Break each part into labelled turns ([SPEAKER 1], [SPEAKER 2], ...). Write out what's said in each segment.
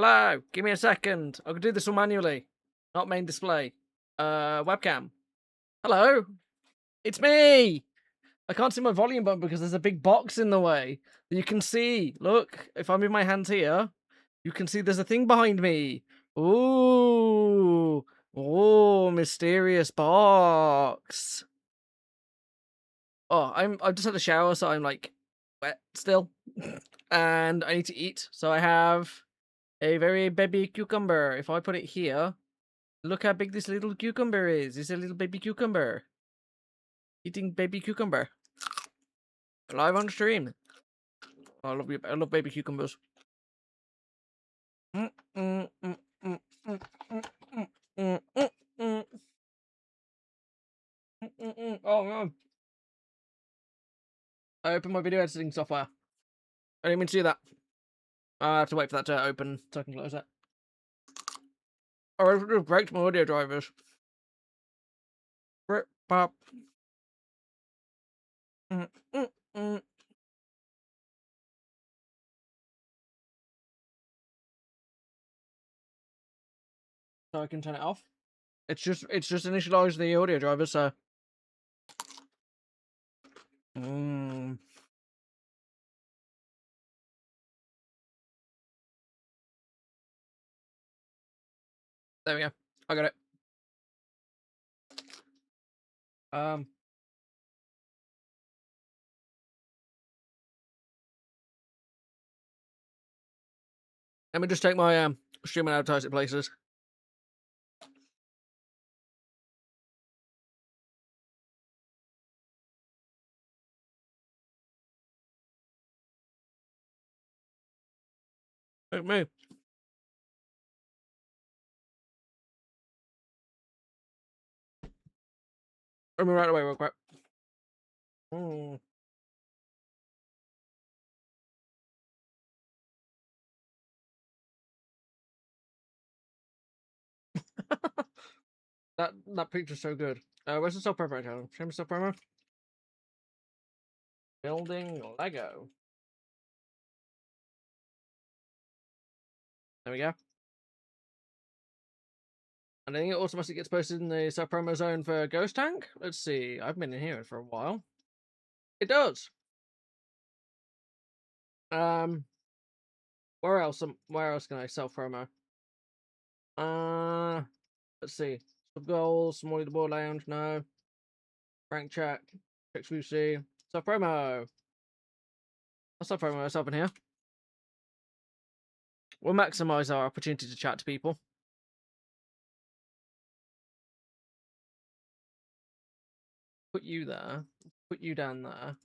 [SPEAKER 1] Hello, give me a second. I can do this all manually. Not main display. Webcam. Hello, it's me. I can't see my volume button because there's a big box in the way. You can see. Look, if I move my hands here, you can see there's a thing behind me. Ooh, oh, mysterious box. Oh, I just had a shower, so I'm like wet still, and I need to eat. So I have a very baby cucumber. If I put it here, look how big this little cucumber is. It's a little baby cucumber. Eating baby cucumber. Live on stream. I love baby cucumbers. Mm, mm, mm, mm, mm, mm, mm, mm, mm, mm. Oh no. I opened my video editing software. I didn't mean to do that. I have to wait for that to open so I can close it. Or I would have break my audio drivers. Rip pop. Mm, mm, mm. So I can turn it off. It's just initialized the audio driver, so. Mm. There we go. I got it. Let me just take my stream and advertise it places. Look at me. Let me right away real quick. Mm. that picture's so good. Where's the self promo channel? Show me self promo. Building Lego. There we go. And I think it automatically gets posted in the self promo zone for Ghost Tank. Let's see. I've been in here for a while. It does. Where else? Where else can I self promo? Let's see. Sub goals, Molly the Board Lounge. No. Rank chat. Exclusive. Self promo. I'll self promo myself in here. We'll maximize our opportunity to chat to people. Put you there. Put you down there.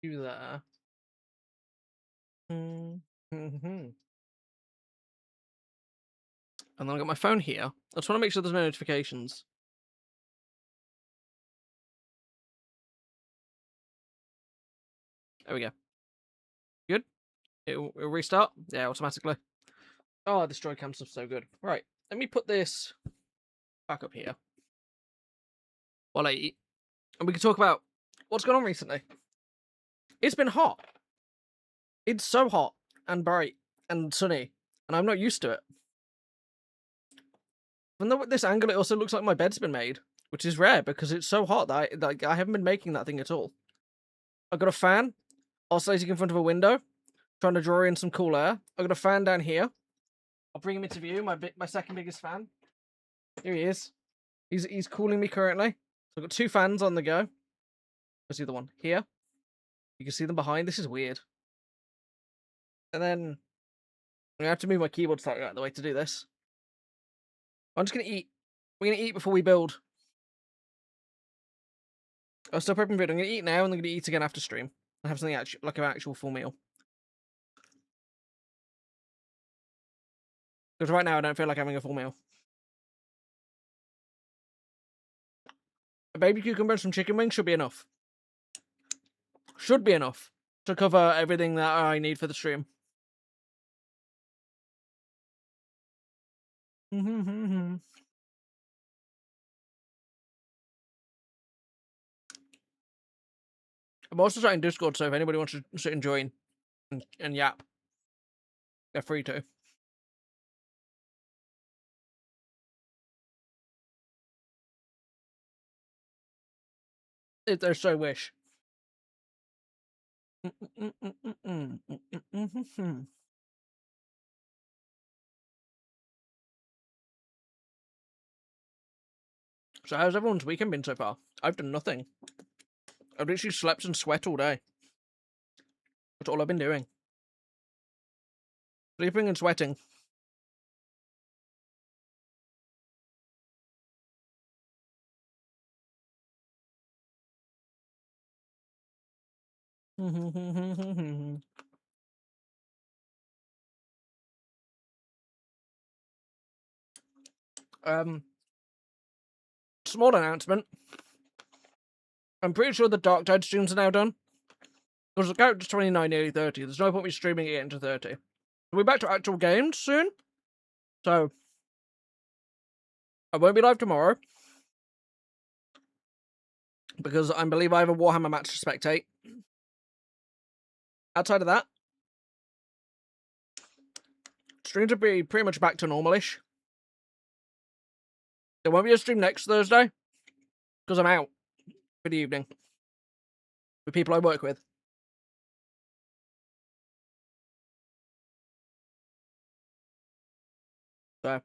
[SPEAKER 1] You there. And then I've got my phone here. I just want to make sure there's no notifications. There we go. Good. It'll restart. Yeah, automatically. Oh, destroy cam stuff's so good. Right. Let me put this back up here while I eat. And we can talk about what's going on recently. It's been hot. It's so hot and bright and sunny. And I'm not used to it. Even though at this angle it also looks like my bed's been made, which is rare because it's so hot that I haven't been making that thing at all. I've got a fan oscillating in front of a window, trying to draw in some cool air. I've got a fan down here. I'll bring him into view, my second biggest fan. Here he is. He's cooling me currently. So I've got two fans on the go. Where's the other one? Here. You can see them behind. This is weird. And then I have to move my keyboard slightly out of the way to do this. I'm just gonna eat. We're gonna eat before we build. I'll stop prepping food. I'm gonna eat now, and I'm gonna eat again after stream. And have something like an actual full meal. Because right now I don't feel like having a full meal. A baby cucumber and some chicken wings should be enough. Should be enough to cover everything that I need for the stream. I'm also starting Discord, so if anybody wants to sit and join and yap, they're free to. if they so wish. So how's everyone's weekend been so far? I've done nothing. I've literally slept and sweat all day. That's all I've been doing. Sleeping and sweating. Small announcement. I'm pretty sure the Dark Tide streams are now done. Because the character's 29, nearly 30. There's no point me streaming it into 30. We're back to actual games soon. So, I won't be live tomorrow. Because I believe I have a Warhammer match to spectate. Outside of that, streams will be pretty much back to normalish. There won't be a stream next Thursday. Because I'm out for the evening. With people I work with. So.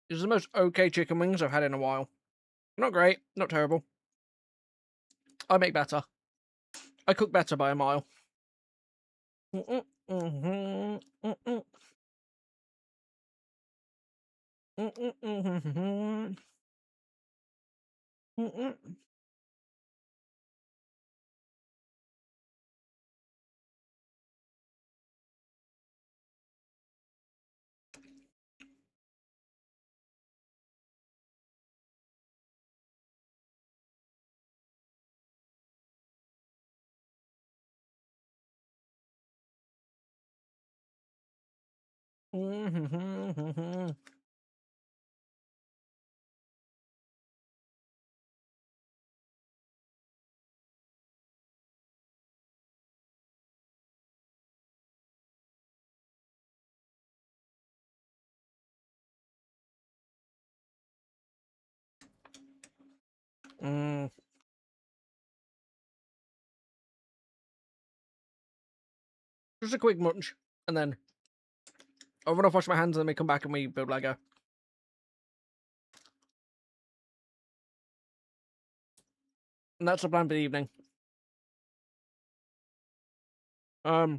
[SPEAKER 1] These are the most okay chicken wings I've had in a while. Not great, not terrible. I make better. I cook better by a mile. Just a quick munch, and then I'll run off, wash my hands, and then we come back and we build Lego. And that's the plan for the evening. I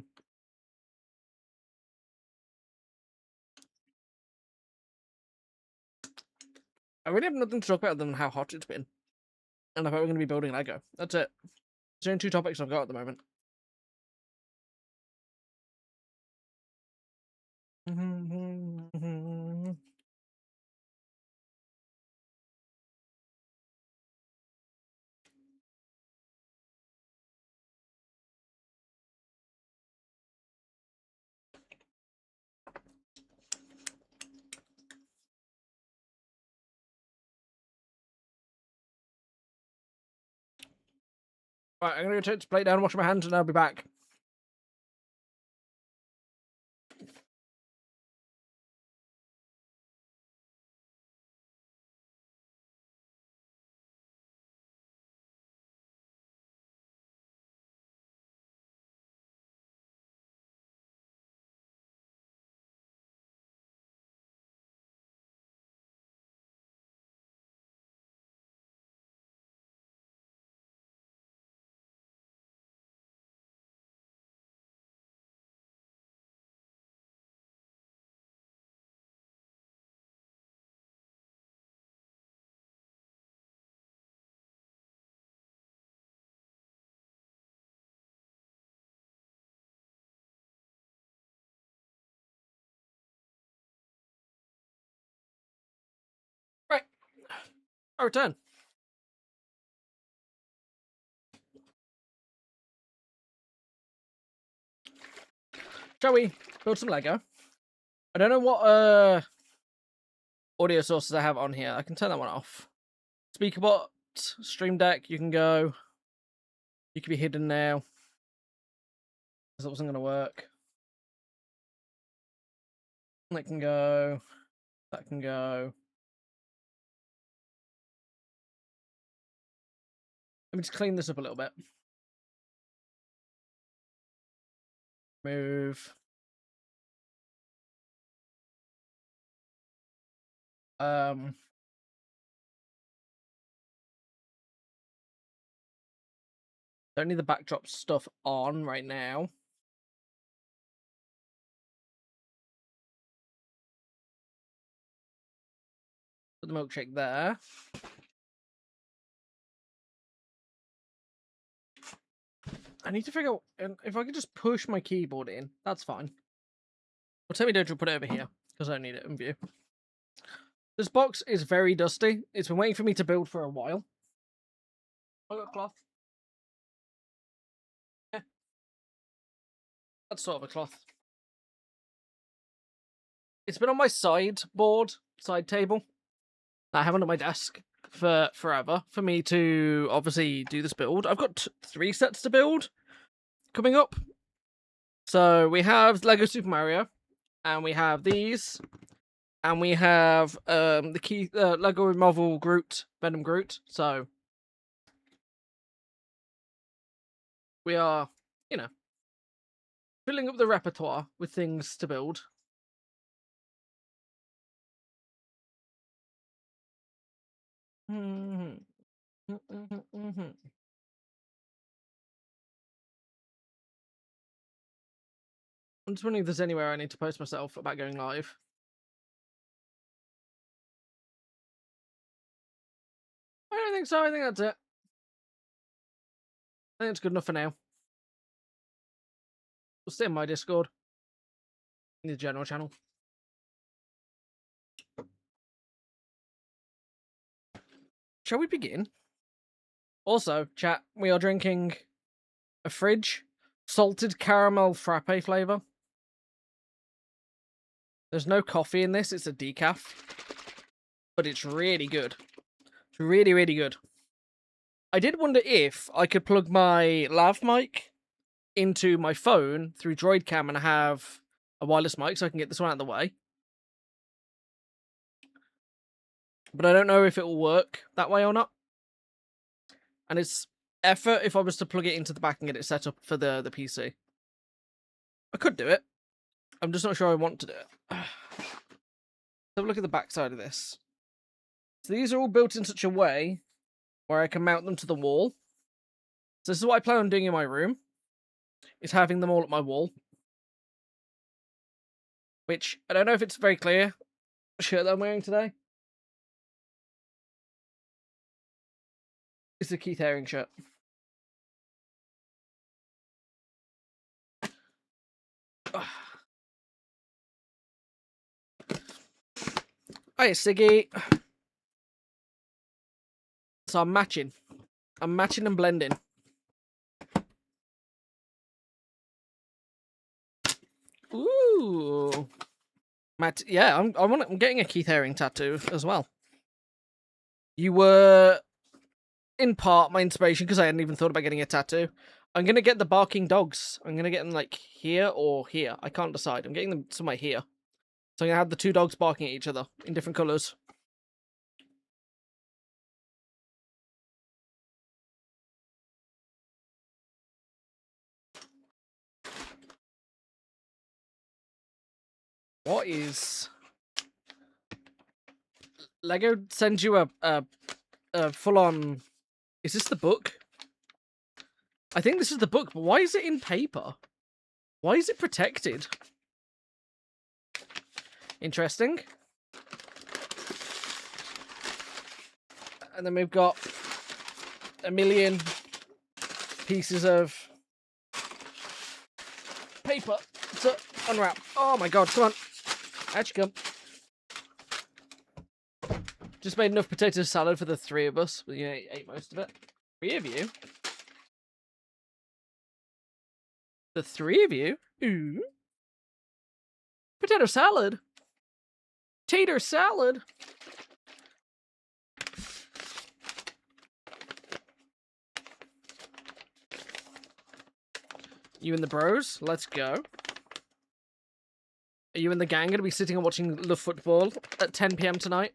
[SPEAKER 1] really have nothing to talk about than how hot it's been. And the fact we're going to be building Lego. That's it. It's the only two topics I've got at the moment. Right, I'm going to go take this plate down, wash my hands, and I'll be back. Right. I return. Shall we build some Lego? I don't know what audio sources I have on here. I can turn that one off. Speakerbot, Stream Deck, you can go. You can be hidden now. That wasn't going to work. That can go. That can go. Let me just clean this up a little bit. Move. Don't need the backdrop stuff on right now. Put the milkshake there. I need to figure out if I could just push my keyboard in. That's fine. Well, tell me to put it over here because I don't need it in view. This box is very dusty. It's been waiting for me to build for a while. I got cloth. Yeah. That's sort of a cloth. It's been on my side table. I have it on my desk for forever for me to obviously do this build. I've got 3 sets to build coming up. So we have Lego Super Mario, and we have these, and we have the Lego Marvel Groot, Venom Groot. So we are, you know, filling up the repertoire with things to build. I'm just wondering if there's anywhere I need to post myself about going live. I don't think so. I think that's it. I think it's good enough for now. We'll stay in my Discord. In the general channel. Shall we begin? Also, chat, we are drinking a fridge salted caramel frappe flavour. There's no coffee in this, it's a decaf. But it's really good. It's really, really good. I did wonder if I could plug my lav mic into my phone through Droid Cam and have a wireless mic so I can get this one out of the way. But I don't know if it will work that way or not. And it's effort if I was to plug it into the back and get it set up for the PC. I could do it. I'm just not sure I want to do it. Have a look at the back side of this. So these are all built in such a way where I can mount them to the wall. So this is what I plan on doing in my room, is having them all at my wall. Which, I don't know if it's very clear, the shirt that I'm wearing today. It's a Keith Haring shirt. Hi, Siggy. So I'm matching. I'm matching and blending. Ooh. Yeah, I'm getting a Keith Haring tattoo as well. You were, in part, my inspiration because I hadn't even thought about getting a tattoo. I'm going to get the barking dogs. I'm going to get them, like, here or here. I can't decide. I'm getting them somewhere here. So I'm going to have the 2 dogs barking at each other in different colours. What is... Lego sends you a full-on... Is this the book? I think this is the book, but why is it in paper? Why is it protected? Interesting. And then we've got a million pieces of paper to unwrap. Oh my god, come on. Out you come. Just made enough potato salad for the 3 of us. We ate most of it. 3 of you? The 3 of you? Ooh. Potato salad? Tater salad. You and the bros? Let's go. Are you and the gang going to be sitting and watching the football at 10 PM tonight?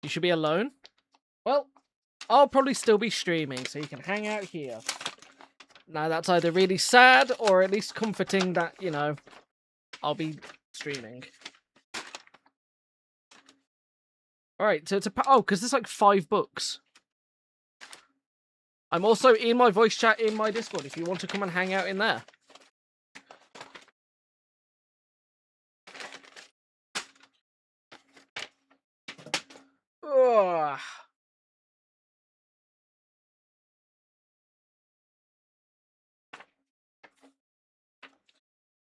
[SPEAKER 1] You should be alone? Well, I'll probably still be streaming, so you can hang out here. Now, that's either really sad or at least comforting that, you know, I'll be streaming. Alright, so because there's like 5 books. I'm also in my voice chat in my Discord if you want to come and hang out in there. Ugh.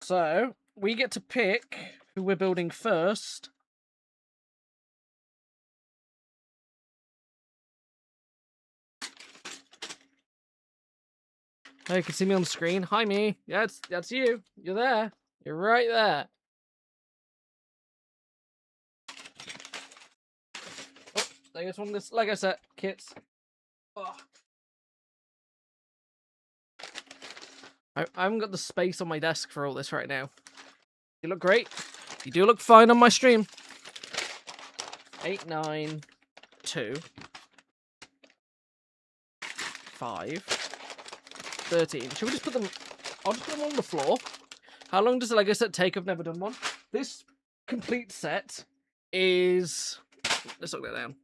[SPEAKER 1] So, we get to pick who we're building first. Oh, you can see me on the screen. Hi, me. Yeah, that's you. You're there. You're right there. Oh, there goes one of this Lego set, kits. Oh. I haven't got the space on my desk for all this right now. You look great. You do look fine on my stream. 8, 9, 2, 5, 13. Should we just put them... I'll just put them on the floor. How long does a Lego set take? I've never done one. This complete set is... Let's look that down.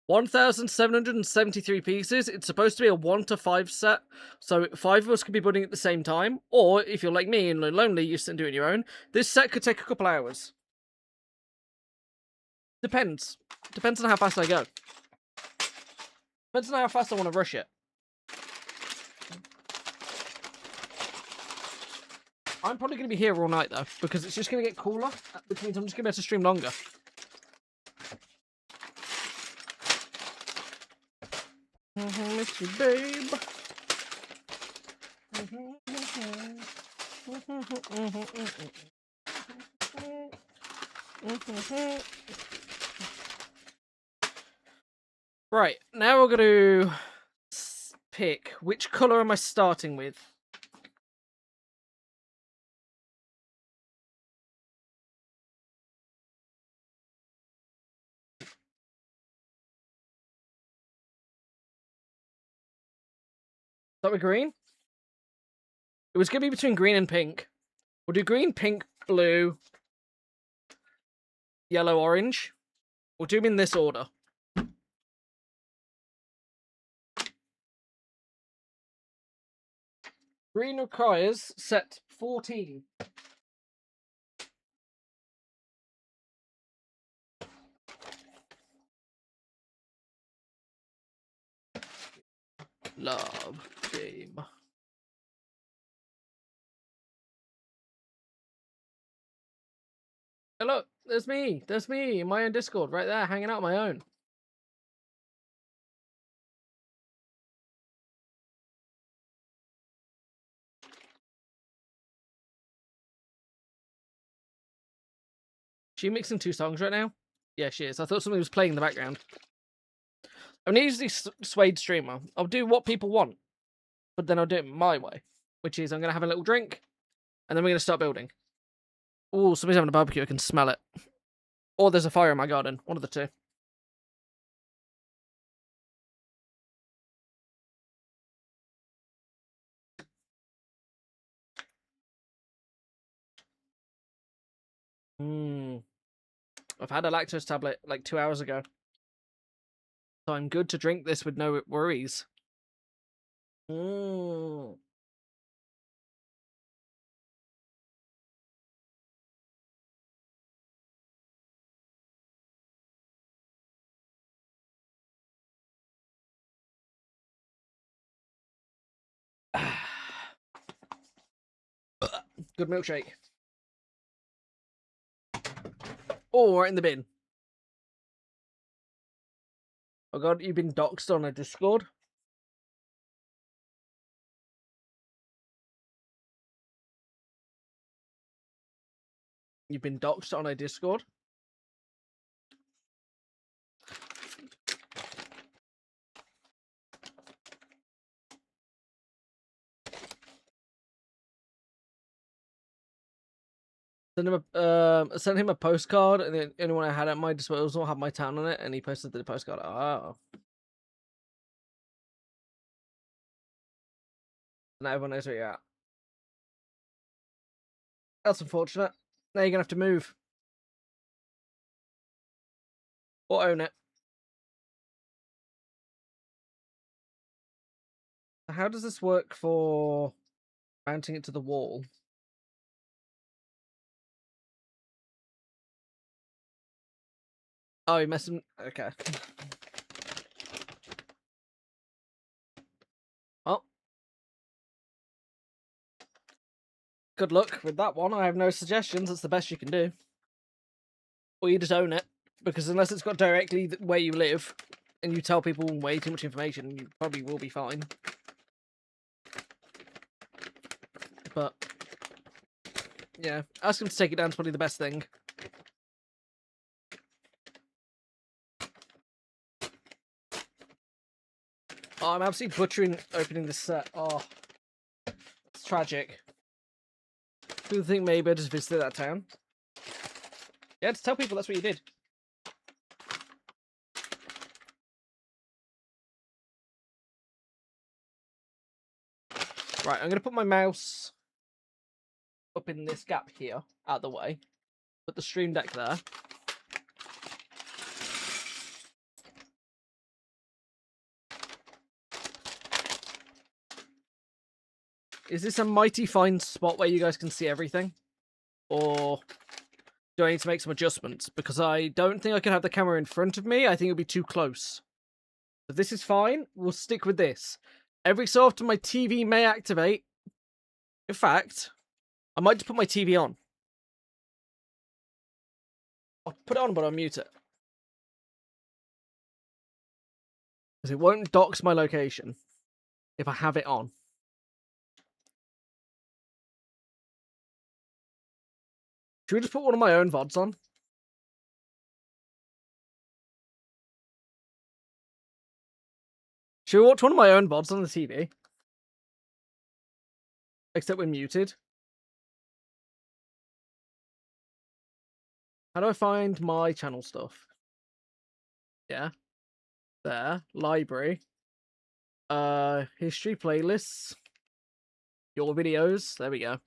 [SPEAKER 1] 1,773 pieces. It's supposed to be a 1 to 5 set, so 5 of us could be building at the same time. Or, if you're like me and lonely, you can do it on your own. This set could take a couple hours. Depends. Depends on how fast I go. Depends on how fast I want to rush it. I'm probably going to be here all night, though, because it's just going to get cooler, which means I'm just going to be able to stream longer. Miss you, babe. Right, now we're going to pick which colour am I starting with. Start with green? It was going to be between green and pink. We'll do green, pink, blue, yellow, orange. We'll do them in this order. Green requires set 14. Love game. Hello, there's me. There's me in my own Discord right there, hanging out on my own. She mixing 2 songs right now? Yeah, she is. I thought something was playing in the background. I'm an easily swayed streamer. I'll do what people want, but then I'll do it my way, which is I'm going to have a little drink, and then we're going to start building. Oh, somebody's having a barbecue. I can smell it. Or there's a fire in my garden. One of the two. I've had a lactose tablet like 2 hours ago. So I'm good to drink this with no worries. Good milkshake. Or in the bin. Oh god, you've been doxxed on a Discord. You've been doxxed on a Discord. Sent him a postcard, and the only one I had at my disposal had my town on it, and he posted the postcard. Oh, now everyone knows where you're at. That's unfortunate. Now you're gonna have to move or own it. How does this work for mounting it to the wall? Oh, you messing. Okay. Well, good luck with that one. I have no suggestions. That's the best you can do. Or you just own it, because unless it's got directly where you live, and you tell people way too much information, you probably will be fine. But yeah, ask him to take it down is probably the best thing. Oh, I'm absolutely butchering opening this set. Oh, it's tragic. Who would think maybe I just visited that town? Yeah, just tell people that's what you did. Right, I'm going to put my mouse up in this gap here, out of the way. Put the stream deck there. Is this a mighty fine spot where you guys can see everything? Or do I need to make some adjustments? Because I don't think I can have the camera in front of me. I think it'll be too close. If this is fine, we'll stick with this. Every so often my TV may activate. In fact, I might just put my TV on. I'll put it on, but I'll mute it. Because it won't dox my location if I have it on. Should we just put one of my own VODs on? Should we watch one of my own VODs on the TV? Except we're muted. How do I find my channel stuff? Yeah. There. Library. History playlists. Your videos. There we go.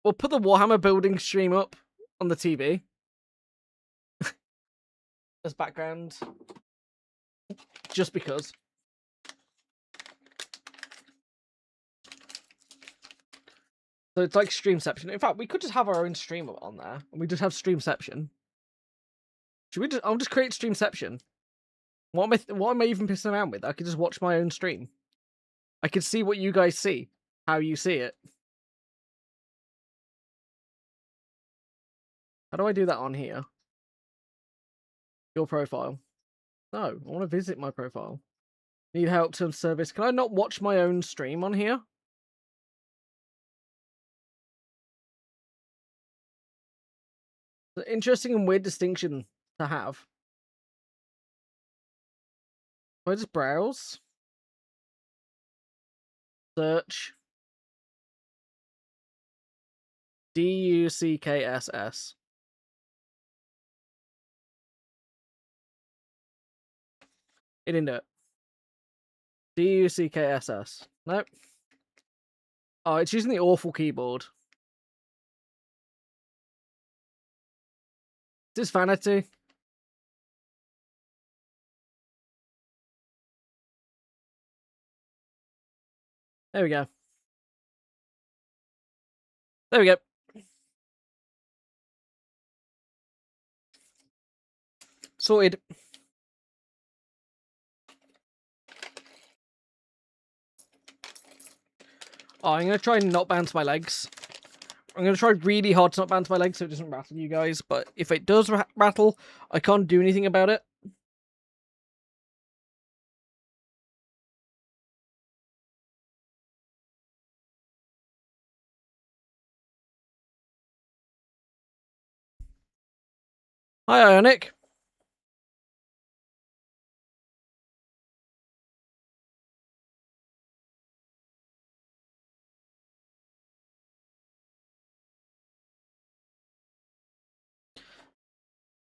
[SPEAKER 1] We'll put the Warhammer building stream up on the TV. As background. Just because. So it's like Streamception. In fact, we could just have our own stream on there. And we just have Streamception. Should we just... I'll just create Streamception. What am I even pissing around with? I could just watch my own stream. I could see what you guys see. How you see it. How do I do that on here? Your profile. No, I want to visit my profile. Need help to service. Can I not watch my own stream on here? It's an interesting and weird distinction to have. Can I just browse? Search. DUCKSS. It didn't do it. DUCKSS. Nope. Oh, it's using the awful keyboard. Is this vanity? There we go. There we go. Sorted. Oh, I'm gonna try and not bounce my legs. I'm gonna try really hard to not bounce my legs so it doesn't rattle you guys. But if it does rattle, I can't do anything about it. Hi, Ionic.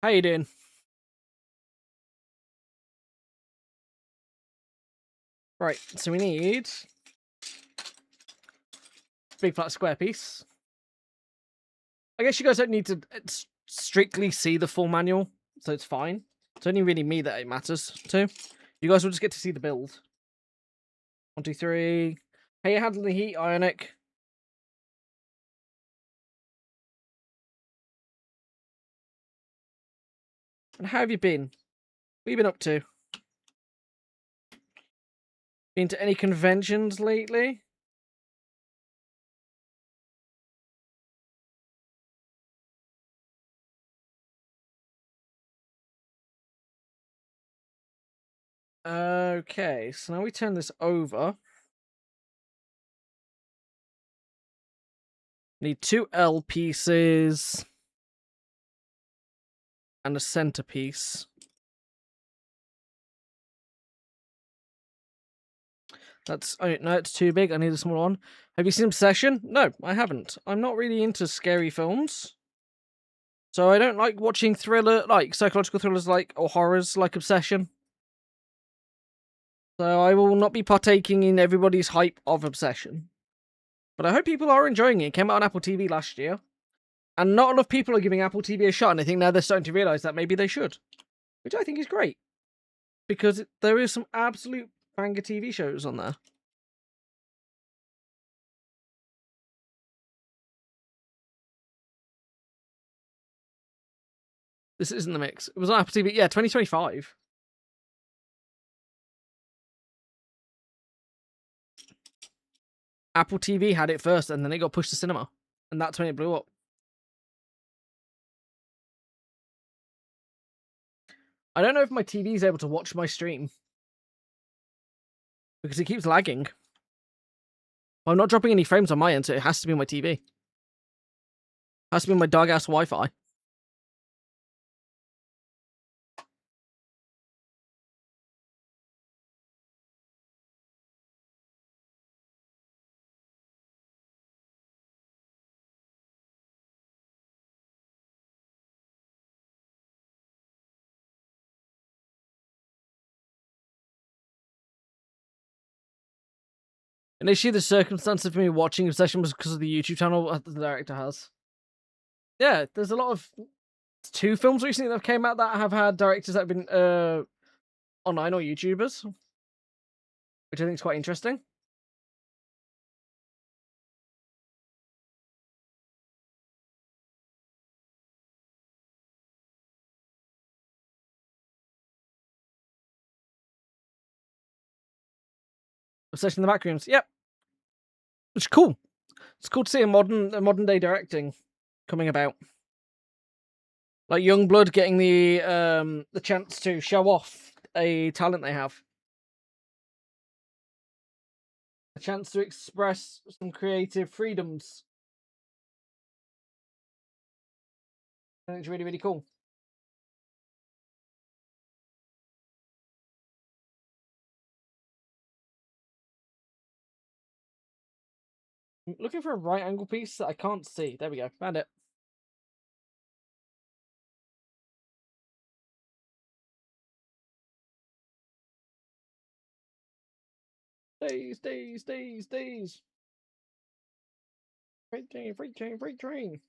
[SPEAKER 1] How you doing? Right, so we need big flat square piece. I guess you guys don't need to strictly see the full manual, so it's fine. It's only really me that it matters to. You guys will just get to see the build. 1, 2, 3. How you handling the heat, Ionic? And how have you been? What have you been up to? Been to any conventions lately? Okay, so now we turn this over. Need 2 L pieces and a centerpiece. That's no, it's too big. I need a small one. Have you seen Obsession? No, I haven't. I'm not really into scary films, so I don't like watching psychological thrillers, or horrors like Obsession. So I will not be partaking in everybody's hype of Obsession. But I hope people are enjoying it. It came out on Apple TV last year, and not enough people are giving Apple TV a shot. And I think now they're starting to realize that maybe they should, which I think is great because there is some absolute banger TV shows on there. This isn't the mix. It was on Apple TV. Yeah, 2025. Apple TV had it first, and then it got pushed to cinema, and that's when it blew up. I don't know if my TV is able to watch my stream because it keeps lagging. I'm not dropping any frames on my end, so it has to be on my TV. It has to be on my dog ass Wi-Fi. And issue the circumstance of me watching Obsession was because of the YouTube channel that the director has. Yeah, there's a lot of 2 films recently that have came out that have had directors that have been online or YouTubers, which I think is quite interesting. Obsession in the back rooms, yep, which is cool. It's cool to see a modern day directing coming about. Like Youngblood getting the chance to show off a talent they have, a chance to express some creative freedoms. I think it's really, really cool. I'm looking for a right angle piece that I can't see. There we go, found it. Days. Freight train.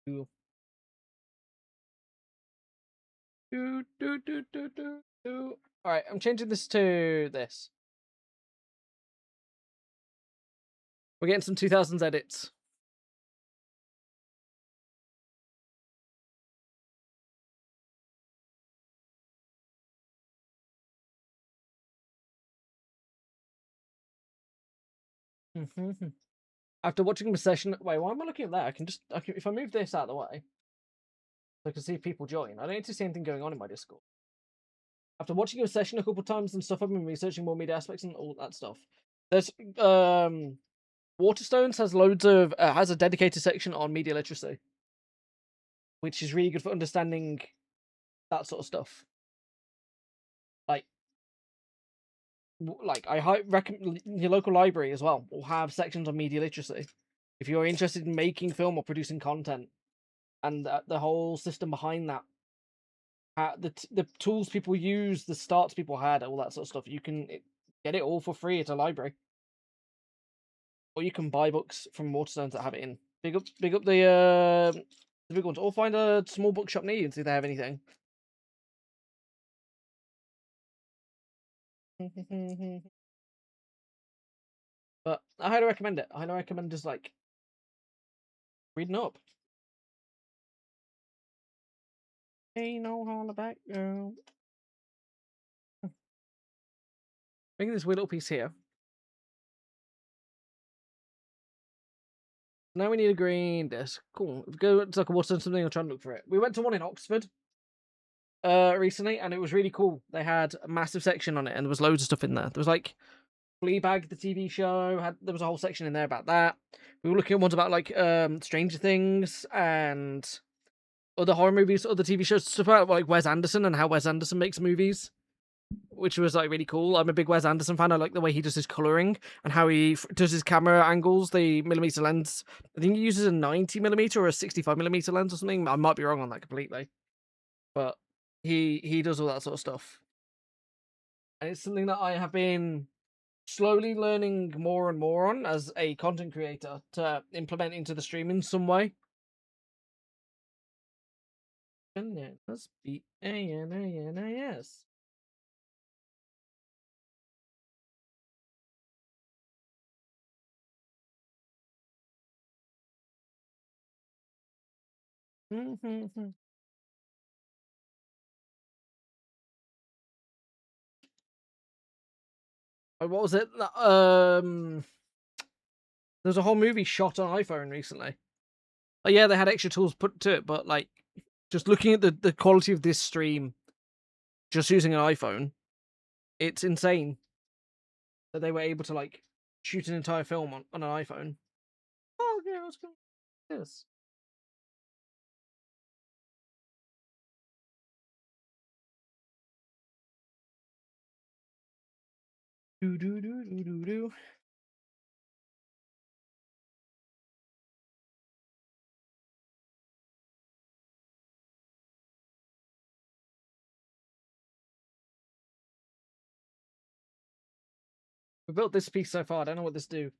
[SPEAKER 1] Do, do. All right, I'm changing this to this. We're getting some 2000s edits. After watching the session, wait, why am I looking at that? If I move this out of the way, I can see people join. I don't need to see anything going on in my Discord. After watching your session a couple times and stuff, I've been researching more media aspects and all that stuff. There's Waterstones has loads of has a dedicated section on media literacy, which is really good for understanding that sort of stuff. Like I recommend your local library as well will have sections on media literacy if you're interested in making film or producing content, and the whole system behind that, the tools people use, the starts people had, all that sort of stuff. You can get it all for free at a library, or you can buy books from Waterstones that have it in. Big up the big ones, or find a small bookshop near you and see if they have anything. But I highly recommend it. I highly recommend just like reading up. Ain't no hollaback girl. Making this weird little piece here. Now we need a green disc. Cool. Go to like a Waterstone something. I'll try and look for it. We went to one in Oxford recently, and it was really cool. They had a massive section on it, and there was loads of stuff in there. There was like Fleabag, the TV show. There was a whole section in there about that. We were looking at ones about like Stranger Things and other horror movies, other TV shows, stuff about like Wes Anderson and how Wes Anderson makes movies, which was like really cool. I'm a big Wes Anderson fan. I like the way he does his coloring and how he does his camera angles, the millimeter lens. I think he uses a 90mm or a 65mm lens or something. I might be wrong on that completely, but he does all that sort of stuff, and it's something that I have been slowly learning more and more on as a content creator to implement into the stream in some way. Bananas BANANAS. What was it? There's a whole movie shot on iPhone recently. Oh yeah, they had extra tools put to it, but like just looking at the quality of this stream, just using an iPhone, it's insane that they were able to like shoot an entire film on an iPhone. Oh yeah, let's go. Yes. Do do do do do do. We built this piece so far. I don't know what this do.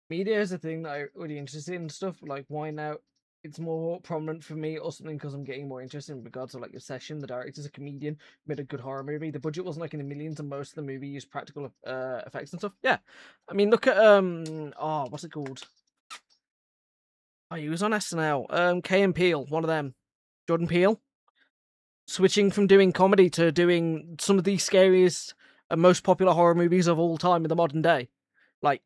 [SPEAKER 1] Media is a thing that I'm really interested in stuff. Like why now it's more prominent for me or something because I'm getting more interested in regards to like your session. The director's a comedian, made a good horror movie. The budget wasn't like in the millions, and most of the movie used practical effects and stuff. Yeah, I mean look at what's it called? Oh, he was on SNL. Key and Peele, one of them. Jordan Peele, switching from doing comedy to doing some of the scariest and most popular horror movies of all time in the modern day. Like,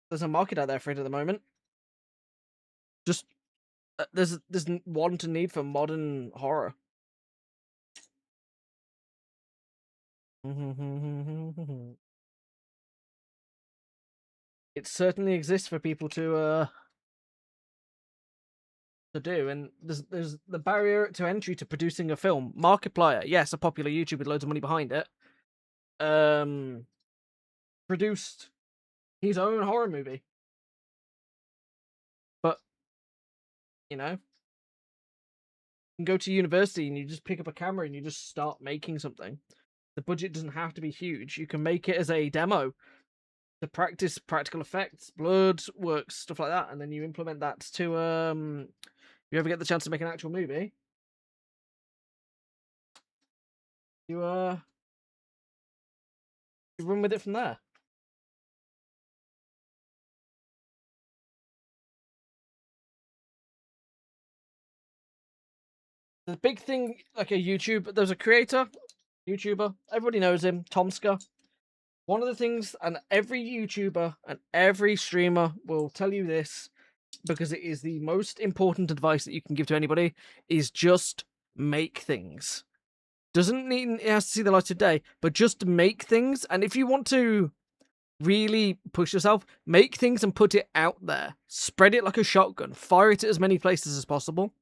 [SPEAKER 1] there's a market out there for it at the moment. Just there's want and need for modern horror. It certainly exists for people to do, and there's the barrier to entry to producing a film. Markiplier, yes, a popular YouTuber with loads of money behind it, produced his own horror movie, but you know, you can go to university and you just pick up a camera and you just start making something. The budget doesn't have to be huge. You can make it as a demo to practice practical effects, blood works, stuff like that, and then you implement that to if you ever get the chance to make an actual movie, you you run with it from there. The big thing, like a YouTube, there's a creator, YouTuber, everybody knows him, Tomska. One of the things, and every YouTuber and every streamer will tell you this, because it is the most important advice that you can give to anybody, is just make things. Doesn't mean it has to see the light of day, but just make things. And if you want to really push yourself, make things and put it out there. Spread it like a shotgun. Fire it at as many places as possible.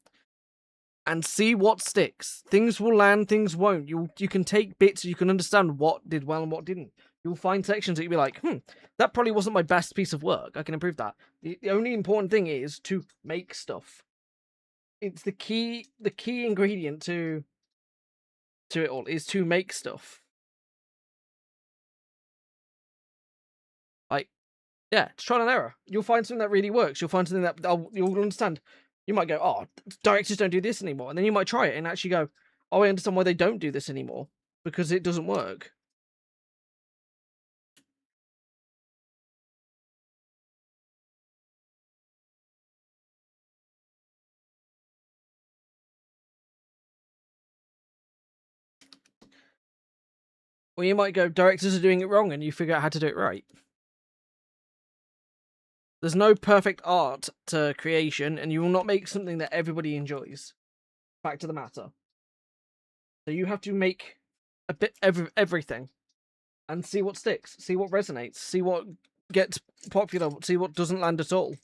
[SPEAKER 1] And see what sticks. Things will land, things won't. You can take bits, you can understand what did well and what didn't. You'll find sections that you'll be like, that probably wasn't my best piece of work. I can improve that. The only important thing is to make stuff. It's the key ingredient to it all is to make stuff. Like, yeah, it's trial and error. You'll find something that really works. You'll find something that you'll understand. You might go, oh, directors don't do this anymore. And then you might try it and actually go, oh, I understand why they don't do this anymore. Because it doesn't work. Or you might go, directors are doing it wrong, and you figure out how to do it right. There's no perfect art to creation, and you will not make something that everybody enjoys. Fact of the matter. So you have to make a bit everything, and see what sticks, see what resonates, see what gets popular, see what doesn't land at all.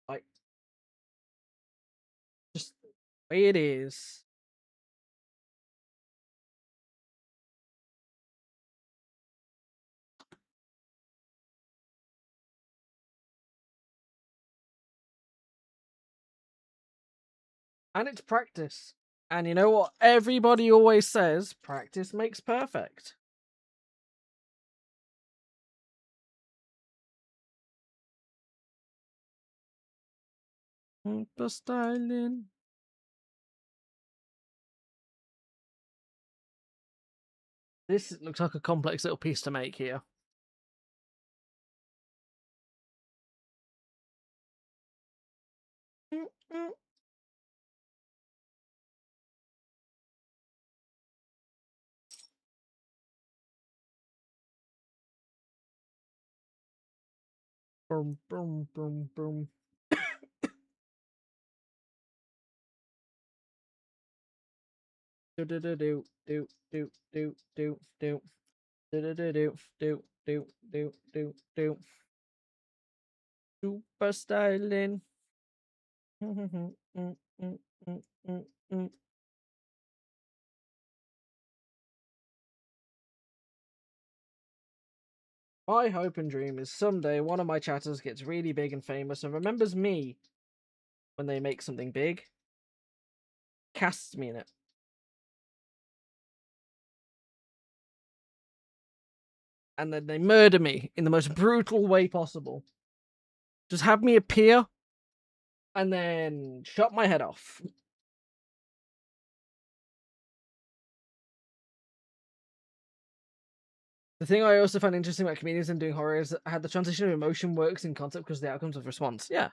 [SPEAKER 1] Like, just the way it is. And it's practice. And you know what everybody always says? Practice makes perfect. The styling. This looks like a complex little piece to make here. Boom, boom, boom, boom. Do do do do do do do do do do do do do do do do do. Super styling. My hope and dream is someday one of my chatters gets really big and famous and remembers me when they make something big, casts me in it. And then they murder me in the most brutal way possible. Just have me appear and then chop my head off. The thing I also find interesting about comedians and doing horror is how the transition of emotion works in concept because of the outcomes of response. Yeah.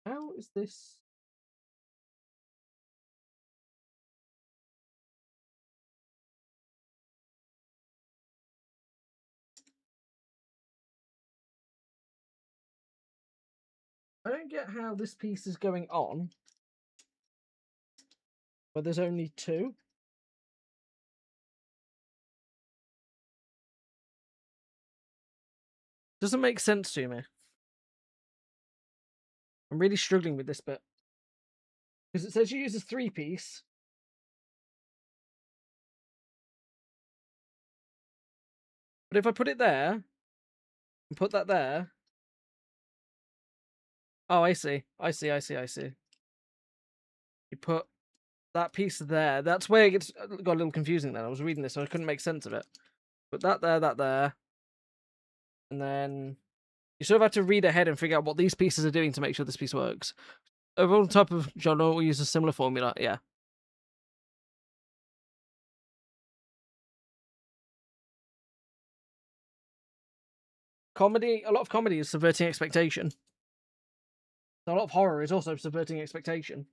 [SPEAKER 1] How is this? I don't get how this piece is going on, but there's only two. Doesn't make sense to me. I'm really struggling with this bit. Because it says you use a 3-piece. But if I put it there, and put that there. Oh, I see. I see. You put that piece there, that's where it got a little confusing then. I was reading this, so I couldn't make sense of it. But that there, and then you sort of have to read ahead and figure out what these pieces are doing to make sure this piece works. Overall type of genre will use a similar formula, yeah. Comedy, a lot of comedy is subverting expectation. A lot of horror is also subverting expectation.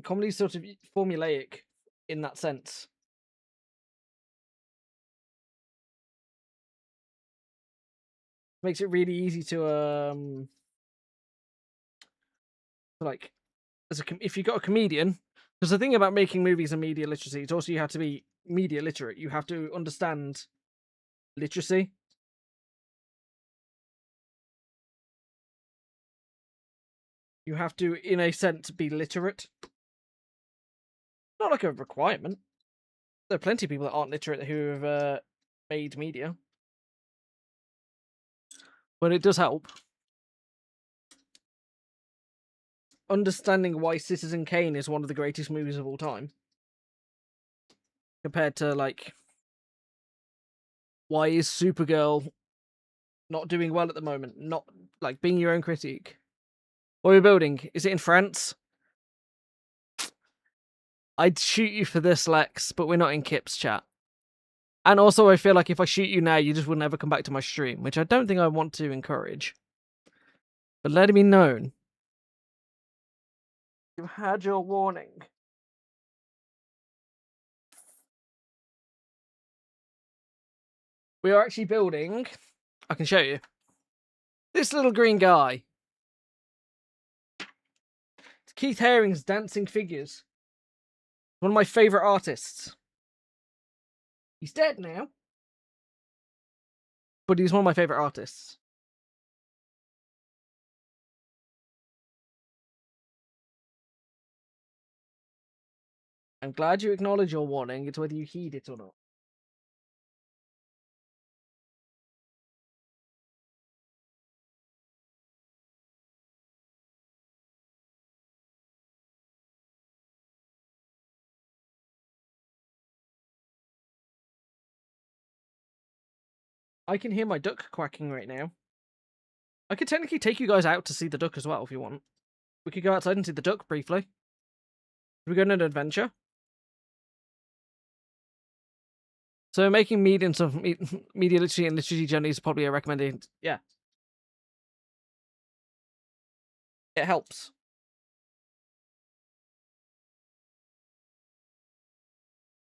[SPEAKER 1] Comedy's sort of formulaic in that sense. Makes it really easy to like if you got a comedian, because the thing about making movies and media literacy, it's also you have to be media literate. You have to understand literacy. You have to, in a sense, be literate. Not like a requirement. There are plenty of people that aren't literate who have made media, but it does help. Understanding why Citizen Kane is one of the greatest movies of all time, compared to like why is Supergirl not doing well at the moment? Not like being your own critique. What are we building? Is it in France? I'd shoot you for this, Lex, but we're not in Kip's chat. And also, I feel like if I shoot you now, you just would never come back to my stream, which I don't think I want to encourage. But let it be known, you've had your warning. We are actually building, I can show you, this little green guy. It's Keith Haring's Dancing Figures. One of my favourite artists. He's dead now, but he's one of my favourite artists. I'm glad you acknowledge your warning. It's whether you heed it or not. I can hear my duck quacking right now. I could technically take you guys out to see the duck as well if you want. We could go outside and see the duck briefly. Should we go on an adventure? So making media and stuff, media literacy and literacy journey is probably a recommended. Yeah, it helps.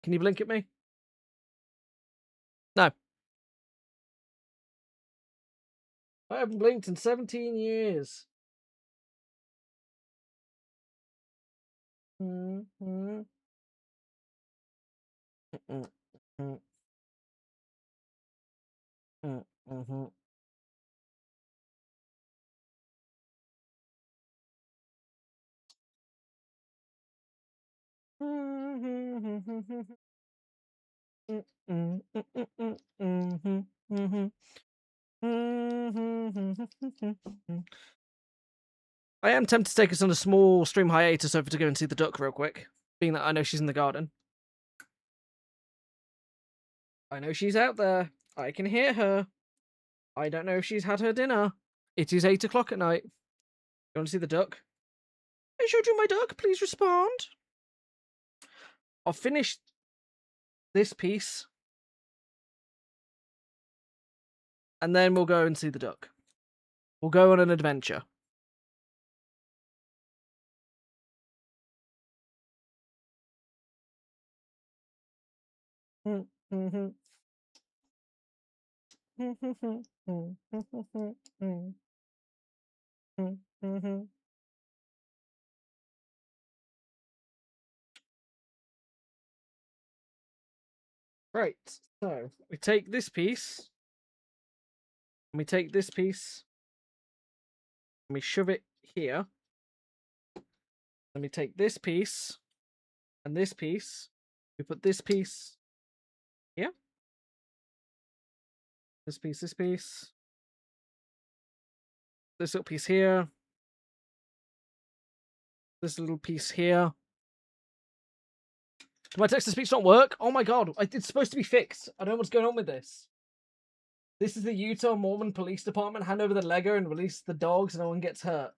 [SPEAKER 1] Can you blink at me? No. I haven't blinked in 17 years. Mm-hmm. Mm-hmm. Mm-hmm. I am tempted to take us on a small stream hiatus over to go and see the duck real quick, being that I know she's in the garden. I know she's out there. I can hear her. I don't know if she's had her dinner. It is 8 o'clock at night. You want to see the duck? I showed you my duck. Please respond. I'll finish this piece, and then we'll go and see the duck. We'll go on an adventure. Right, so we take this piece, and we take this piece, and we shove it here. Then we take this piece, and this piece, we put this piece here. This piece, This little piece here. This little piece here. Do my text-to-speech not work? Oh my god, it's supposed to be fixed. I don't know what's going on with this. This is the Utah Mormon Police Department. Hand over the Lego and release the dogs and no one gets hurt.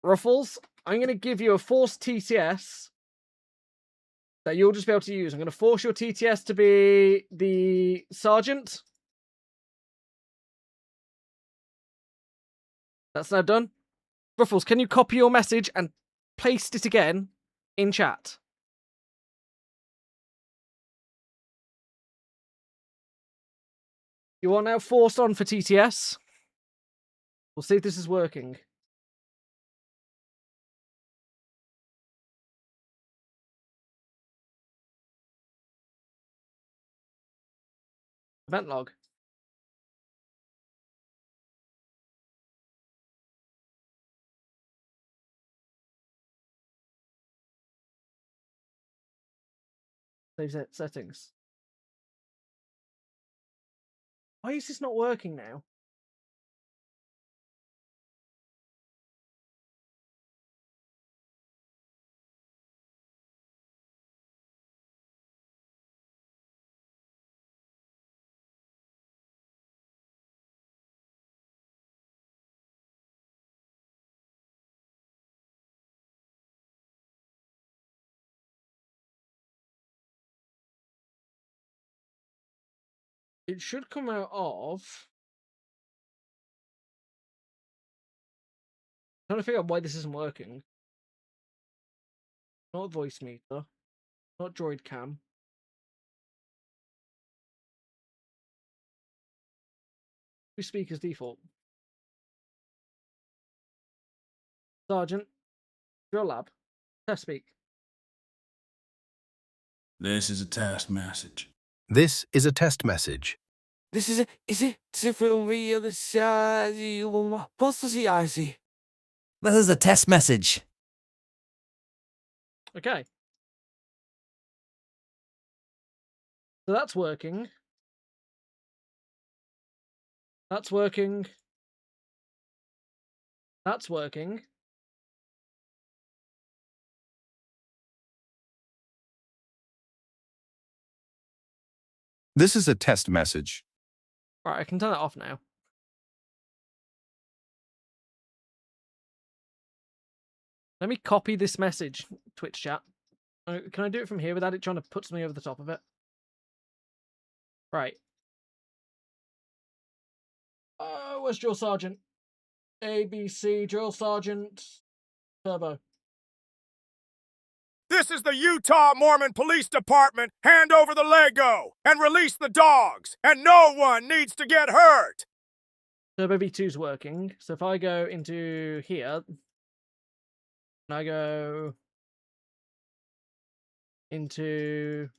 [SPEAKER 1] Ruffles, I'm going to give you a forced TTS that you'll just be able to use. I'm going to force your TTS to be the sergeant. That's now done. Ruffles, can you copy your message and paste it again in chat? You are now forced on for TTS. We'll see if this is working. Event log. Save settings. Why is this not working now? It should come out of... I'm trying to figure out why this isn't working. Not voice meter. Not droid cam. We speak as default. Sergeant, drill lab. Test speak.
[SPEAKER 2] This is a test message.
[SPEAKER 3] This is a test message.
[SPEAKER 4] This is from the other side. What's the IC?
[SPEAKER 5] This is a test message.
[SPEAKER 1] Okay. So that's working. That's working. That's working.
[SPEAKER 3] This is a test message.
[SPEAKER 1] Right, I can turn that off now. Let me copy this message, Twitch chat. Can I do it from here without it trying to put something over the top of it? Right. Where's Drill Sergeant? ABC, Drill Sergeant, Turbo.
[SPEAKER 6] This is the Utah Mormon Police Department. Hand over the Lego and release the dogs, and no one needs to get hurt.
[SPEAKER 1] Turbo V2's working. So if I go into here, and I go into...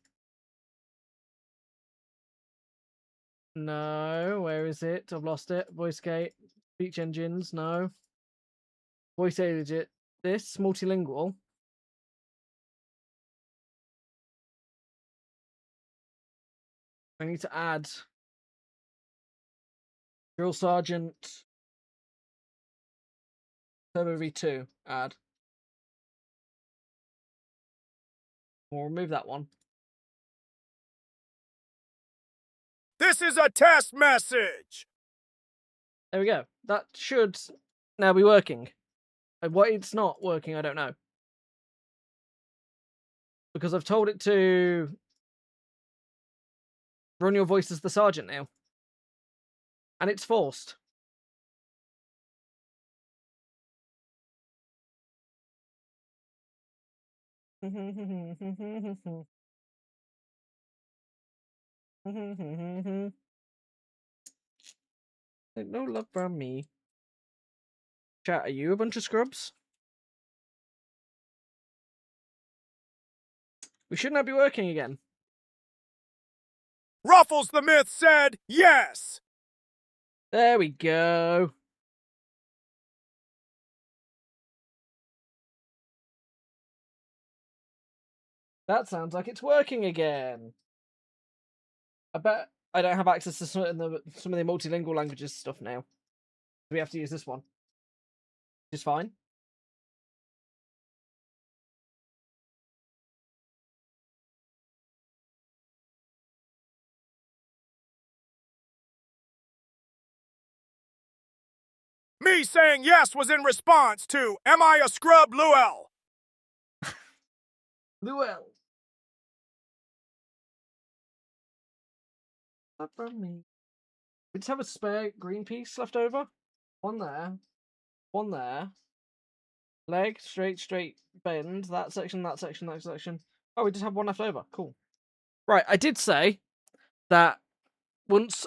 [SPEAKER 1] No, where is it? I've lost it. Voice gate, speech engines, no. Voice agent, this, multilingual. I need to add Drill Sergeant Turbo V2, add. We'll remove that one.
[SPEAKER 6] This is a test message.
[SPEAKER 1] There we go. That should now be working. And why it's not working, I don't know. Because I've told it to run your voice as the sergeant now. And it's forced. No love from me. Chat, are you a bunch of scrubs? We should not be working again.
[SPEAKER 6] Ruffles the Myth said yes.
[SPEAKER 1] There we go. That sounds like it's working again. I I don't have access to some of the multilingual languages stuff now. We have to use this one. Which is fine.
[SPEAKER 6] Me saying yes was in response to, am I a scrub, Luel?
[SPEAKER 1] Luel. Not from me. We just have a spare green piece left over. One there. One there. Leg, straight, bend. That section, that section, that section. Oh, we just have one left over. Cool. Right, I did say that once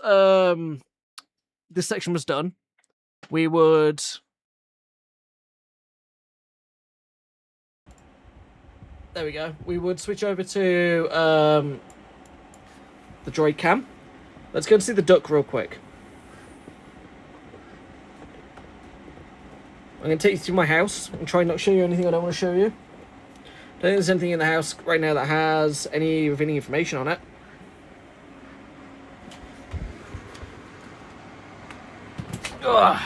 [SPEAKER 1] this section was done, we would there we go. We would switch over to the droid cam. Let's go and see the duck real quick. I'm going to take you through my house and try not to show you anything I don't want to show you. Don't think there's anything in the house right now that has any revealing information on it. Ugh.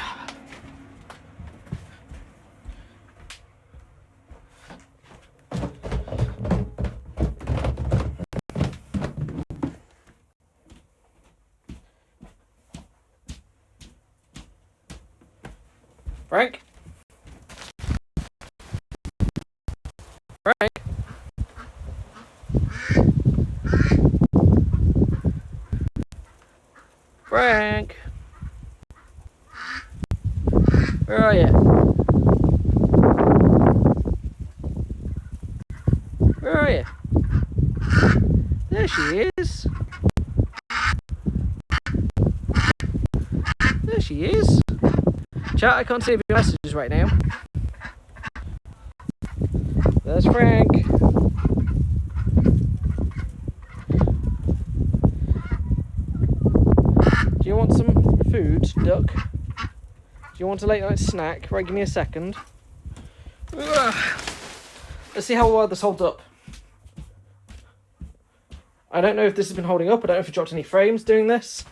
[SPEAKER 1] Frank? Frank? Frank? Where are you? Where are you? There she is. There she is. Chat, I can't see your messages right now. There's Frank. Do you want some food, duck? Do you want a late night snack? Right, give me a second. Ugh. Let's see how well this holds up. I don't know if this has been holding up. I don't know if it dropped any frames doing this.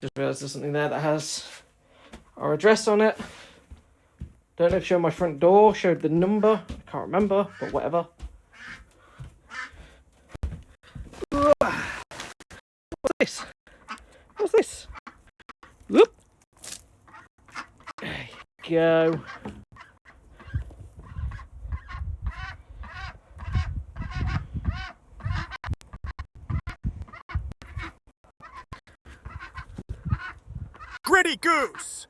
[SPEAKER 1] Just realised there's something there that has our address on it. Don't know if showed my front door, showed the number. I can't remember, but whatever. Ugh. What's this? What's this? Whoop. There you go.
[SPEAKER 6] Gritty goose!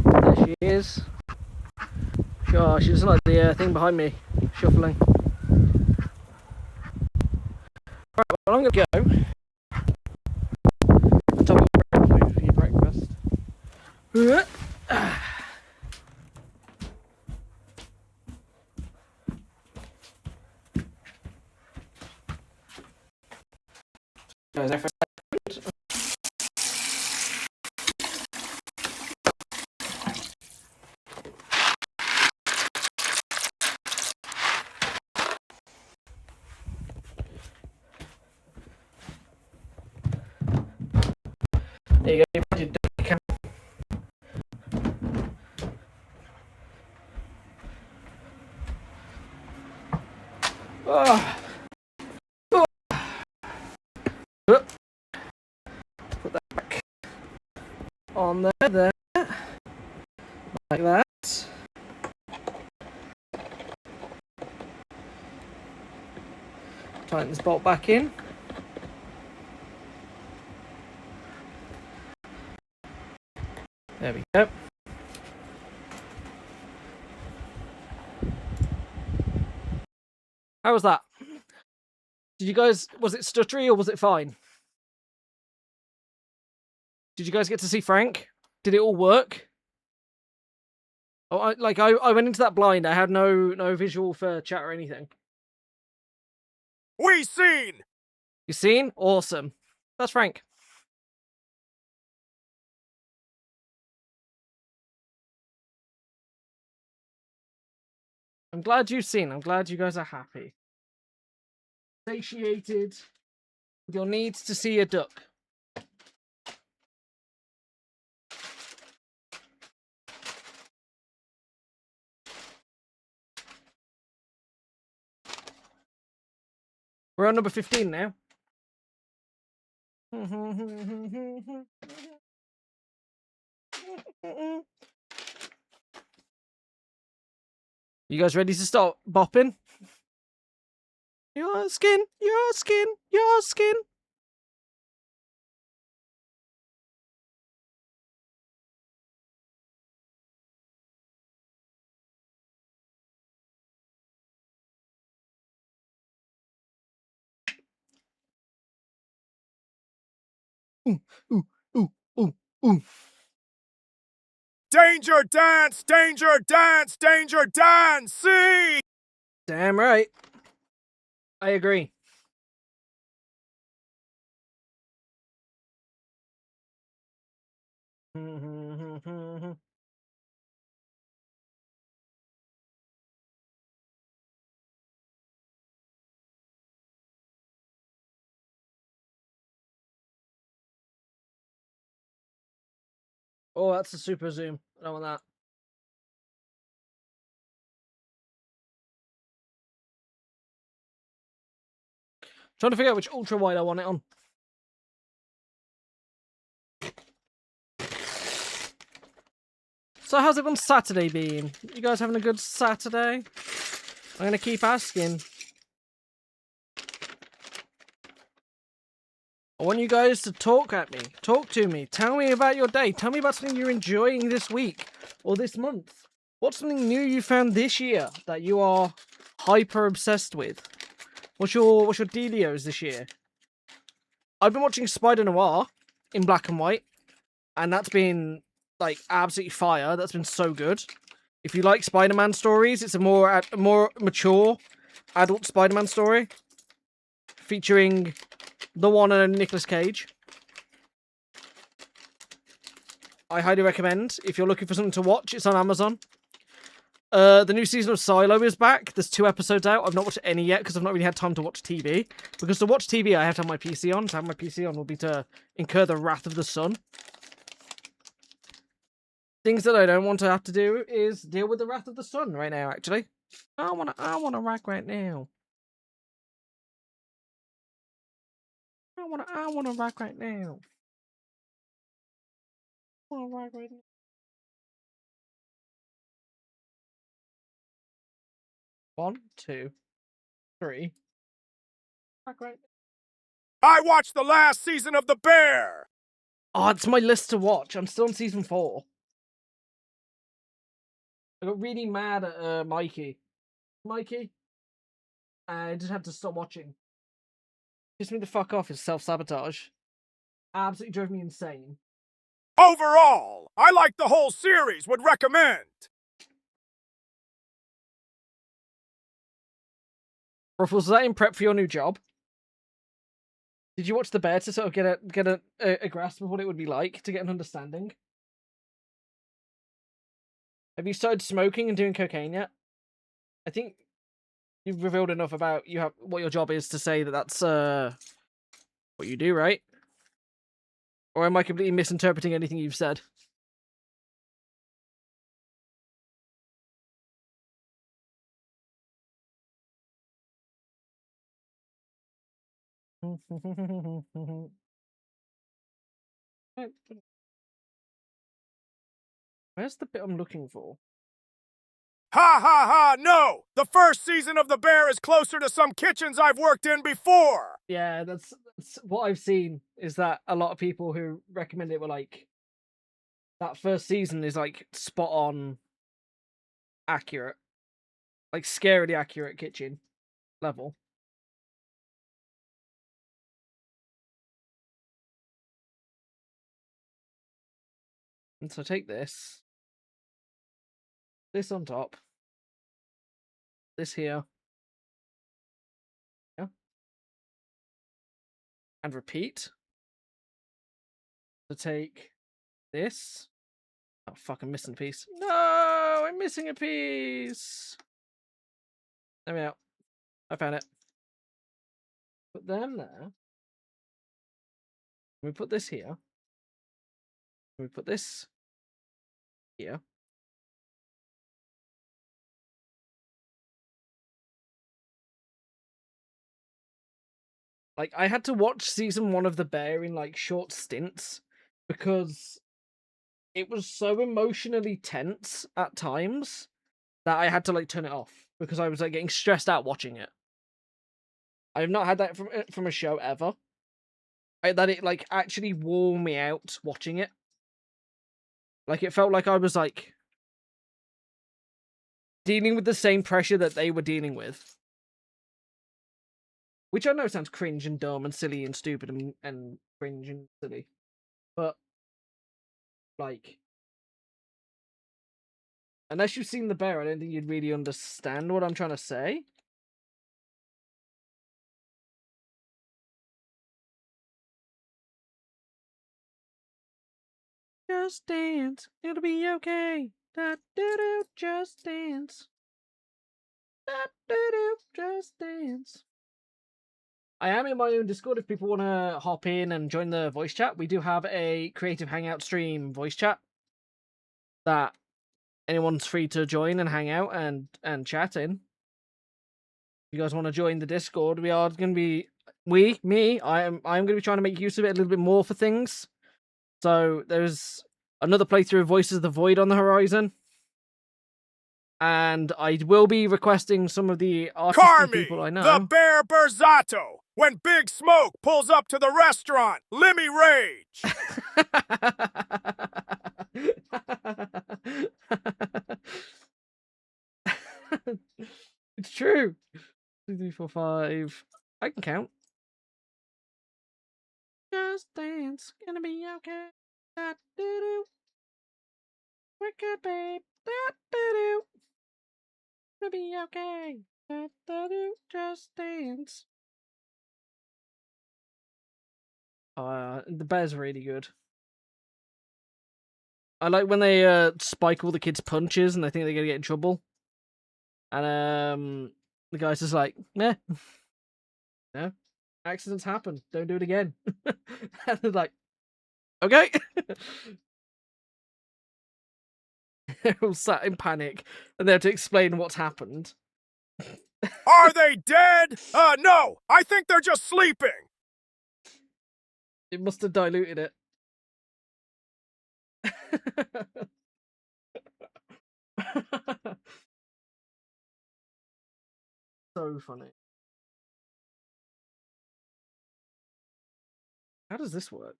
[SPEAKER 1] There she is. Sure, she doesn't like the thing behind me shuffling. Right, well, I'm gonna go. Top of food for your breakfast. Goes there for a second. There you go, you put your duck cam. Oh. Oh. Put that back on there, like that. Tighten this bolt back in. There we go. How was that? Did you guys, was it stuttery or was it fine? Did you guys get to see Frank? Did it all work? Oh, I went into that blind. I had no visual for chat or anything.
[SPEAKER 6] We seen!
[SPEAKER 1] You seen? Awesome. That's Frank. I'm glad you've seen. I'm glad you guys are happy. Satiated with your needs to see a duck. We're on number 15 now. You guys ready to start bopping? Your skin, your skin, your skin. Ooh, ooh, ooh, ooh, ooh.
[SPEAKER 6] Danger dance, danger dance, danger dance. See?
[SPEAKER 1] Damn right. I agree. Oh, that's a super zoom. I don't want that. Trying to figure out which ultra wide I want it on. So how's it on Saturday been? You guys having a good Saturday? I'm gonna keep asking. I want you guys to talk at me. Talk to me. Tell me about your day. Tell me about something you're enjoying this week or this month. What's something new you found this year that you are hyper obsessed with? What's your dealios this year? I've been watching Spider Noir in black and white, and that's been like absolutely fire. That's been so good. If you like Spider-Man stories, it's a more mature adult Spider-Man story featuring the one and Nicolas Cage. I highly recommend if you're looking for something to watch. It's on Amazon. The new season of Silo is back. There's 2 episodes out. I've not watched any yet because I've not really had time to watch TV. Because to watch TV, I have to have my PC on. To have my PC on will be to incur the wrath of the sun. Things that I don't want to have to do is deal with the wrath of the sun right now, actually. I wanna rock right now. I wanna rock right now. I wanna rock right now. One, two, three. Rock right now.
[SPEAKER 6] I watched the last season of The Bear.
[SPEAKER 1] Oh, it's my list to watch. I'm still on season 4. I got really mad at Mikey. I just had to stop watching. Pissed me the fuck off. His self-sabotage absolutely drove me insane.
[SPEAKER 6] Overall, I like the whole series. Would recommend.
[SPEAKER 1] Ruffles, was that in prep for your new job? Did you watch The Bear to sort of get a grasp of what it would be like to get an understanding? Have you started smoking and doing cocaine yet? I think you've revealed enough about what your job is to say that that's what you do, right? Or am I completely misinterpreting anything you've said? Where's the bit I'm looking for?
[SPEAKER 6] Ha ha ha, no! The first season of The Bear is closer to some kitchens I've worked in before!
[SPEAKER 1] Yeah, that's what I've seen, is that a lot of people who recommend it were like, that first season is like spot on accurate. Like scarily accurate kitchen level. And so take this on top, this here, yeah, and repeat. So take this. Oh fuck, I'm missing a piece. No, I'm missing a piece. There we go. I found it. Put them there. We put this here. We put this here. Like, I had to watch season 1 of The Bear in, like, short stints because it was so emotionally tense at times that I had to, like, turn it off because I was, like, getting stressed out watching it. I have not had that from a show ever. That it, like, actually wore me out watching it. Like, it felt like I was, like, dealing with the same pressure that they were dealing with. Which I know sounds cringe and dumb and silly and stupid and cringe and silly. But, like, unless you've seen The Bear, I don't think you'd really understand what I'm trying to say. Just dance, it'll be okay. Da do do, just dance. Da do do, just dance. I am in my own Discord if people want to hop in and join the voice chat. We do have a Creative Hangout stream voice chat that anyone's free to join and hang out and chat in. If you guys want to join the Discord, we are going to be I'm going to be trying to make use of it a little bit more for things. So there's another playthrough of Voices of the Void on the horizon. And I will be requesting some of the artistic
[SPEAKER 6] Carmi,
[SPEAKER 1] people I know.
[SPEAKER 6] the Bear Berzato. When Big Smoke pulls up to the restaurant, Lemmy rage.
[SPEAKER 1] It's true. 2, 3, 4, 5. I can count. Just dance, gonna be okay. Da do do. Wicked babe. Da do do. Gonna be okay. Da do do. Just dance. The Bear's really good. I like when they spike all the kids' punches and they think they're gonna get in trouble. And the guy's just like, nah. No. Accidents happen. Don't do it again. And they're like, okay. They're all sat in panic and they have to explain what's happened.
[SPEAKER 6] Are they dead? No. I think they're just sleeping.
[SPEAKER 1] It must have diluted it. So funny. How does this work?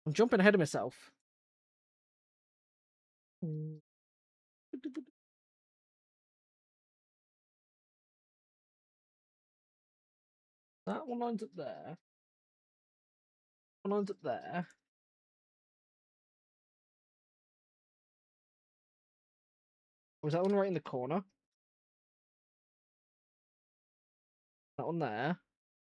[SPEAKER 1] I'm jumping ahead of myself. That one lines up there. One lines up there. Was that one right in the corner? That one there.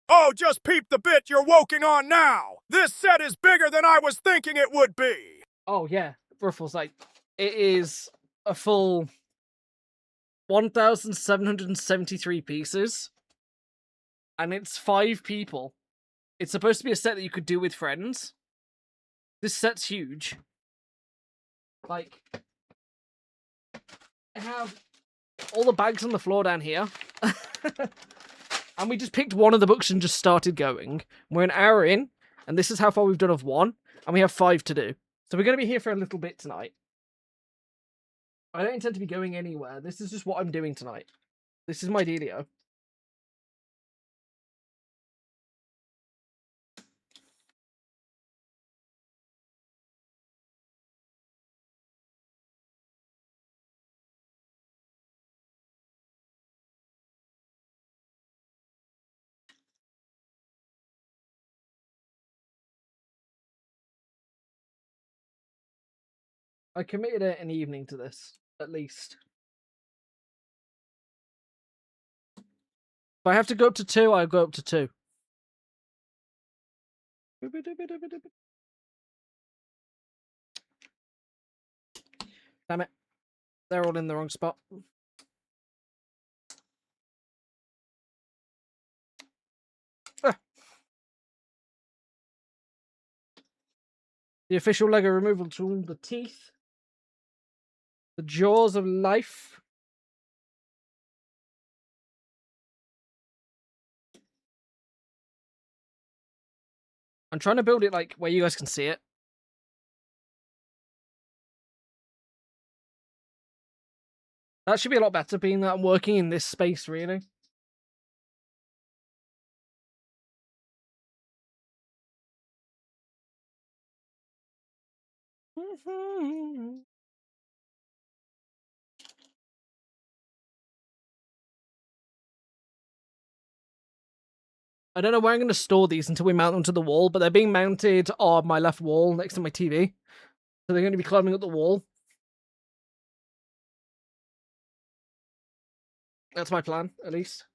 [SPEAKER 6] Oh, just peep the bit you're woking on now. This set is bigger than I was thinking it would be.
[SPEAKER 1] Oh yeah, Ruffles, like, it is a full 1,773 pieces. And it's 5 people. It's supposed to be a set that you could do with friends. This set's huge. Like, I have all the bags on the floor down here. And we just picked one of the books and just started going. We're an hour in, and this is how far we've done of 1, and we have 5 to do. So we're going to be here for a little bit tonight. I don't intend to be going anywhere. This is just what I'm doing tonight. This is my dealio. I committed an evening to this, at least. If I have to go up to 2, I'll go up to 2. Damn it. They're all in the wrong spot. Ah. The official Lego removal tool, the teeth. The jaws of life. I'm trying to build it like where you guys can see it. That should be a lot better, being that I'm working in this space, really. I don't know where I'm going to store these until we mount them to the wall, but they're being mounted on my left wall next to my TV. So they're going to be climbing up the wall. That's my plan, at least.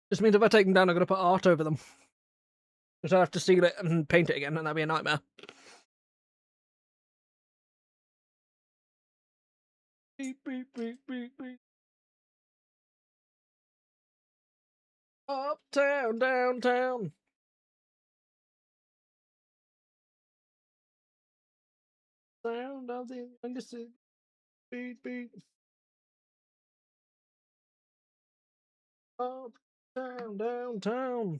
[SPEAKER 1] Just means if I take them down, I'm going to put art over them. Because I have to seal it and paint it again, and that'd be a nightmare. Beep, beep, beep, beep, beep. Uptown, downtown. Sound of the understood. Beep, beep. Uptown, downtown.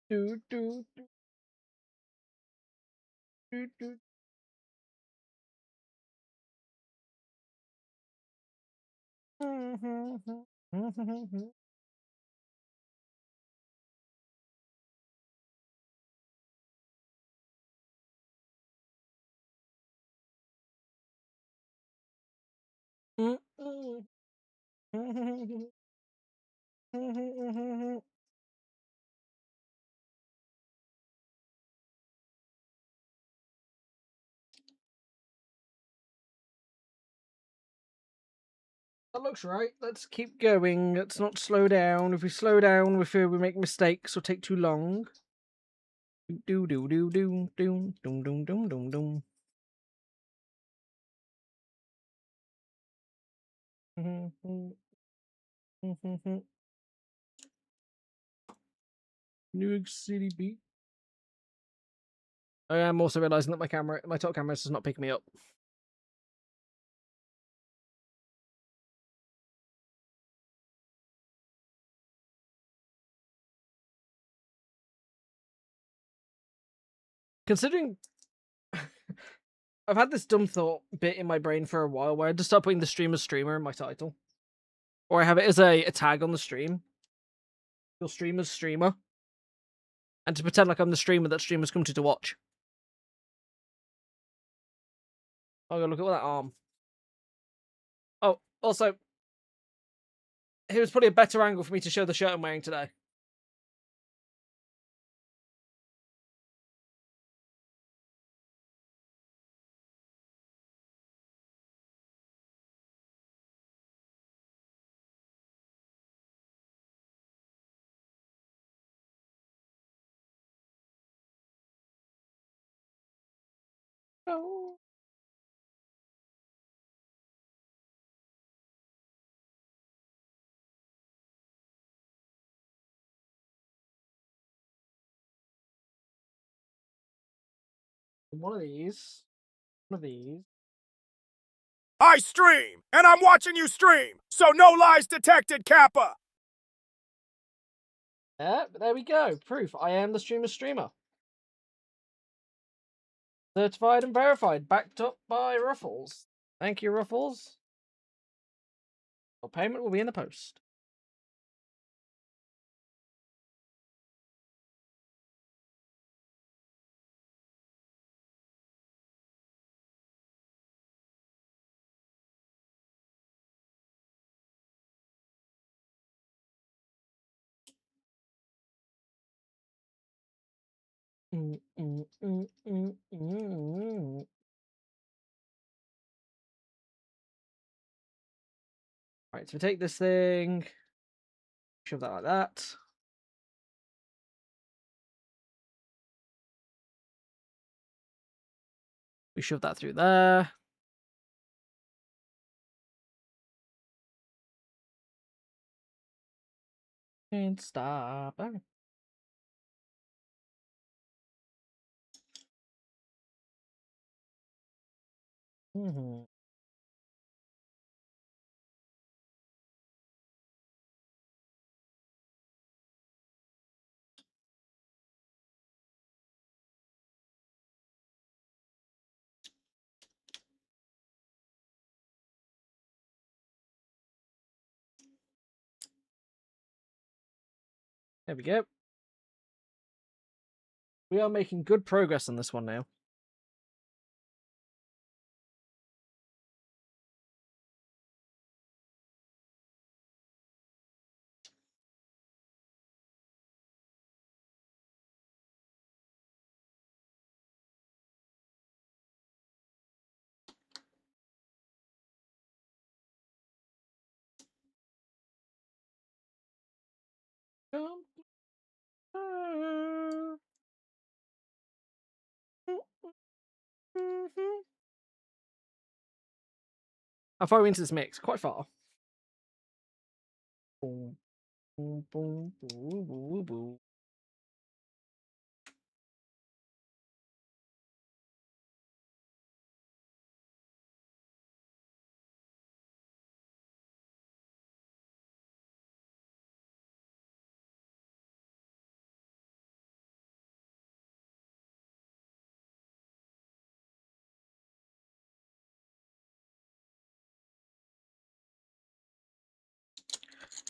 [SPEAKER 1] Do, do, do, do. That looks right. Let's keep going. Let's not slow down. If we slow down, we fear we make mistakes or take too long. Do do do do do dum dum dum dum dum. New York City beat. I am also realizing that my top camera does not pick me up. Considering I've had this dumb thought bit in my brain for a while where I just start putting the streamer in my title. Or I have it as a tag on the stream. Your streamer's streamer. And to pretend like I'm the streamer that streamers come to watch. Oh, look at that arm. Oh, also, here's probably a better angle for me to show the shirt I'm wearing today. Oh. One of these. One of these.
[SPEAKER 6] I stream, and I'm watching you stream, so no lies detected, Kappa.
[SPEAKER 1] Yeah, there we go. Proof. I am the streamer. Certified and verified. Backed up by Ruffles. Thank you, Ruffles. Your payment will be in the post. Right, so we take this thing, shove that like that. We shove that through there. And stop. Okay. There we go. We are making good progress on this one now. How far are we into this mix? Quite far. Boom, boom, boom, boom, boom, boom.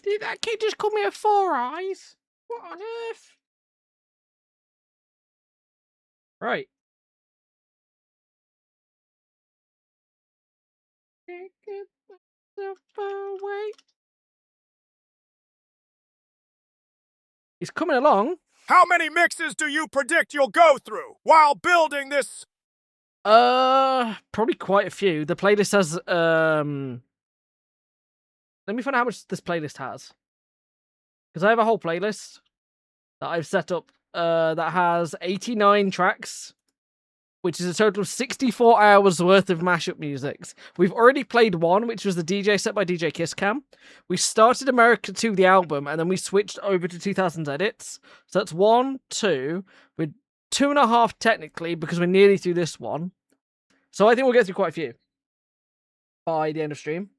[SPEAKER 1] Did that kid just call me a Four Eyes? What on earth? Right. Can't get myself away. He's coming along.
[SPEAKER 6] How many mixes do you predict you'll go through while building this?
[SPEAKER 1] Probably quite a few. The playlist has let me find out how much this playlist has. Because I have a whole playlist that I've set up that has 89 tracks, which is a total of 64 hours worth of mashup musics. We've already played one, which was the DJ set by DJ Kisscam. We started America 2, the album, and then we switched over to 2000s edits. So that's 1, 2. We're 2.5 technically, because we're nearly through this one. So I think we'll get through quite a few by the end of stream.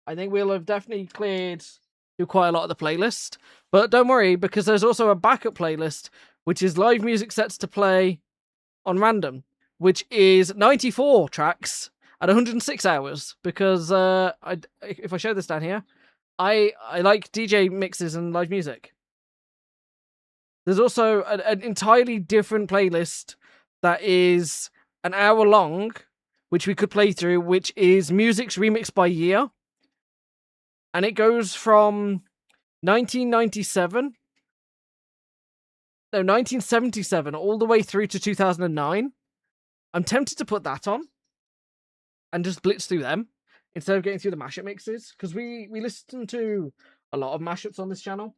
[SPEAKER 1] I think we'll have definitely cleared through quite a lot of the playlist. But don't worry, because there's also a backup playlist, which is live music sets to play on random, which is 94 tracks at 106 hours. Because if I show this down here, I like DJ mixes and live music. There's also an entirely different playlist that is an hour long, which we could play through, which is music's remixed by year. And it goes from 1977 all the way through to 2009. I'm tempted to put that on and just blitz through them instead of getting through the mashup mixes, because we listen to a lot of mashups on this channel.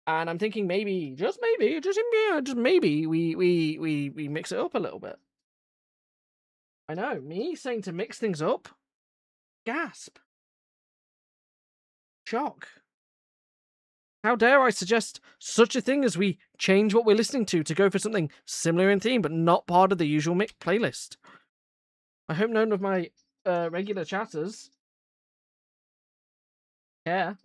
[SPEAKER 1] And I'm thinking maybe, just maybe we mix it up a little bit. I know, me saying to mix things up. Gasp. Shock. How dare I suggest such a thing as we change what we're listening to go for something similar in theme, but not part of the usual playlist. I hope none of my regular chatters care.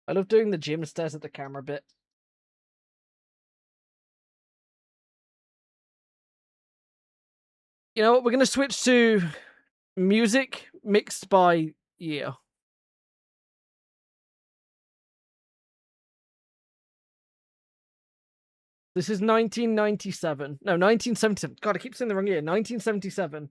[SPEAKER 1] I love doing the gym stares at the camera bit. You know what? We're going to switch to music mixed by year. This is 1997. No, 1977. God, I keep saying the wrong year. 1977.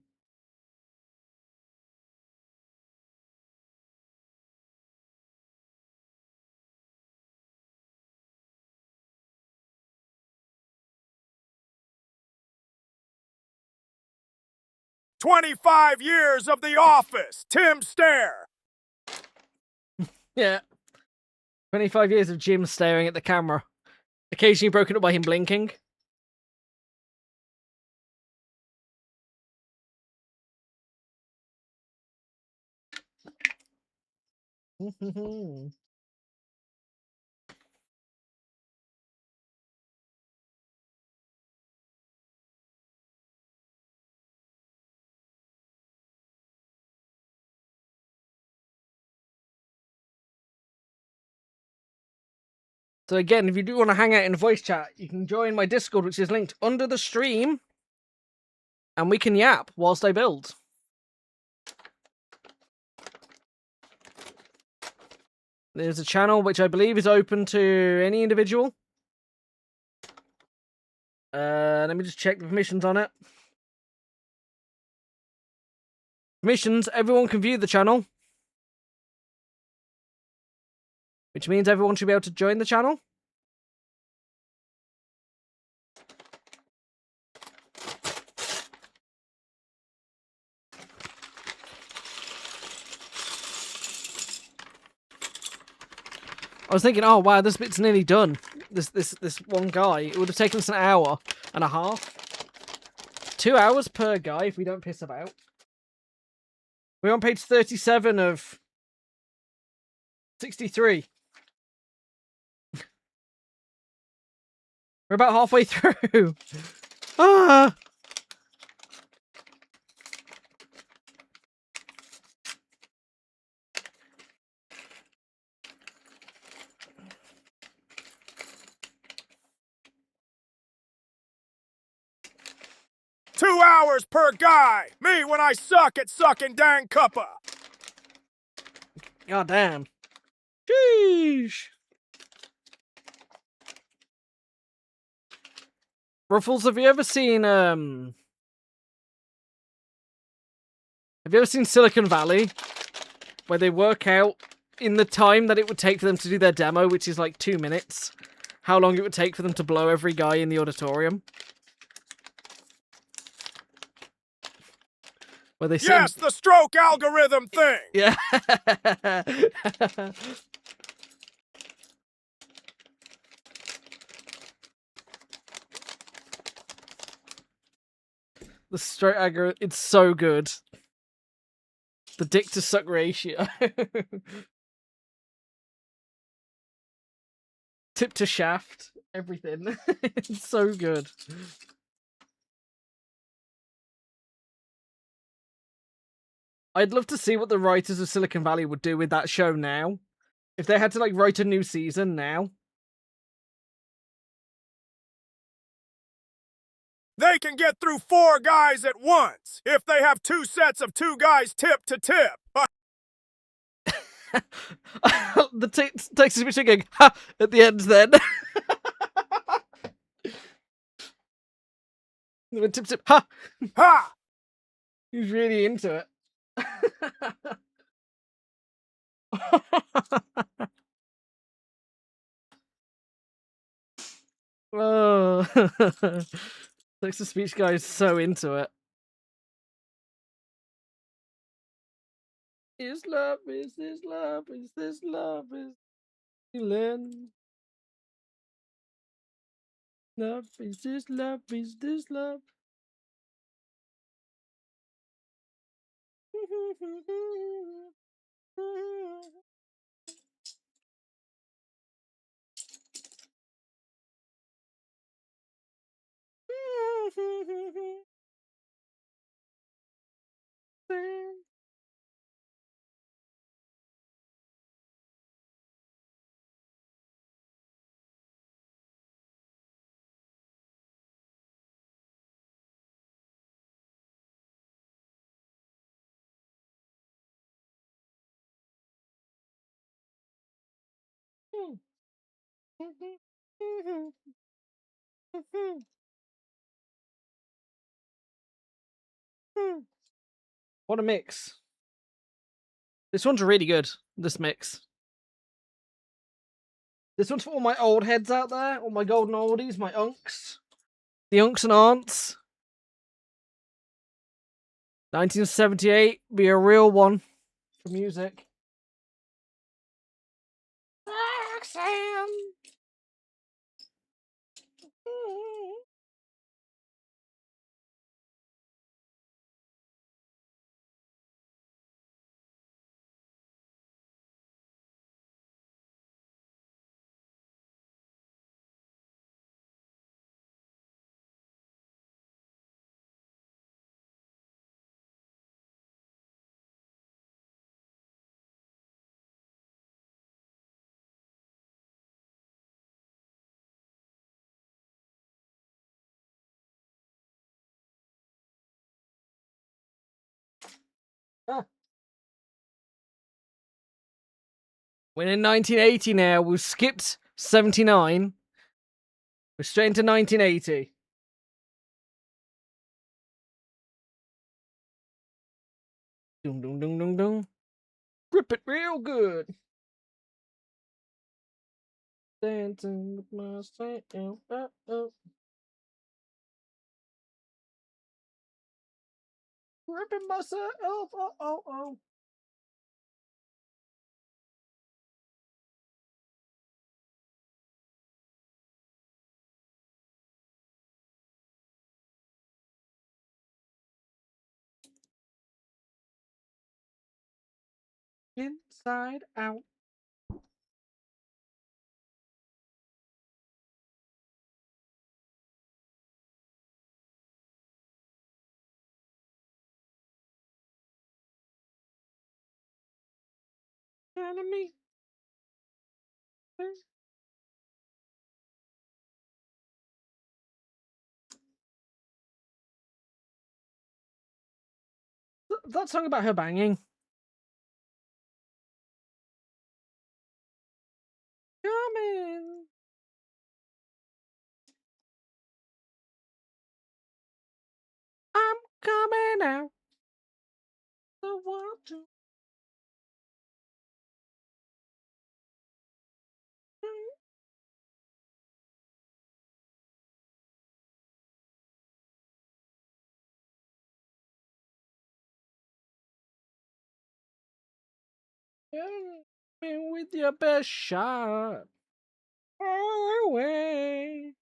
[SPEAKER 6] "25 years of The Office, Tim Stair."
[SPEAKER 1] Yeah. 25 years of Jim staring at the camera. Occasionally broken up by him blinking. So again, if you do want to hang out in voice chat, you can join my Discord, which is linked under the stream, and we can yap whilst I build. There's a channel which I believe is open to any individual. Let me just check the permissions on it. Permissions, everyone can view the channel. Which means everyone should be able to join the channel. I was thinking, oh wow, this bit's nearly done. This one guy, it would have taken us an hour and a half. 2 hours per guy if we don't piss about. We're on page 37 of 63. We're about halfway through. Ah!
[SPEAKER 6] "2 hours per guy. Me when I suck at sucking dang cuppa."
[SPEAKER 1] God damn. Sheesh. Ruffles, have you ever seen Silicon Valley? Where they work out in the time that it would take for them to do their demo, which is like 2 minutes, how long it would take for them to blow every guy in the auditorium. Where they
[SPEAKER 6] Yes, the stroke algorithm thing.
[SPEAKER 1] Yeah. The straight aggro, it's so good. The dick to suck ratio. Tip to shaft, everything. It's so good. I'd love to see what the writers of Silicon Valley would do with that show now. If they had to like write a new season now.
[SPEAKER 6] They can get through 4 guys at once if they have 2 sets of 2 guys tip to tip.
[SPEAKER 1] The text is between going, ha, at the end then. Tip tip, ha!
[SPEAKER 6] Ha!
[SPEAKER 1] He's really into it. Oh. Text to speech guy is so into it. Is love, is this love, is this love, is feeling. Love, is this love, is this love? What a mix. This one's really good, this mix. This one's for all my old heads out there, all my golden oldies, my unks. The unks and aunts. 1978, be a real one for music. Roxanne. Ah. We're in 1980 now. We've skipped 79. We're straight into 1980. Dum dum dum dum dum. Rip it real good. Dancing with myself. Ripping myself. Oh. Inside out. Enemy. That song about her banging. Coming. I'm coming out. The water. Been with your best shot. Away.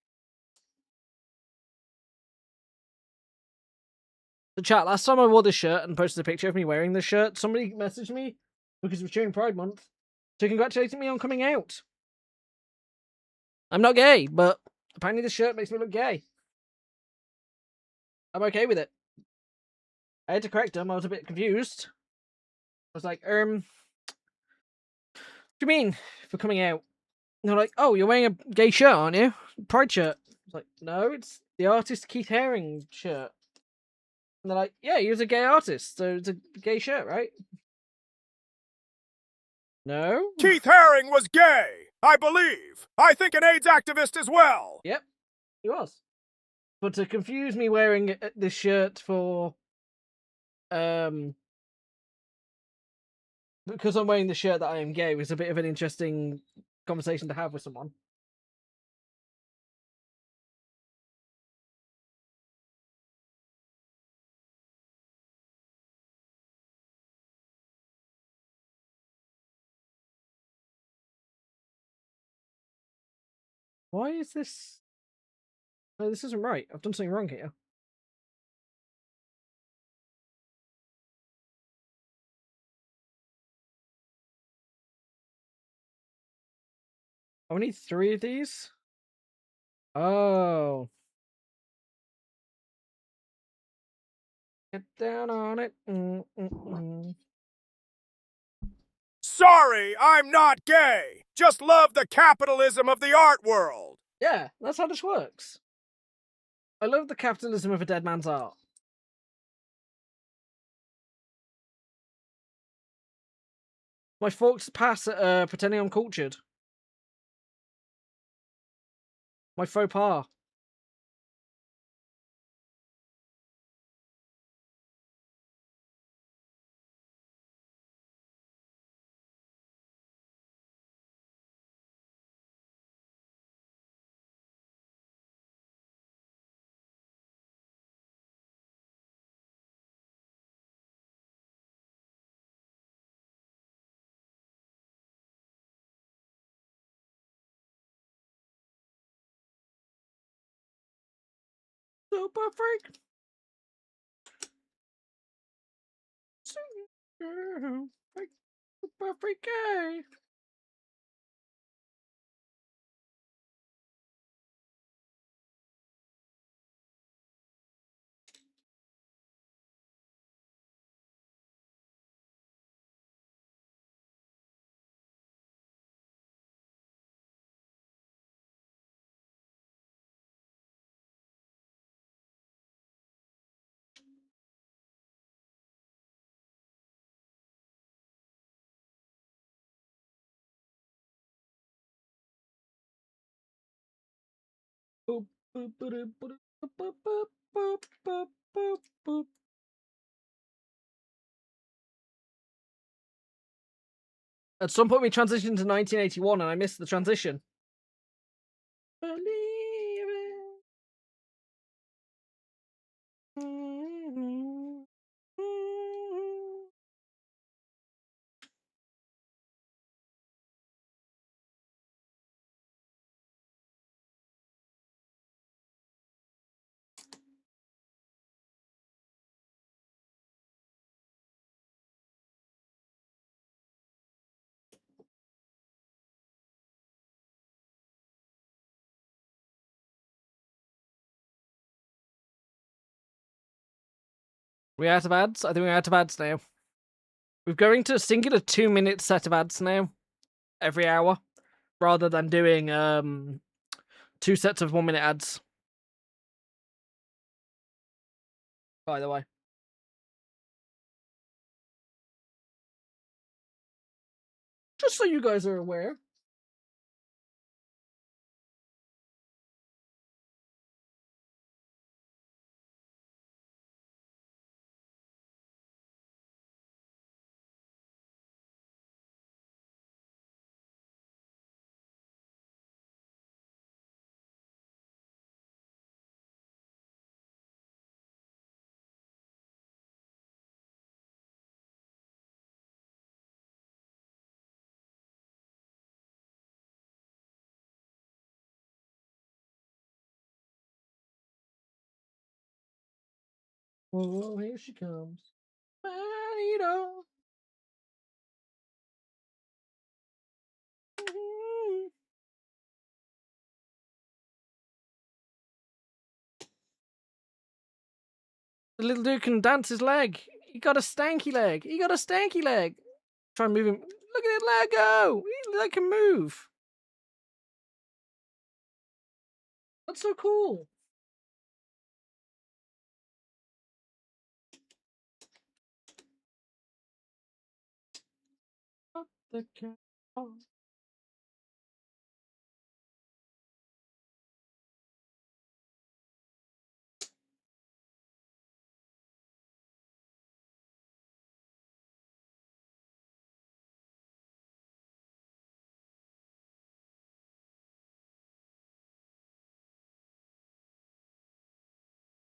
[SPEAKER 1] The chat, last time I wore this shirt and posted a picture of me wearing this shirt, somebody messaged me because we're during Pride Month to congratulate me on coming out. I'm not gay, but apparently this shirt makes me look gay. I'm okay with it. I had to correct them. I was a bit confused. I was like, what do you mean for coming out? And they're like, oh, you're wearing a gay shirt, aren't you? Pride shirt. I was like, no, it's the artist Keith Haring shirt. And they're like, yeah, he was a gay artist, so it's a gay shirt, right? No?
[SPEAKER 6] Keith Haring was gay, I believe. I think an AIDS activist as well.
[SPEAKER 1] Yep, he was. But to confuse me wearing this shirt for, because I'm wearing the shirt that I am gay was a bit of an interesting conversation to have with someone. Why is this? No, this isn't right. I've done something wrong here. I need 3 of these. Oh. Get down on it.
[SPEAKER 6] Sorry, I'm not gay. Just love the capitalism of the art world.
[SPEAKER 1] Yeah, that's how this works. I love the capitalism of a dead man's art. My forks pass at pretending I'm cultured. My faux pas. Super freak. Super freaky. Boop, boop, boop, boop, boop, boop, boop, boop, boop, boop. At some point, we transitioned to 1981, and I missed the transition. Believe it. We out of ads? I think we're out of ads now. We're going to a singular 2-minute set of ads now, every hour, rather than doing 2 sets of 1-minute ads. By the way. Just so you guys are aware. Whoa, here she comes. Manito. The little dude can dance his leg. He got a stanky leg. He got a stanky leg. Try and move him. Look at it, let go. He like can move. That's so cool. Up the cat.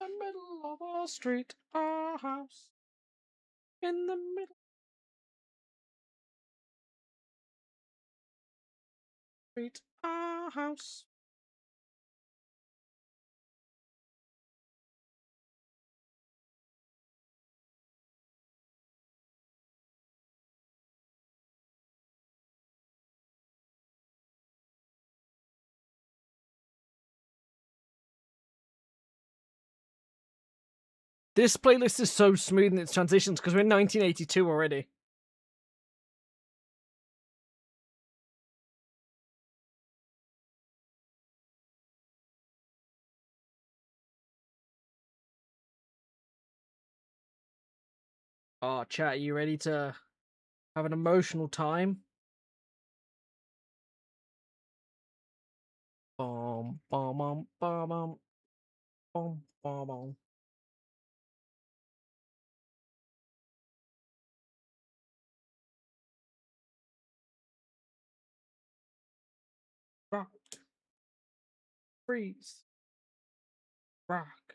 [SPEAKER 1] The middle of our street, our house. In the middle street, our house. This playlist is so smooth in its transitions because we're in 1982 already. Oh, chat, are you ready to have an emotional time? Bum, bum, bum, bum, bum, bum, bum, bum. Rock. Freeze. Rock.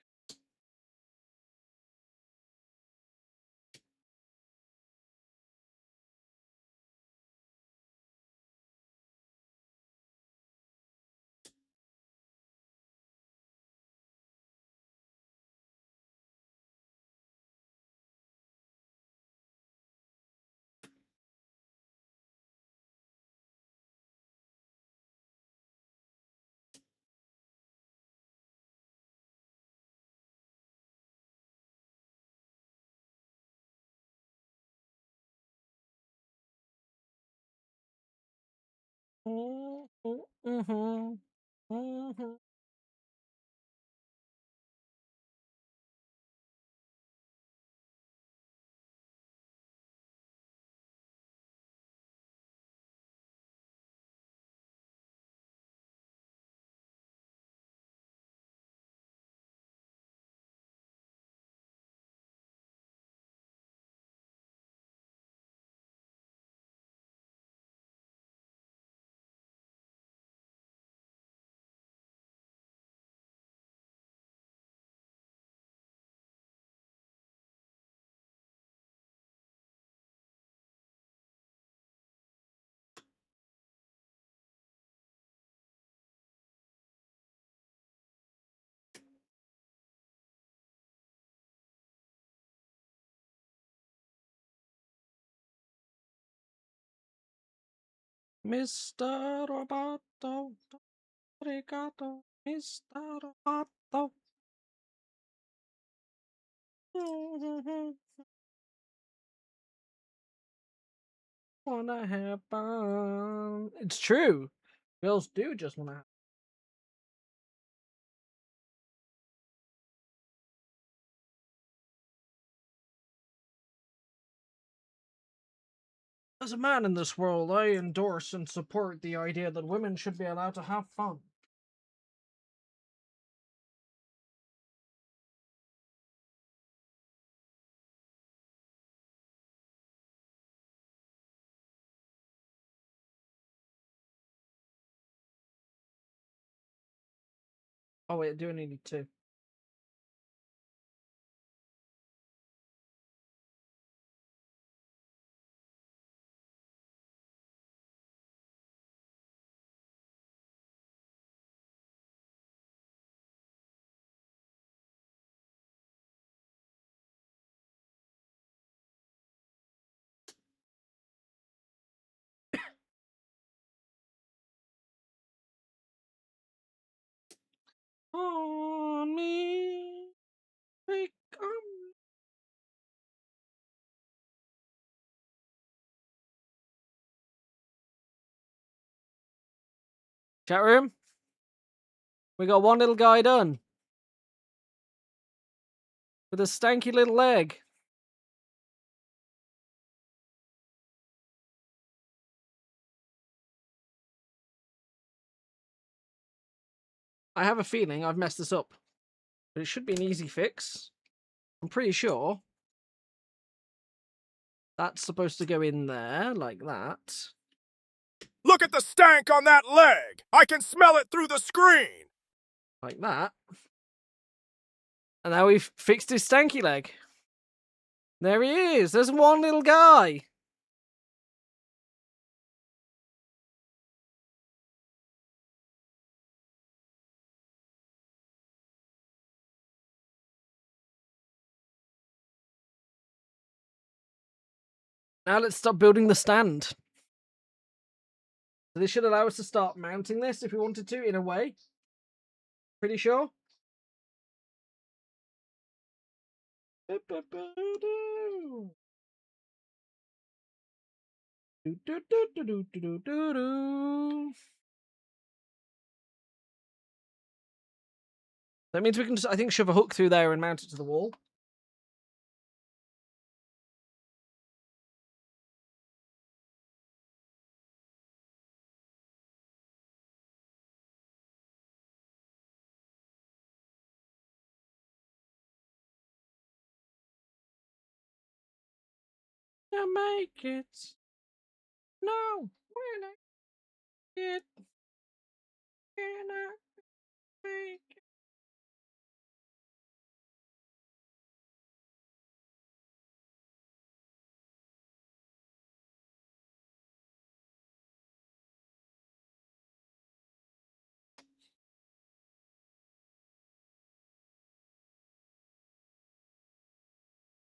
[SPEAKER 1] Mm-hmm. Mm-hmm. Mr. Roboto, Arigato, Mr. Roboto. Wanna have fun. It's true. Girls do just wanna have. As a man in this world, I endorse and support the idea that women should be allowed to have fun. Oh wait, I do need two. On me, take on. Chat room. We got one little guy done with a stanky little leg. I have a feeling I've messed this up, but it should be an easy fix. I'm pretty sure that's supposed to go in there like that.
[SPEAKER 6] Look at the stank on that leg! I can smell it through the screen!
[SPEAKER 1] Like that. And now we've fixed his stanky leg. There he is. There's one little guy. Now let's start building the stand. So this should allow us to start mounting this if we wanted to, in a way. Pretty sure. That means we can just, I think, shove a hook through there and mount it to the wall. I make it. No, when I get, can I make it?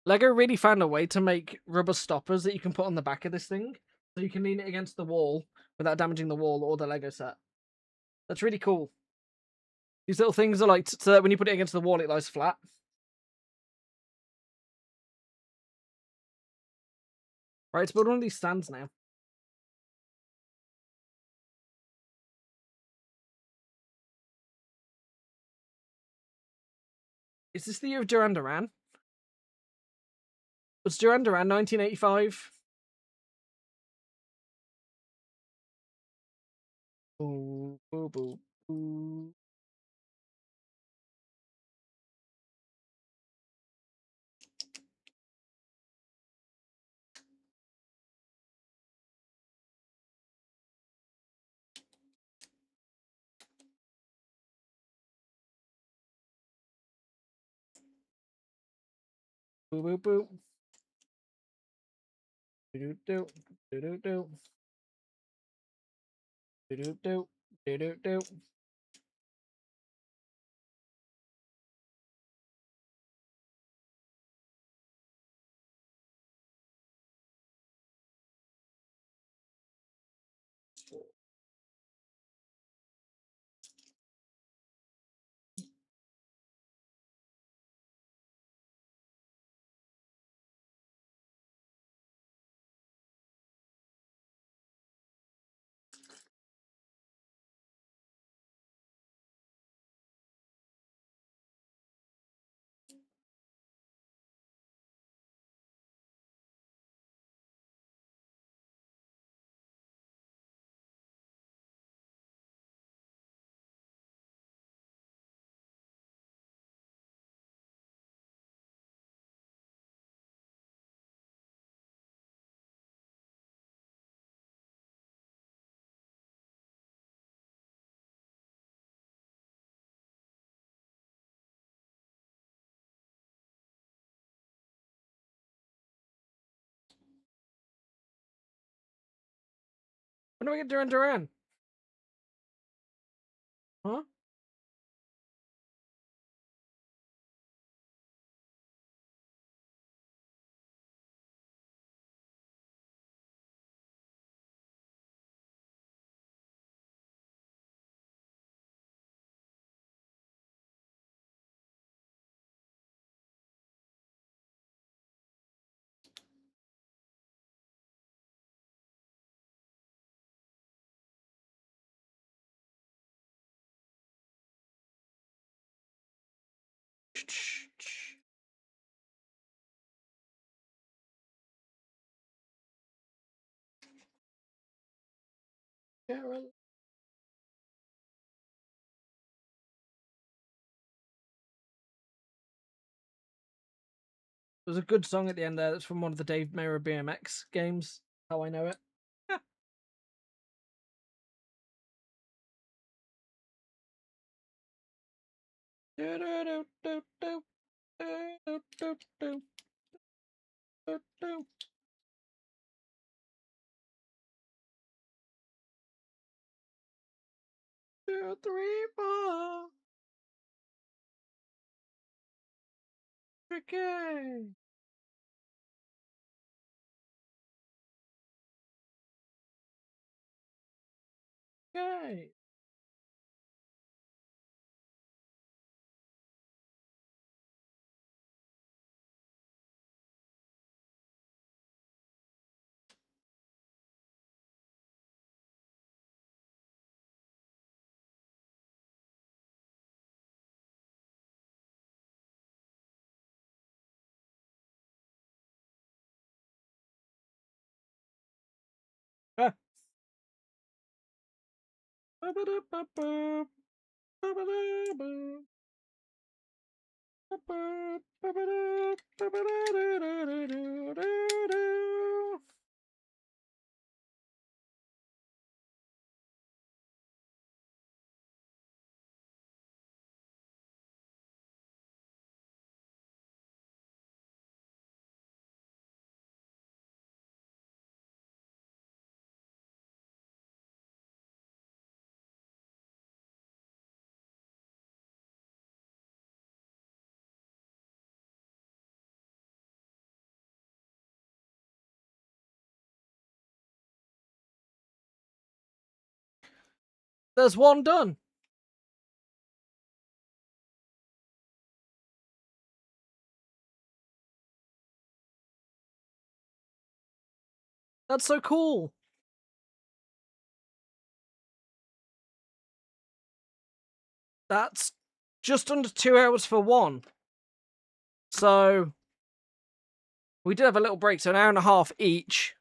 [SPEAKER 1] Lego really found a way to make rubber stoppers that you can put on the back of this thing, so you can lean it against the wall without damaging the wall or the Lego set. That's really cool. These little things are like so that when you put it against the wall, it lies flat. Right, let's build one of these stands now. Is this the year of Duran Duran? Was Duran Duran 1985? Boo, boo, boo, boo. Boo, boo, boo. Do-do-do, do-do-do. Do-do-do, do-do-do. When do we get Duran Duran? Huh? Carol. There's a good song at the end there that's from one of the Dave Mayer BMX games. How I know it. Two, three, four. Okay. Okay. Ah. Ba-ba-da-ba-ba. Ba-ba-da-ba. Ba-ba. Ba-ba-da. Ba-ba-da-da-da-da-da-da-da. There's one done. That's so cool. That's just under 2 hours for one. So we did have a little break, so an hour and a half each.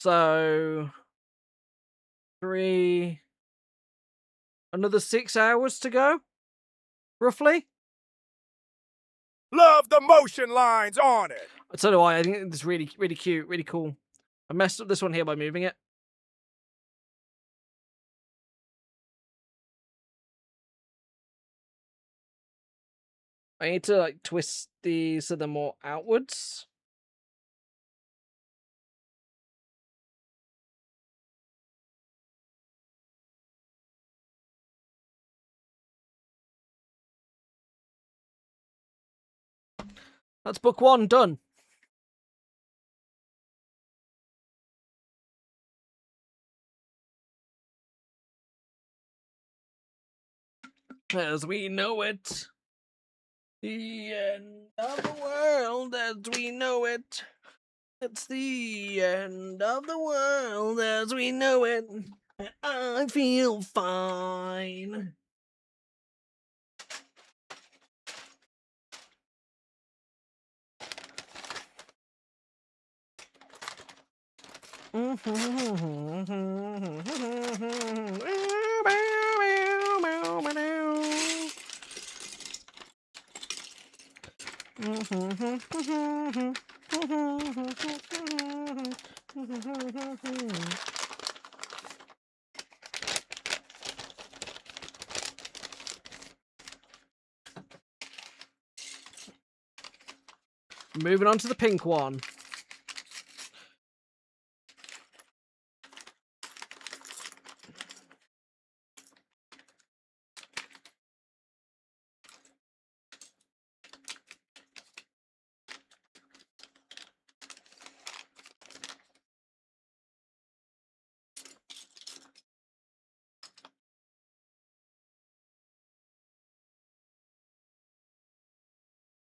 [SPEAKER 1] So another 6 hours to go, roughly.
[SPEAKER 6] Love the motion lines on it.
[SPEAKER 1] So do I. I think it's really, really cute, really cool. I messed up this one here by moving it. I need to like twist these so they're more outwards. That's book one done. As we know it. The end of the world as we know it. It's the end of the world as we know it. I feel fine. Moving on to the pink one.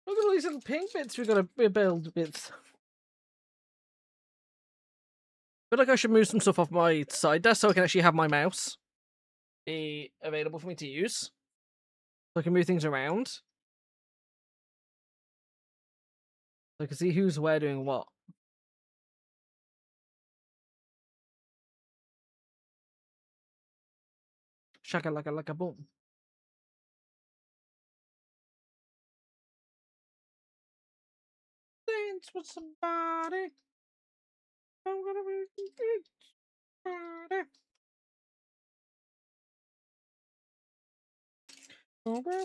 [SPEAKER 1] Look at all these little pink bits we've got to build with. I feel like I should move some stuff off my side desk so I can actually have my mouse be available for me to use. So I can move things around. So I can see who's where doing what. Shaka laka laka boom. Dance with somebody. I'm gonna be somebody.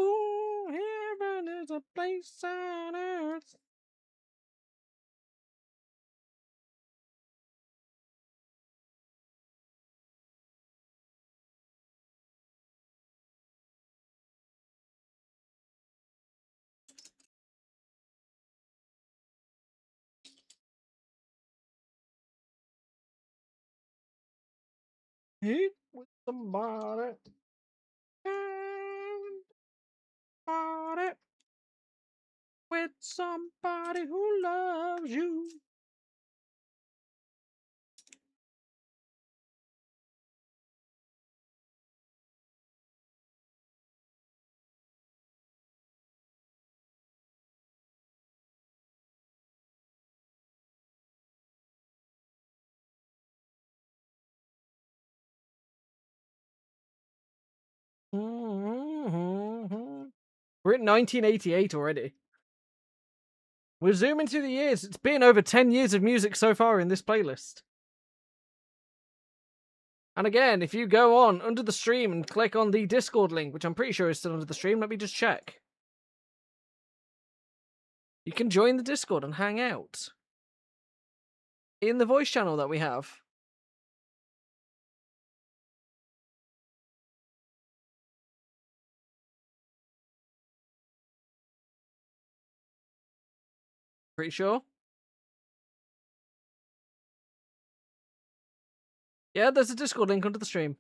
[SPEAKER 1] Ooh, heaven is a place on earth. Hit with somebody. Somebody. With somebody who loves you. We're at 1988 already. We're zooming through the years. It's been over 10 years of music so far in this playlist. And again, if you go on under the stream and click on the Discord link, which I'm pretty sure is still under the stream, let me just check. You can join the Discord and hang out in the voice channel that we have. Pretty sure. Yeah, there's a Discord link under the stream.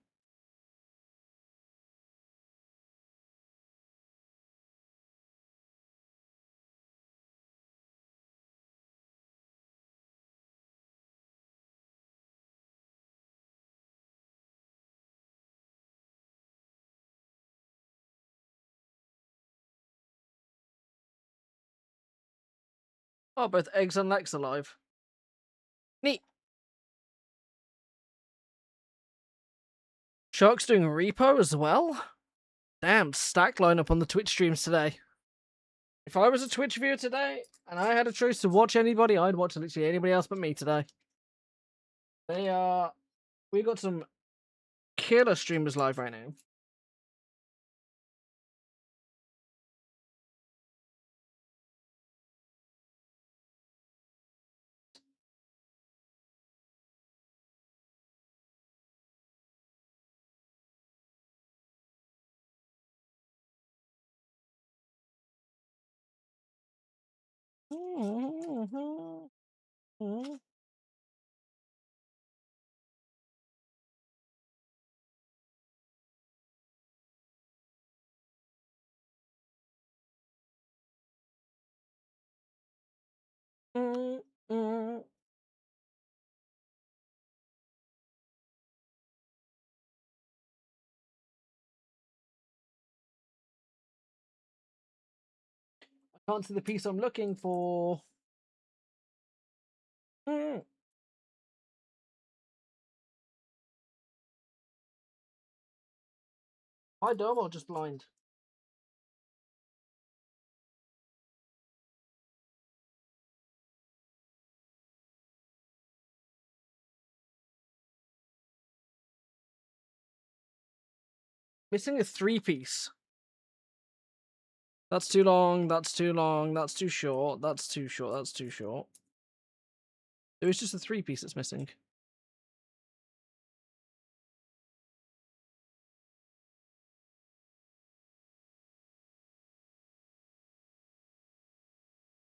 [SPEAKER 1] Oh, both Eggs and Lex alive. Neat. Shark's doing repo as well? Damn, stacked lineup on the Twitch streams today. If I was a Twitch viewer today, and I had a choice to watch anybody, I'd watch literally anybody else but me today. We got some killer streamers live right now. I can't see the piece I'm looking for. Am I dumb or just blind? Missing a 3-piece. That's too long, that's too long, that's too short, that's too short, that's too short. There was just a 3-piece that's missing.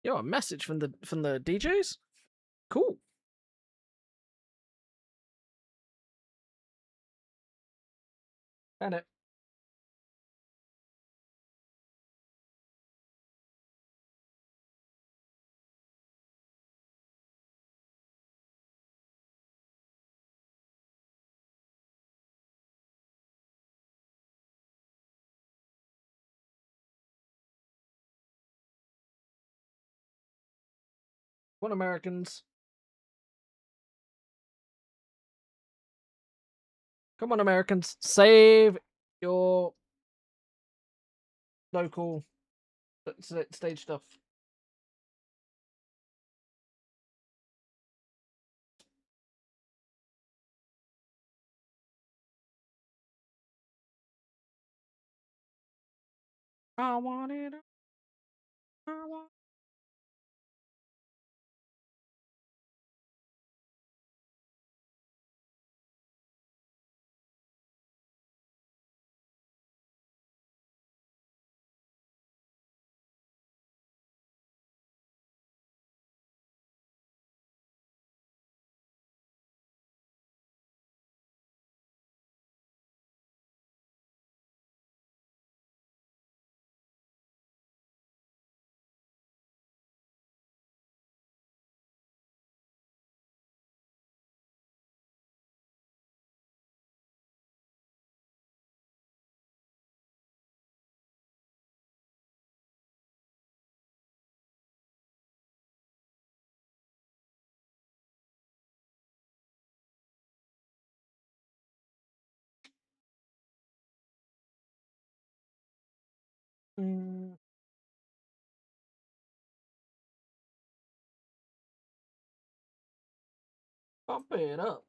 [SPEAKER 1] Yo, a message from the DJs? Cool. And it. Come on, Americans. Come on, Americans. Save your local stage stuff. I want it. I want. Pump it up.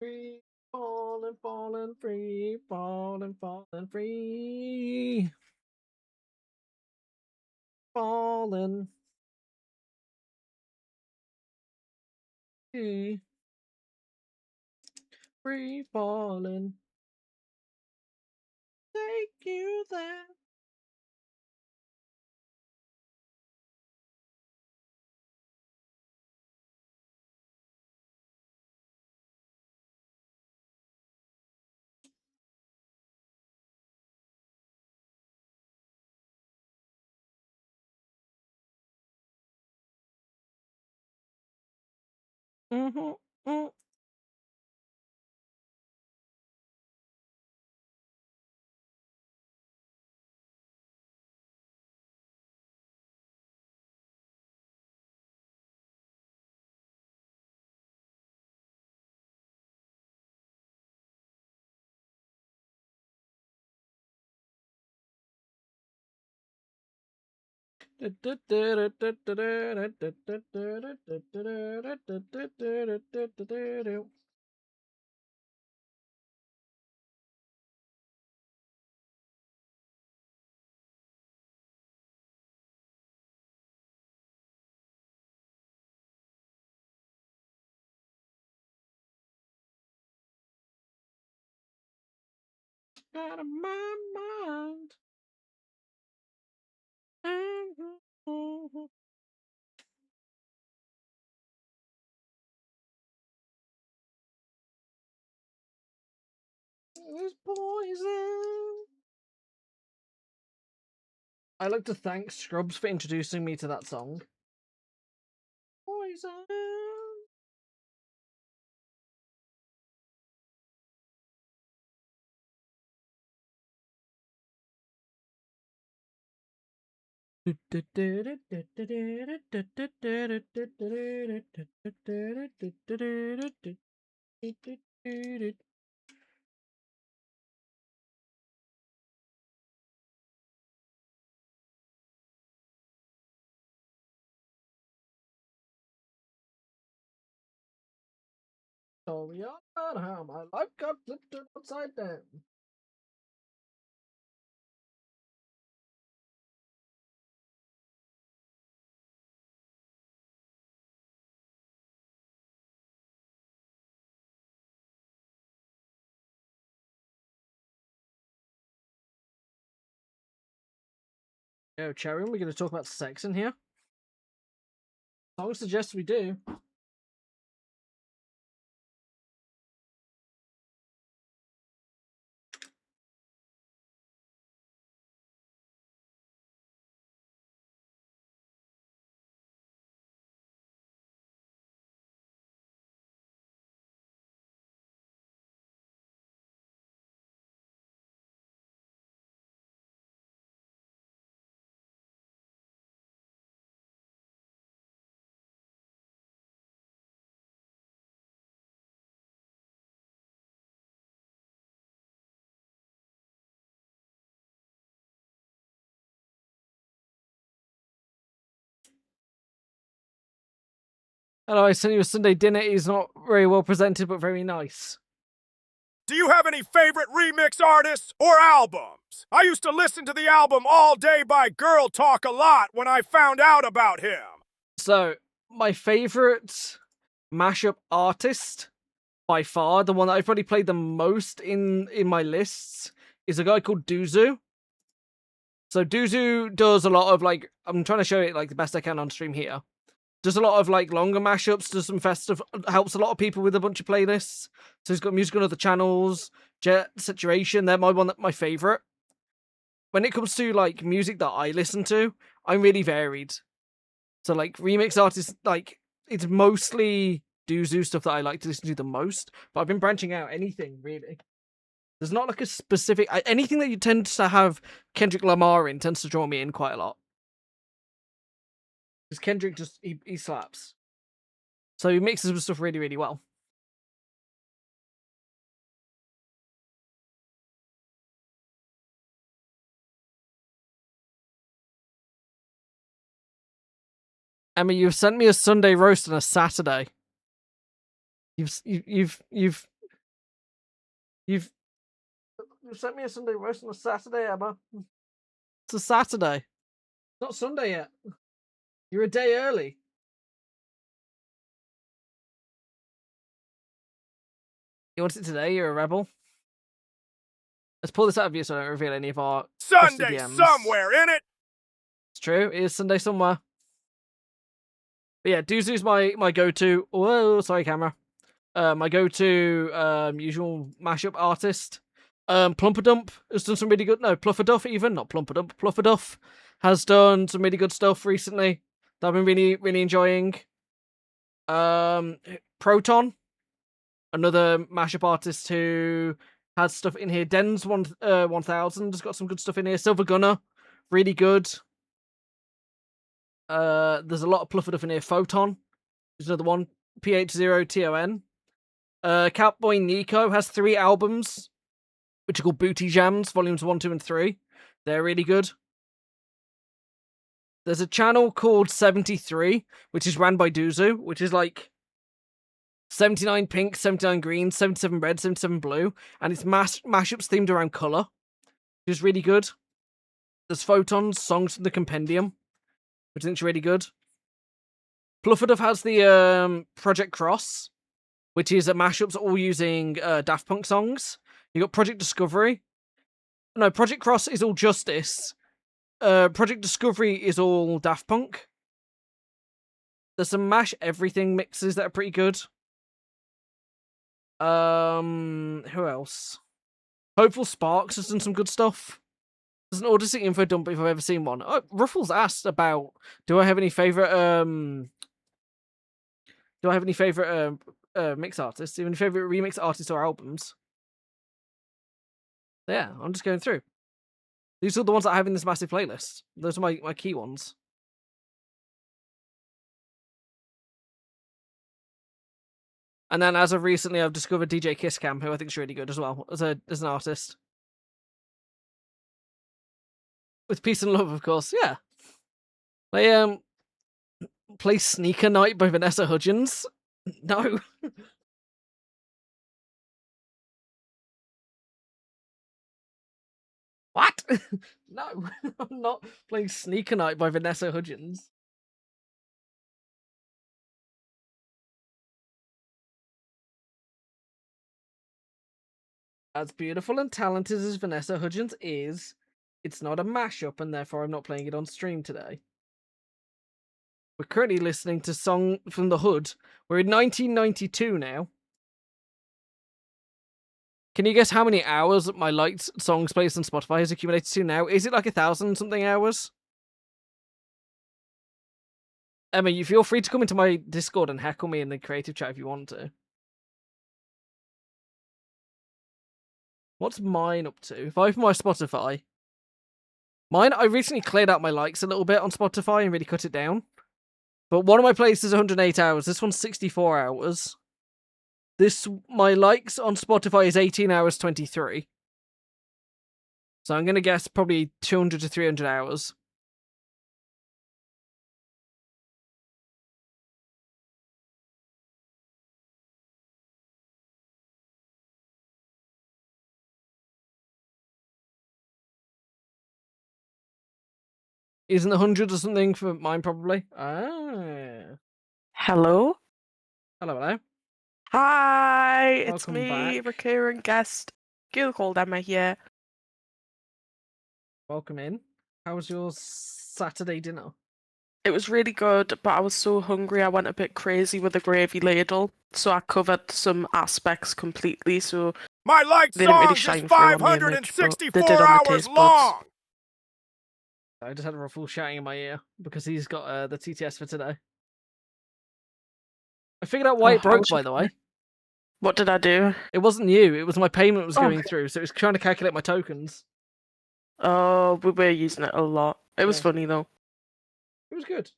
[SPEAKER 1] Free falling, falling, free falling, falling, free falling. Free falling. Take you there. Mm-hmm. Mm. Out of my mind. It's poison. I'd like to thank Scrubs for introducing me to that song. Poison. Tell me about how my life got flipped upside down. Yo, Cherry, we're going to talk about sex in here. Song suggests we do. Hello, I sent you a Sunday dinner. It's not very well presented, but very nice.
[SPEAKER 6] Do you have any favorite remix artists or albums? I used to listen to the album All Day by Girl Talk a lot when I found out about him.
[SPEAKER 1] So, my favorite mashup artist, by far, the one that I've probably played the most in my lists, is a guy called Duzu. So Duzu does a lot of like, I'm trying to show it like the best I can on stream here. Does a lot of like longer mashups, does some festive, helps a lot of people with a bunch of playlists. So he's got music on other channels, Jet Situation, they're my favorite. When it comes to like music that I listen to, I'm really varied. So like remix artists, like it's mostly Duzu stuff that I like to listen to the most. But I've been branching out anything really. There's not like a specific anything that you tend to have Kendrick Lamar in tends to draw me in quite a lot. Because Kendrick just he slaps. So he mixes with stuff really, really well. Emma, you've sent me a Sunday roast on a Saturday. You've sent me a Sunday roast on a Saturday, Emma. It's a Saturday. It's not Sunday yet. You're a day early. You want it today? You're a rebel. Let's pull this out of you so I don't reveal any of our
[SPEAKER 6] Sunday
[SPEAKER 1] DMs.
[SPEAKER 6] somewhere, innit?
[SPEAKER 1] It's true. It is Sunday somewhere. But yeah, Duzu's my go-to. Whoa, sorry, camera. My go-to usual mashup artist. Plumpadump has done some really good. No, Plufferduff even, not Plumpadump. Plufferduff has done some really good stuff recently that I've been really, really enjoying. Proton, another mashup artist who has stuff in here. Den's 1000 has got some good stuff in here. Silver Gunner, really good. There's a lot of Plufferduff in here. Photon is another one. PH0TON. Catboy Nico has 3 albums, which are called Booty Jams, volumes 1, 2, and 3. They're really good. There's a channel called 73, which is ran by Duzu, which is like 79 pink, 79 green, 77 red, 77 blue, and it's mashups themed around colour, which is really good. There's Photon's Songs from the Compendium, which I think is really good. Plufferduff has the Project Cross, which is a mashups all using Daft Punk songs. You got Project Discovery. No, Project Cross is all Justice. Project Discovery is all Daft Punk. There's some Mash Everything mixes that are pretty good. Who else? Hopeful Sparks has done some good stuff. There's an Odyssey info dump if I've ever seen one. Oh, Ruffles asked about, do I have any favourite mix artists? Do you have any favourite remix artists or albums? Yeah, I'm just going through. These are the ones that I have in this massive playlist. Those are my key ones. And then as of recently, I've discovered DJ Kisscam, who I think is really good as well, as an artist. With Peace and Love, of course, yeah. They play Sneaker Night by Vanessa Hudgens. No. What? No, I'm not playing Sneaker Night by Vanessa Hudgens. As beautiful and talented as Vanessa Hudgens is, it's not a mashup, and therefore I'm not playing it on stream today. We're currently listening to Song from the Hood. We're in 1992 now. Can you guess how many hours my liked songs placed on Spotify has accumulated to now? Is it like 1,000 something hours? Emma, you feel free to come into my Discord and heckle me in the creative chat if you want to. What's mine up to? If I open my Spotify... Mine, I recently cleared out my likes a little bit on Spotify and really cut it down. But one of my playlists is 108 hours. This one's 64 hours. My likes on Spotify is 18 hours 23. So I'm going to guess probably 200 to 300 hours. Isn't the hundreds or something for mine, probably? Ah.
[SPEAKER 7] Hello?
[SPEAKER 1] Hello.
[SPEAKER 7] Hi, it's
[SPEAKER 1] Welcome
[SPEAKER 7] me,
[SPEAKER 1] back.
[SPEAKER 7] recurring guest, Gil called Emma here.
[SPEAKER 1] Welcome in. How was your Saturday dinner?
[SPEAKER 7] It was really good, but I was so hungry I went a bit crazy with the gravy ladle, so I covered some aspects completely, so
[SPEAKER 6] My liked
[SPEAKER 7] they didn't really
[SPEAKER 6] songs
[SPEAKER 7] shine
[SPEAKER 6] is
[SPEAKER 7] through on the image, but they
[SPEAKER 6] 564
[SPEAKER 7] did on the
[SPEAKER 6] hours
[SPEAKER 7] taste buds.
[SPEAKER 6] long.
[SPEAKER 1] I just had Ruffles shouting in my ear because he's got the TTS for today. I figured out why
[SPEAKER 7] Oh,
[SPEAKER 1] it broke,
[SPEAKER 7] how's
[SPEAKER 1] by
[SPEAKER 7] your
[SPEAKER 1] the way.
[SPEAKER 7] What did I do?
[SPEAKER 1] It wasn't you. It was my payment was
[SPEAKER 7] Oh,
[SPEAKER 1] going
[SPEAKER 7] okay.
[SPEAKER 1] through, so it was trying to calculate my tokens.
[SPEAKER 7] Oh, we were using it a lot. It was
[SPEAKER 1] Yeah.
[SPEAKER 7] funny though.
[SPEAKER 1] It was good.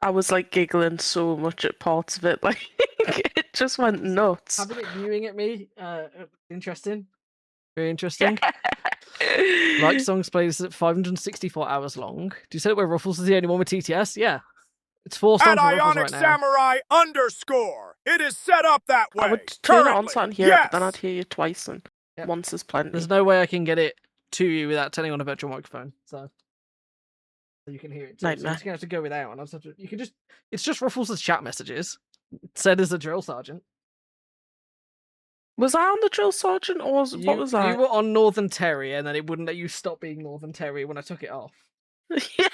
[SPEAKER 7] I was like giggling so much at parts of it, like it just went nuts.
[SPEAKER 1] Having it viewing at me, interesting. Very interesting. Like songs plays at 564 hours long. Do you say that where Ruffles is the only one with TTS? Yeah. It's 4 songs
[SPEAKER 6] At
[SPEAKER 1] for Ruffles
[SPEAKER 6] Ionic
[SPEAKER 1] right now.
[SPEAKER 6] Samurai _. It is set up that way.
[SPEAKER 7] I would turn it on
[SPEAKER 6] Currently,
[SPEAKER 7] so I can hear it,
[SPEAKER 6] yes.
[SPEAKER 7] but then I'd hear you twice, and
[SPEAKER 1] Yep.
[SPEAKER 7] once is plenty.
[SPEAKER 1] There's no way I can get it to you without turning on a virtual microphone, so you can hear it too. So
[SPEAKER 7] Nightmare.
[SPEAKER 1] you're just gonna have to go without, and you can just. It's just Ruffles' chat messages. Said as a drill sergeant.
[SPEAKER 7] Was I on the drill sergeant, or what was I?
[SPEAKER 1] You were on Northern Terry, and then it wouldn't let you stop being Northern Terry when I took it off.
[SPEAKER 7] Yeah.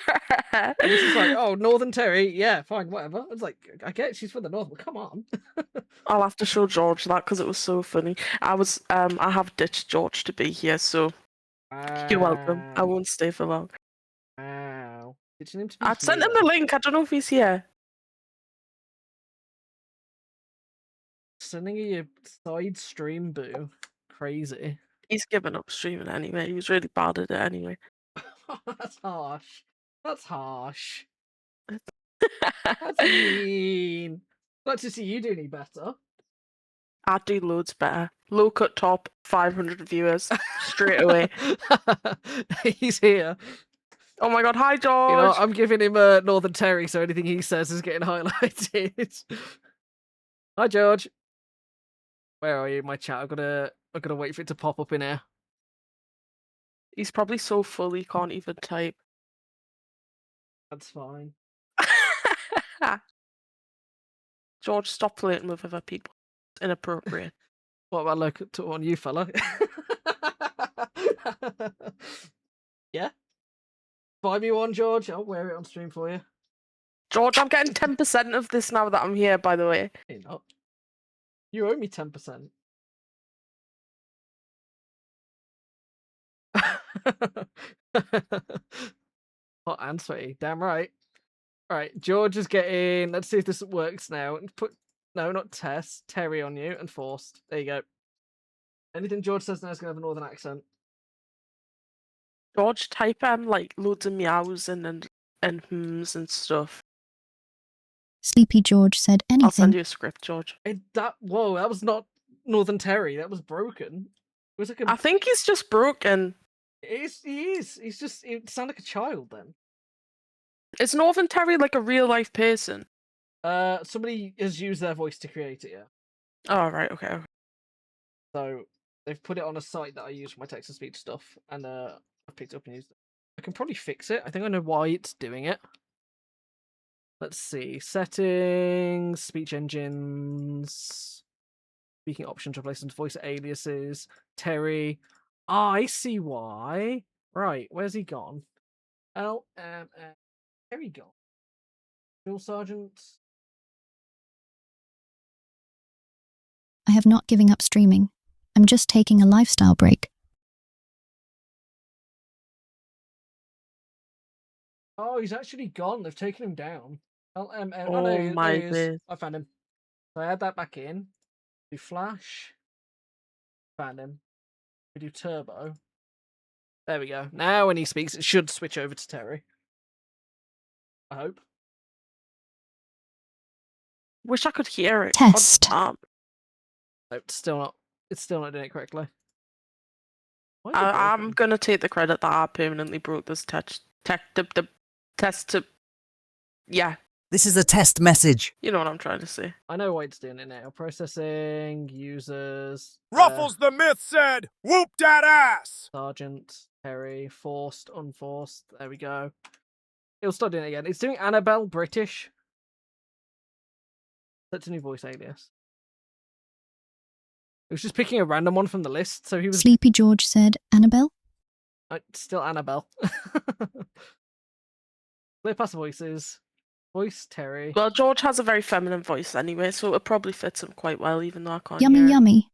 [SPEAKER 1] And it's just like, oh, Northern Terry, yeah, fine, whatever. It's like, I get she's from the north, but come on.
[SPEAKER 7] I'll have to show George that because it was so funny. I have ditched George to be here, so you're welcome. I won't stay for long.
[SPEAKER 1] Wow. Ditching him to be
[SPEAKER 7] I sent him
[SPEAKER 1] here.
[SPEAKER 7] the link. I don't know if he's here.
[SPEAKER 1] Sending you a side stream, boo. Crazy.
[SPEAKER 7] He's given up streaming anyway. He was really bad at it anyway.
[SPEAKER 1] That's harsh. That's harsh. That's mean. I'd like to see you do any better.
[SPEAKER 7] I'd do loads better. Low cut top, 500 viewers straight away.
[SPEAKER 1] He's here.
[SPEAKER 7] Oh my god, hi George.
[SPEAKER 1] You know, I'm giving him Northern Terry, so anything he says is getting highlighted. Hi George. Where are you, my chat? I've gotta wait for it to pop up in here.
[SPEAKER 7] He's probably so full he can't even type.
[SPEAKER 1] That's fine.
[SPEAKER 7] George, stop flirting with other people. It's inappropriate.
[SPEAKER 1] What about look on you, fella? Yeah? Buy me one, George. I'll wear it on stream for you.
[SPEAKER 7] George, I'm getting 10% of this now that I'm here, by the way.
[SPEAKER 1] You're not. You owe me 10%. Hot and sweaty. Damn right. Alright, George is getting. Let's see if this works now. No, not Tess. Terry on you and forced. There you go. Anything George says now is going to have a northern accent.
[SPEAKER 7] George, type like loads of meows and hmms and stuff.
[SPEAKER 8] Sleepy George said
[SPEAKER 7] I'll send
[SPEAKER 8] anything.
[SPEAKER 7] you a script, George.
[SPEAKER 1] Whoa, that was not Northern Terry. That was broken. It was like
[SPEAKER 7] I think he's just broken.
[SPEAKER 1] He is. He's just. It sounded like a child then.
[SPEAKER 7] Is Northern Terry like a real life person?
[SPEAKER 1] Somebody has used their voice to create it, yeah.
[SPEAKER 7] Oh, right, okay.
[SPEAKER 1] So they've put it on a site that I use for my text to speech stuff, and I've picked it up and used it. I can probably fix it. I think I know why it's doing it. Let's see. Settings, speech engines, speaking options, replacement voice aliases, Terry. I see why. Right, where's he gone? Terry gone. Drill Sergeant.
[SPEAKER 8] I have not giving up streaming. I'm just taking a lifestyle break.
[SPEAKER 1] Oh, he's actually gone. They've taken him down.
[SPEAKER 7] Oh
[SPEAKER 1] no, there
[SPEAKER 7] my
[SPEAKER 1] he is.
[SPEAKER 7] days.
[SPEAKER 1] I found him. So I add that back in. Do flash. Found him. We do turbo. There we go. Now when he speaks, it should switch over to Terry. I hope.
[SPEAKER 7] Wish I could hear it.
[SPEAKER 8] Test.
[SPEAKER 7] God
[SPEAKER 1] No, it's still not doing it correctly. Why is it
[SPEAKER 7] damn. I'm
[SPEAKER 1] broken?
[SPEAKER 7] gonna take the credit that I permanently broke this test to. Yeah,
[SPEAKER 5] This is a test message.
[SPEAKER 7] you know what I'm trying to say.
[SPEAKER 1] I know why it's doing it now. Processing, users.
[SPEAKER 6] Ruffles the Myth said, whoop dat ass!
[SPEAKER 1] Sergeant, Terry, forced, unforced. There we go. It'll start doing it again. It's doing Annabelle British. That's a new voice alias. It was just picking a random one from the list, so he was
[SPEAKER 8] Sleepy George said Annabelle.
[SPEAKER 1] still Annabelle. Clear past voices. Voice Terry.
[SPEAKER 7] Well, George has a very feminine voice anyway, so it probably fits him quite well, even though I can't
[SPEAKER 8] Yummy
[SPEAKER 7] hear it.
[SPEAKER 8] yummy.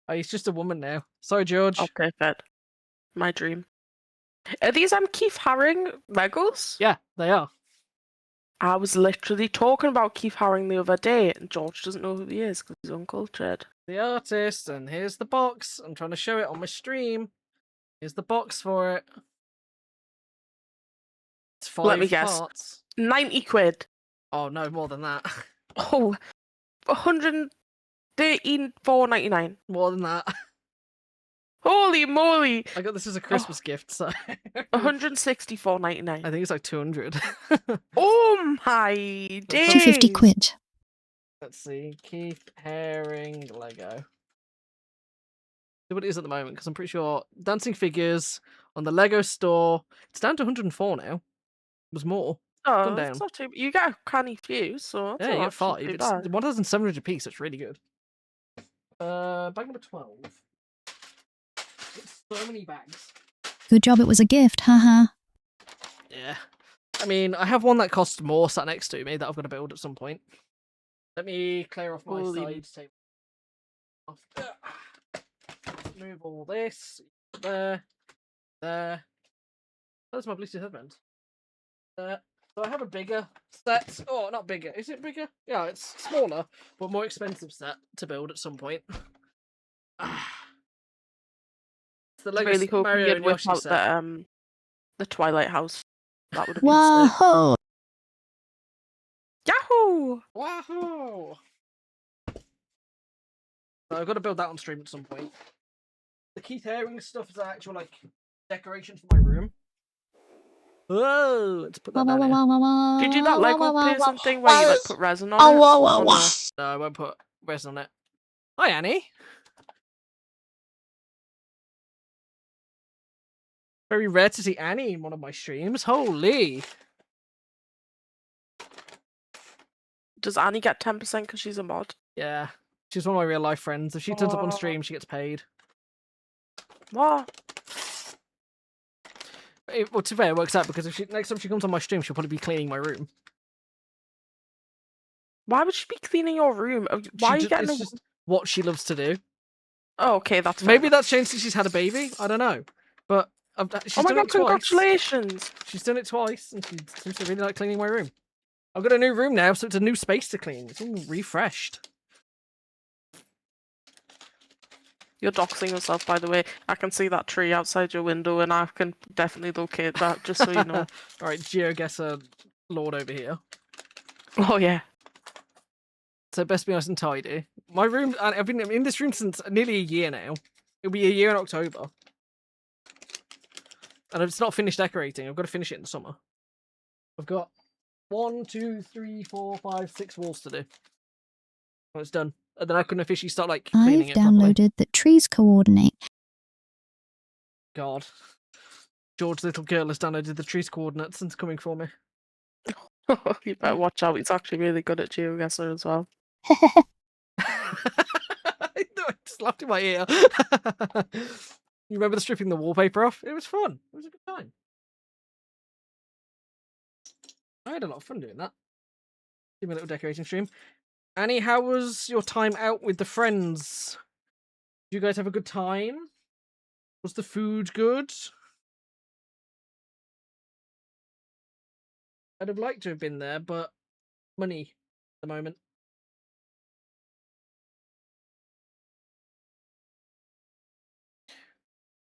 [SPEAKER 1] Oh, he's just a woman now. Sorry, George.
[SPEAKER 7] Okay, fed. My dream. Are these Keith Haring Legos?
[SPEAKER 1] Yeah, they are.
[SPEAKER 7] I was literally talking about Keith Haring the other day, and George doesn't know who he is because he's uncultured.
[SPEAKER 1] The artist, and here's the box. I'm trying to show it on my stream. Here's the box for it. It's 5
[SPEAKER 7] Let me guess.
[SPEAKER 1] parts.
[SPEAKER 7] 90 quid.
[SPEAKER 1] Oh no, more than that.
[SPEAKER 7] Oh, 113.4.99.
[SPEAKER 1] More than that.
[SPEAKER 7] Holy moly!
[SPEAKER 1] I got this as a Christmas gift, so
[SPEAKER 7] 164.99.
[SPEAKER 1] I think it's like 200.
[SPEAKER 7] Oh my days!
[SPEAKER 8] 250 quid.
[SPEAKER 1] Let's see, Keith Haring Lego. See what it is at the moment, because I'm pretty sure dancing figures on the Lego store. It's down to 104 now. It was more.
[SPEAKER 7] Oh,
[SPEAKER 1] Gone down.
[SPEAKER 7] it's not too. You get a canny few, so that's
[SPEAKER 1] Yeah, you
[SPEAKER 7] not
[SPEAKER 1] get 5.
[SPEAKER 7] too
[SPEAKER 1] It's
[SPEAKER 7] bad.
[SPEAKER 1] 1,700 a piece. That's really good. Bag number 12. So many bags.
[SPEAKER 8] Good job it was a gift, haha.
[SPEAKER 1] Yeah. I mean, I have one that costs more sat next to me that I've got to build at some point. Let me clear off my
[SPEAKER 7] Holy-
[SPEAKER 1] side table. Move all this. There. There. That's my Bluetooth headband. So I have a bigger set. Oh, not bigger. Is it bigger? Yeah, it's smaller, but more expensive set to build at some point. It's the Lego
[SPEAKER 7] Really hoping
[SPEAKER 1] Mario
[SPEAKER 7] you'd
[SPEAKER 1] and
[SPEAKER 7] whip
[SPEAKER 1] Yoshi
[SPEAKER 7] out
[SPEAKER 1] set.
[SPEAKER 7] the Twilight House. That would have been sick.
[SPEAKER 8] Whoa!
[SPEAKER 7] Yahoo!
[SPEAKER 1] Wahoo! So I've got to build that on stream at some point. The Keith Haring stuff is actual like decoration for my room. Whoa! Let's put that down here.
[SPEAKER 7] Do you do that Lego piercing thing where you like put resin on it? Or no?
[SPEAKER 1] No, I won't put resin on it. Hi, Annie. Very rare to see Annie in one of my streams. Holy!
[SPEAKER 7] Does Annie get 10% because she's a mod?
[SPEAKER 1] Yeah, she's one of my real life friends. If she turns up on
[SPEAKER 7] Aw.
[SPEAKER 1] stream, she gets paid.
[SPEAKER 7] What?
[SPEAKER 1] Well, to be fair, it works out because if next time she comes on my stream, she'll probably be cleaning my room.
[SPEAKER 7] Why would she be cleaning your room? Why are you getting
[SPEAKER 1] It's just what she loves to do.
[SPEAKER 7] Oh, okay, that's fair
[SPEAKER 1] Maybe
[SPEAKER 7] enough.
[SPEAKER 1] that's changed since she's had a baby. I don't know, but she's
[SPEAKER 7] Oh my
[SPEAKER 1] done
[SPEAKER 7] god,
[SPEAKER 1] it twice.
[SPEAKER 7] congratulations!
[SPEAKER 1] She's done it twice, and she seems to really like cleaning my room. I've got a new room now, so it's a new space to clean. It's all refreshed.
[SPEAKER 7] You're doxing yourself, by the way. I can see that tree outside your window, and I can definitely locate that, just so you know.
[SPEAKER 1] All right, GeoGuessr Lord over here.
[SPEAKER 7] Oh, yeah.
[SPEAKER 1] So best be nice and tidy. My room, I've been in this room since nearly a year now. It'll be a year in October. And it's not finished decorating. I've got to finish it in the summer. I've got 1, 2, 3, 4, 5, 6 walls to do. When it's done. And then I can officially start like cleaning
[SPEAKER 8] I've
[SPEAKER 1] it properly.
[SPEAKER 8] downloaded the trees coordinate.
[SPEAKER 1] God. George's little girl has downloaded the trees coordinates and it's coming for me.
[SPEAKER 7] You better watch out. He's actually really good at GeoGuessr as well.
[SPEAKER 1] I just laughed in my ear. You remember the stripping the wallpaper off? It was fun. It was a good time. I had a lot of fun doing that. Doing a little decorating stream. Annie, how was your time out with the friends? Did you guys have a good time? Was the food good? I'd have liked to have been there, but money at the moment.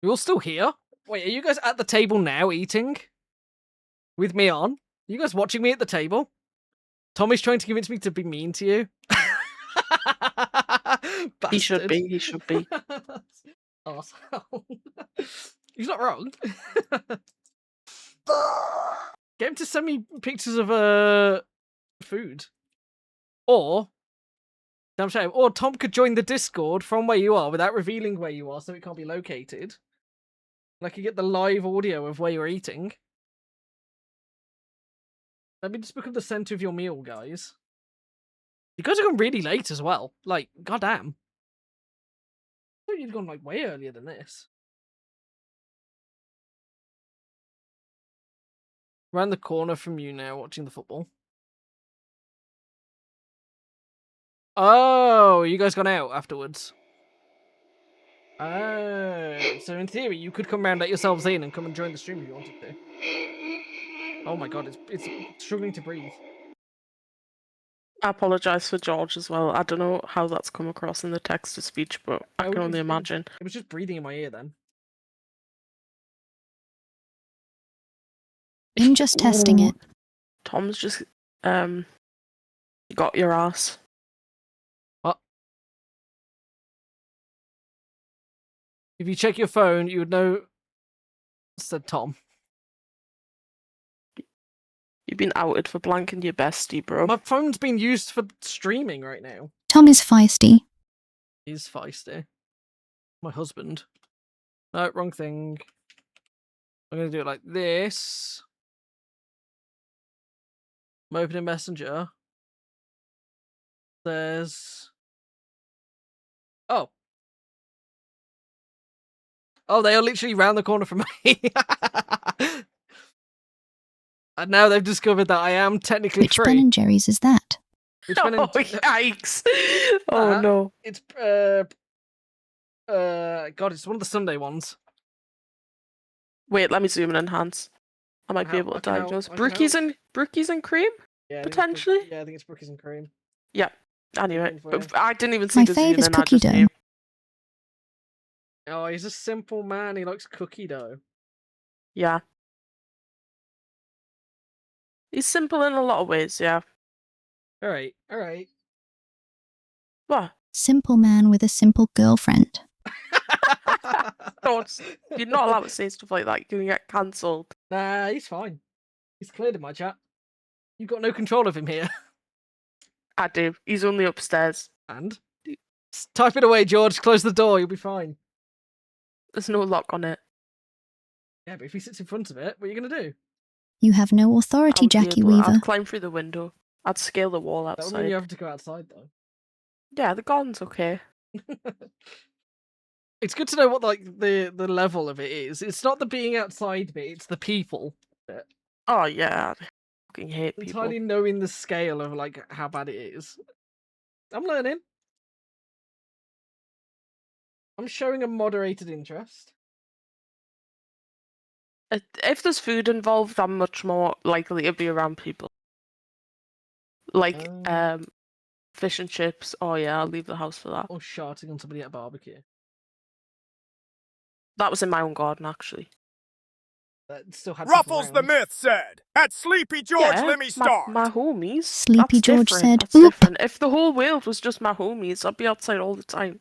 [SPEAKER 1] You're all still here? Wait, are you guys at the table now eating? With me on? Are you guys watching me at the table? Tommy's trying to convince me to be mean to you.
[SPEAKER 7] He should
[SPEAKER 1] Bastard.
[SPEAKER 7] be. He should be.
[SPEAKER 1] Arsehole. He's not wrong. Get him to send me pictures of food. Or damn shame. Or Tom could join the Discord from where you are without revealing where you are so it can't be located. And I could get the live audio of where you're eating. Let me just become the centre of your meal, guys. You guys have gone really late as well. Like, goddamn. I thought you'd gone like way earlier than this. Around the corner from you now, watching the football. Oh, you guys gone out afterwards? Oh, so in theory, you could come round, let yourselves in, and come and join the stream if you wanted to. Oh my god, it's struggling to breathe.
[SPEAKER 7] I apologise for George as well. I don't know how that's come across in the text to speech, but I
[SPEAKER 1] Oh,
[SPEAKER 7] can only imagine.
[SPEAKER 1] It was just breathing in my ear then.
[SPEAKER 8] I'm just testing it.
[SPEAKER 7] Tom's just got your ass.
[SPEAKER 1] What? If you check your phone, you would know. Said Tom.
[SPEAKER 7] You've been outed for blanking your bestie, bro.
[SPEAKER 1] My phone's being used for streaming right now.
[SPEAKER 8] Tom is feisty.
[SPEAKER 1] He's feisty. My husband. No, wrong thing. I'm gonna do it like this. I'm opening Messenger. There's. Oh. Oh, they are literally round the corner from me. And now they've discovered that I am technically
[SPEAKER 8] Which Ben
[SPEAKER 1] free.
[SPEAKER 8] and Jerry's is that?
[SPEAKER 1] Which Ben
[SPEAKER 7] Oh,
[SPEAKER 1] and...
[SPEAKER 7] yikes! Oh, no.
[SPEAKER 1] It's God, it's one of the Sunday ones.
[SPEAKER 7] Wait, let me zoom and enhance. I might be able to diagnose. Brookies and cream?
[SPEAKER 1] Yeah,
[SPEAKER 7] Potentially?
[SPEAKER 1] I think it's Brookies and Cream.
[SPEAKER 7] Yeah, I knew it.
[SPEAKER 1] Looking for
[SPEAKER 7] But I didn't even see
[SPEAKER 8] My
[SPEAKER 7] the zoom
[SPEAKER 8] fave is
[SPEAKER 7] in, I
[SPEAKER 8] cookie
[SPEAKER 7] just
[SPEAKER 8] dough.
[SPEAKER 7] knew.
[SPEAKER 1] Oh, he's a simple man. He likes cookie dough.
[SPEAKER 7] Yeah. He's simple in a lot of ways, yeah.
[SPEAKER 1] All right, all right.
[SPEAKER 7] What?
[SPEAKER 8] Simple man with a simple girlfriend.
[SPEAKER 7] Don't, you're not allowed to say stuff like that. You're going to get cancelled.
[SPEAKER 1] Nah, he's fine. He's cleared in my chat. You've got no control of him here.
[SPEAKER 7] I do. He's only upstairs.
[SPEAKER 1] And? Just type it away, George. Close the door. You'll be fine.
[SPEAKER 7] There's no lock on it.
[SPEAKER 1] Yeah, but if he sits in front of it, what are you going to do?
[SPEAKER 8] You have no authority, Jackie Weaver.
[SPEAKER 7] I'd climb through the window. I'd scale the wall
[SPEAKER 1] That would
[SPEAKER 7] outside.
[SPEAKER 1] mean you have to go outside, though.
[SPEAKER 7] Yeah, the garden's okay.
[SPEAKER 1] It's good to know what like the level of it is. It's not the being outside bit, it's the people bit.
[SPEAKER 7] Oh, yeah. I fucking hate people.
[SPEAKER 1] Entirely knowing the scale of like how bad it is. I'm learning. I'm showing a moderated interest.
[SPEAKER 7] If there's food involved, I'm much more likely to be around people. Like, fish and chips. Oh yeah, I'll leave the house for that.
[SPEAKER 1] Or sharting on somebody at a barbecue.
[SPEAKER 7] That was in my own garden, actually.
[SPEAKER 1] That still had
[SPEAKER 6] Ruffles the
[SPEAKER 1] around.
[SPEAKER 6] Myth said, "At Sleepy George, let me start."
[SPEAKER 7] My homies.
[SPEAKER 8] Sleepy
[SPEAKER 7] That's
[SPEAKER 8] George
[SPEAKER 7] different.
[SPEAKER 8] said,
[SPEAKER 7] That's
[SPEAKER 8] "Oop."
[SPEAKER 7] different. If the whole world was just my homies, I'd be outside all the time.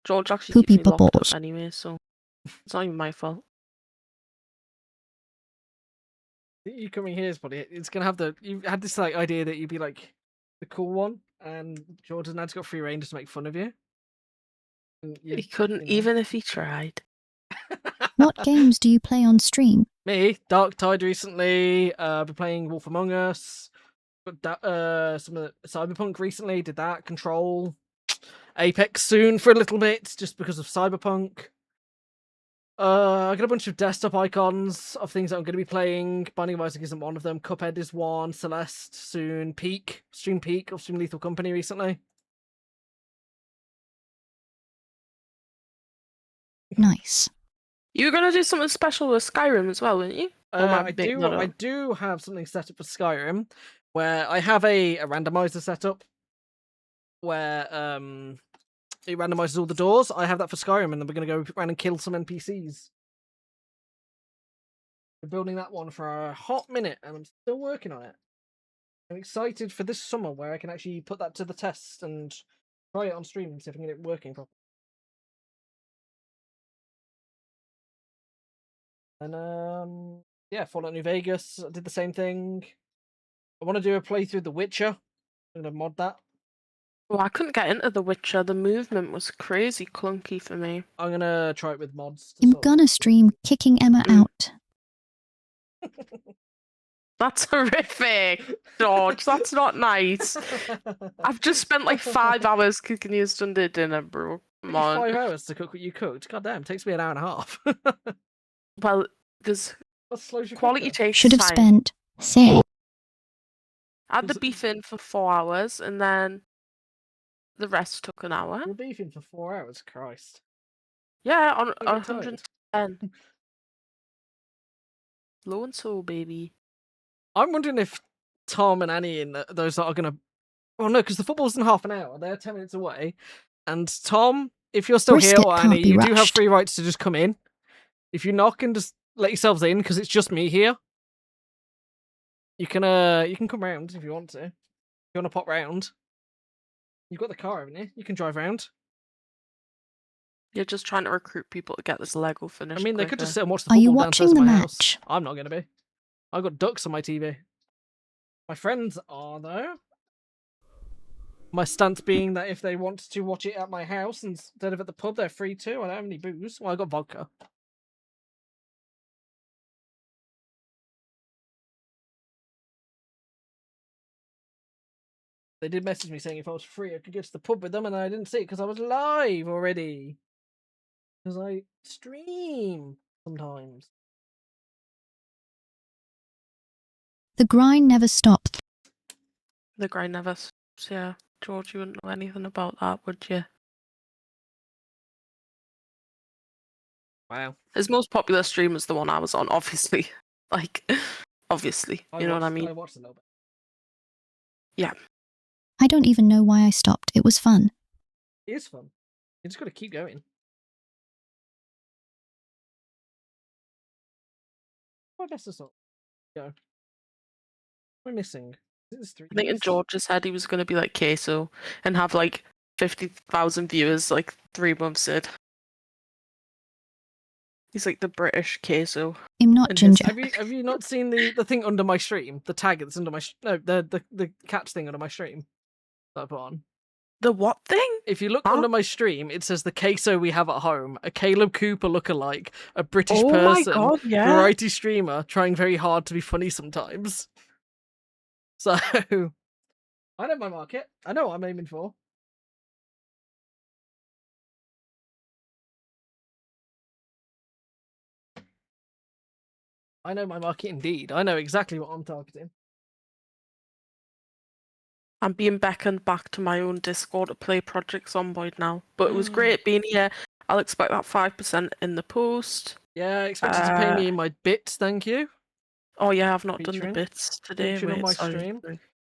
[SPEAKER 7] George actually
[SPEAKER 8] Poopy
[SPEAKER 7] keeps me locked
[SPEAKER 8] bubbles.
[SPEAKER 7] up anyway, so it's not even my fault.
[SPEAKER 1] You coming here is probably it's gonna have the you had this like idea that you'd be like the cool one, and Jordan has got free reign just to make fun of you.
[SPEAKER 7] He couldn't, even if he tried.
[SPEAKER 8] What games do you play on stream?
[SPEAKER 1] Me, Dark Tide recently. Been playing Wolf Among Us. Some of the Cyberpunk recently. Did that. Control. Apex soon for a little bit, just because of Cyberpunk. I got a bunch of desktop icons of things that I'm going to be playing. Binding of Isaac isn't one of them. Cuphead is one. Celeste soon. Peak. Stream Peak of Stream Lethal Company recently.
[SPEAKER 8] Nice.
[SPEAKER 7] You were gonna do something special with Skyrim as well, weren't you?
[SPEAKER 1] I do have something set up for Skyrim where I have a randomizer set up where it randomizes all the doors. I have that for Skyrim, and then we're gonna go around and kill some NPCs. We're building that one for a hot minute, and I'm still working on it. I'm excited for this summer where I can actually put that to the test and try it on stream and see if I can get it working properly. And yeah, Fallout New Vegas, I did the same thing. I want to do a playthrough of The Witcher. I'm gonna mod that.
[SPEAKER 7] Well, I couldn't get into The Witcher. The movement was crazy clunky for me.
[SPEAKER 1] I'm gonna try it with mods.
[SPEAKER 8] I'm gonna stream kicking Emma out.
[SPEAKER 7] That's horrific, George. That's not nice. I've just spent like 5 hours cooking you Sunday dinner, bro. Come on.
[SPEAKER 1] 5 hours to cook what you cooked. God damn, it takes me an hour and a half.
[SPEAKER 7] Well, there's quality takes
[SPEAKER 8] Should have
[SPEAKER 7] time.
[SPEAKER 8] spent 6.
[SPEAKER 7] I had the beef in for 4 hours, and then The rest took an hour.
[SPEAKER 1] We're beefing for 4 hours, Christ.
[SPEAKER 7] Yeah, on
[SPEAKER 1] I get tired.
[SPEAKER 7] 110. Low and soul, baby.
[SPEAKER 1] I'm wondering if Tom and Annie and those that are gonna. Oh no, because the football's in half an hour. They're 10 minutes away. And Tom, if you're still here,
[SPEAKER 8] Brisket
[SPEAKER 1] or
[SPEAKER 8] can't
[SPEAKER 1] Annie,
[SPEAKER 8] be
[SPEAKER 1] you do have
[SPEAKER 8] rushed.
[SPEAKER 1] free rights to just come in. If you knock and just let yourselves in, because it's just me here. You can come round if you want to. If you want to pop round. You've got the car, haven't you? You can drive round.
[SPEAKER 7] You're just trying to recruit people to get this Lego
[SPEAKER 1] I
[SPEAKER 7] finished.
[SPEAKER 1] mean, they could just
[SPEAKER 7] quicker.
[SPEAKER 1] sit and watch the
[SPEAKER 8] Are you
[SPEAKER 1] football downstairs
[SPEAKER 8] watching
[SPEAKER 1] at
[SPEAKER 8] the
[SPEAKER 1] my house.
[SPEAKER 8] match?
[SPEAKER 1] I'm not gonna be. I've got ducks on my TV. My friends are though. My stance being that if they want to watch it at my house instead of at the pub, they're free to. I don't have any booze. Well, I got vodka. They did message me saying if I was free, I could go to the pub with them, and I didn't see it because I was live already. Because I stream sometimes.
[SPEAKER 8] The grind never stopped.
[SPEAKER 7] The grind never stops, yeah. George, you wouldn't know anything about that, would you?
[SPEAKER 1] Wow.
[SPEAKER 7] His most popular stream was the one I was on, obviously. Like, obviously. You know what I mean?
[SPEAKER 1] I watched a little bit.
[SPEAKER 7] Yeah.
[SPEAKER 8] I don't even know why I stopped. It was fun.
[SPEAKER 1] It is fun. You just got to keep going. I guess it's not. Go. We're missing. This is 3
[SPEAKER 7] I think in
[SPEAKER 1] years.
[SPEAKER 7] George's head he was going to be like Queso and have like 50,000 viewers like 3 months in. He's like the British Queso.
[SPEAKER 8] I'm not
[SPEAKER 7] And his-
[SPEAKER 8] ginger.
[SPEAKER 1] Have you not seen the thing under my stream? The tag that's under my no the catch thing under my stream that I put on.
[SPEAKER 7] The what thing?
[SPEAKER 1] If you look
[SPEAKER 7] Huh?
[SPEAKER 1] under my stream, it says the queso we have at home, a Caleb Cooper lookalike, a British
[SPEAKER 7] Oh my
[SPEAKER 1] person,
[SPEAKER 7] god, yeah.
[SPEAKER 1] variety streamer, trying very hard to be funny sometimes. So I know my market. I know what I'm aiming for. I know my market indeed. I know exactly what I'm targeting.
[SPEAKER 7] I'm being beckoned back to my own Discord to play Project Zomboid now. But it was great being here. I'll expect that 5% in the post.
[SPEAKER 1] Yeah, I expect you to pay me in my bits, thank you.
[SPEAKER 7] Oh yeah, I've not done
[SPEAKER 1] Featuring-
[SPEAKER 7] the bits today.
[SPEAKER 1] featuring on
[SPEAKER 7] Wait,
[SPEAKER 1] my
[SPEAKER 7] sorry.
[SPEAKER 1] stream.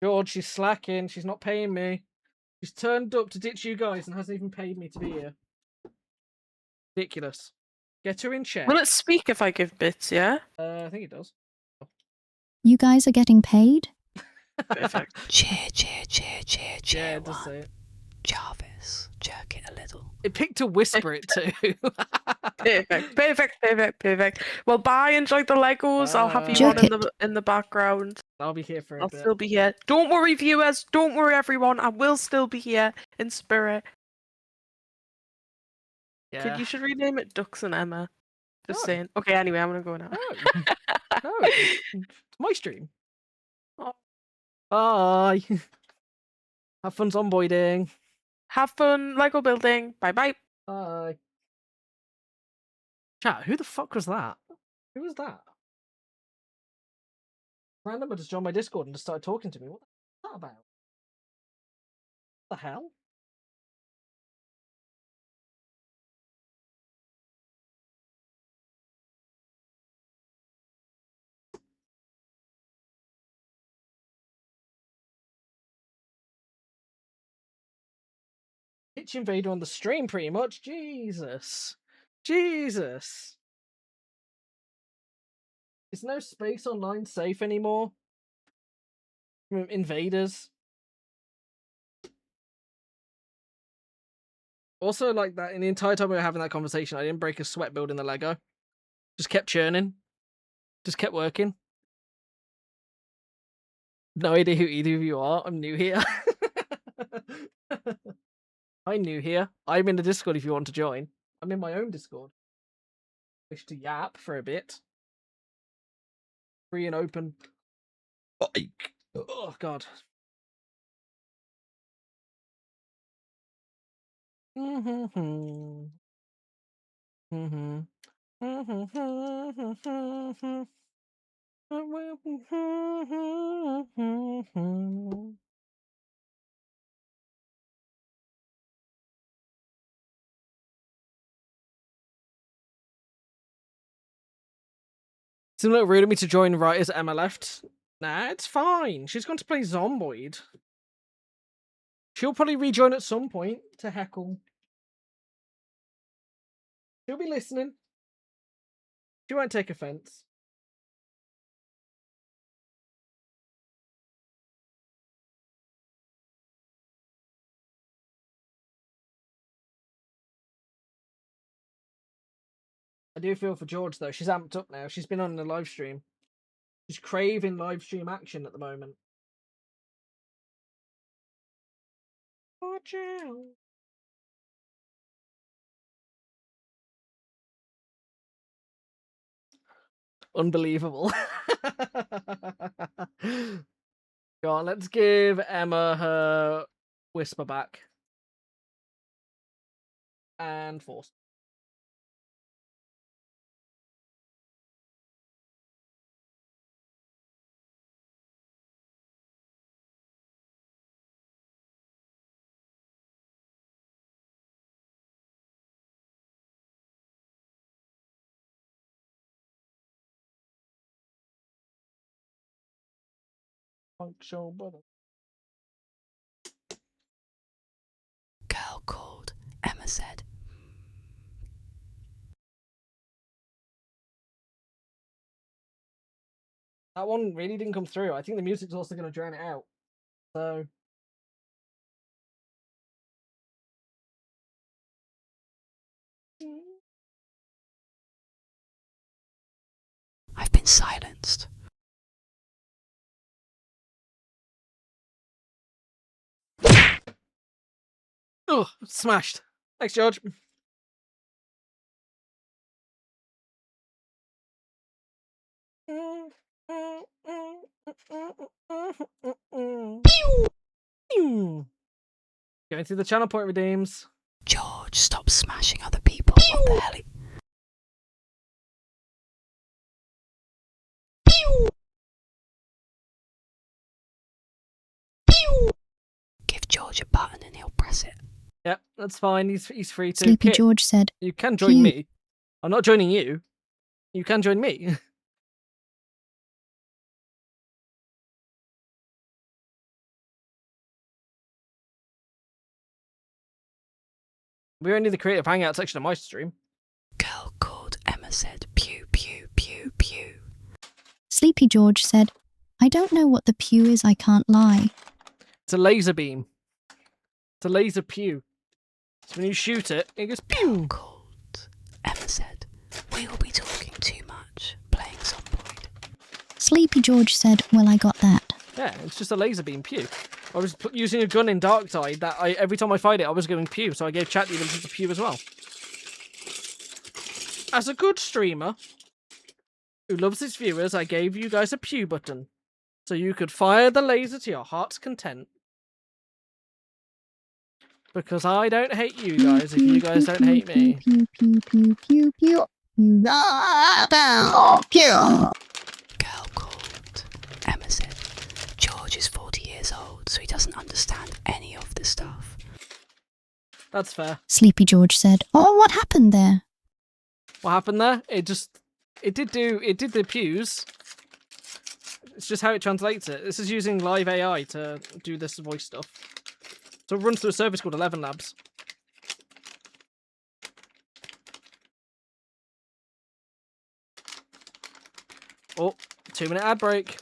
[SPEAKER 1] George, she's slacking. She's not paying me. She's turned up to ditch you guys and hasn't even paid me to be here. Ridiculous. Get her in check.
[SPEAKER 7] Will it speak if I give bits, yeah?
[SPEAKER 1] I think it does.
[SPEAKER 8] You guys are getting paid?
[SPEAKER 7] Perfect.
[SPEAKER 5] Cheer, cheer, cheer, cheer, cheer.
[SPEAKER 1] Yeah, it does say it.
[SPEAKER 5] Jarvis, jerk it a little.
[SPEAKER 1] It picked to whisper it too.
[SPEAKER 7] Perfect. Well, bye. Enjoy the Legos. I'll have you
[SPEAKER 8] Jerk
[SPEAKER 7] on in the background.
[SPEAKER 1] I'll be here for a
[SPEAKER 7] I'll
[SPEAKER 1] bit.
[SPEAKER 7] still be here. Don't worry, viewers. Don't worry, everyone. I will still be here in spirit.
[SPEAKER 1] Yeah.
[SPEAKER 7] You should rename it Ducks and Emma. Just
[SPEAKER 1] No.
[SPEAKER 7] saying. Okay, anyway, I'm gonna go now.
[SPEAKER 1] No, it's my stream.
[SPEAKER 7] Oh.
[SPEAKER 1] Bye. Have fun zomboiding.
[SPEAKER 7] Have fun Lego building. Bye bye.
[SPEAKER 1] Bye. Chat, who the fuck was that? Who was that? Random just joined my Discord and just started talking to me. What the hell about? What the hell? Pitch invader on the stream, pretty much. Jesus. Jesus. Is no space online safe anymore? From invaders. Also, like that, in the entire time we were having that conversation, I didn't break a sweat building the Lego. Just kept churning. Just kept working. No idea who either of you are. I'm new here. I'm new here. I'm in the Discord if you want to join. I'm in my own Discord. Wish to yap for a bit. Free and open. Oh, God. Seemed a little rude of me to join right as Emma left. Nah, it's fine. She's going to play Zomboid. She'll probably rejoin at some point to heckle. She'll be listening. She won't take offense. I do feel for George though. She's amped up now. She's been on the live stream. She's craving live stream action at the moment. Watch out. Unbelievable. Go on, let's give Emma her whisper back. And force. Punk show brother.
[SPEAKER 5] Girl called, Emma said.
[SPEAKER 1] That one really didn't come through. I think the music's also going to drown it out. So.
[SPEAKER 5] I've been silenced.
[SPEAKER 1] Oh, smashed. Thanks, George. Going through the channel point redeems.
[SPEAKER 5] George, stop smashing other people. What the hell? Give George a button and he'll press it.
[SPEAKER 1] Yep, that's fine. He's free to.
[SPEAKER 8] Sleepy
[SPEAKER 1] Kit,
[SPEAKER 8] George said,
[SPEAKER 1] you can join
[SPEAKER 8] Pew.
[SPEAKER 1] me. I'm not joining you. You can join me. We're only the creative hangout section of my stream.
[SPEAKER 5] Girl called, Emma said. Pew, pew, pew, pew.
[SPEAKER 8] Sleepy George said, I don't know what the pew is, I can't lie.
[SPEAKER 1] It's a laser beam. It's a laser pew. So when you shoot it, it goes pew.
[SPEAKER 5] Called, Emma said. We will be talking too much, playing Zomboid.
[SPEAKER 8] Sleepy George said, well, I got that.
[SPEAKER 1] Yeah, it's just a laser beam pew. I was using a gun in Darktide that every time I fired it, I was going pew, so I gave chat the ability to pew as well. As a good streamer who loves his viewers, I gave you guys a pew button, so you could fire the laser to your heart's content. Because I don't hate you guys if you guys don't hate me.
[SPEAKER 8] Pew, pew, pew, pew, pew. Pew.
[SPEAKER 5] Girl called, Emma said. George is 40 years old, so he doesn't understand any of the stuff.
[SPEAKER 1] That's fair.
[SPEAKER 8] Sleepy George said, oh, what happened there?
[SPEAKER 1] What happened there? It did the pews. It's just how it translates it. This is using live AI to do this voice stuff. So it runs through a service called 11 Labs. Oh, 2-minute ad break.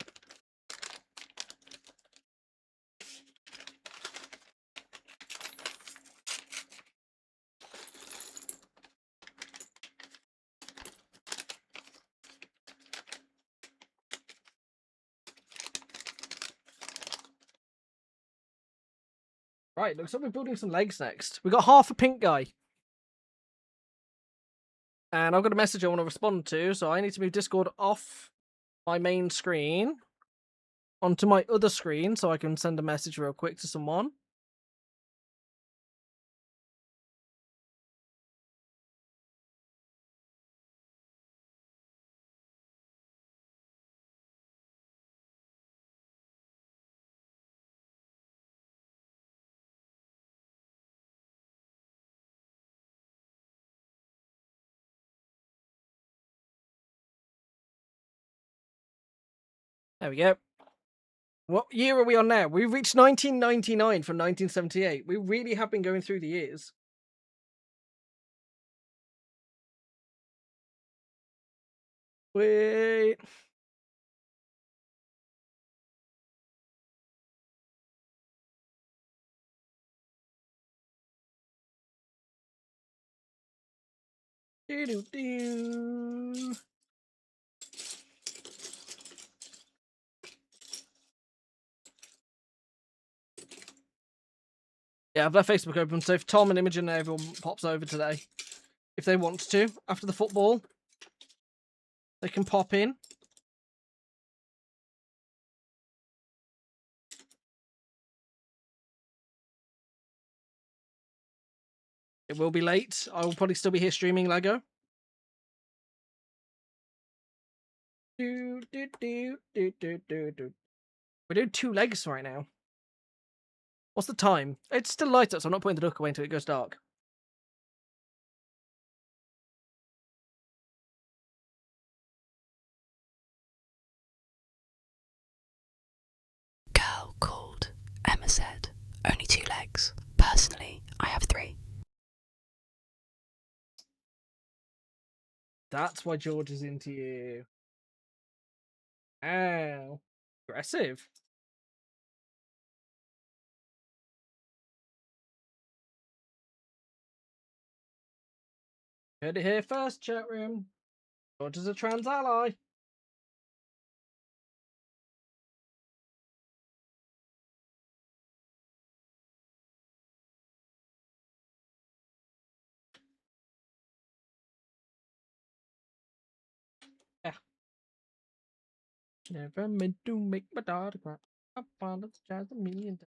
[SPEAKER 1] Right, looks like we're building some legs next. We got half a pink guy. And I've got a message I want to respond to, so I need to move Discord off my main screen onto my other screen so I can send a message real quick to someone. There we go. What year are we on now? We've reached 1999 from 1978. We really have been going through the years. Wait. Do-do-do. Yeah, I've left Facebook open, so if Tom and Imogen and everyone pops over today, if they want to, after the football, they can pop in. It will be late. I will probably still be here streaming Lego. Do, do, do, do, do, do, do. We're doing 2 legs right now. What's the time? It's still light up, so I'm not putting the duck away until it goes dark.
[SPEAKER 5] Girl called. Emma said, only 2 legs. Personally, I have 3.
[SPEAKER 1] That's why George is into you. Ow. Aggressive. Heard it here first, chat room. George is a trans ally. Yeah. Never meant to make my daughter cry. I apologize a million times.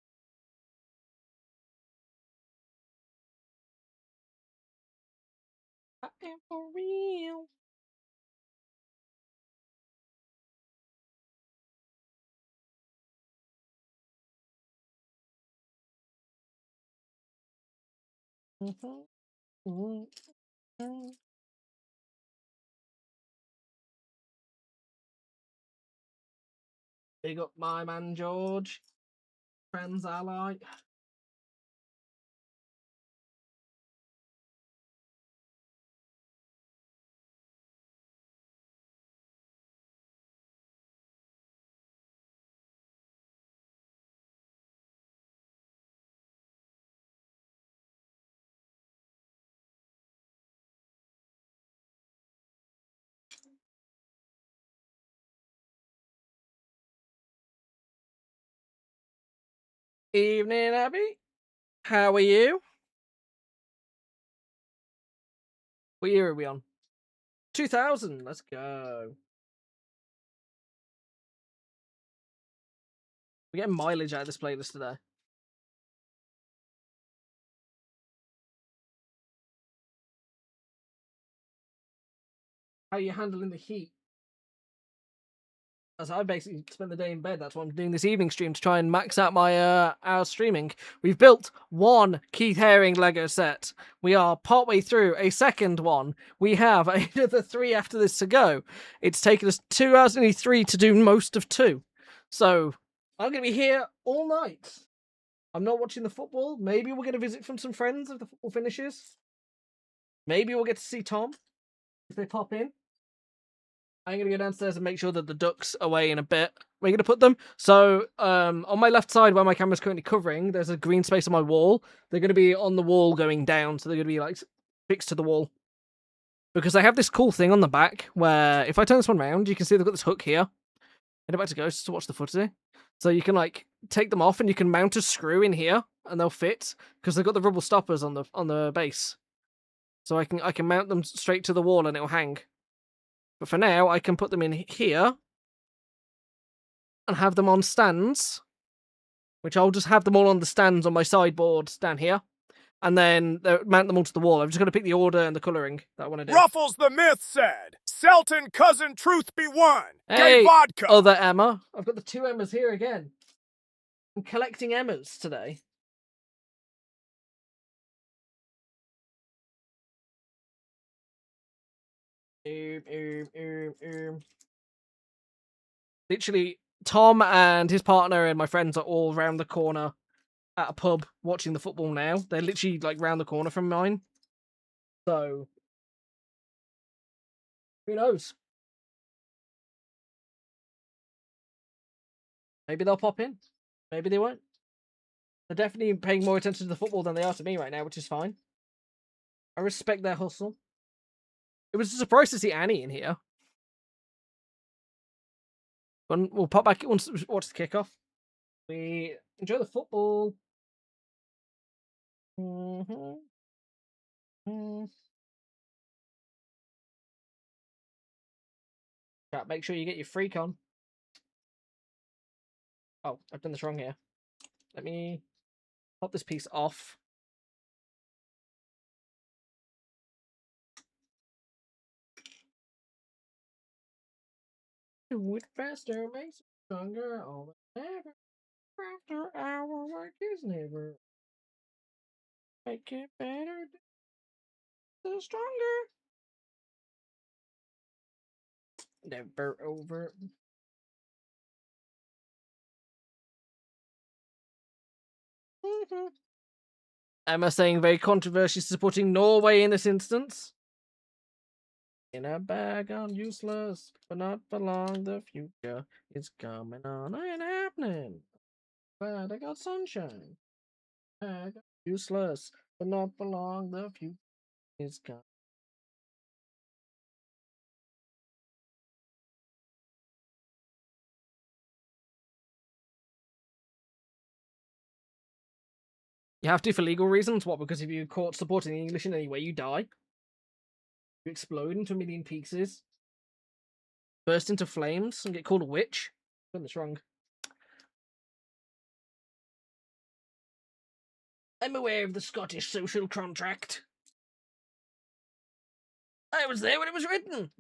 [SPEAKER 1] I am for real. Big up my man George. Trans ally. Evening, Abby. How are you? What year are we on? 2000. Let's go. We're getting mileage out of this playlist today. How are you handling the heat? As I basically spent the day in bed, that's why I'm doing this evening stream to try and max out my our streaming. We've built 1 Keith Haring Lego set. We are partway through a second one. We have another 3 after this to go. It's taken us 2 hours and 3 to do most of 2. So I'm gonna be here all night. I'm not watching the football. Maybe we'll get a visit from some friends if the football finishes. Maybe we'll get to see Tom if they pop in. I'm gonna go downstairs and make sure that the ducks are away in a bit. We're gonna put them. So on my left side where my camera's currently covering, there's a green space on my wall. They're gonna be on the wall going down, so they're gonna be like fixed to the wall. Because I have this cool thing on the back where if I turn this one around, you can see they've got this hook here. Head back to Ghosts to watch the footage. So you can like take them off and you can mount a screw in here and they'll fit because they've got the rubber stoppers on the base. So I can mount them straight to the wall and it'll hang. But for now, I can put them in here and have them on stands, which I'll just have them all on the stands on my sideboard down here, and then mount them all to the wall. I've just got to pick the order and the colouring that I want to do.
[SPEAKER 6] Ruffles the Myth said, Selton cousin truth be one.
[SPEAKER 1] Hey,
[SPEAKER 6] Gay vodka.
[SPEAKER 1] other Emma. I've got the 2 Emmas here again. I'm collecting Emmas today. Literally, Tom and his partner and my friends are all round the corner at a pub watching the football now. They're literally like round the corner from mine. So who knows? Maybe they'll pop in. Maybe they won't. They're definitely paying more attention to the football than they are to me right now, which is fine. I respect their hustle. It was a surprise to see Annie in here. But we'll pop back once we watch the kickoff. We enjoy the football. Chat, make sure you get your freak on. Oh, I've done this wrong here. Let me pop this piece off. Do it faster, makes it stronger. All the never after our work is never. Make it better, the stronger. Never over. Emma saying very controversial, supporting Norway in this instance. In a bag, I'm useless, but not for long. The future is coming on and happening. Glad I got sunshine. Bag, useless, but not for long. The future is coming. You have to for legal reasons. What? Because if you're caught supporting the English in any way, you die. You explode into a million pieces, burst into flames, and get called a witch. I've done this wrong. I'm aware of the Scottish social contract. I was there when it was written.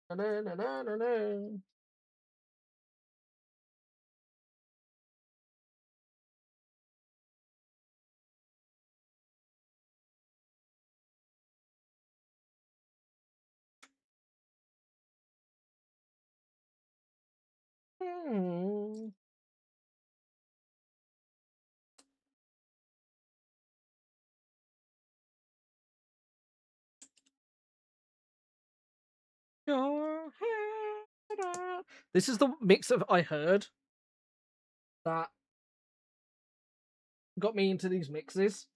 [SPEAKER 1] Na, na, na, na, na. Hmm. Your head up. This is the mix of I heard that got me into these mixes.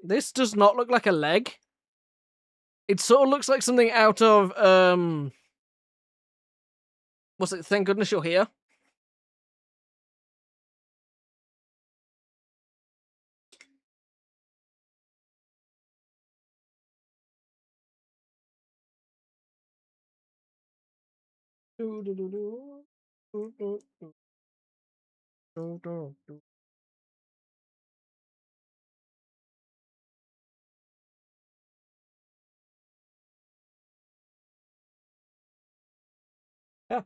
[SPEAKER 1] This does not look like a leg. It sort of looks like something out of what's it? Thank goodness you're here. Do, do, do, do. Do, do, do. Do, do, do. Yeah.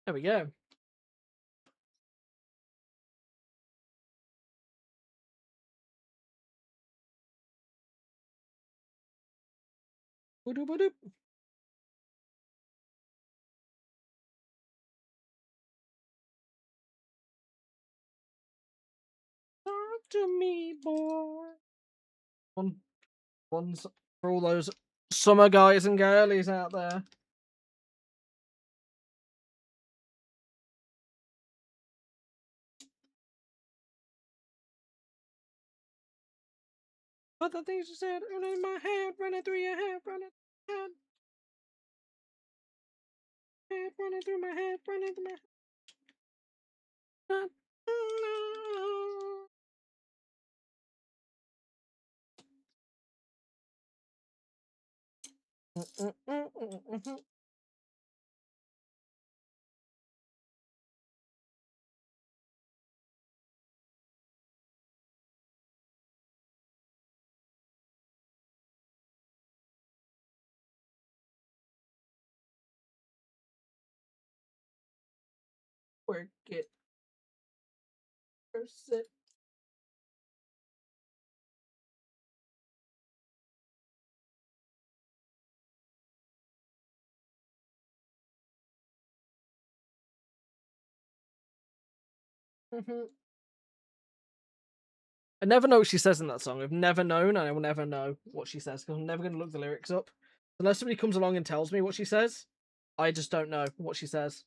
[SPEAKER 1] There we go. Ba-doop, ba-doop. Talk to me, boy. One's for all those summer guys and girlies out there. But the things you said running in my head, running through your head, running head, head, running through my head, running through my head. Work it. Press it. I never know what she says in that song. I've never known, and I will never know what she says because I'm never going to look the lyrics up. Unless somebody comes along and tells me what she says, I just don't know what she says.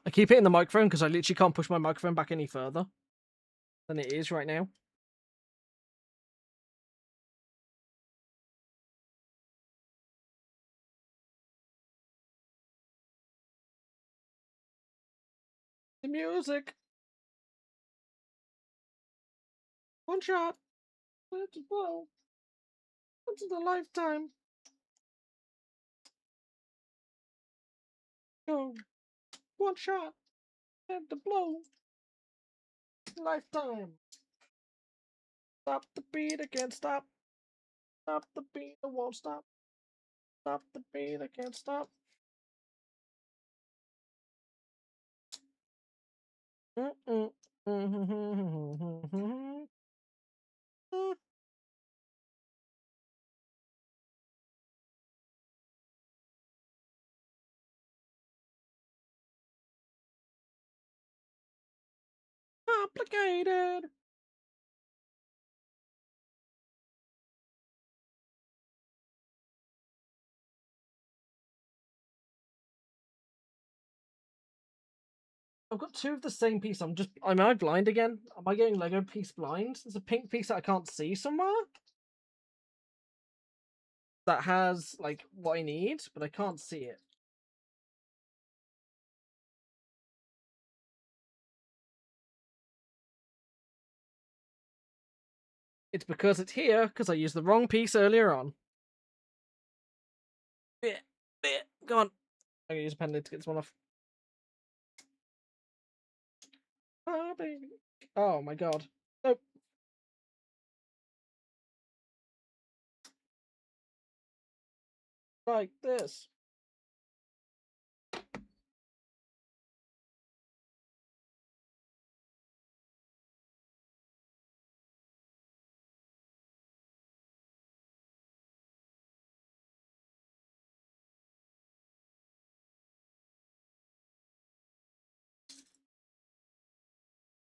[SPEAKER 1] I keep hitting the microphone because I literally can't push my microphone back any further than it is right now. The music. One shot. Let it blow. Once in a lifetime. Go. One shot. Let it blow. Lifetime. Stop the beat, I can't stop. Stop the beat, I won't stop. Stop the beat, I can't stop. Complicated. I've got two of the same piece. Am I blind again? Am I getting Lego piece blind? There's a pink piece that I can't see somewhere that has like what I need, but I can't see it. It's because it's here because I used the wrong piece earlier on. Go on. I'm gonna use a pen to get this one off. Oh, baby. Oh my god. Nope. Like this.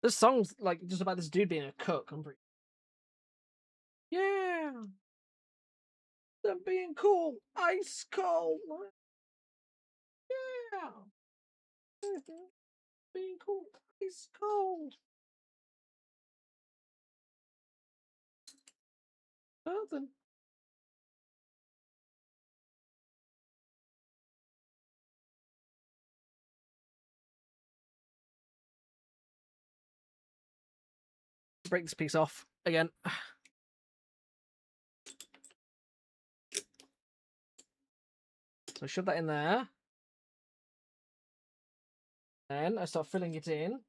[SPEAKER 1] This song's like just about this dude being a cook. I'm pretty. Yeah. Them being cool. Ice cold. Yeah. Being cool. Ice cold. Nothing. Break this piece off again. So shove that in there. Then I start filling it in.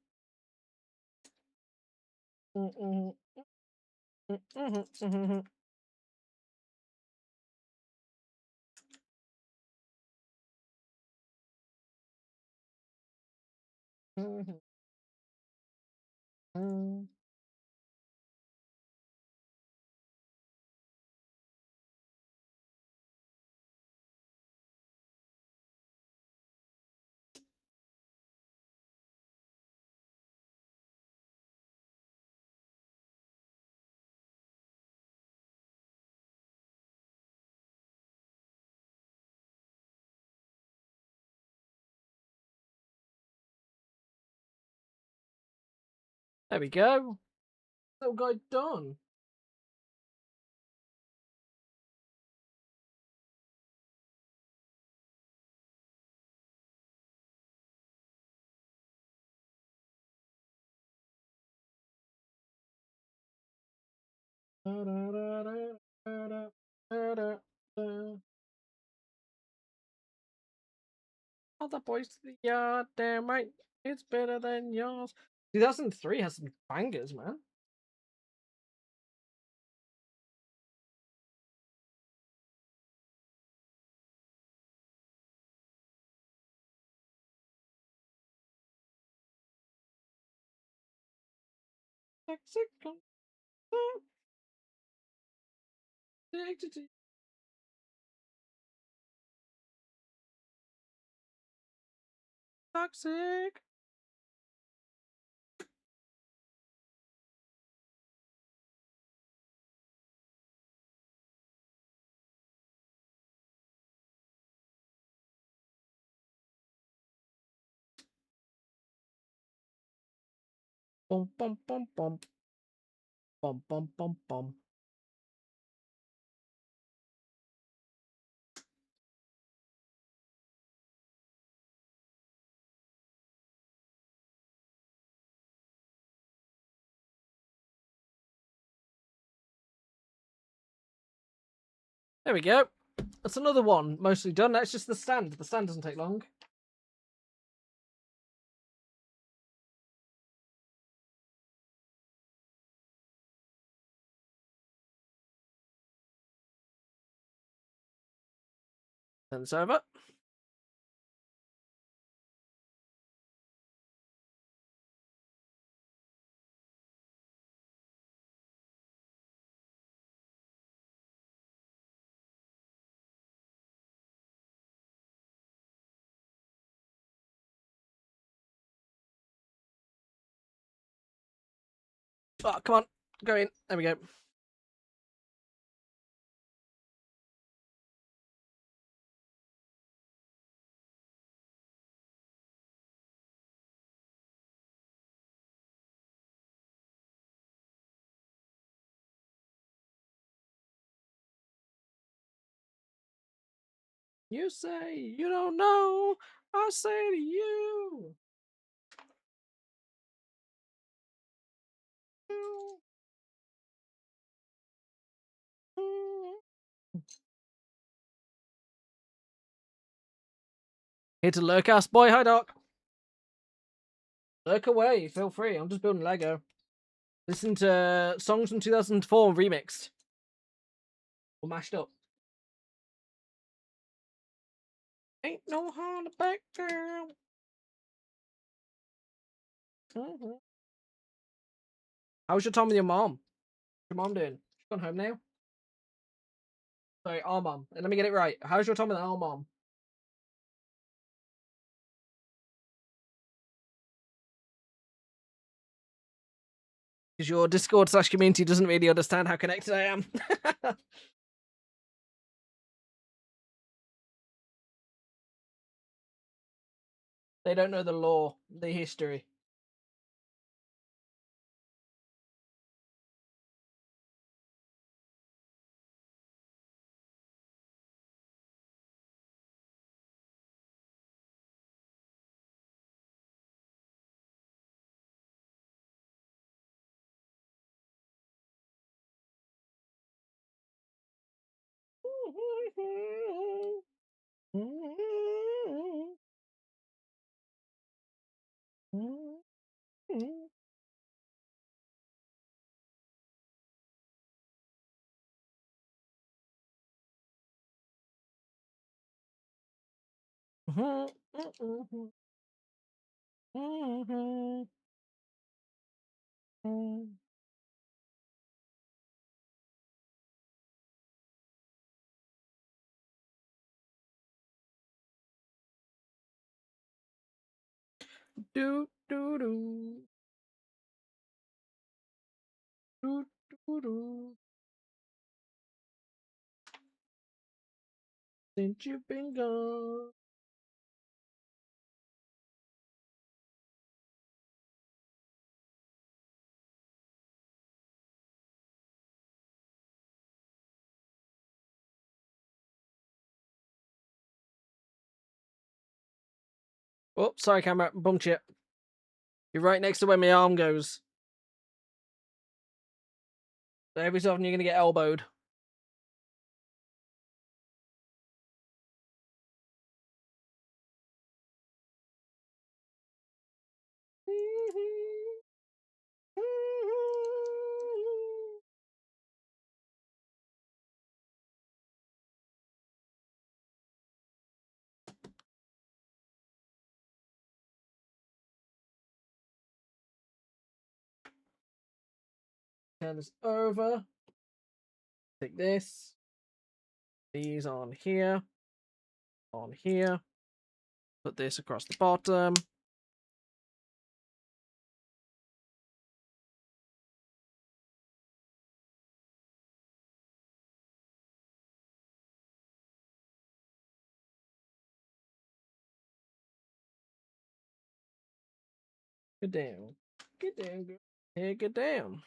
[SPEAKER 1] There we go. Little guy done. All the boys to the yard, damn right, it's better than yours. 2003 has some bangers, man. Toxic. Toxic. Bum bum bum bum. Bum bum bum bum. There we go. That's another one, mostly done. That's just the stand. The stand doesn't take long. Then it's over. Oh, come on. Go in. There we go. You say you don't know. I say to you. Here to lurk ass boy. Hi, Doc. Lurk away. Feel free. I'm just building Lego. Listen to songs from 2004 remixed or mashed up. Ain't no harder back girl. How's your time with your mom? What's your mom doing? She's gone home now. Sorry, our mom. And let me get it right. How's your time with our mom? Because your Discord / community doesn't really understand how connected I am. They don't know the lore, the history. Do do do do do do. Since you've been gone. Oh, sorry, camera. Bumped you. You're right next to where my arm goes. So every so often you're going to get elbowed. Turn this over. Take this. These on here. On here. Put this across the bottom. Get down. Get down, girl. Hey, get down.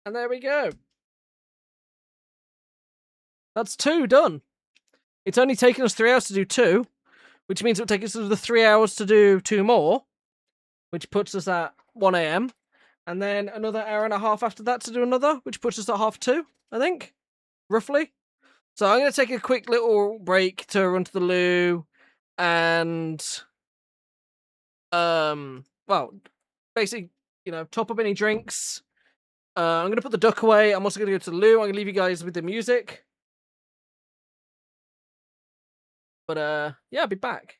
[SPEAKER 1] And there we go. That's 2 done. It's only taken us 3 hours to do 2, which means it'll take us another 3 hours to do 2 more, which puts us at 1 a.m. And then another hour and a half after that to do another, which puts us at 1:30, I think, roughly. So I'm going to take a quick little break to run to the loo and, well, basically, top up any drinks. I'm going to put the duck away. I'm also going to go to the loo. I'm going to leave you guys with the music. But, yeah, I'll be back.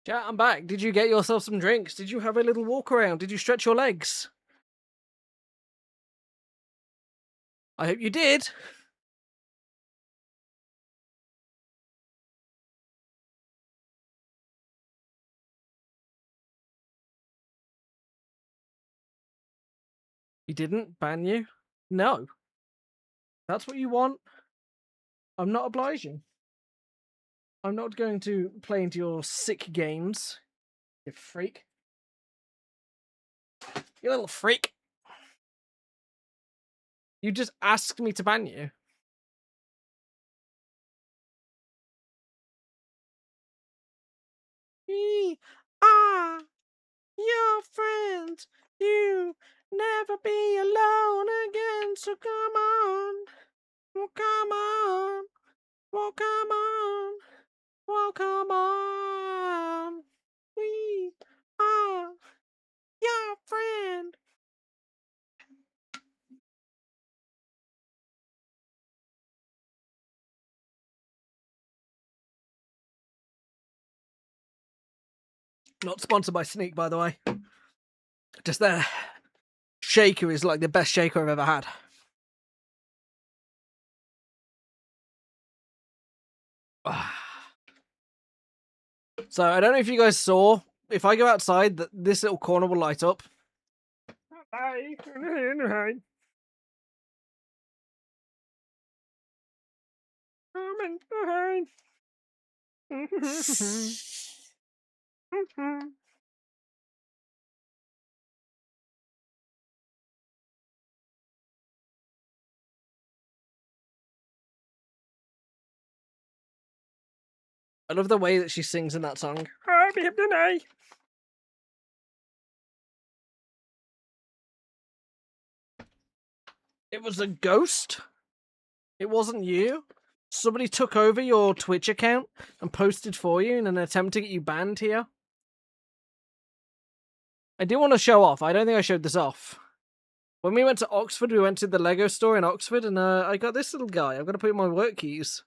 [SPEAKER 1] Chat, I'm back. Did you get yourself some drinks? Did you have a little walk around? Did you stretch your legs? I hope you did. He didn't ban you? No. That's what you want? I'm not obliging. I'm not going to play into your sick games. You freak. You little freak. You just asked me to ban you. We are your friends. You never never be alone again. So come on, well, come on, well, come on, well, come on. We are your friend. Not sponsored by Sneak, by the way. Just their shaker is like the best shaker I've ever had. So I don't know if you guys saw. If I go outside, this little corner will light up. Hi. Hi. Hi. I love the way that she sings in that song. It was a ghost. It wasn't you. Somebody took over your Twitch account and posted for you in an attempt to get you banned here. I do want to show off. I don't think I showed this off. When we went to Oxford, we went to the Lego store in Oxford, and I got this little guy. I'm going to put in my work keys.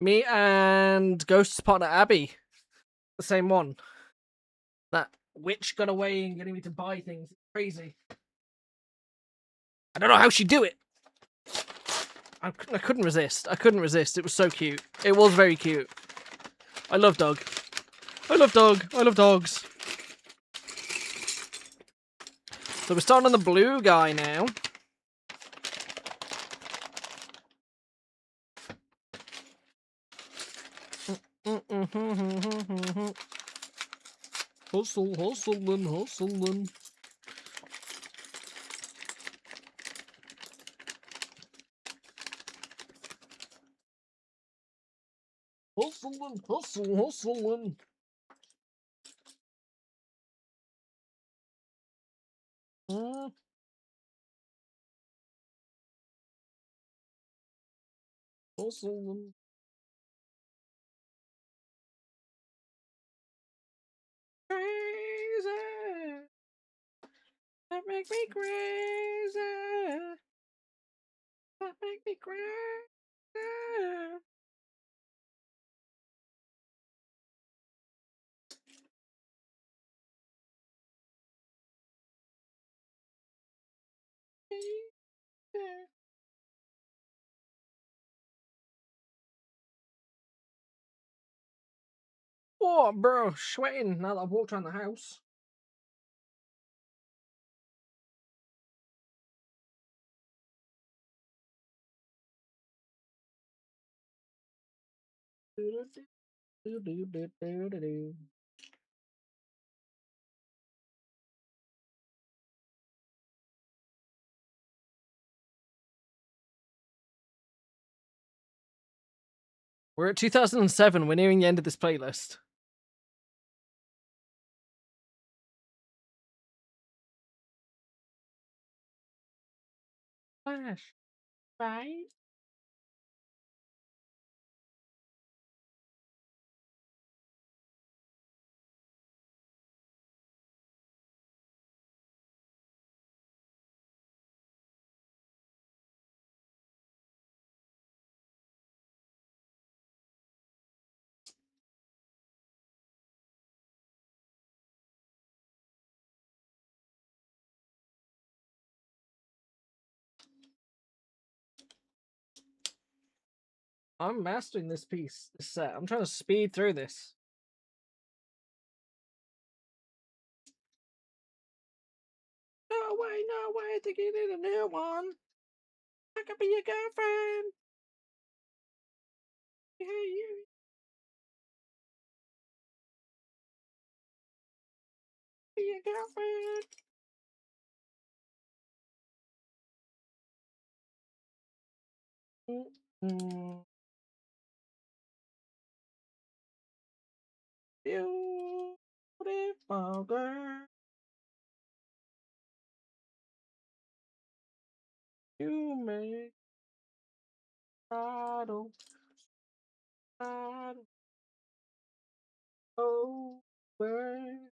[SPEAKER 1] Me and Ghost's partner Abby. The same one. That witch got away and getting me to buy things. It's crazy. I don't know how she do it. I couldn't resist. I couldn't resist. It was so cute. It was very cute. I love dog. I love dog. I love dogs. So we're starting on the blue guy now. Hustle, hustling, hustling. Hustling, hustle, hustling. Hustling. Crazy. That make me crazy. That make me crazy. Oh, bro, sweating now that I've walked around the house. We're at 2007. We're nearing the end of this playlist. Flash. Right? I'm mastering this piece, this set. I'm trying to speed through this. No way to get in a new one. I could be your girlfriend. Hey, you. Be your girlfriend. Mm-mm. Beautiful girl. You make battle. Over.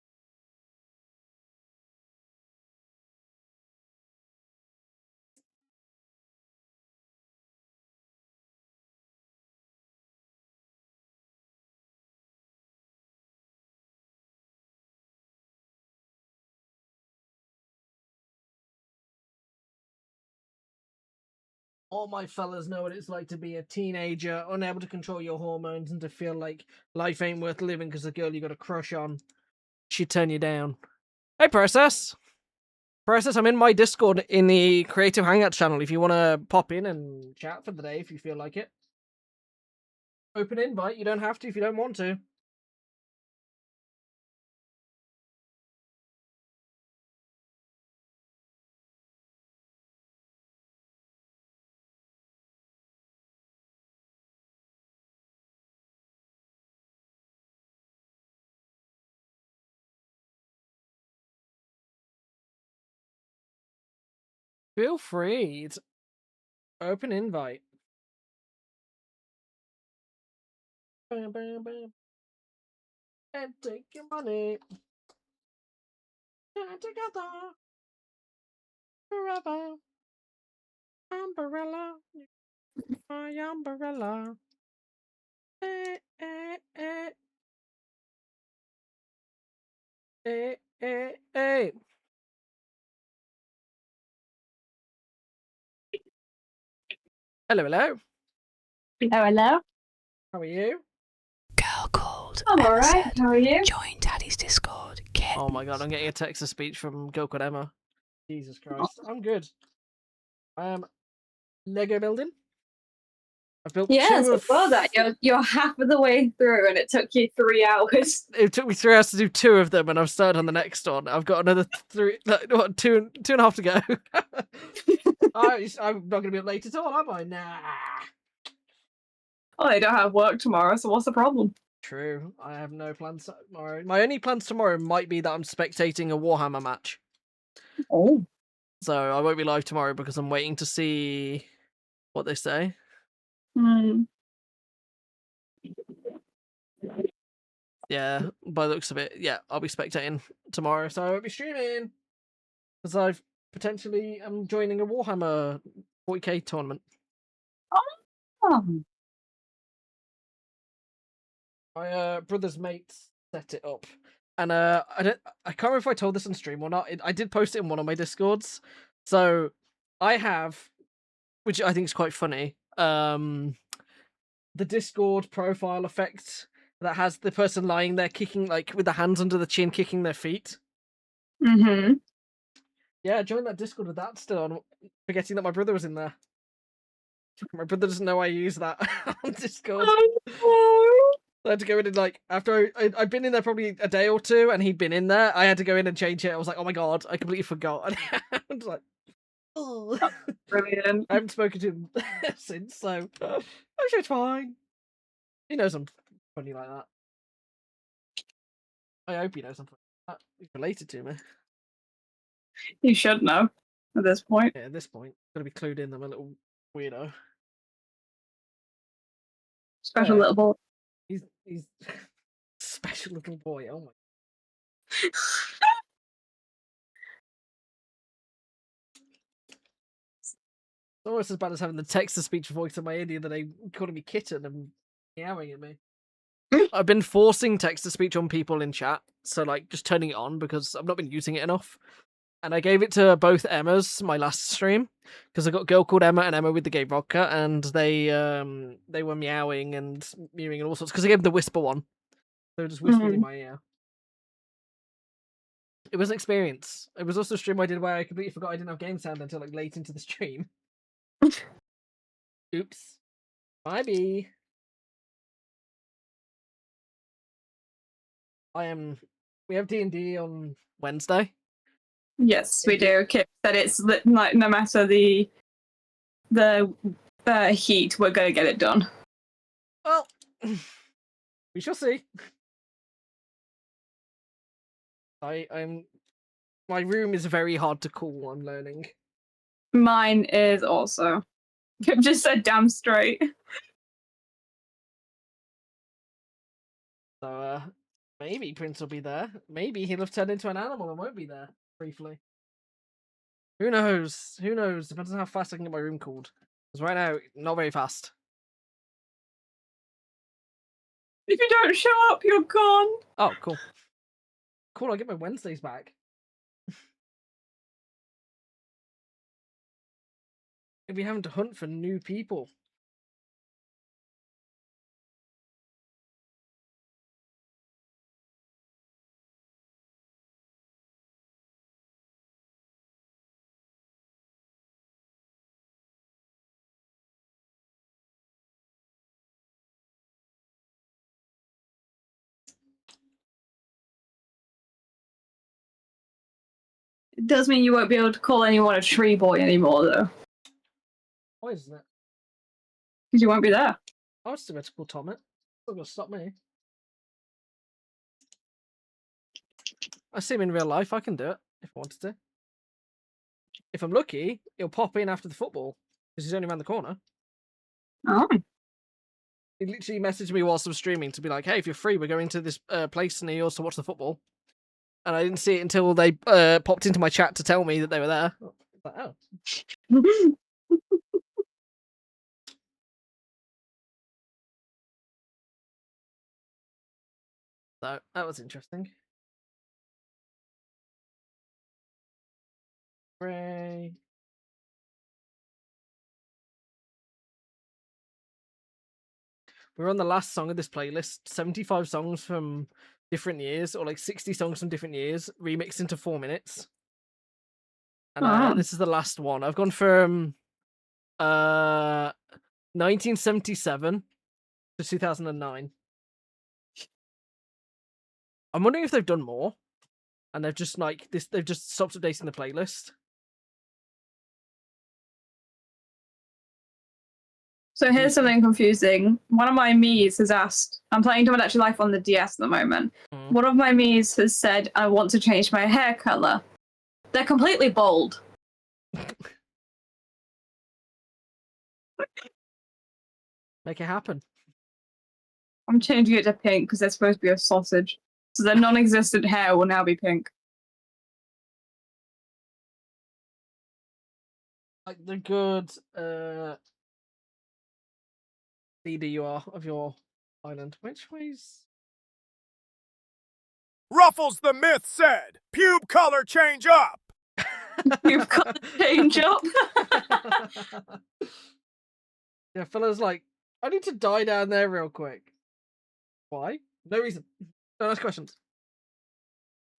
[SPEAKER 1] All my fellas know what it's like to be a teenager, unable to control your hormones, and to feel like life ain't worth living because the girl you got a crush on, she'd turn you down. Hey, Process! Process, I'm in my Discord in the Creative Hangouts channel if you want to pop in and chat for the day if you feel like it. Open invite, you don't have to if you don't want to. Feel free. It's open invite. Bam, bam, bam. And take your money. Stand together. Forever. Umbrella. My umbrella. Eh, eh, eh. Eh, eh, eh. Hello, hello.
[SPEAKER 9] Hello.
[SPEAKER 1] How are you?
[SPEAKER 5] Girl called
[SPEAKER 9] I'm
[SPEAKER 5] Emma
[SPEAKER 9] alright.
[SPEAKER 5] said,
[SPEAKER 9] How are you?
[SPEAKER 5] join Daddy's Discord. Kittens.
[SPEAKER 1] Oh my god, I'm getting a text to speech from Girl Called Emma. Jesus Christ. I'm good. I am Lego building. I've built
[SPEAKER 9] Yes,
[SPEAKER 1] two
[SPEAKER 9] I
[SPEAKER 1] of.
[SPEAKER 9] saw that. You're half of the way through, and it took you 3 hours.
[SPEAKER 1] It took me 3 hours to do 2 of them, and I've started on the next one. I've got another 3, what, 2.5 to go. I'm not going to be up late at all, am I? Nah.
[SPEAKER 9] Oh, they don't have work tomorrow, so what's the problem?
[SPEAKER 1] True. I have no plans tomorrow. My only plans tomorrow might be that I'm spectating a Warhammer match.
[SPEAKER 9] Oh.
[SPEAKER 1] So I won't be live tomorrow because I'm waiting to see what they say.
[SPEAKER 9] Hmm.
[SPEAKER 1] Yeah, by the looks of it, yeah, I'll be spectating tomorrow, so I won't be streaming because I've potentially am joining a Warhammer 40k tournament.
[SPEAKER 9] Oh.
[SPEAKER 1] My brother's mate set it up, and I can't remember if I told this on stream or not. I did post it in one of my Discords, so I have, which I think is quite funny, the Discord profile effect that has the person lying there kicking, like with the hands under the chin, kicking their feet.
[SPEAKER 9] Mm-hmm.
[SPEAKER 1] Yeah, I joined that Discord with that still on, forgetting that my brother was in there. My brother doesn't know I use that on Discord.
[SPEAKER 9] Oh,
[SPEAKER 1] I had to go in and, like, after I'd been in there probably a day or two and he'd been in there, I had to go in and change it. I was like, oh my god, I completely forgot. And I was like, oh.
[SPEAKER 9] brilliant.
[SPEAKER 1] I haven't spoken to him since, so I'm sure it's fine. He knows I'm funny like that. I hope he knows I'm funny like that. He's related to me.
[SPEAKER 9] You should know at this point.
[SPEAKER 1] Yeah, at this point, gotta be clued in. I'm a little weirdo.
[SPEAKER 9] Special
[SPEAKER 1] Yeah.
[SPEAKER 9] little boy.
[SPEAKER 1] He's special little boy. Oh my. It's almost as bad as having the text-to-speech voice of my Indian that they calling me kitten and meowing at me. I've been forcing text-to-speech on people in chat, so like just turning it on because I've not been using it enough. And I gave it to both Emmas my last stream because I got Girl Called Emma and Emma with the Gay Vodka, and they were meowing and mewing and all sorts because I gave them the whisper one. They were just whispering in my ear. It was an experience. It was also a stream I did where I completely forgot I didn't have game sound until like late into the stream. Oops. Maybe. We have D&D on Wednesday.
[SPEAKER 9] Yes, we do. Kip said it's like no matter the heat, we're gonna get it done.
[SPEAKER 1] Well, we shall see. I'm. My room is very hard to call. I'm learning.
[SPEAKER 9] Mine is also. I've just said damn straight.
[SPEAKER 1] So maybe Prince will be there. Maybe he'll have turned into an animal and won't be there briefly. Who knows? Who knows? Depends on how fast I can get my room called. Because right now, not very fast.
[SPEAKER 9] If you don't show up, you're gone.
[SPEAKER 1] Oh, cool. Cool, I'll get my Wednesdays back. I'll be having to hunt for new people.
[SPEAKER 9] It does mean you won't be able to call anyone a tree boy anymore, though.
[SPEAKER 1] Why isn't it?
[SPEAKER 9] Because you won't be there.
[SPEAKER 1] I was still going to call Tom it. Not going to stop me. I see him in real life. I can do it if I wanted to. If I'm lucky, he'll pop in after the football because he's only around the corner.
[SPEAKER 9] Oh.
[SPEAKER 1] He literally messaged me whilst I'm streaming to be like, "Hey, if you're free, we're going to this place near yours to watch the football." And I didn't see it until they popped into my chat to tell me that they were there. I was like, oh. So that was interesting. Hooray. We're on the last song of this playlist. 75 songs from different years, or like 60 songs from different years, remixed into 4 minutes. And this is the last one. I've gone from 1977 to 2009. I'm wondering if they've done more, and they've just like this. They've just stopped updating the playlist.
[SPEAKER 9] So here's something confusing. One of my Miis has asked, I'm playing Tomodachi Life on the DS at the moment. One of my Miis has said, I want to change my hair color. They're completely bald.
[SPEAKER 1] Make it happen.
[SPEAKER 9] I'm changing it to pink because they're supposed to be a sausage. So their non-existent hair will now be pink.
[SPEAKER 1] Like the good leader you are of your island. Which way's
[SPEAKER 6] Ruffles the Myth said, pube color change up.
[SPEAKER 9] You've got to change up.
[SPEAKER 1] Yeah, fella's like, I need to die down there real quick. Why? No reason. No nice questions.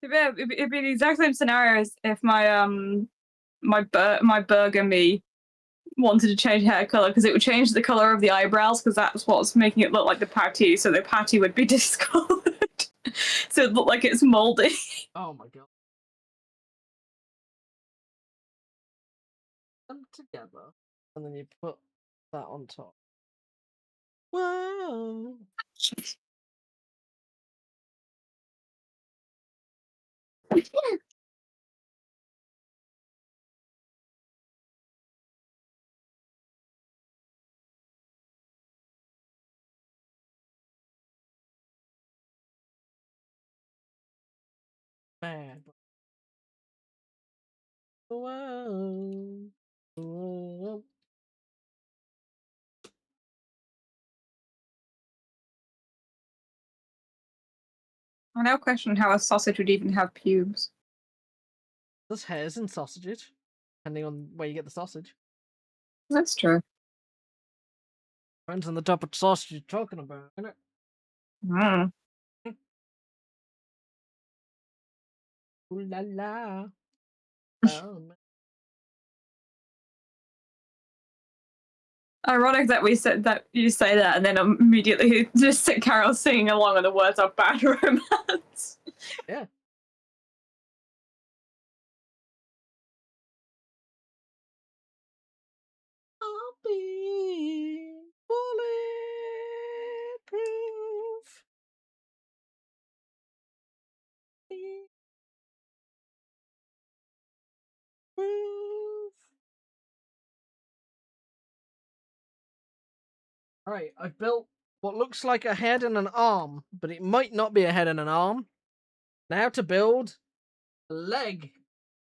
[SPEAKER 9] It'd be the exact same scenario as if my my burger me wanted to change hair color because it would change the color of the eyebrows because that's what's making it look like the patty. So the patty would be discolored, so it looked like it's moldy.
[SPEAKER 1] Oh my god. Them together, and then you put that on top. Whoa. Man. Whoa. Whoa.
[SPEAKER 9] I now question how a sausage would even have pubes.
[SPEAKER 1] There's hairs in sausages, depending on where you get the sausage.
[SPEAKER 9] That's true.
[SPEAKER 1] Depends on the type of sausage you're talking about, innit?
[SPEAKER 9] Mm.
[SPEAKER 1] Ooh la la. Oh, man.
[SPEAKER 9] Ironic that we said that you say that, and then immediately just sit Carol singing along, and the words are bad romance.
[SPEAKER 1] Yeah. I'll be bulletproof. Alright, I've built what looks like a head and an arm, but it might not be a head and an arm. Now to build a leg.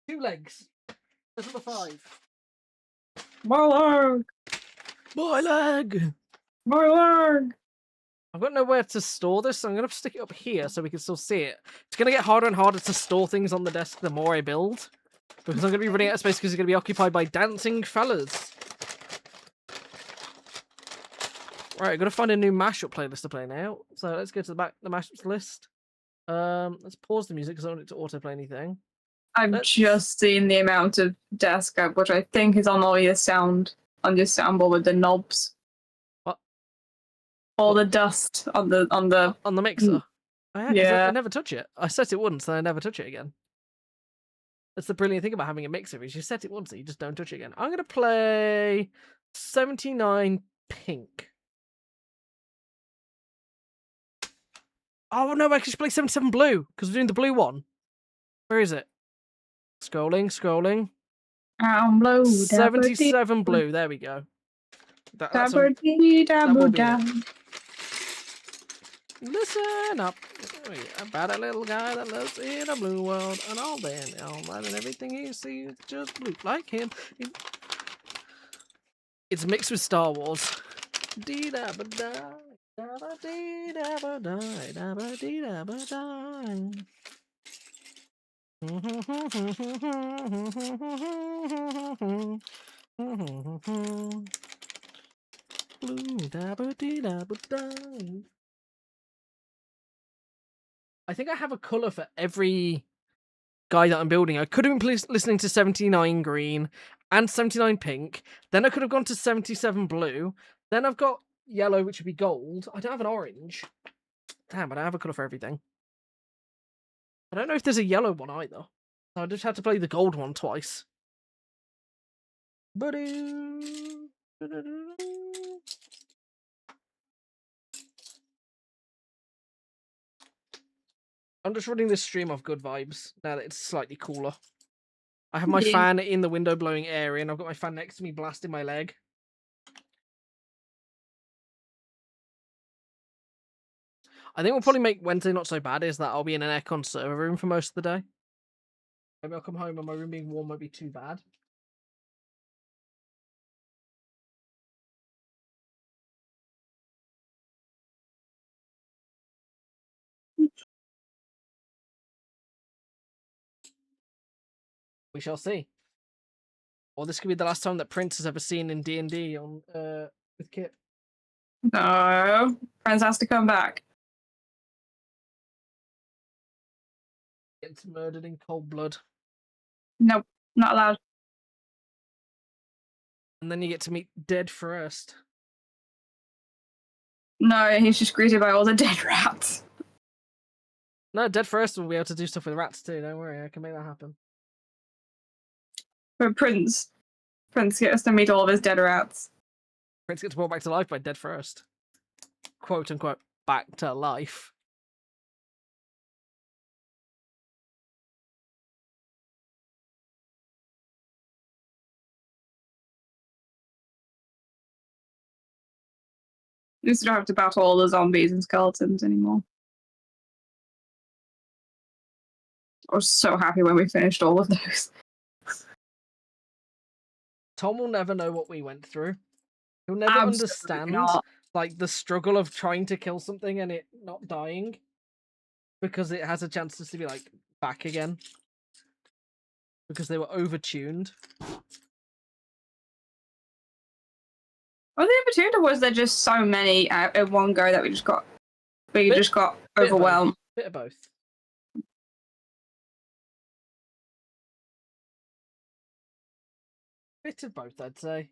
[SPEAKER 1] 2 legs. That's number 5.
[SPEAKER 9] My leg!
[SPEAKER 1] My leg!
[SPEAKER 9] My leg!
[SPEAKER 1] I've got nowhere to store this, so I'm going to stick it up here so we can still see it. It's going to get harder and harder to store things on the desk the more I build. Because I'm going to be running out of space because it's going to be occupied by dancing fellas. Right, I've got to find a new mashup playlist to play now. So let's go to the back the mashups list. Let's pause the music because I don't want it to autoplay anything.
[SPEAKER 9] I've just seen the amount of desk up, which I think is on all your sound on your soundboard with the knobs.
[SPEAKER 1] What?
[SPEAKER 9] All the dust on the
[SPEAKER 1] mixer. Oh, yeah, 'cause
[SPEAKER 9] Yeah.
[SPEAKER 1] I never touch it. I set it once, then I never touch it again. That's the brilliant thing about having a mixer is you set it once, and you just don't touch it again. I'm gonna play 79 Pink. Oh no, I should play 77 Blue because we're doing the blue one. Where is it? Scrolling.
[SPEAKER 9] I'm blue.
[SPEAKER 1] 77 Blue. There we go. That's a,
[SPEAKER 9] Dabba
[SPEAKER 1] be it. Listen up about a little guy that lives in a blue world, and all that, and everything he sees is just blue like him. It's mixed with Star Wars. Dee da ba da, da ba dee da ba die, da ba dee da ba die. Blue da ba dee da ba die. I think I have a colour for every guy that I'm building. I could have been listening to 79 Green and 79 Pink. Then I could have gone to 77 Blue. Then I've got yellow, which would be gold. I don't have an orange. Damn, but I have a colour for everything. I don't know if there's a yellow one either. I just had to play the gold one twice. I'm just running this stream off good vibes now that it's slightly cooler. I have my fan in the window blowing air in. I've got my fan next to me blasting my leg. I think we'll probably make Wednesday not so bad is that I'll be in an aircon server room for most of the day. Maybe I'll come home and my room being warm won't be too bad. We shall see. Or this could be the last time that Prince has ever seen in D&D on with Kip.
[SPEAKER 9] No, Prince has to come back.
[SPEAKER 1] Gets murdered in cold blood.
[SPEAKER 9] Nope, not allowed.
[SPEAKER 1] And then you get to meet Dead first.
[SPEAKER 9] No, he's just greeted by all the dead rats.
[SPEAKER 1] No, Dead first will be able to do stuff with rats too. Don't worry, I can make that happen.
[SPEAKER 9] But Prince gets to meet all of his dead rats.
[SPEAKER 1] Prince gets brought back to life by Dead first. Quote unquote, back to life.
[SPEAKER 9] You just don't have to battle all the zombies and skeletons anymore. I was so happy when we finished all of those.
[SPEAKER 1] Tom will never know what we went through. He'll never
[SPEAKER 9] Absolutely
[SPEAKER 1] understand
[SPEAKER 9] not.
[SPEAKER 1] like the struggle of trying to kill something and it not dying because it has a chance to be like back again because they were overtuned.
[SPEAKER 9] Were they overtuned, or was there just so many at one go that we just got overwhelmed?
[SPEAKER 1] Bit of both. Bit of both, I'd say.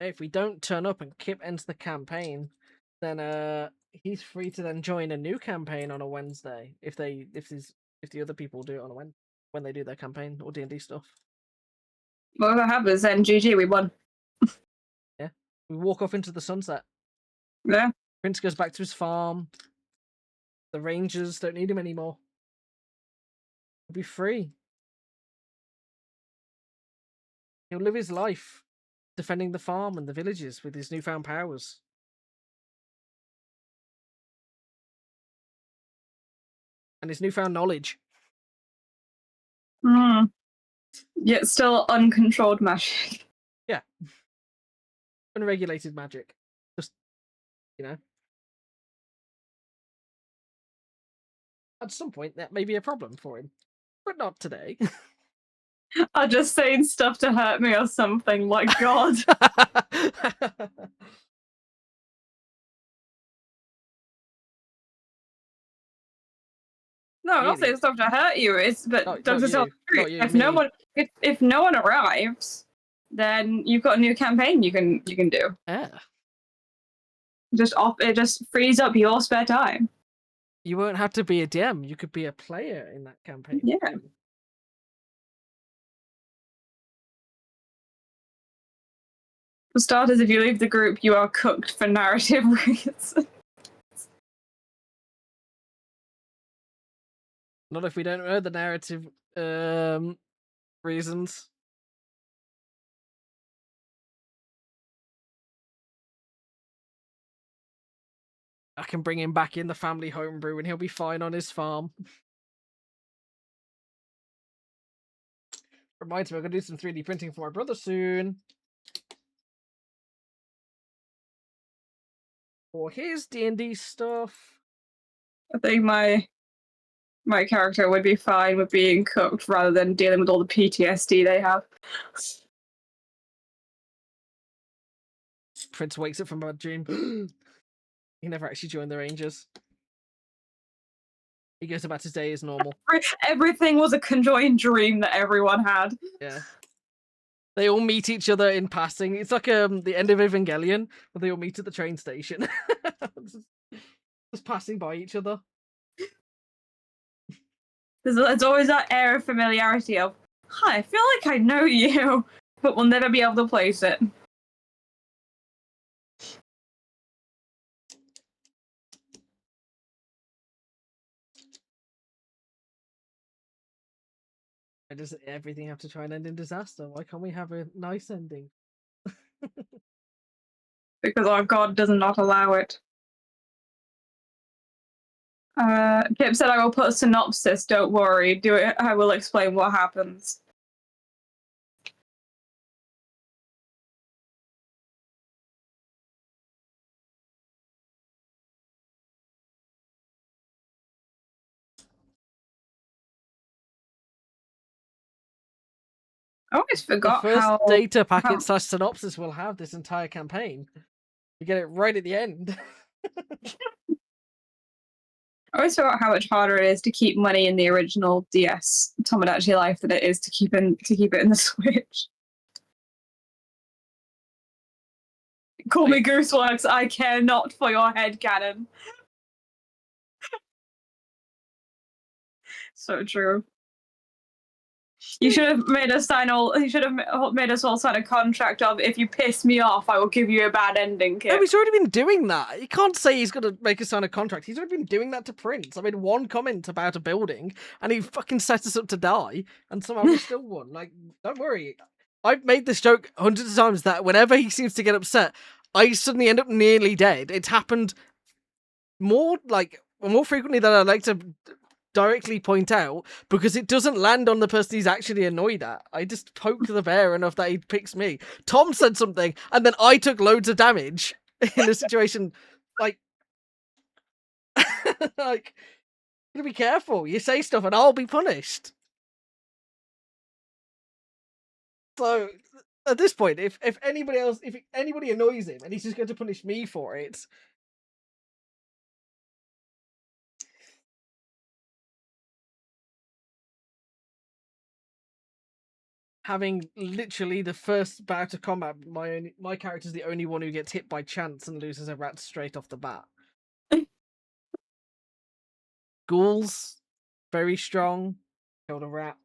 [SPEAKER 1] If we don't turn up and Kip ends the campaign, then he's free to then join a new campaign on a Wednesday if the other people do it on a Wednesday when they do their campaign or D&D stuff.
[SPEAKER 9] Well, if that happens, then GG, we won.
[SPEAKER 1] Yeah, we walk off into the sunset.
[SPEAKER 9] Yeah.
[SPEAKER 1] Prince goes back to his farm. The Rangers don't need him anymore. He'll be free. He'll live his life defending the farm and the villages with his newfound powers. And his newfound knowledge.
[SPEAKER 9] Yet still uncontrolled magic.
[SPEAKER 1] Yeah. Unregulated magic. Just, you know. At some point, that may be a problem for him. But not today.
[SPEAKER 9] I'm just saying stuff to hurt me or something, like God. No, I'm not saying
[SPEAKER 1] Idiot.
[SPEAKER 9] stuff to hurt you. But
[SPEAKER 1] Not
[SPEAKER 9] Dr. Tell
[SPEAKER 1] you.
[SPEAKER 9] the truth.
[SPEAKER 1] Not you,
[SPEAKER 9] If
[SPEAKER 1] me.
[SPEAKER 9] no one, if no one arrives, then you've got a new campaign you can do.
[SPEAKER 1] Yeah.
[SPEAKER 9] It just frees up your spare time.
[SPEAKER 1] You won't have to be a DM. You could be a player in that campaign.
[SPEAKER 9] Yeah. For starters, if you leave the group, you are cooked for narrative reasons.
[SPEAKER 1] Not if we don't know the narrative reasons. I can bring him back in the family homebrew and he'll be fine on his farm. Reminds me, I'm going to do some 3D printing for my brother soon. For his D&D stuff.
[SPEAKER 9] I think my character would be fine with being cooked rather than dealing with all the PTSD they have.
[SPEAKER 1] Prince wakes up from a dream. He never actually joined the Rangers. He goes about his day as normal.
[SPEAKER 9] Everything was a conjoined dream that everyone had.
[SPEAKER 1] Yeah. They all meet each other in passing. It's like the end of Evangelion, where they all meet at the train station. just passing by each other.
[SPEAKER 9] There's always that air of familiarity of, hi, I feel like I know you, but we'll never be able to place it.
[SPEAKER 1] Why does everything have to try and end in disaster? Why can't we have a nice ending?
[SPEAKER 9] Because our God does not allow it. Kip said, I will put a synopsis, don't worry. Do it. I will explain what happens. I always forgot
[SPEAKER 1] the first
[SPEAKER 9] how
[SPEAKER 1] data packet / synopsis we'll have this entire campaign. You get it right at the end.
[SPEAKER 9] I always forgot how much harder it is to keep money in the original DS Tomodachi Life than it is to keep it in the Switch. Call me Gooseworks, I care not for your headcanon. So true. You should have made us You should have made us all sign a contract of, if you piss me off, I will give you a bad ending, Kip.
[SPEAKER 1] No, he's already been doing that. You can't say he's going to make us sign a contract. He's already been doing that to Prince. I made one comment about a building, and he fucking set us up to die, and somehow we still won. Like, don't worry. I've made this joke hundreds of times that whenever he seems to get upset, I suddenly end up nearly dead. It's happened more frequently than I like to directly point out, because it doesn't land on the person he's actually annoyed at. I just poke the bear enough that he picks me. Tom said something, and then I took loads of damage in a situation like like, you gotta be careful. You say stuff and I'll be punished. So at this point, if anybody annoys him and he's just going to punish me for it, having literally the first bout of combat, my character's the only one who gets hit by chance and loses a rat straight off the bat. Ghouls, very strong, killed a rat.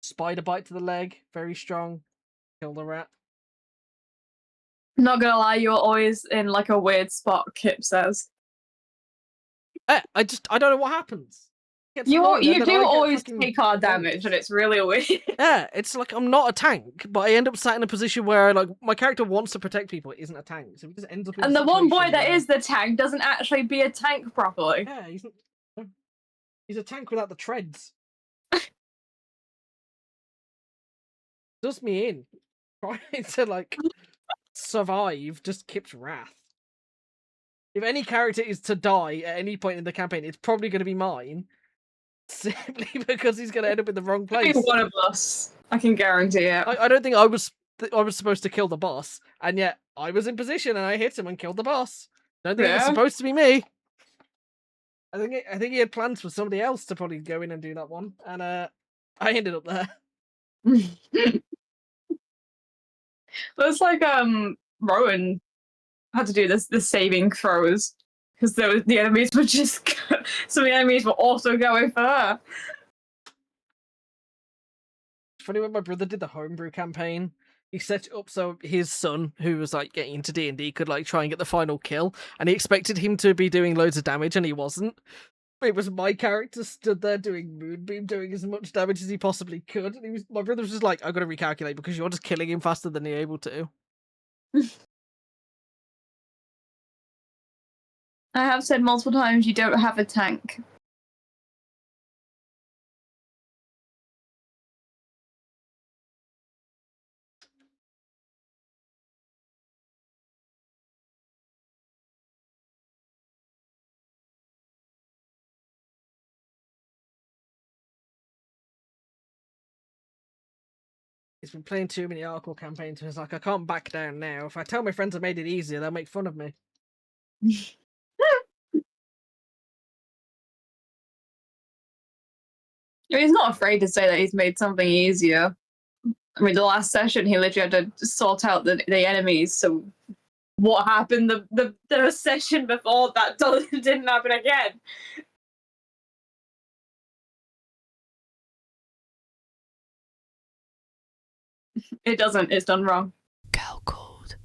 [SPEAKER 1] Spider bite to the leg, very strong, killed a rat.
[SPEAKER 9] Not gonna lie, you're always in like a weird spot, Kip says.
[SPEAKER 1] I don't know what happens. gets
[SPEAKER 9] You
[SPEAKER 1] annoying, and
[SPEAKER 9] you
[SPEAKER 1] then
[SPEAKER 9] do
[SPEAKER 1] I get
[SPEAKER 9] always
[SPEAKER 1] fucking
[SPEAKER 9] take hard damage,
[SPEAKER 1] bonked.
[SPEAKER 9] and it's really weird.
[SPEAKER 1] Yeah, it's like I'm not a tank, but I end up sat in a position where like my character wants to protect people, isn't a tank, so he just ends up in
[SPEAKER 9] And
[SPEAKER 1] a
[SPEAKER 9] the one boy
[SPEAKER 1] situation
[SPEAKER 9] that
[SPEAKER 1] where-
[SPEAKER 9] is the tank doesn't actually be a tank properly.
[SPEAKER 1] Yeah, he's a tank without the treads. Does me in. Trying to like survive just Kip's wrath. If any character is to die at any point in the campaign, it's probably going to be mine. Simply because he's going to end up in the wrong
[SPEAKER 9] Maybe
[SPEAKER 1] place.
[SPEAKER 9] one of us. I can guarantee it.
[SPEAKER 1] I don't think I was supposed to kill the boss, and yet I was in position and I hit him and killed the boss. I don't think it was
[SPEAKER 9] Yeah.
[SPEAKER 1] supposed to be me. I think he had plans for somebody else to probably go in and do that one, and I ended up there.
[SPEAKER 9] It's like Rowan had to do the saving throws because the enemies were just some of the enemies were also going for her.
[SPEAKER 1] It's funny when my brother did the homebrew campaign. He set it up so his son, who was like getting into D&D, could like try and get the final kill, and he expected him to be doing loads of damage, and he wasn't. It was my character stood there doing Moonbeam, doing as much damage as he possibly could, and my brother was just like, "I've got to recalculate because you're just killing him faster than you're able to."
[SPEAKER 9] I have said multiple times you don't have a tank.
[SPEAKER 1] He's been playing too many Arkle campaigns, so he's like, I can't back down now. If I tell my friends I made it easier, they'll make fun of me.
[SPEAKER 9] I mean, he's not afraid to say that he's made something easier. I mean, the last session he literally had to sort out the enemies. So, what happened the session before that didn't happen again. It doesn't. It's done wrong.
[SPEAKER 5] Girl called.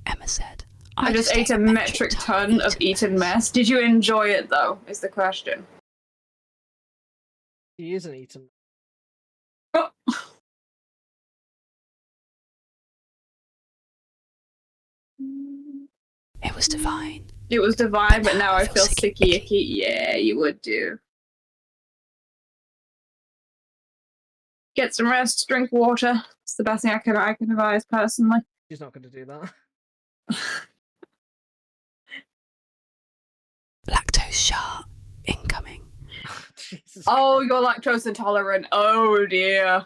[SPEAKER 5] Emma said,
[SPEAKER 9] I just ate a metric ton of eaten mess. Did you enjoy it though? Is the question.
[SPEAKER 1] He isn't eaten.
[SPEAKER 9] Oh.
[SPEAKER 5] It was divine.
[SPEAKER 9] It was divine, but now I feel sicky icky. Yeah, you would do. Get some rest, drink water. It's the best thing I can advise personally.
[SPEAKER 1] She's not going to do that.
[SPEAKER 5] Lactose shark incoming.
[SPEAKER 1] Jesus
[SPEAKER 9] Oh,
[SPEAKER 1] Christ.
[SPEAKER 9] you're lactose intolerant. Oh dear.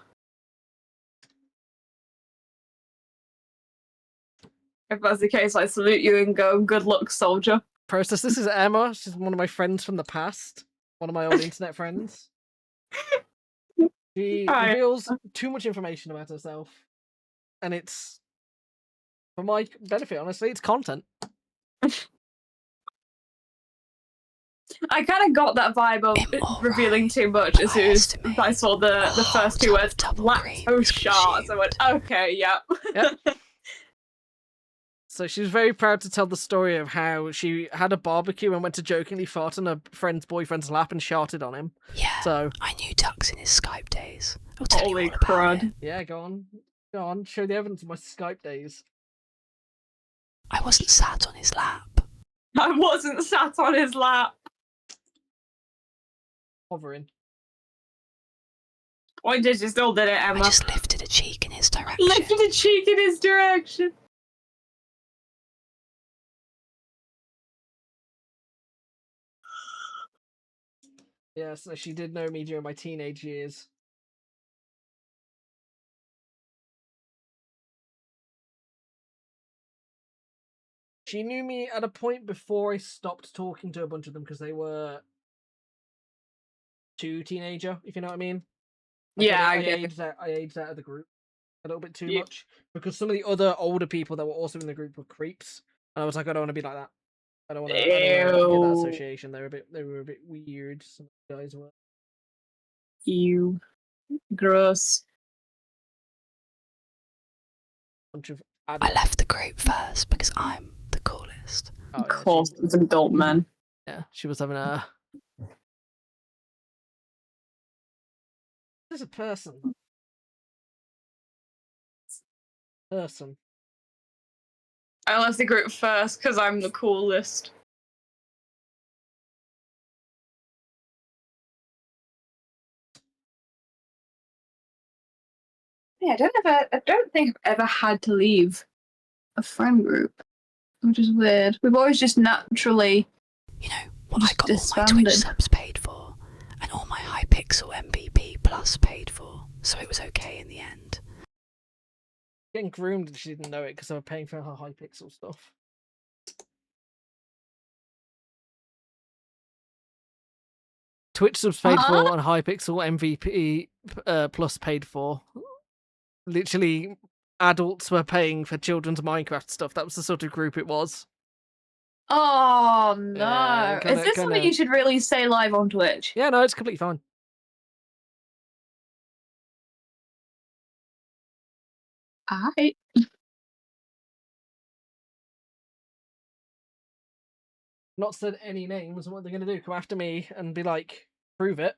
[SPEAKER 9] If that's the case, I salute you and go, good luck, soldier.
[SPEAKER 1] Process, this is Emma. She's one of my friends from the past. One of my old internet friends. She
[SPEAKER 9] Hi.
[SPEAKER 1] reveals too much information about herself. And it's, for my benefit, honestly, it's content.
[SPEAKER 9] I kind of got that vibe of it revealing too much as soon as I saw the first two words, lactose sharks. I went, okay, yeah.
[SPEAKER 1] Yep. So she was very proud to tell the story of how she had a barbecue and went to jokingly fart on her friend's boyfriend's lap and sharted on him.
[SPEAKER 5] Yeah,
[SPEAKER 1] So
[SPEAKER 5] I knew Tux in his Skype days. I'll tell
[SPEAKER 9] Holy
[SPEAKER 5] you all about
[SPEAKER 9] crud.
[SPEAKER 5] it.
[SPEAKER 1] yeah, go on, show the evidence of my Skype days.
[SPEAKER 5] I wasn't sat on his lap.
[SPEAKER 9] I wasn't sat on his lap.
[SPEAKER 1] Hovering.
[SPEAKER 9] Why did you still did it,
[SPEAKER 5] I
[SPEAKER 9] Emma?
[SPEAKER 5] just lifted a cheek in his direction.
[SPEAKER 9] Lifted a cheek in his direction.
[SPEAKER 1] Yeah, so she did know me during my teenage years. She knew me at a point before I stopped talking to a bunch of them because they were too teenager, if you know what I mean. Like,
[SPEAKER 9] Yeah,
[SPEAKER 1] I
[SPEAKER 9] I get
[SPEAKER 1] aged out of the group a little bit too
[SPEAKER 9] Yeah.
[SPEAKER 1] much because some of the other older people that were also in the group were creeps, and I was like, I don't want to be like that. I don't want to get that
[SPEAKER 9] Ew.
[SPEAKER 1] association. They were a bit weird. Some of the guys were.
[SPEAKER 9] You. Gross.
[SPEAKER 1] Bunch of
[SPEAKER 5] I
[SPEAKER 1] adults.
[SPEAKER 5] left the group first because I'm the coolest.
[SPEAKER 1] Oh,
[SPEAKER 9] Of course, it's adult men.
[SPEAKER 1] Yeah, she was having a is a person? Person.
[SPEAKER 9] Unless the group first, because I'm the coolest. Yeah, I don't think I've ever had to leave a friend group, which is weird. We've always just naturally.
[SPEAKER 5] You know, well, I
[SPEAKER 9] Just
[SPEAKER 5] got all my
[SPEAKER 9] disbanded.
[SPEAKER 5] Twitch subs paid for, and all my Hypixel MVP Plus paid for, so it was okay in the end.
[SPEAKER 1] Getting groomed and she didn't know it because I was paying for her Hypixel stuff. Twitch subs paid for and Hypixel MVP Plus paid for. Literally, adults were paying for children's Minecraft stuff. That was the sort of group it was.
[SPEAKER 9] Oh no!
[SPEAKER 1] Yeah,
[SPEAKER 9] Is this something you should really say live on Twitch?
[SPEAKER 1] Yeah, no, it's completely fine.
[SPEAKER 9] I.
[SPEAKER 1] Not said any names. What they're going to do? Come after me and be like, prove it.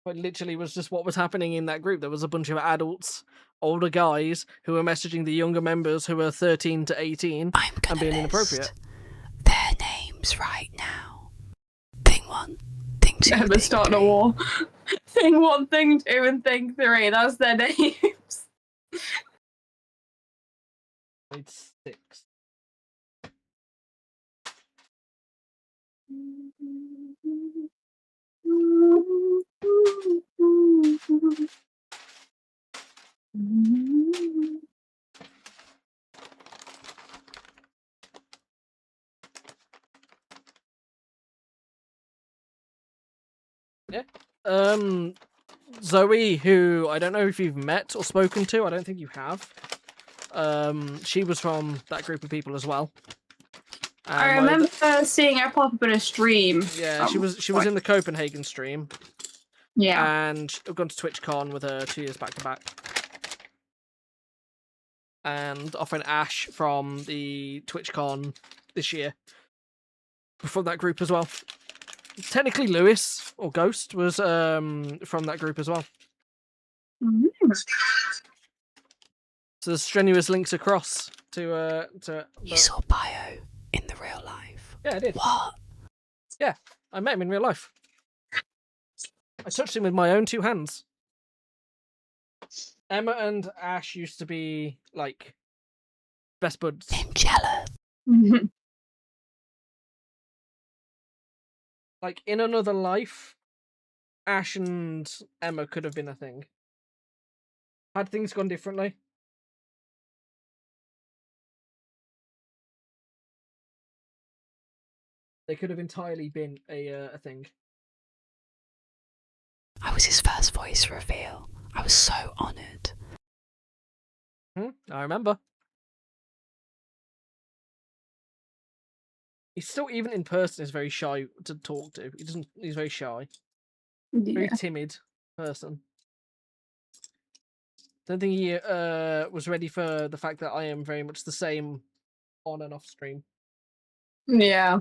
[SPEAKER 1] But literally was just what was happening in that group. There was a bunch of adults, older guys who were messaging the younger members who were 13 to 18
[SPEAKER 5] I'm gonna
[SPEAKER 1] and being
[SPEAKER 5] list
[SPEAKER 1] inappropriate.
[SPEAKER 5] their names right now. Thing 1, thing 2,
[SPEAKER 9] Emma's
[SPEAKER 5] thing
[SPEAKER 9] starting
[SPEAKER 5] 3.
[SPEAKER 9] a war. Thing 1, thing 2, and thing 3. That's their names.
[SPEAKER 1] It's 6. Yeah. Zoe, who I don't know if you've met or spoken to, I don't think you have. She was from that group of people as well. And
[SPEAKER 9] I remember seeing her pop up in a stream.
[SPEAKER 1] Yeah, she was in the Copenhagen stream.
[SPEAKER 9] Yeah.
[SPEAKER 1] And I've gone to TwitchCon with her 2 years back to back. And our friend Ash from the TwitchCon this year. From that group as well. Technically Lewis, or Ghost, was from that group as well. So there's strenuous links across to
[SPEAKER 5] You saw Bio in the real life.
[SPEAKER 1] Yeah, I did.
[SPEAKER 5] What?
[SPEAKER 1] Yeah, I met him in real life. I touched him with my own 2 hands. Emma and Ash used to be, like, best buds.
[SPEAKER 5] I'm jealous.
[SPEAKER 1] Like, in another life, Ash and Emma could have been a thing. Had things gone differently. They could have entirely been a thing.
[SPEAKER 5] I was his first voice reveal. I was so honoured.
[SPEAKER 1] I remember. He's still, even in person, is very shy to talk to. He's very shy. Very timid person. Don't think he was ready for the fact that I am very much the same on and off stream.
[SPEAKER 9] Yeah.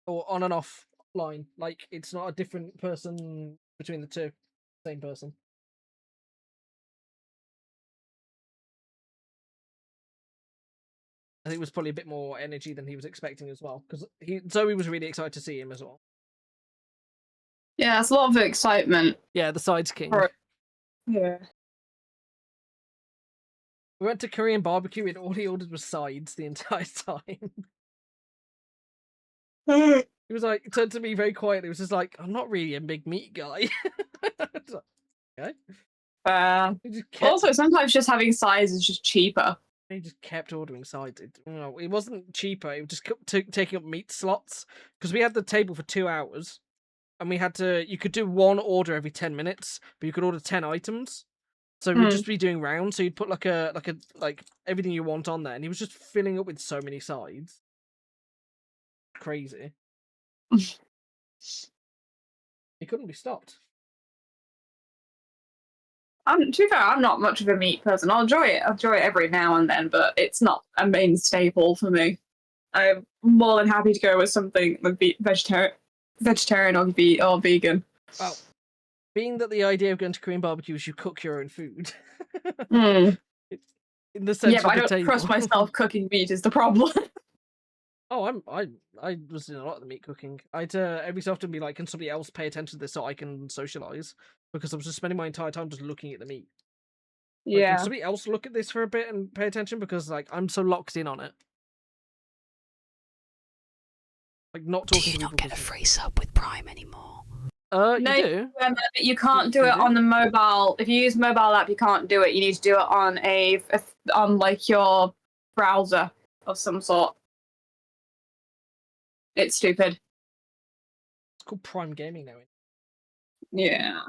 [SPEAKER 1] Or on and off line. Like, it's not a different person between the two. Same person. I think it was probably a bit more energy than he was expecting as well. Because Zoe was really excited to see him as well.
[SPEAKER 9] Yeah, it's a lot of excitement.
[SPEAKER 1] Yeah, the sides king.
[SPEAKER 9] Yeah.
[SPEAKER 1] We went to Korean barbecue and all he ordered was sides the entire time. He was like, turned to me very quietly. He was just like, I'm not really a big meat guy. Okay. Also,
[SPEAKER 9] sometimes just having sides is just cheaper.
[SPEAKER 1] He just kept ordering sides. It wasn't cheaper. It was just taking up meat slots. Because we had the table for 2 hours. And we had to... You could do 1 order every 10 minutes. But you could order 10 items. So we'd just be doing rounds. So you'd put like everything you want on there. And he was just filling up with so many sides. Crazy. He couldn't be stopped.
[SPEAKER 9] To be fair, I'm not much of a meat person. I'll enjoy it. I'll enjoy it every now and then, but it's not a main staple for me. I'm more than happy to go with something vegetarian. vegetarian or vegan.
[SPEAKER 1] Well, being that the idea of going to Korean barbecue is you cook your own food.
[SPEAKER 9] Mm.
[SPEAKER 1] It's in the center
[SPEAKER 9] Yeah, but I
[SPEAKER 1] of the
[SPEAKER 9] don't
[SPEAKER 1] table.
[SPEAKER 9] trust myself cooking meat is the problem.
[SPEAKER 1] Oh, I was doing a lot of the meat cooking. I'd every so often be like, can somebody else pay attention to this so I can socialize? Because I was just spending my entire time just looking at the meat. Like, can
[SPEAKER 9] Yeah.
[SPEAKER 1] somebody else look at this for a bit and pay attention? Because like I'm so locked in on it. Like not
[SPEAKER 5] Do
[SPEAKER 1] talking
[SPEAKER 5] you
[SPEAKER 1] to
[SPEAKER 5] not
[SPEAKER 1] people.
[SPEAKER 5] get a free sub with Prime anymore?
[SPEAKER 9] No,
[SPEAKER 1] You do.
[SPEAKER 9] but you can't do
[SPEAKER 1] You
[SPEAKER 9] it
[SPEAKER 1] do?
[SPEAKER 9] on the mobile. If you use mobile app, you can't do it. You need to do it on on like your browser of some sort. It's stupid.
[SPEAKER 1] It's called Prime Gaming now.
[SPEAKER 9] Yeah.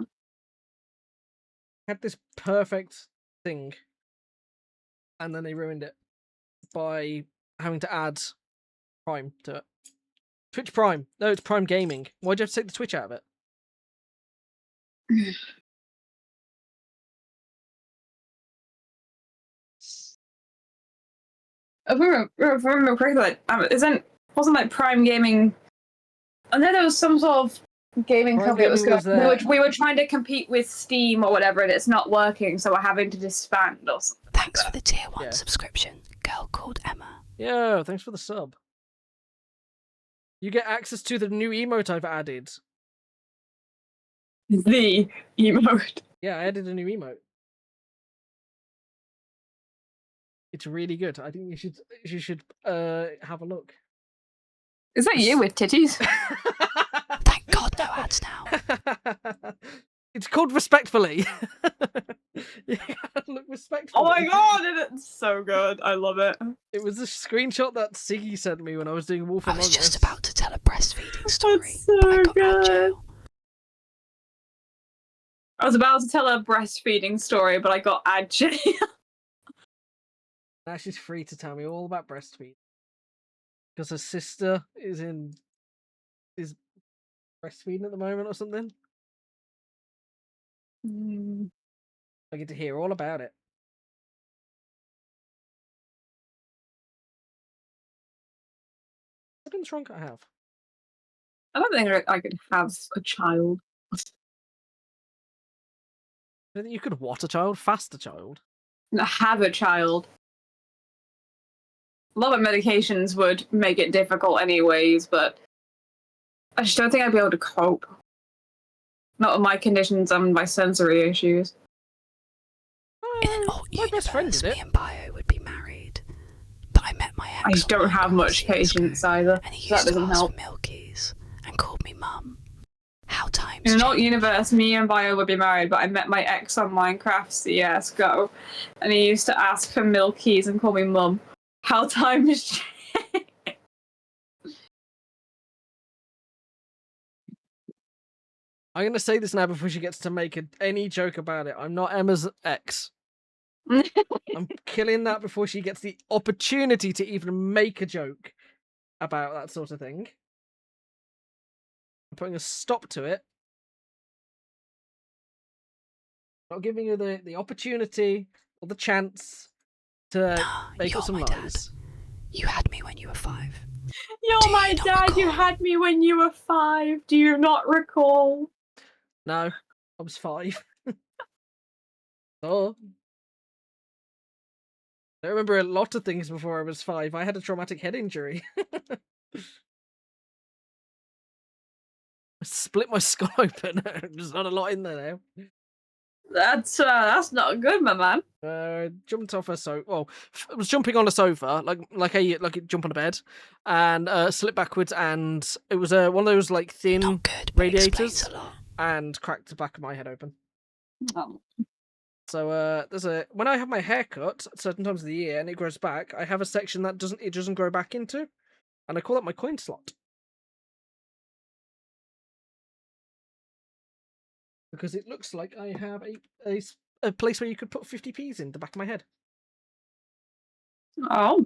[SPEAKER 1] Had this perfect thing, and then they ruined it by having to add Prime to it. Twitch Prime. No, it's Prime Gaming. Why'd you have to take the Twitch out of it?
[SPEAKER 9] If I remember correctly, wasn't like Prime Gaming? I know there was some sort of gaming
[SPEAKER 1] Prime
[SPEAKER 9] company that was
[SPEAKER 1] Gaming
[SPEAKER 9] going.
[SPEAKER 1] was
[SPEAKER 9] We were trying to compete with Steam or whatever, and it's not working, so we're having to disband or something.
[SPEAKER 5] Thanks for the tier 1
[SPEAKER 1] Yeah.
[SPEAKER 5] subscription, girl called Emma.
[SPEAKER 1] Yeah, thanks for the sub. You get access to the new emote I've added.
[SPEAKER 9] The emote.
[SPEAKER 1] Yeah, I added a new emote. It's really good. I think you should have a look.
[SPEAKER 9] Is that you with titties?
[SPEAKER 5] Thank God no ads now.
[SPEAKER 1] It's called Respectfully. You gotta look respectfully.
[SPEAKER 9] Oh my god, it's so good. I love it.
[SPEAKER 1] It was a screenshot that Siggy sent me when I was doing Wolf
[SPEAKER 5] I
[SPEAKER 1] Among
[SPEAKER 5] was
[SPEAKER 1] Us.
[SPEAKER 5] just about to tell a breastfeeding story,
[SPEAKER 9] That's
[SPEAKER 5] but I
[SPEAKER 9] so
[SPEAKER 5] got out of
[SPEAKER 9] good.
[SPEAKER 5] jail.
[SPEAKER 9] I was about to tell a breastfeeding story, but I got ad jail.
[SPEAKER 1] Now she's free to tell me all about breastfeeding. Because her sister is breastfeeding at the moment or something. I get to hear all about it. What things wrong I have?
[SPEAKER 9] I don't think I could have a child.
[SPEAKER 1] I think you could what a child? Fast a child?
[SPEAKER 9] Have a child. A lot of medications would make it difficult anyways, but I just don't think I'd be able to cope. Not with my conditions and my sensory issues.
[SPEAKER 5] In an alt
[SPEAKER 1] my best friend
[SPEAKER 5] universe,
[SPEAKER 1] did
[SPEAKER 5] me
[SPEAKER 1] it.
[SPEAKER 5] and Bio would be married. But I met my ex.
[SPEAKER 9] I just don't
[SPEAKER 5] online
[SPEAKER 9] have much
[SPEAKER 5] 6 years ago,
[SPEAKER 9] patience either.
[SPEAKER 5] and he
[SPEAKER 9] So that
[SPEAKER 5] used to
[SPEAKER 9] doesn't
[SPEAKER 5] ask
[SPEAKER 9] help.
[SPEAKER 5] for milkies and called me mum. How times
[SPEAKER 9] In an alt
[SPEAKER 5] change.
[SPEAKER 9] universe, me and Bio would be married, but I met my ex on Minecraft CS:GO, and he used to ask for milkies and call me mum. How times change.
[SPEAKER 1] I'm going to say this now before she gets to make any joke about it. I'm not Emma's ex. I'm killing that before she gets the opportunity to even make a joke about that sort of thing. I'm putting a stop to it. Not giving her the opportunity or the chance to
[SPEAKER 5] Nah,
[SPEAKER 1] make
[SPEAKER 5] you're
[SPEAKER 1] up some
[SPEAKER 5] my
[SPEAKER 1] lies.
[SPEAKER 5] dad. You had me when you were 5.
[SPEAKER 9] You're
[SPEAKER 5] Do
[SPEAKER 9] my
[SPEAKER 5] you not
[SPEAKER 9] dad. You
[SPEAKER 5] recall?
[SPEAKER 9] had me when you were 5. Do you not recall?
[SPEAKER 1] No, I was 5. Oh. I remember a lot of things before I was 5. I had a traumatic head injury. I split my skull open. There's not a lot in there now.
[SPEAKER 9] That's not good, my man.
[SPEAKER 1] Jumped off a sofa. Well, I was jumping on a sofa, like a jump on a bed, and slipped backwards, and it was one of those like thin
[SPEAKER 5] Not good, but
[SPEAKER 1] radiators,
[SPEAKER 5] explains a lot.
[SPEAKER 1] and cracked the back of my head open.
[SPEAKER 9] Oh.
[SPEAKER 1] So when I have my hair cut at certain times of the year and it grows back, I have a section that doesn't grow back into, and I call that my coin slot. Because it looks like I have a place where you could put 50p's in the back of my head.
[SPEAKER 9] Oh.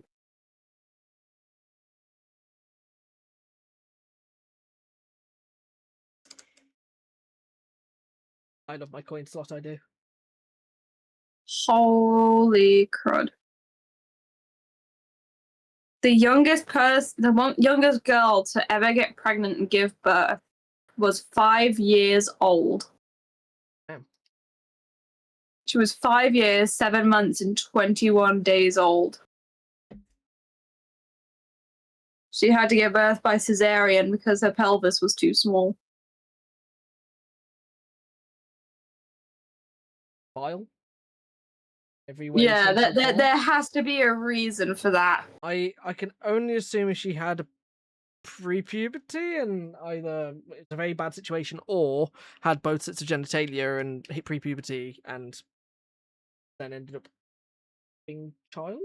[SPEAKER 1] I love my coin slot, I do.
[SPEAKER 9] Holy crud. The youngest youngest girl to ever get pregnant and give birth was 5 years old.
[SPEAKER 1] Damn.
[SPEAKER 9] She was 5 years, 7 months, and 21 days old. She had to give birth by cesarean because her pelvis was too small.
[SPEAKER 1] Vile. Every way.
[SPEAKER 9] Yeah,
[SPEAKER 1] shape, and form.
[SPEAKER 9] there has to be a reason for that.
[SPEAKER 1] I can only assume if she had pre-puberty and either it's a very bad situation or had both sets of genitalia and hit pre-puberty and then ended up being child.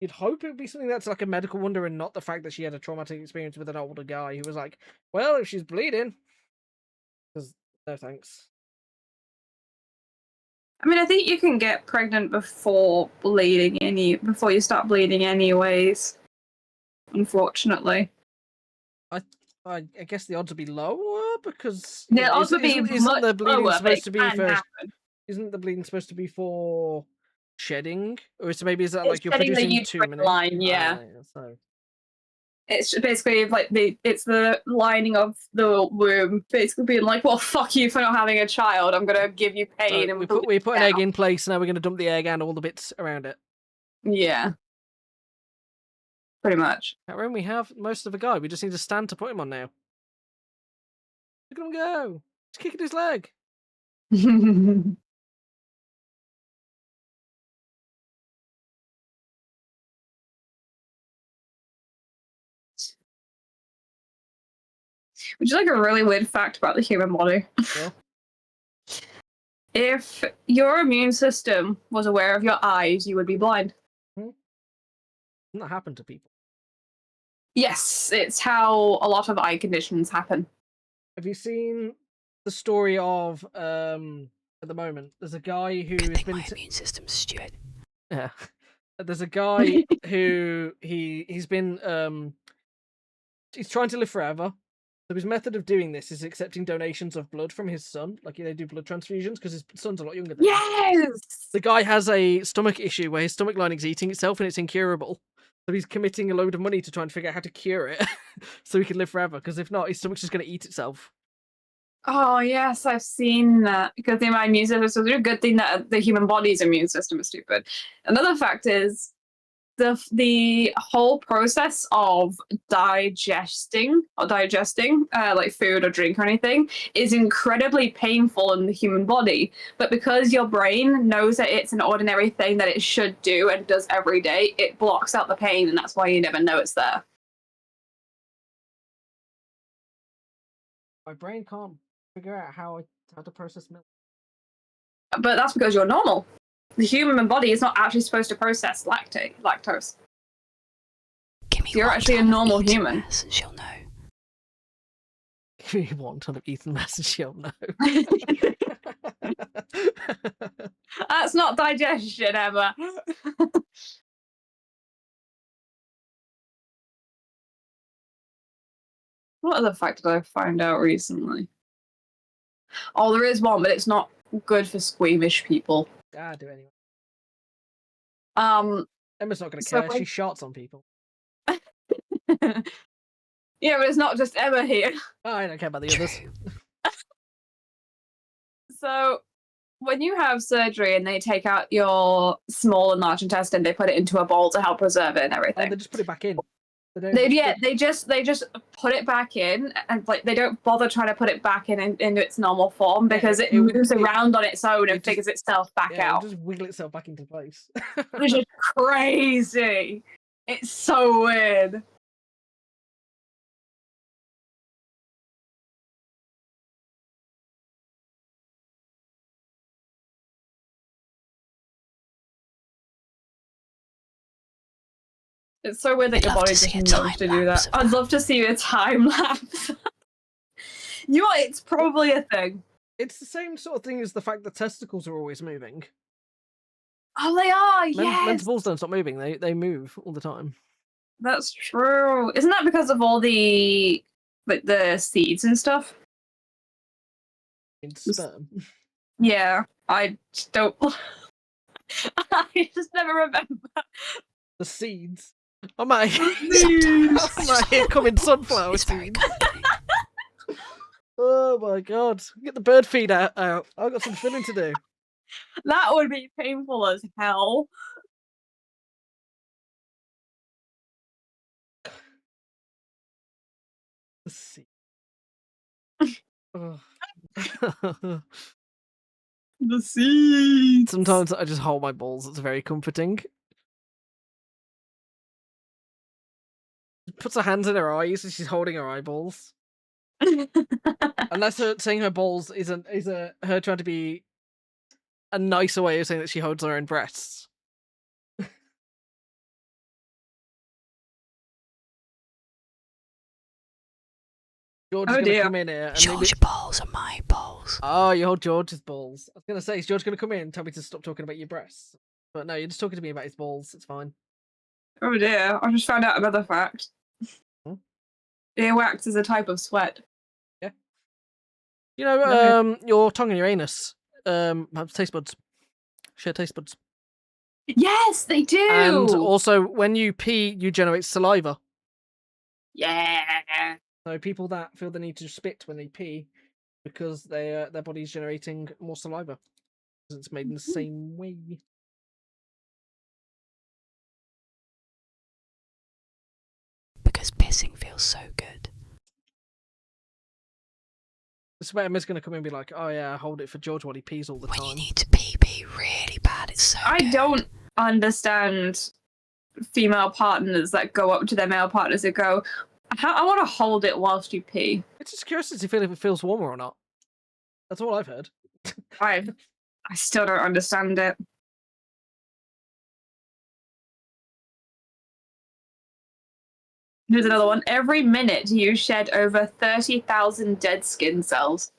[SPEAKER 1] You'd hope it would be something that's like a medical wonder and not the fact that she had a traumatic experience with an older guy who was like, well, if she's bleeding, because no thanks.
[SPEAKER 9] I mean, I think you can get pregnant before before you start bleeding anyways. Unfortunately.
[SPEAKER 1] I guess the odds would be lower because
[SPEAKER 9] The odds would be
[SPEAKER 1] isn't the bleeding
[SPEAKER 9] lower,
[SPEAKER 1] supposed to be
[SPEAKER 9] can
[SPEAKER 1] for
[SPEAKER 9] happen.
[SPEAKER 1] isn't the bleeding supposed to be for shedding, or is it
[SPEAKER 9] It's
[SPEAKER 1] like you're
[SPEAKER 9] shedding the
[SPEAKER 1] producing too
[SPEAKER 9] uterine
[SPEAKER 1] many?
[SPEAKER 9] line, yeah.
[SPEAKER 1] So
[SPEAKER 9] It's basically like it's the lining of the womb basically being like, well, fuck you for not having a child. I'm gonna give you pain.
[SPEAKER 1] so
[SPEAKER 9] And
[SPEAKER 1] we put an egg in place. Now we're going to dump the egg and all the bits around it.
[SPEAKER 9] Yeah. Pretty much.
[SPEAKER 1] Aaron, we have most of the guy. We just need a stand to put him on now. Look at him go! He's kicking his leg.
[SPEAKER 9] Would you like a really weird fact about the human body?
[SPEAKER 1] Yeah.
[SPEAKER 9] If your immune system was aware of your eyes, you would be blind.
[SPEAKER 1] Doesn't that happen to people?
[SPEAKER 9] Yes, it's how a lot of eye conditions happen.
[SPEAKER 1] Have you seen the story of at the moment? There's a guy who
[SPEAKER 5] Good
[SPEAKER 1] has
[SPEAKER 5] thing
[SPEAKER 1] been
[SPEAKER 5] my immune system's stupid.
[SPEAKER 1] yeah. There's a guy who he's been he's trying to live forever. So his method of doing this is accepting donations of blood from his son. Like they do blood transfusions because his son's a lot younger than him.
[SPEAKER 9] Yes!
[SPEAKER 1] The guy has a stomach issue where his stomach lining's eating itself and it's incurable. So he's committing a load of money to try and figure out how to cure it so he can live forever. Because if not, his stomach's just going to eat itself.
[SPEAKER 9] Oh, yes, I've seen that. Because the immune system is a good thing that the human body's immune system is stupid. Another fact is the whole process of digesting like food or drink or anything is incredibly painful in the human body, but because your brain knows that it's an ordinary thing that it should do and does every day, it blocks out the pain, and that's why you never know it's there.
[SPEAKER 1] My brain can't figure out how to process milk.
[SPEAKER 9] But that's because you're normal. The human body is not actually supposed to process lactose.
[SPEAKER 5] Give me
[SPEAKER 9] You're
[SPEAKER 5] one
[SPEAKER 9] actually a
[SPEAKER 5] ton of
[SPEAKER 9] normal
[SPEAKER 5] Eton
[SPEAKER 9] human.
[SPEAKER 5] Mass and she'll know.
[SPEAKER 1] Give me 1 ton of Ethan Mass and she'll know.
[SPEAKER 9] That's not digestion, Emma. What other fact did I find out recently? Oh, there is one, but it's not good for squeamish people.
[SPEAKER 1] Do anyway. Emma's not going to
[SPEAKER 9] So
[SPEAKER 1] care. She shots on people.
[SPEAKER 9] Yeah, but it's not just Emma here.
[SPEAKER 1] Oh, I don't care about the others.
[SPEAKER 9] So, when you have surgery and they take out your small and large intestine, they put it into a bowl to help preserve it and everything.
[SPEAKER 1] They just put it back in.
[SPEAKER 9] They just put it back in, and like they don't bother trying to put it back into its normal form because it moves around on its own and figures itself back out.
[SPEAKER 1] It'll just wiggle itself back into place.
[SPEAKER 9] Which is crazy. It's so weird. It's so weird that your body just knows to do that. I'd love to see a time lapse. You know what? It's probably a thing.
[SPEAKER 1] It's the same sort of thing as the fact that testicles are always moving.
[SPEAKER 9] Oh, they are. Yes.
[SPEAKER 1] Men's balls don't stop moving. They move all the time.
[SPEAKER 9] That's true. Isn't that because of all the seeds and stuff?
[SPEAKER 1] In sperm.
[SPEAKER 9] Yeah, I just don't. I just never remember.
[SPEAKER 1] The seeds. I might here coming sunflower seeds. Oh my god. Get the bird feed out. I've got some filling to do.
[SPEAKER 9] That would be painful as hell.
[SPEAKER 1] Let's see. Ugh.
[SPEAKER 9] The seeds.
[SPEAKER 1] Sometimes I just hold my balls. It's very comforting. She puts her hands in her eyes and she's holding her eyeballs. Unless saying her balls is her trying to be a nicer way of saying that she holds her own breasts. George is
[SPEAKER 9] Oh
[SPEAKER 1] going to
[SPEAKER 9] dear.
[SPEAKER 1] come in here and
[SPEAKER 5] George's balls are my balls.
[SPEAKER 1] Oh, you hold George's balls. I was going to say, is George going to come in and tell me to stop talking about your breasts? But no, you're just talking to me about his balls. It's fine.
[SPEAKER 9] Oh dear. I just found out another fact.
[SPEAKER 1] Hmm?
[SPEAKER 9] Earwax is a type of sweat.
[SPEAKER 1] Yeah. You know,
[SPEAKER 9] No.
[SPEAKER 1] your tongue and your anus have taste buds. Share taste buds.
[SPEAKER 9] Yes, they do.
[SPEAKER 1] And also, when you pee, you generate saliva.
[SPEAKER 9] Yeah.
[SPEAKER 1] So people that feel the need to spit when they pee, because their body's generating more saliva, because it's made in the same way.
[SPEAKER 5] Because pissing feels so good.
[SPEAKER 1] This is where Emma's going to come in and be like, "Oh yeah, hold it for George while he pees all the
[SPEAKER 5] When
[SPEAKER 1] time."
[SPEAKER 5] you need to pee really bad, it's so
[SPEAKER 9] I
[SPEAKER 5] good.
[SPEAKER 9] don't understand female partners that go up to their male partners and go, I want to hold it whilst you pee.
[SPEAKER 1] It's just curious to feel if it feels warmer or not. That's all I've heard.
[SPEAKER 9] I still don't understand it. Here's another one. Every minute you shed over 30,000 dead skin cells.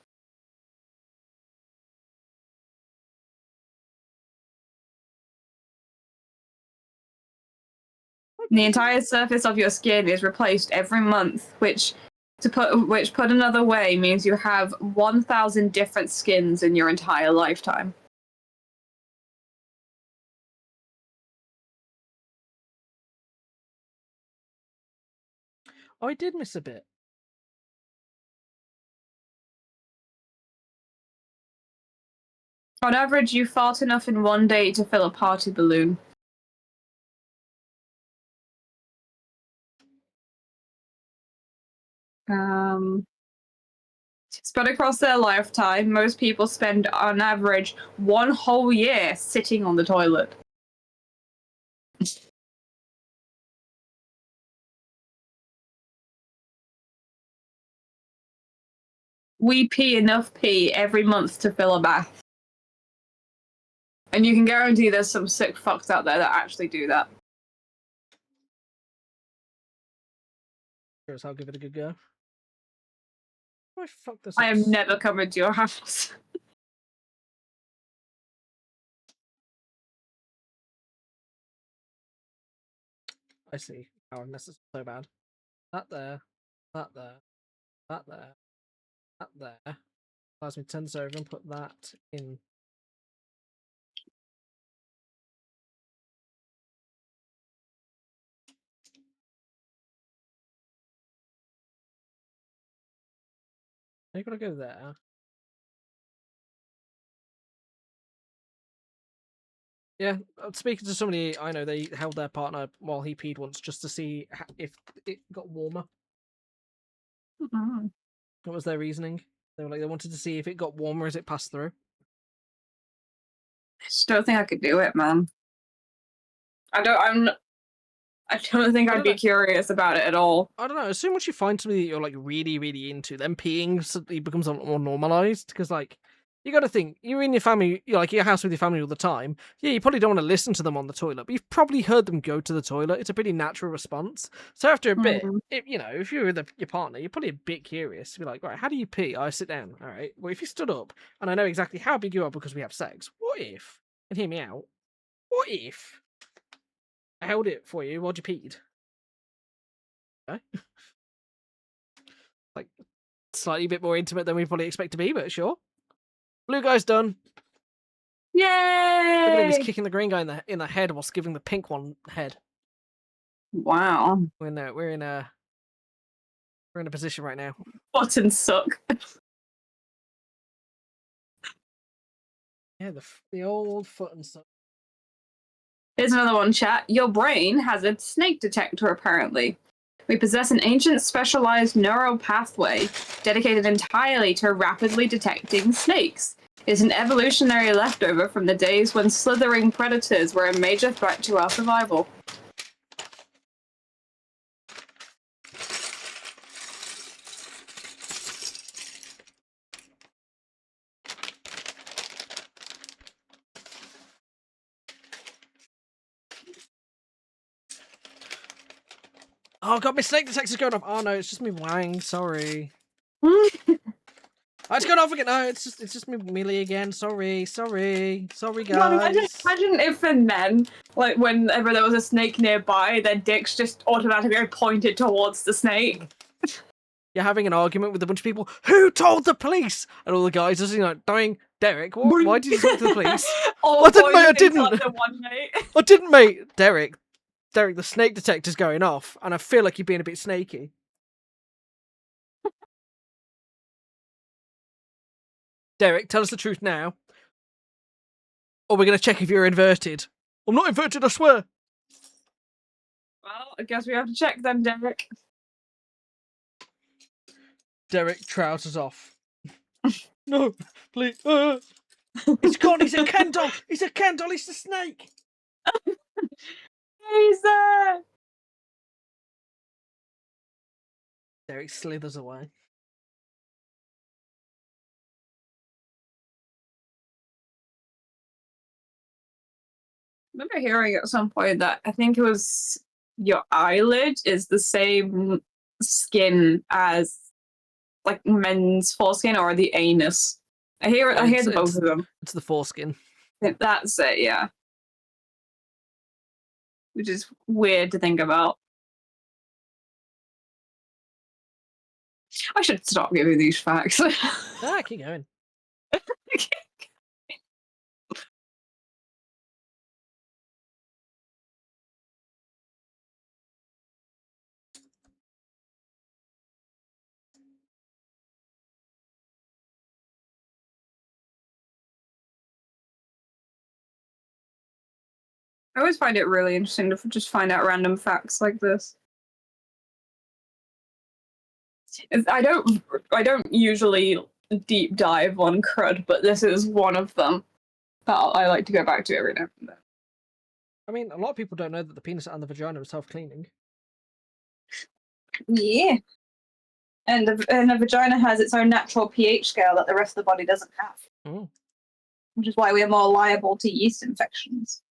[SPEAKER 9] The entire surface of your skin is replaced every month, which put another way means you have 1,000 different skins in your entire lifetime.
[SPEAKER 1] Oh, I did miss a bit.
[SPEAKER 9] On average, you fart enough in one day to fill a party balloon. Spread across their lifetime, most people spend on average 1 whole year sitting on the toilet. We pee enough pee every month to fill a bath. And you can guarantee there's some sick fucks out there that actually do that.
[SPEAKER 1] Sure, so I'll give it a good go. Oh, I fucked this
[SPEAKER 9] I
[SPEAKER 1] up.
[SPEAKER 9] am never coming to your house.
[SPEAKER 1] I see. Oh, I messed this up so bad. That there, that there, that there, that there. Allows me to turn this over and put that in. You gotta go there. Yeah, speaking to somebody I know, they held their partner while he peed once just to see if it got warmer.
[SPEAKER 9] Mm-hmm.
[SPEAKER 1] What was their reasoning? They were like, they wanted to see if it got warmer as it passed through.
[SPEAKER 9] I just don't think I could do it, man. I don't think I'd be curious about it at all.
[SPEAKER 1] I don't know. As soon as you find something that you're like really, really into, then peeing suddenly becomes a lot more normalized. Because like, you got to think, you're in your family, you're like your house with your family all the time. Yeah, you probably don't want to listen to them on the toilet, but you've probably heard them go to the toilet. It's a pretty natural response. So after a bit, if you're with your partner, you're probably a bit curious to be like, right, how do you pee? I sit down. All right. Well, if you stood up and I know exactly how big you are because we have sex, what if? And hear me out. What if I held it for you while you peed? Okay. Like slightly a bit more intimate than we probably expect to be, but sure. Blue guy's done.
[SPEAKER 9] Yay!
[SPEAKER 1] Look at him, he's kicking the green guy in the head whilst giving the pink one head.
[SPEAKER 9] Wow.
[SPEAKER 1] We're in a position right now.
[SPEAKER 9] Buttons suck.
[SPEAKER 1] Yeah, the old foot and stuff.
[SPEAKER 9] Here's another one, chat. Your brain has a snake detector, apparently. We possess an ancient specialized neural pathway dedicated entirely to rapidly detecting snakes. It's an evolutionary leftover from the days when slithering predators were a major threat to our survival.
[SPEAKER 1] Oh god, my snake detector's going off. Oh no, it's just me wang. Sorry. It's going off again. No, it's just me melee again. Sorry,
[SPEAKER 9] Well,
[SPEAKER 1] guys.
[SPEAKER 9] imagine if for men, like whenever there was a snake nearby, their dicks just automatically pointed towards the snake.
[SPEAKER 1] You're having an argument with a bunch of people. Who told the police? And all the guys are dying. Derek, why did you talk to the police?
[SPEAKER 9] All
[SPEAKER 1] didn't, mate, I
[SPEAKER 9] pointed
[SPEAKER 1] didn't.
[SPEAKER 9] at the one mate.
[SPEAKER 1] I didn't, mate. Derek, the snake detector's going off, and I feel like you're being a bit snaky. Derek, tell us the truth now. Or we're going to check if you're inverted. I'm not inverted, I swear.
[SPEAKER 9] Well, I guess we have to check then, Derek.
[SPEAKER 1] Derek trousers off. No, please. It's gone. He's a Ken doll. He's a Ken doll. He's the snake.
[SPEAKER 9] He's there.
[SPEAKER 1] Derek slithers away.
[SPEAKER 9] I remember hearing at some point that I think it was your eyelid is the same skin as like men's foreskin or the anus. I hear the both of them.
[SPEAKER 1] It's the foreskin.
[SPEAKER 9] That's it, yeah. Which is weird to think about. I should stop giving these facts.
[SPEAKER 1] Keep going.
[SPEAKER 9] I always find it really interesting to just find out random facts like this. I don't usually deep dive on crud, but this is one of them that I like to go back to every now and then.
[SPEAKER 1] I mean, a lot of people don't know that the penis and the vagina are self-cleaning.
[SPEAKER 9] Yeah. And the vagina has its own natural pH scale that the rest of the body doesn't have.
[SPEAKER 1] Mm.
[SPEAKER 9] Which is why we are more liable to yeast infections.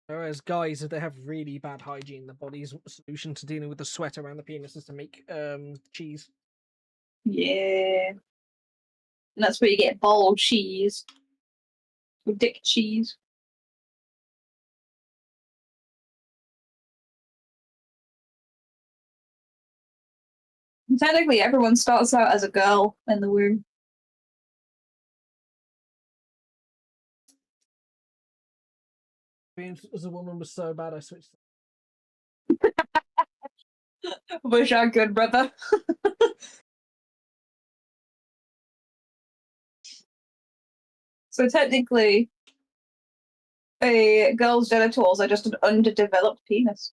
[SPEAKER 1] Whereas guys, if they have really bad hygiene, the body's solution to dealing with the sweat around the penis is to make cheese.
[SPEAKER 9] Yeah. And that's where you get ball cheese. Or dick cheese. And technically, everyone starts out as a girl in the womb.
[SPEAKER 1] Being as a woman was so bad, I switched.
[SPEAKER 9] Wish I could, brother. So technically, a girl's genitals are just an underdeveloped penis.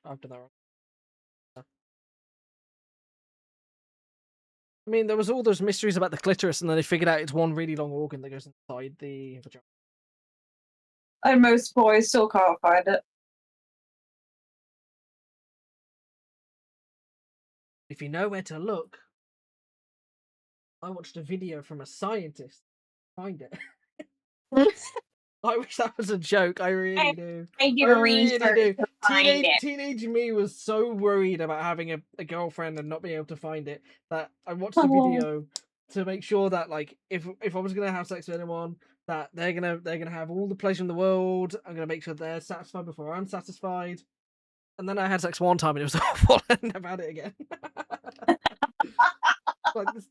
[SPEAKER 1] I've done that wrong. I mean, there was all those mysteries about the clitoris, and then they figured out it's one really long organ that goes inside the vagina.
[SPEAKER 9] And most boys still can't find it.
[SPEAKER 1] If you know where to look, I watched a video from a scientist. Find it. I wish that was a joke. I really do.
[SPEAKER 9] I did a research to find it.
[SPEAKER 1] Teenage me was so worried about having a girlfriend and not being able to find it that I watched a video to make sure that, like, if I was gonna have sex with anyone, that they're gonna have all the pleasure in the world. I'm gonna make sure they're satisfied before I'm satisfied. And then I had sex one time and it was awful. I never had it again. Like this,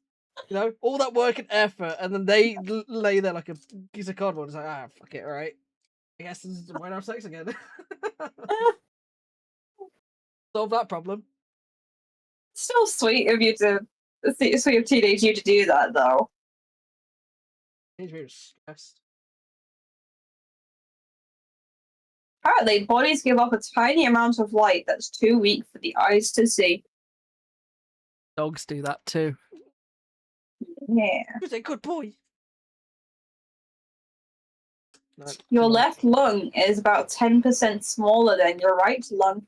[SPEAKER 1] all that work and effort, and then they lay there like a piece of cardboard. It's like, fuck it, all right. I guess this is why not have sex again. Solve that problem.
[SPEAKER 9] Still sweet of you to sweet of teenage you to do that though.
[SPEAKER 1] He's very stressed.
[SPEAKER 9] Apparently, bodies give off a tiny amount of light that's too weak for the eyes to see.
[SPEAKER 1] Dogs do that too.
[SPEAKER 9] Yeah.
[SPEAKER 1] He's a good boy. No,
[SPEAKER 9] Your
[SPEAKER 1] too late.
[SPEAKER 9] left lung is about 10% smaller than your right lung.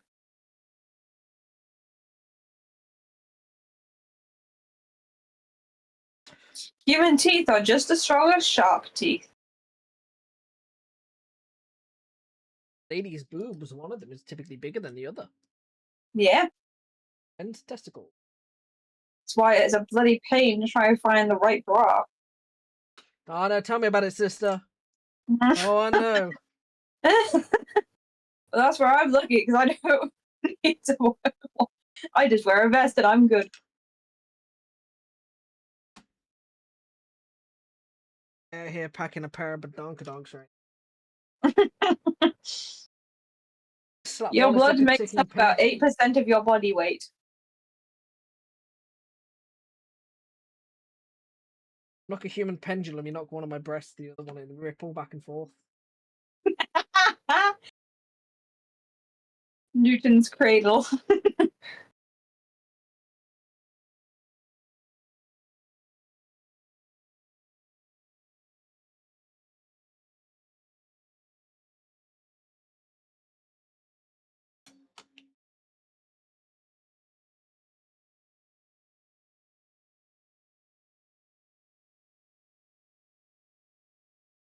[SPEAKER 9] Human teeth are just as strong as shark teeth.
[SPEAKER 1] Ladies' boobs, one of them is typically bigger than the other.
[SPEAKER 9] Yeah,
[SPEAKER 1] And testicle.
[SPEAKER 9] that's why it's a bloody pain to try and find the right bra.
[SPEAKER 1] Oh no, tell me about it, sister. Oh, I know.
[SPEAKER 9] Well, that's where I'm looking because I don't need to wear one. I just wear a vest and I'm good.
[SPEAKER 1] Here packing a pair of badonkadonks right. Slap
[SPEAKER 9] Your
[SPEAKER 1] on, it's
[SPEAKER 9] blood
[SPEAKER 1] like a
[SPEAKER 9] makes
[SPEAKER 1] ticking
[SPEAKER 9] up about
[SPEAKER 1] pen.
[SPEAKER 9] 8% of your body weight.
[SPEAKER 1] Like a human pendulum, you knock one on my breast, the other one in ripple back and forth.
[SPEAKER 9] Newton's cradle.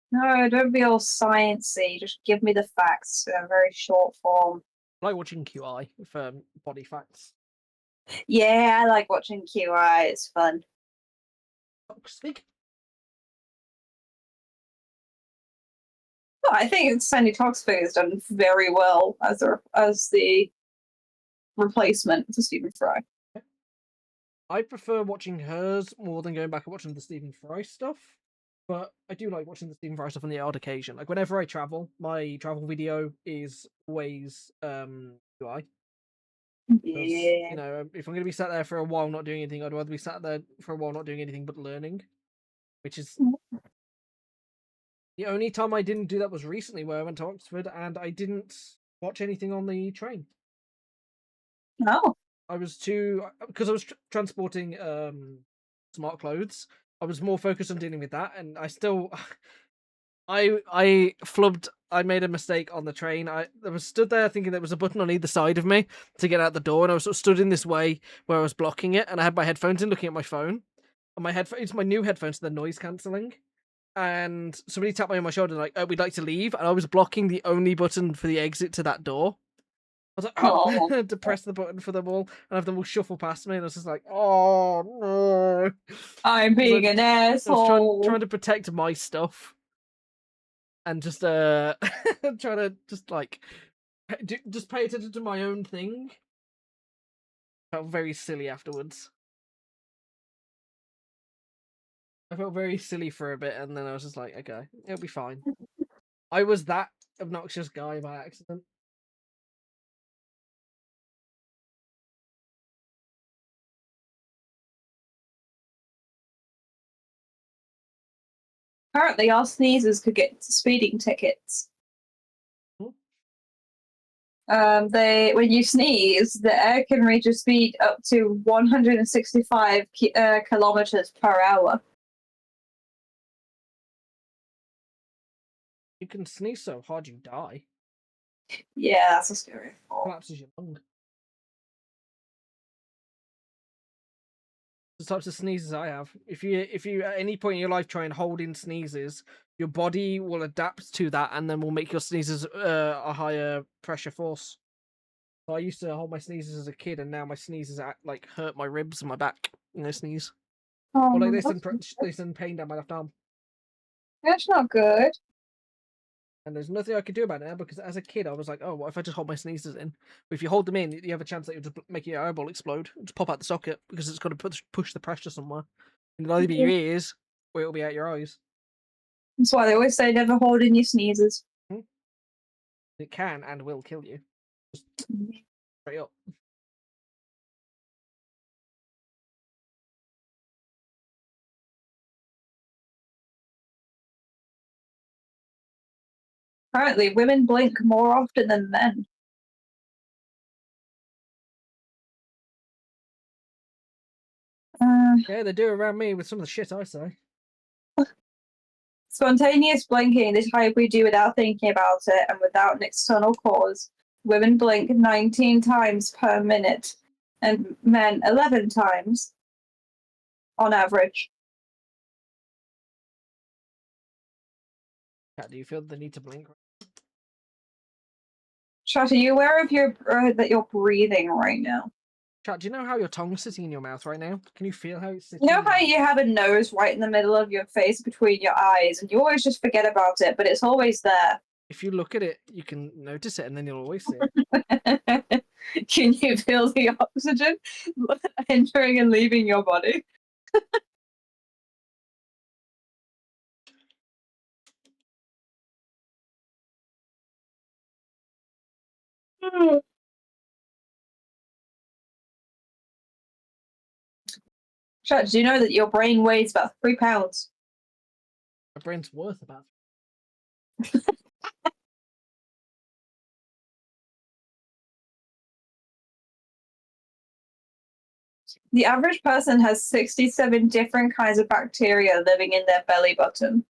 [SPEAKER 9] No, don't be all sciencey. Just give me the facts in a very short form.
[SPEAKER 1] I like watching QI for body facts.
[SPEAKER 9] Yeah, I like watching QI. It's fun.
[SPEAKER 1] Speak.
[SPEAKER 9] Well, I think Sandy Toxvig has done very well as the replacement for Stephen Fry.
[SPEAKER 1] I prefer watching hers more than going back and watching the Stephen Fry stuff. But I do like watching the Stephen Fry stuff on the odd occasion. Like whenever I travel, my travel video is always QI.
[SPEAKER 9] Yeah.
[SPEAKER 1] You know, if I'm going to be sat there for a while not doing anything, I'd rather be sat there for a while not doing anything but learning. Which is the only time I didn't do that was recently, where I went to Oxford and I didn't watch anything on the train.
[SPEAKER 9] No.
[SPEAKER 1] I was too, because I was transporting smart clothes. I was more focused on dealing with that, and I still, I flubbed. I made a mistake on the train. I was stood there thinking there was a button on either side of me to get out the door, and I was sort of stood in this way where I was blocking it, and I had my headphones in, looking at my phone. And my headphones, my new headphones, they're noise cancelling. And somebody tapped me on my shoulder, like, "Oh, we'd like to leave," and I was blocking the only button for the exit to that door. I was like, oh,
[SPEAKER 9] Oh.
[SPEAKER 1] to press the button for them all and have them all shuffle past me, and I was just like, oh no.
[SPEAKER 9] I'm being an
[SPEAKER 1] I was
[SPEAKER 9] asshole.
[SPEAKER 1] trying to protect my stuff, and just trying to just like just pay attention to my own thing. Felt very silly afterwards. I felt very silly for a bit, and then I was just like, okay, it'll be fine. I was that obnoxious guy by accident.
[SPEAKER 9] Apparently, our sneezes could get speeding tickets. When you sneeze, the air can reach a speed up to 165 kilometers per hour.
[SPEAKER 1] You can sneeze so hard you die.
[SPEAKER 9] Yeah, that's a scary thought.
[SPEAKER 1] Collapses your lung. The types of sneezes I have. If you at any point in your life try and hold in sneezes, your body will adapt to that and then will make your sneezes a higher pressure force. So I used to hold my sneezes as a kid, and now my sneezes like hurt my ribs and my back. You know, sneeze. Or like they send pain down my left arm.
[SPEAKER 9] That's not good.
[SPEAKER 1] And there's nothing I could do about it now, because as a kid I was like, oh, what if I just hold my sneezes in? But if you hold them in, you have a chance that you'll just make your eyeball explode, just pop out the socket, because it's got to push the pressure somewhere. It'll either be your ears or it'll be out your eyes.
[SPEAKER 9] That's why they always say never hold in your sneezes.
[SPEAKER 1] It can and will kill you. Just straight up.
[SPEAKER 9] Apparently, women blink more often than men.
[SPEAKER 1] Yeah, they do around me with some of the shit I say.
[SPEAKER 9] Spontaneous blinking, this type we do without thinking about it and without an external cause. Women blink 19 times per minute, and men 11 times on average.
[SPEAKER 1] Cat, do you feel the need to blink?
[SPEAKER 9] Chat, are you aware of that you're breathing right now?
[SPEAKER 1] Chat, do you know how your tongue's sitting in your mouth right now? Can you feel how it's sitting?
[SPEAKER 9] You know
[SPEAKER 1] in your
[SPEAKER 9] how
[SPEAKER 1] mouth?
[SPEAKER 9] you have a nose right in the middle of your face between your eyes, and you always just forget about it, but it's always there.
[SPEAKER 1] If you look at it, you can notice it, and then you'll always see it.
[SPEAKER 9] Can you feel the oxygen entering and leaving your body? Chat, do you know that your brain weighs about 3 pounds?
[SPEAKER 1] My brain's worth about.
[SPEAKER 9] The average person has 67 different kinds of bacteria living in their belly button.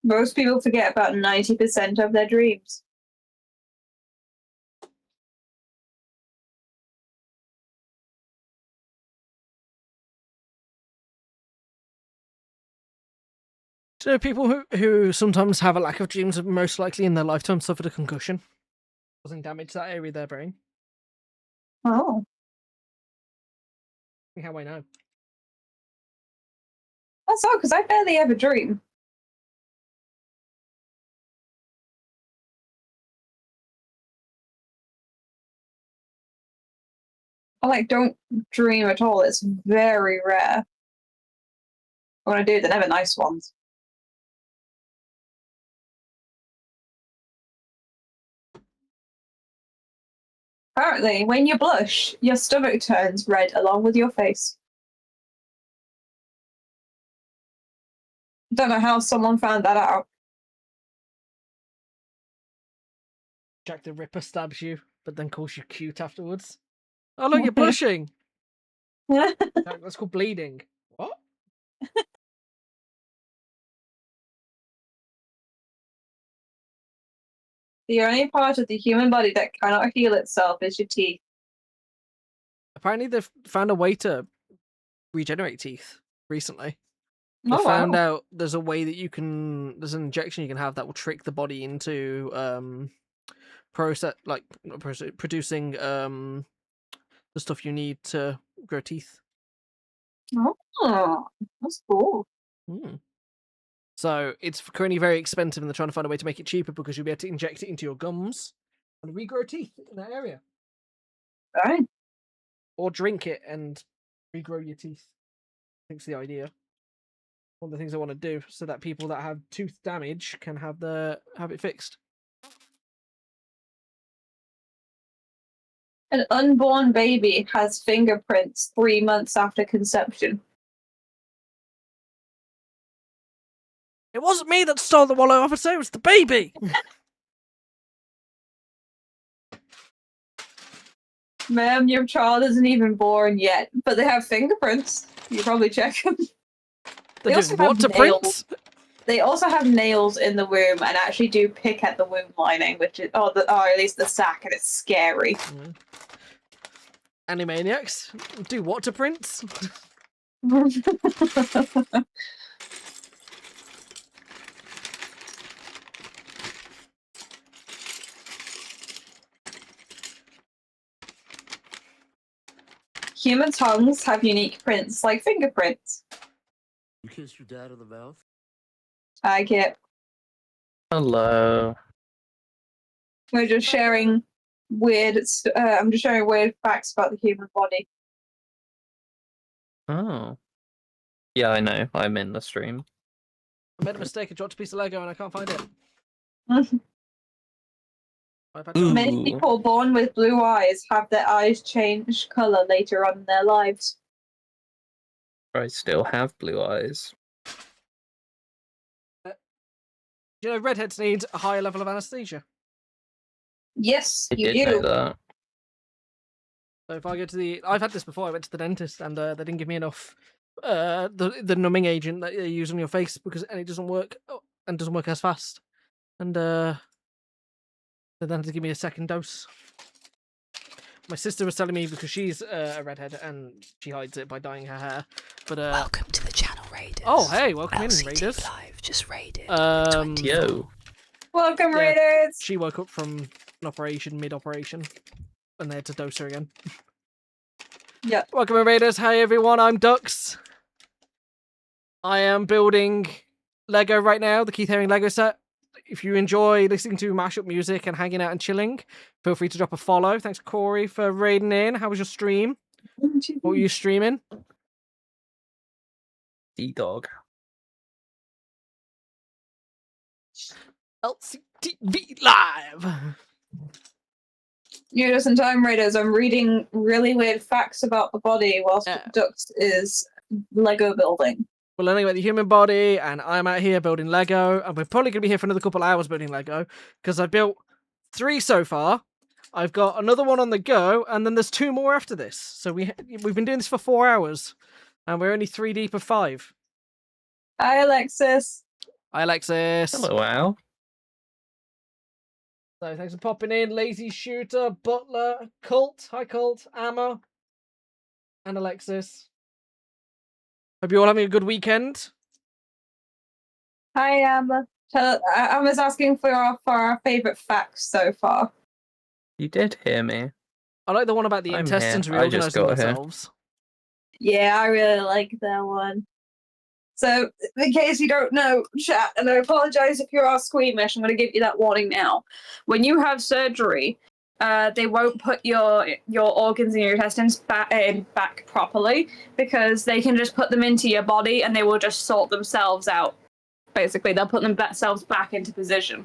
[SPEAKER 9] Most people forget about 90% of their dreams.
[SPEAKER 1] Do you know people who sometimes have a lack of dreams have most likely in their lifetime suffered a concussion, causing damage to that area of their brain?
[SPEAKER 9] Oh.
[SPEAKER 1] How I know.
[SPEAKER 9] That's all, because I barely ever dream. I don't dream at all. It's very rare. When I do, they're never nice ones. Apparently, when you blush, your stomach turns red along with your face. Don't know how someone found that out.
[SPEAKER 1] Jack the Ripper stabs you, but then calls you cute afterwards. Oh look, you're blushing. Jack, that's called bleeding. What?
[SPEAKER 9] The only part of the human body that cannot heal itself is your teeth.
[SPEAKER 1] Apparently, they've found a way to regenerate teeth recently. They
[SPEAKER 9] Oh,
[SPEAKER 1] found
[SPEAKER 9] wow.
[SPEAKER 1] out there's a way that you can. There's an injection you can have that will trick the body into producing the stuff you need to grow teeth.
[SPEAKER 9] Oh, that's cool.
[SPEAKER 1] So it's currently very expensive, and they're trying to find a way to make it cheaper because you'll be able to inject it into your gums and regrow teeth in that area,
[SPEAKER 9] Right.
[SPEAKER 1] or drink it and regrow your teeth. I think's the idea. One of the things I want to do so that people that have tooth damage can have it fixed.
[SPEAKER 9] An unborn baby has fingerprints 3 months after conception.
[SPEAKER 1] It wasn't me that stole the wallet, officer. It was the baby.
[SPEAKER 9] Ma'am, your child isn't even born yet, but they have fingerprints. You probably check them.
[SPEAKER 1] They
[SPEAKER 9] also
[SPEAKER 1] do what
[SPEAKER 9] have
[SPEAKER 1] to
[SPEAKER 9] nails.
[SPEAKER 1] print?
[SPEAKER 9] They also have nails in the womb and actually do pick at the womb lining, which is or at least the sac, and it's scary.
[SPEAKER 1] Animaniacs do what to prints?
[SPEAKER 9] Human tongues have unique prints, like fingerprints.
[SPEAKER 4] You kiss your dad on the mouth?
[SPEAKER 9] I get.
[SPEAKER 10] Hello.
[SPEAKER 9] We're just sharing weird. I'm just sharing weird facts about the human body.
[SPEAKER 10] Oh. Yeah, I know. I'm in the stream.
[SPEAKER 1] I made a mistake. I dropped a piece of Lego and I can't find it. I've had
[SPEAKER 10] Ooh.
[SPEAKER 9] Many people born with blue eyes have their eyes change colour later on in their lives.
[SPEAKER 10] I still have blue eyes.
[SPEAKER 1] You know, redheads need a higher level of anesthesia.
[SPEAKER 9] Yes,
[SPEAKER 10] I
[SPEAKER 9] you
[SPEAKER 10] did know
[SPEAKER 9] do.
[SPEAKER 10] that.
[SPEAKER 1] So if I go to the, I've had this before. I went to the dentist and they didn't give me enough the numbing agent that you use on your face and it doesn't work and doesn't work as fast. And they then had to give me a second dose. My sister was telling me because she's a redhead and she hides it by dyeing her hair. But
[SPEAKER 5] Welcome to the channel, Raiders.
[SPEAKER 1] oh hey, welcome in,
[SPEAKER 5] LCT
[SPEAKER 1] Raiders.
[SPEAKER 5] Live just raided.
[SPEAKER 10] Yo.
[SPEAKER 9] Welcome,
[SPEAKER 1] Yeah.
[SPEAKER 9] Raiders!
[SPEAKER 1] She woke up from an operation mid-operation, and they had to dose her again.
[SPEAKER 9] Yep.
[SPEAKER 1] Welcome in, Raiders. Hi everyone, I'm Dux. I am building Lego right now, the Keith Haring Lego set. If you enjoy listening to mashup music and hanging out and chilling, feel free to drop a follow. Thanks, Corey, for raiding in. How was your stream? What were you streaming?
[SPEAKER 10] D-Dog.
[SPEAKER 1] LCTV Live!
[SPEAKER 9] You're just in time, Raiders. I'm reading really weird facts about the body whilst Dux is Lego building.
[SPEAKER 1] We're learning about the human body, and I'm out here building Lego, and we're probably going to be here for another couple of hours building Lego, because I've built 3 so far. I've got another one on the go, and then there's 2 more after this. So we've been doing this for 4 hours, and we're only 3 deep of 5.
[SPEAKER 9] Hi, Alexis.
[SPEAKER 1] Hi, Alexis.
[SPEAKER 10] Hello, Al.
[SPEAKER 1] So thanks for popping in. Lazy Shooter, Butler, Cult. Hi, Cult. Ammo. And Alexis. Hope you're all having a good weekend.
[SPEAKER 9] Hi, Emma. I was asking for our favourite facts so far.
[SPEAKER 10] You did hear me.
[SPEAKER 1] I like the one about the
[SPEAKER 10] I'm
[SPEAKER 1] intestines
[SPEAKER 10] here. I just
[SPEAKER 1] reorganizing
[SPEAKER 10] got here.
[SPEAKER 1] themselves.
[SPEAKER 9] Yeah, I really like that one. So, in case you don't know, chat, and I apologise if you are squeamish, I'm going to give you that warning now. When you have surgery, they won't put your organs and your intestines back properly because they can just put them into your body and they will just sort themselves out. Basically, they'll put themselves back into position.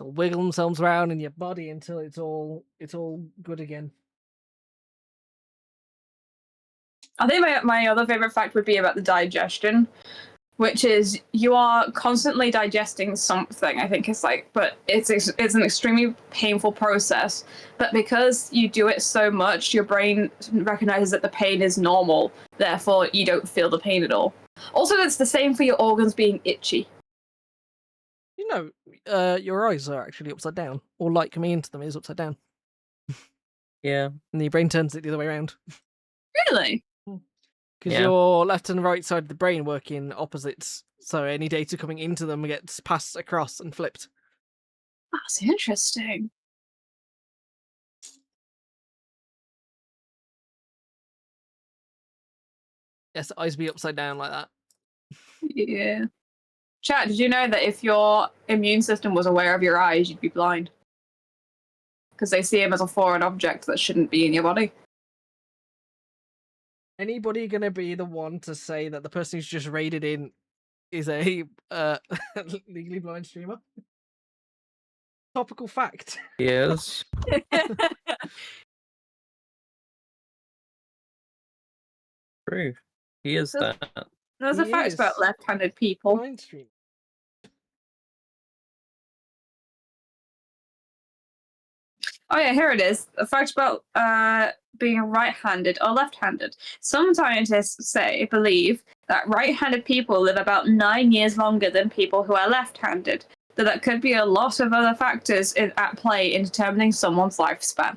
[SPEAKER 1] They'll wiggle themselves around in your body until it's all good again.
[SPEAKER 9] I think my other favourite fact would be about the digestion, which is you are constantly digesting something. I think it's but it's an extremely painful process. But because you do it so much, your brain recognizes that the pain is normal. Therefore, you don't feel the pain at all. Also, it's the same for your organs being itchy.
[SPEAKER 1] You know, your eyes are actually upside down, or light coming into them is upside down.
[SPEAKER 10] Yeah.
[SPEAKER 1] And your brain turns it the other way around.
[SPEAKER 9] Really?
[SPEAKER 1] Because
[SPEAKER 10] Yeah.
[SPEAKER 1] your left and right side of the brain work in opposites, so any data coming into them gets passed across and flipped.
[SPEAKER 9] That's interesting.
[SPEAKER 1] Yes, eyes be upside down like that.
[SPEAKER 9] Yeah. Chat, did you know that if your immune system was aware of your eyes, you'd be blind? Because they see them as a foreign object that shouldn't be in your body.
[SPEAKER 1] Anybody gonna be the one to say that the person who's just raided in is a legally blind streamer? Topical fact.
[SPEAKER 10] Yes. True. He is
[SPEAKER 9] There's-
[SPEAKER 10] that.
[SPEAKER 9] There's a
[SPEAKER 1] He
[SPEAKER 9] fact
[SPEAKER 1] is.
[SPEAKER 9] about left-handed people.
[SPEAKER 1] Blind streamer.
[SPEAKER 9] Oh yeah, here it is. A fact about being right-handed or left-handed. Some scientists believe that right-handed people live about 9 years longer than people who are left-handed. So that could be a lot of other factors at play in determining someone's lifespan.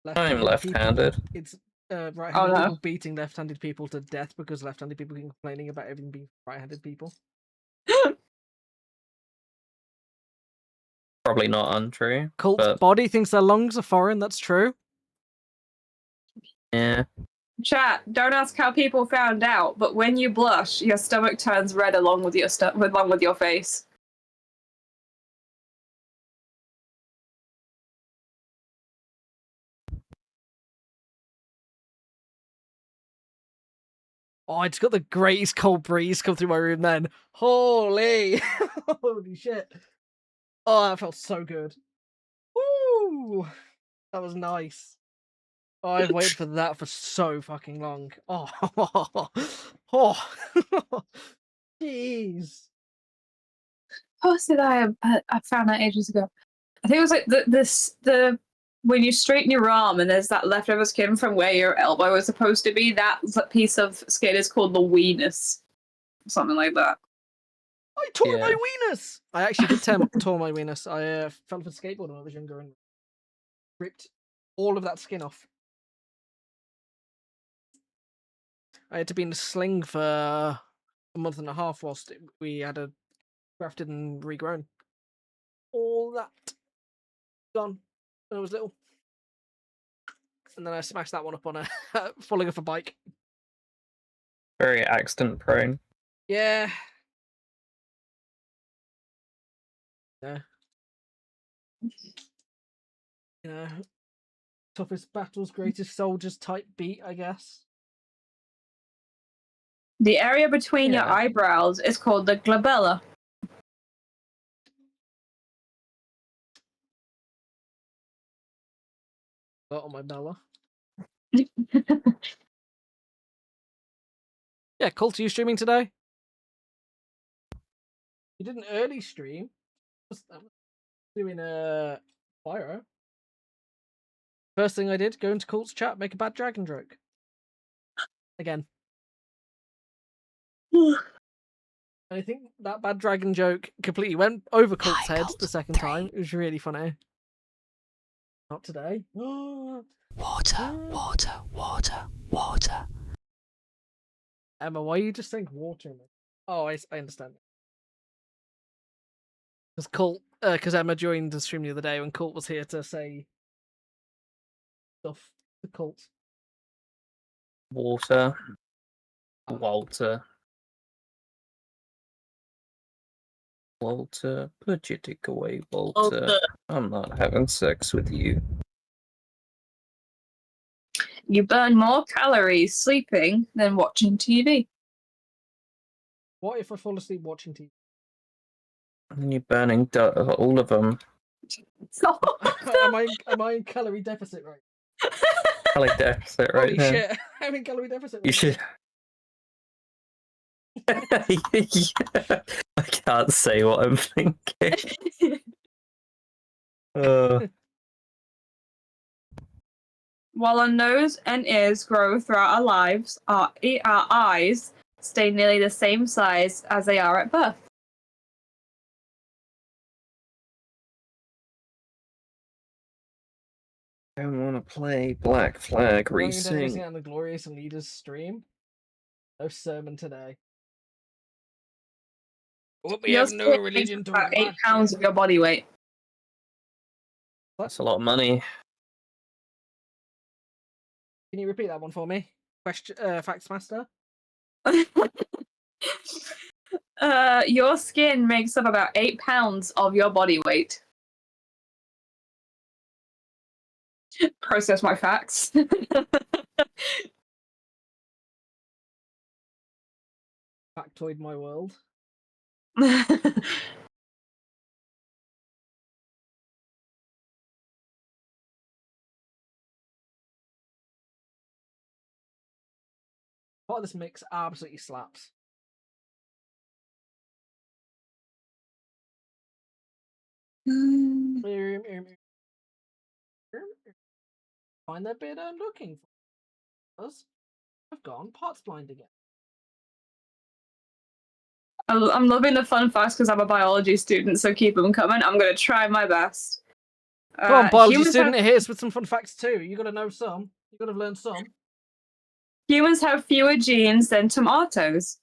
[SPEAKER 10] I'm
[SPEAKER 1] Left-handed people-
[SPEAKER 10] left-handed.
[SPEAKER 1] It's right-handed
[SPEAKER 9] Oh, no.
[SPEAKER 1] people beating left-handed people to death because left-handed people keep complaining about everything being right-handed people.
[SPEAKER 10] Probably not untrue.
[SPEAKER 1] Cult's
[SPEAKER 10] But
[SPEAKER 1] body thinks their lungs are foreign. That's true.
[SPEAKER 10] yeah.
[SPEAKER 9] Chat, don't ask how people found out, but when you blush, your stomach turns red along with your face.
[SPEAKER 1] Oh, I just got the greatest cold breeze come through my room then. Holy, holy shit! Oh, that felt so good. Woo, that was nice. Oh, I've waited for that for so fucking long. Oh, oh, jeez.
[SPEAKER 9] Post did I found that ages ago. I think it was like the when you straighten your arm and there's that leftover skin from where your elbow was supposed to be. That piece of skin is called the weenus, something like that.
[SPEAKER 1] I tore my
[SPEAKER 10] Yeah.
[SPEAKER 1] weenus. I actually did tore my weenus. I fell off a skateboard when I was younger and ripped all of that skin off. I had to be in a sling for a month and a half whilst we had a grafted and regrown. All that gone when I was little. And then I smashed that one up on a falling off a bike.
[SPEAKER 10] Very accident prone.
[SPEAKER 1] Yeah. Yeah. You know, toughest battles, greatest soldiers type beat, I guess.
[SPEAKER 9] The area between your
[SPEAKER 10] Yeah.
[SPEAKER 9] eyebrows is called the glabella.
[SPEAKER 1] Got on my Bella. Yeah, Colt, are you streaming today? You did an early stream. I was doing a Pyro. First thing I did, go into Colt's chat, make a bad dragon joke. Again. And I think that bad dragon joke completely went over Colt's
[SPEAKER 5] Hi,
[SPEAKER 1] head
[SPEAKER 5] Colt.
[SPEAKER 1] the second
[SPEAKER 5] 3.
[SPEAKER 1] time. It was really funny. Not today.
[SPEAKER 5] Water, water, water, water.
[SPEAKER 1] Emma, why are you just saying water? Oh, I understand. Because Colt, because Emma joined the stream the other day when Colt was here to say stuff to Colt.
[SPEAKER 10] Water. Walter. Walter, put your dick away, Walter. I'm not having sex with you.
[SPEAKER 9] You burn more calories sleeping than watching TV.
[SPEAKER 1] What if I fall asleep watching TV?
[SPEAKER 10] And you're burning all of them.
[SPEAKER 1] am I in calorie deficit right?
[SPEAKER 10] Calorie deficit right
[SPEAKER 1] Holy
[SPEAKER 10] now.
[SPEAKER 1] shit! I'm in calorie deficit.
[SPEAKER 10] You
[SPEAKER 1] Right
[SPEAKER 10] should. Yeah. I can't say what I'm thinking.
[SPEAKER 9] While our nose and ears grow throughout our lives, our eyes stay nearly the same size as they are at birth.
[SPEAKER 10] I don't want to play Black Flag
[SPEAKER 1] Going into everything
[SPEAKER 10] Racing.
[SPEAKER 1] on the Glorious Leaders stream. No sermon today. Hope we
[SPEAKER 9] Your
[SPEAKER 1] have no
[SPEAKER 9] skin
[SPEAKER 1] religion
[SPEAKER 9] makes
[SPEAKER 1] to
[SPEAKER 9] about 8
[SPEAKER 1] watch
[SPEAKER 9] pounds
[SPEAKER 1] it.
[SPEAKER 9] of your body weight.
[SPEAKER 10] That's a lot of money.
[SPEAKER 1] Can you repeat that one for me? Question, Facts Master.
[SPEAKER 9] Your skin makes up about 8 pounds of your body weight. Process my facts.
[SPEAKER 1] Factoid my world. Part of this mix absolutely slaps. Find that bit I'm looking for. I've gone parts blind again.
[SPEAKER 9] I'm loving the fun facts because I'm a biology student, so keep them coming. I'm going to try my best.
[SPEAKER 1] Come on, biology
[SPEAKER 9] humans
[SPEAKER 1] student,
[SPEAKER 9] have,
[SPEAKER 1] hit us with some fun facts too. You got to know some. You got to learn some.
[SPEAKER 9] humans have fewer genes than tomatoes.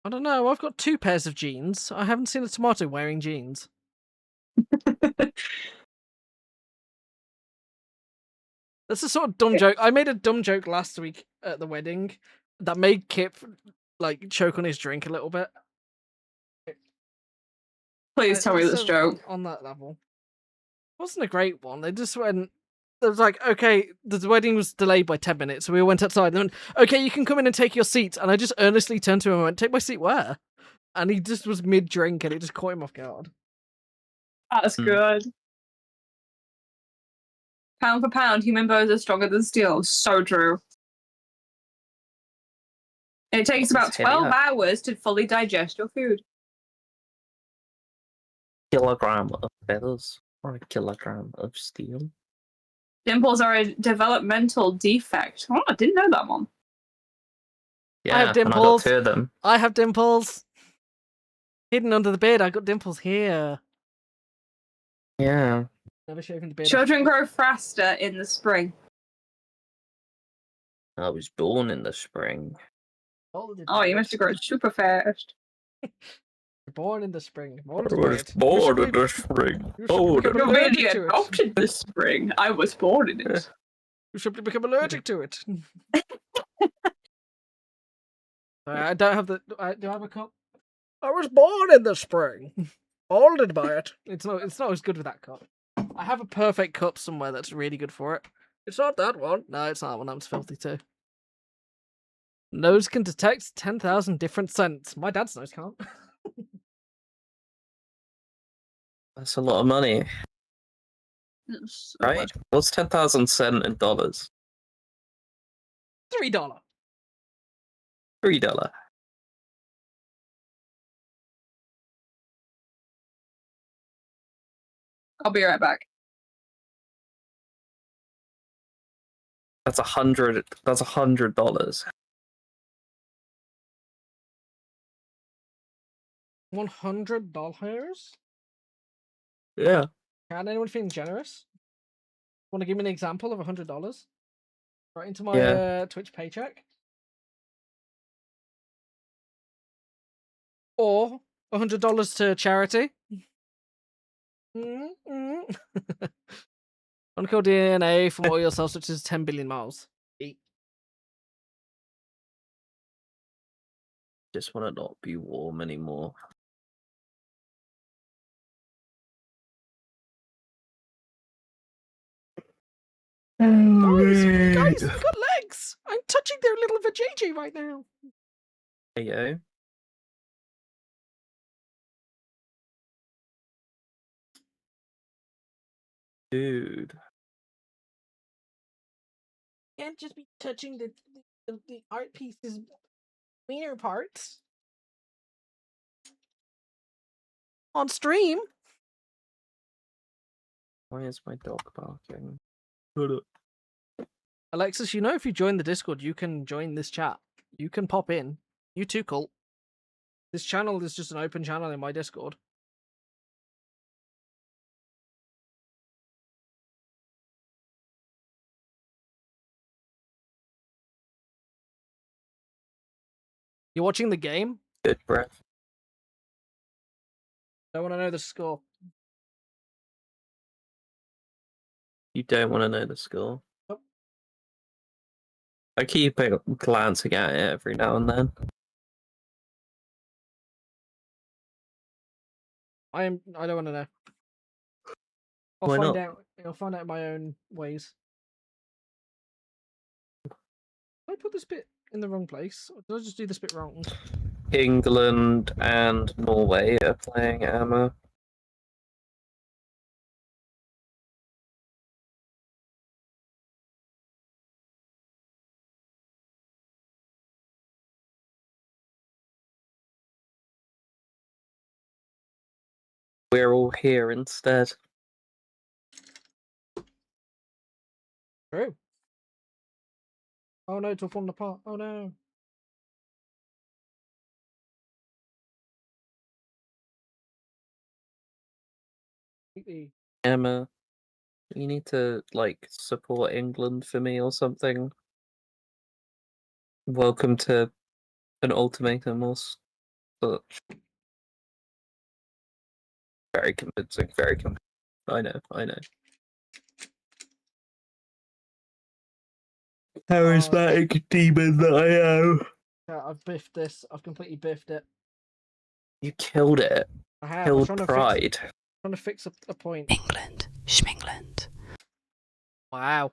[SPEAKER 1] I don't know. I've got 2 pairs of jeans. I haven't seen a tomato wearing jeans. That's a sort of dumb joke. I made a dumb joke last week at the wedding that made Kip like choke on his drink a little bit.
[SPEAKER 9] Please tell me this
[SPEAKER 1] So
[SPEAKER 9] joke.
[SPEAKER 1] on that level. It wasn't a great one. They just went It was like, okay, the wedding was delayed by 10 minutes, so we went outside and went, okay, you can come in and take your seats. And I just earnestly turned to him and went, take my seat where? And he just was mid-drink and it just caught him off guard.
[SPEAKER 9] That's good. Pound for pound, human bones are stronger than steel. So true. It takes about 12 hours to fully digest your food.
[SPEAKER 10] Kilogram of feathers or a kilogram of steel.
[SPEAKER 9] Dimples are a developmental defect. Oh, I didn't know that one.
[SPEAKER 10] Yeah,
[SPEAKER 1] I have
[SPEAKER 10] and I got
[SPEAKER 1] dimples.
[SPEAKER 10] 2 of them.
[SPEAKER 1] I have dimples. Hidden under the bed, I got dimples here.
[SPEAKER 10] Yeah.
[SPEAKER 1] Never shaving the beard.
[SPEAKER 9] Children grow faster in the spring.
[SPEAKER 10] I was born in the spring.
[SPEAKER 9] Oh, you must have grown super fast.
[SPEAKER 1] Born in the spring. Born
[SPEAKER 10] I was born in the spring. Born in
[SPEAKER 9] You're
[SPEAKER 10] the
[SPEAKER 9] really adopted this spring. I was born in it.
[SPEAKER 1] You simply become allergic to it. I don't have the. Do I have a cup? I was born in the spring. Molded by it. It's not as good with that cup. I have a perfect cup somewhere that's really good for it. It's not that one. No, it's not that one. That one's filthy too. Nose can detect 10,000 different scents. My dad's nose can't.
[SPEAKER 10] That's a lot of money, right? What's 10,000 cents in dollars?
[SPEAKER 1] $3.
[SPEAKER 10] $3.
[SPEAKER 9] I'll be right back.
[SPEAKER 10] That's $100. That's $100.
[SPEAKER 1] $100?
[SPEAKER 10] Yeah.
[SPEAKER 1] Can anyone feel generous? Want to give me an example of $100? Right into my Twitch paycheck? Or $100 to charity? Uncode DNA from all your cells, which is 10 billion miles.
[SPEAKER 10] Just want to not be warm anymore.
[SPEAKER 1] Guys, you've got legs! I'm touching their little vajayjay right now.
[SPEAKER 10] Hey, yo. Dude.
[SPEAKER 1] Can't just be touching the art pieces' wiener parts on stream.
[SPEAKER 10] Why is my dog barking? Hold up.
[SPEAKER 1] Alexis, you know if you join the Discord, you can join this chat. You can pop in. You too, Colt. This channel is just an open channel in my Discord. You're watching the game?
[SPEAKER 10] Good breath.
[SPEAKER 1] Don't want to know the score.
[SPEAKER 10] You don't want to know the score.
[SPEAKER 1] Nope.
[SPEAKER 10] I keep glancing at it every now and then.
[SPEAKER 1] I don't want to know. I'll
[SPEAKER 10] Why
[SPEAKER 1] find
[SPEAKER 10] not?
[SPEAKER 1] out. I'll find out in my own ways. Did I put this bit in the wrong place? Or did I just do this bit wrong?
[SPEAKER 10] England and Norway are playing Emma. We're all here instead.
[SPEAKER 1] True. Oh no, it's all falling apart. Oh no.
[SPEAKER 10] Emma, you need to, like, support England for me or something. Welcome to an ultimatum or such. Very convincing, very convincing. I know. Charismatic demon that I am.
[SPEAKER 1] Yeah, I've biffed this. I've completely biffed it.
[SPEAKER 10] You killed it.
[SPEAKER 1] I have.
[SPEAKER 10] Killed
[SPEAKER 1] I'm
[SPEAKER 10] pride.
[SPEAKER 1] trying to fix a point.
[SPEAKER 5] England, Schmingland.
[SPEAKER 1] Wow.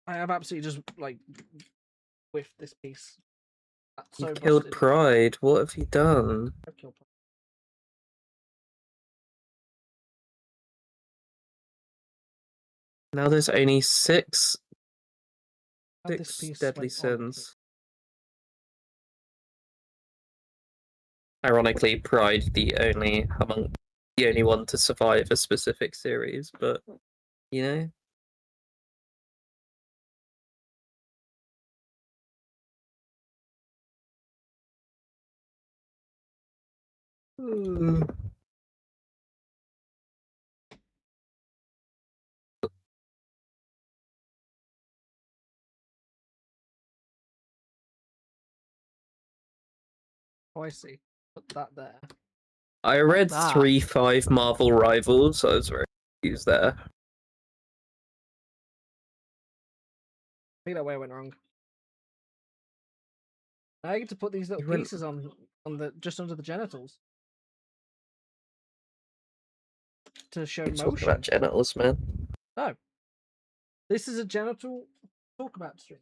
[SPEAKER 1] I have absolutely just like whiffed this piece. That's
[SPEAKER 10] You
[SPEAKER 1] so
[SPEAKER 10] killed
[SPEAKER 1] busted.
[SPEAKER 10] Pride. What have you done?
[SPEAKER 1] I've killed Pride.
[SPEAKER 10] Now there's only six
[SPEAKER 1] How this piece
[SPEAKER 10] deadly
[SPEAKER 1] went on, please.
[SPEAKER 10] sins. Ironically, Pride the only one to survive a specific series, but you know. Hmm.
[SPEAKER 1] Oh, I see. Put that there.
[SPEAKER 10] I read
[SPEAKER 1] that.
[SPEAKER 10] 3-5 Marvel Rivals. I was very confused there.
[SPEAKER 1] I think that way I went wrong. Now I get to put these little
[SPEAKER 10] You went-
[SPEAKER 1] pieces on the just under the genitals to show
[SPEAKER 10] You're talking
[SPEAKER 1] motion.
[SPEAKER 10] about genitals, man.
[SPEAKER 1] No, this is a genital talk about stream.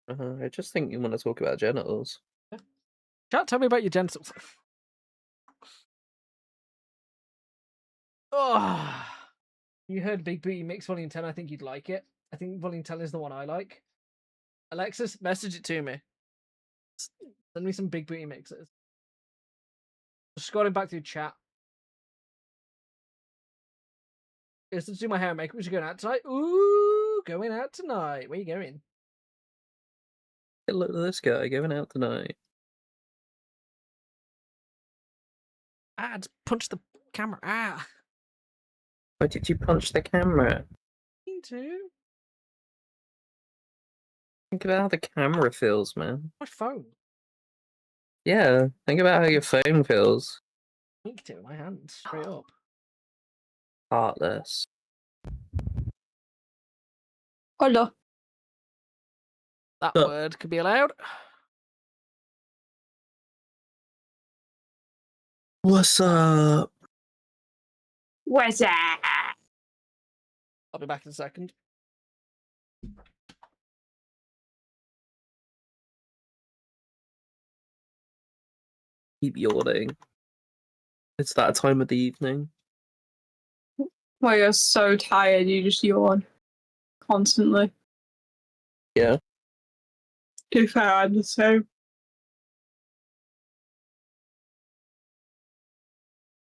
[SPEAKER 10] I just think you want to talk about genitals.
[SPEAKER 1] Chat, tell me about your genitals. Oh, you heard Big Booty Mix Volume 10. I think you'd like it. I think Volume 10 is the one I like. Alexis, message it to me. Send me some Big Booty mixes. Just scrolling back through chat. Let's do my hair and makeup. We're going out tonight. Ooh, going out tonight. Where you going?
[SPEAKER 10] Hey, look at this guy going out tonight.
[SPEAKER 1] Ah, just punch the camera. Ah.
[SPEAKER 10] Why did you punch the camera?
[SPEAKER 1] Me too.
[SPEAKER 10] Think about how the camera feels, man.
[SPEAKER 1] My phone.
[SPEAKER 10] Yeah, think about how your phone feels.
[SPEAKER 1] Inked it with my hand straight up.
[SPEAKER 10] Heartless.
[SPEAKER 9] Hello.
[SPEAKER 1] That
[SPEAKER 10] But-
[SPEAKER 1] word could be allowed.
[SPEAKER 10] What's up?
[SPEAKER 9] Where's that?
[SPEAKER 1] I'll be back in a second.
[SPEAKER 10] Keep yawning. It's that time of the evening.
[SPEAKER 9] Well, you're so tired, you just yawn constantly.
[SPEAKER 10] Yeah.
[SPEAKER 9] To be fair, I'm the same.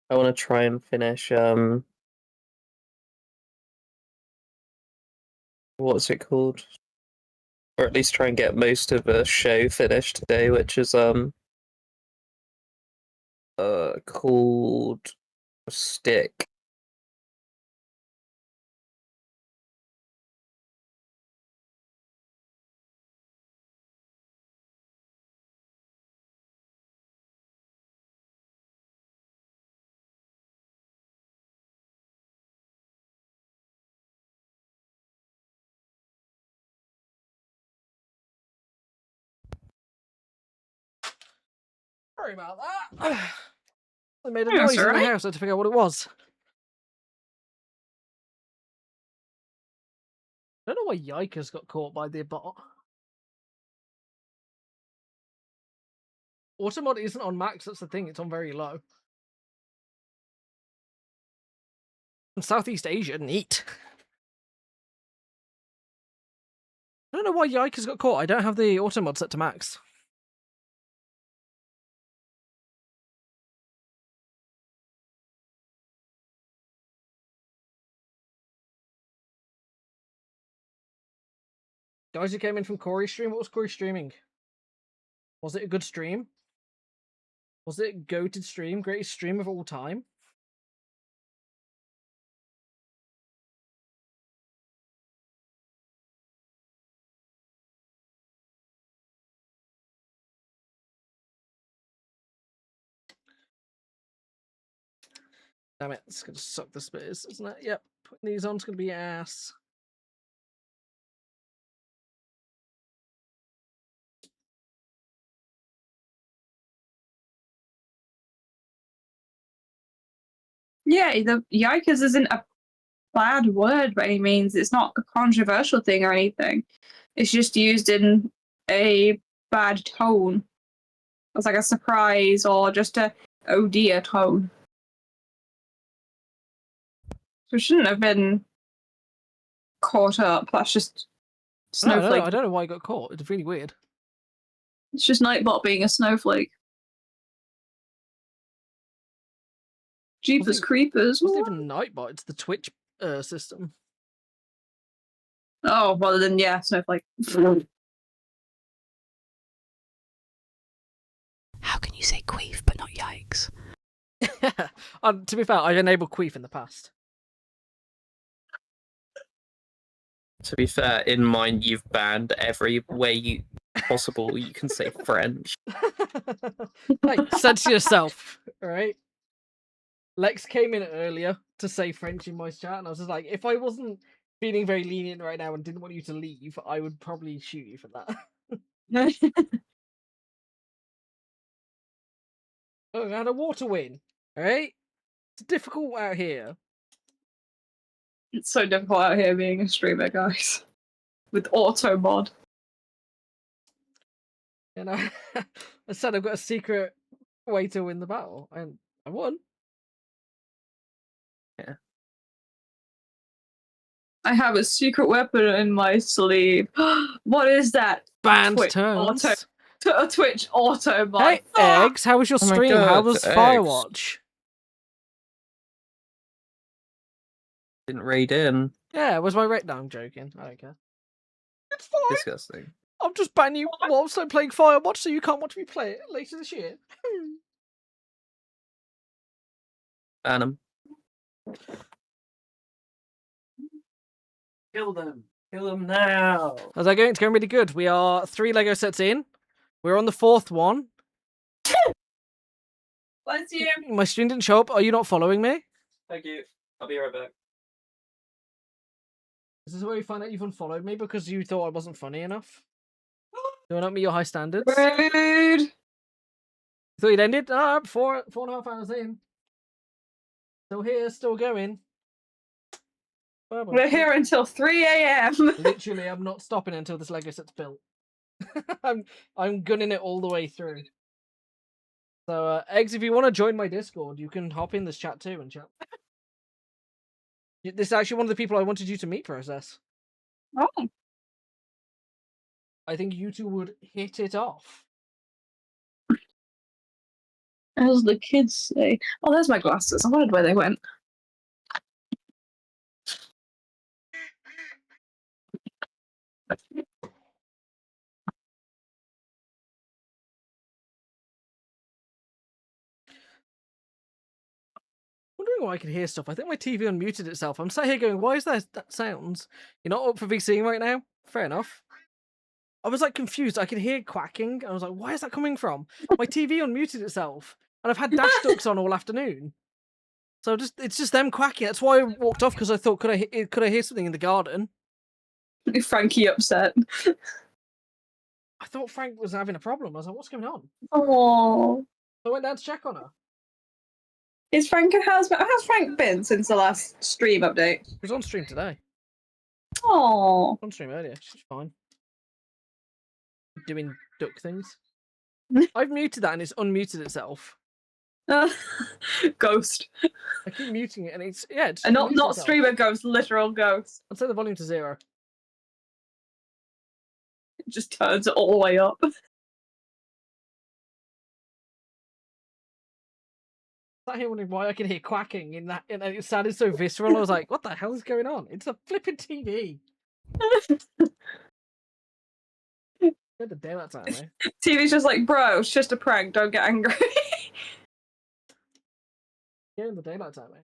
[SPEAKER 10] I want to try and finish, what's it called? Or at least try and get most of a show finished today, which is, called Stick.
[SPEAKER 1] Sorry about that. I made a
[SPEAKER 9] That's
[SPEAKER 1] noise in the
[SPEAKER 9] alright.
[SPEAKER 1] house. I had to figure out what it was. I don't know why Yikers got caught by the bot. Automod isn't on max, that's the thing. It's on very low. In Southeast Asia, neat. I don't know why Yikers got caught. I don't have the Automod set to max. Guys who came in from Corey's stream, what was Corey streaming? Was it a good stream? Was it a goated stream? Greatest stream of all time? Damn it, it's gonna suck the space, isn't it? Yep, putting these on's gonna be ass.
[SPEAKER 9] Yeah, the yikers isn't a bad word by any means. It's not a controversial thing or anything. It's just used in a bad tone. It's like a surprise or just a oh dear tone. So it shouldn't have been caught up. That's just snowflake.
[SPEAKER 1] I don't know why I got caught. It's really weird.
[SPEAKER 9] It's just Nightbot being a snowflake. Jeepers creepers.
[SPEAKER 1] It's not even Nightbot. It's the Twitch system.
[SPEAKER 9] Oh, well then, yeah, snowflake.
[SPEAKER 5] How can you say queef but not yikes?
[SPEAKER 1] To be fair, I've enabled queef in the past.
[SPEAKER 10] To be fair, in mine you've banned every way possible you can say French.
[SPEAKER 1] Hey, censor yourself, alright? Lex came in earlier to say French in my chat, and I was just like, if I wasn't feeling very lenient right now and didn't want you to leave, I would probably shoot you for that. Oh, I had a water win, alright? It's difficult out here.
[SPEAKER 9] It's so difficult out here being a streamer, guys. With auto mod.
[SPEAKER 1] You know, I said I've got a secret way to win the battle, and I won.
[SPEAKER 10] Yeah.
[SPEAKER 9] I have a secret weapon in my sleeve. What is that?
[SPEAKER 1] Banned
[SPEAKER 9] Twitch
[SPEAKER 1] turns.
[SPEAKER 9] Twitch auto mod.
[SPEAKER 1] Hey, Eggs, how was your
[SPEAKER 10] Oh my
[SPEAKER 1] stream? How
[SPEAKER 10] God,
[SPEAKER 1] was
[SPEAKER 10] Eggs.
[SPEAKER 1] Firewatch?
[SPEAKER 10] Didn't raid in.
[SPEAKER 1] Yeah, was my rate? No, I'm joking. I don't care. It's fine.
[SPEAKER 10] Disgusting.
[SPEAKER 1] I'm just banning you whilst I'm playing Firewatch, so you can't watch me play it later this year.
[SPEAKER 10] Ban 'em.
[SPEAKER 2] Kill them. Kill them now.
[SPEAKER 1] How's that going? It's going really good. We are 3 Lego sets in. We're on the 4th one.
[SPEAKER 9] Bless you.
[SPEAKER 1] My stream didn't show up. Are you not following me?
[SPEAKER 10] Thank you. I'll be right back.
[SPEAKER 1] Is this where you find out you've unfollowed me because you thought I wasn't funny enough? Do I not meet your high standards?
[SPEAKER 9] Rude.
[SPEAKER 1] You thought you'd ended? Ah, 4.5 hours in. Still here, still going. Bye-bye.
[SPEAKER 9] We're here until 3 a.m.
[SPEAKER 1] Literally, I'm not stopping until this Lego set's built. I'm gunning it all the way through. So, Eggs, if you want to join my Discord, you can hop in this chat too and chat. This is actually one of the people I wanted you to meet, Process.
[SPEAKER 9] Oh.
[SPEAKER 1] I think you two would hit it off.
[SPEAKER 9] As the kids say. Oh, there's my glasses. I wondered where they went.
[SPEAKER 1] Wondering why I can hear stuff. I think my TV unmuted itself. I'm sat here going, why is that sounds? You're not up for VCing right now? Fair enough. I was like confused. I could hear quacking. I was like, why is that coming from? My TV unmuted itself. And I've had dash ducks on all afternoon. So it's just them quacking. That's why I walked off, because I thought, could I hear something in the garden?
[SPEAKER 9] Frankie upset.
[SPEAKER 1] I thought Frank was having a problem. I was like, what's going on?
[SPEAKER 9] Oh.
[SPEAKER 1] So I went down to check on her.
[SPEAKER 9] Is Frank how's Frank been since the last stream update?
[SPEAKER 1] He was on stream today.
[SPEAKER 9] Oh.
[SPEAKER 1] On stream earlier. She's fine. Doing duck things. I've muted that and it's unmuted itself.
[SPEAKER 9] Ghost.
[SPEAKER 1] I keep muting it and it's It's
[SPEAKER 9] and not
[SPEAKER 1] itself.
[SPEAKER 9] streamer ghost, literal ghost.
[SPEAKER 1] I'll set the volume to 0.
[SPEAKER 9] It just turns it all the way up.
[SPEAKER 1] I sat here wondering why I can hear quacking in that, and it sounded so visceral. I was like, what the hell is going on? It's a flipping TV. Get the daylight time, eh?
[SPEAKER 9] TV's just like, bro, it's just a prank, don't get angry.
[SPEAKER 1] Get in the daylight time, eh?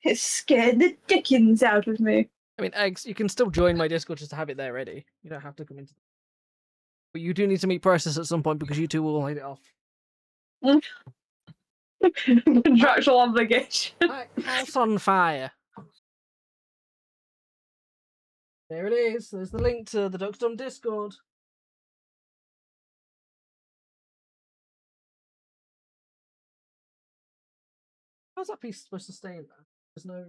[SPEAKER 9] It scared the dickens out of me.
[SPEAKER 1] I mean, Eggs, you can still join my Discord just to have it there ready. You don't have to come into. But you do need to meet Process at some point because you two will hit it off.
[SPEAKER 9] Contractual obligation.
[SPEAKER 1] House on fire. There it is. There's the link to the Duckdom Discord. How's that piece supposed to stay in there? There's no.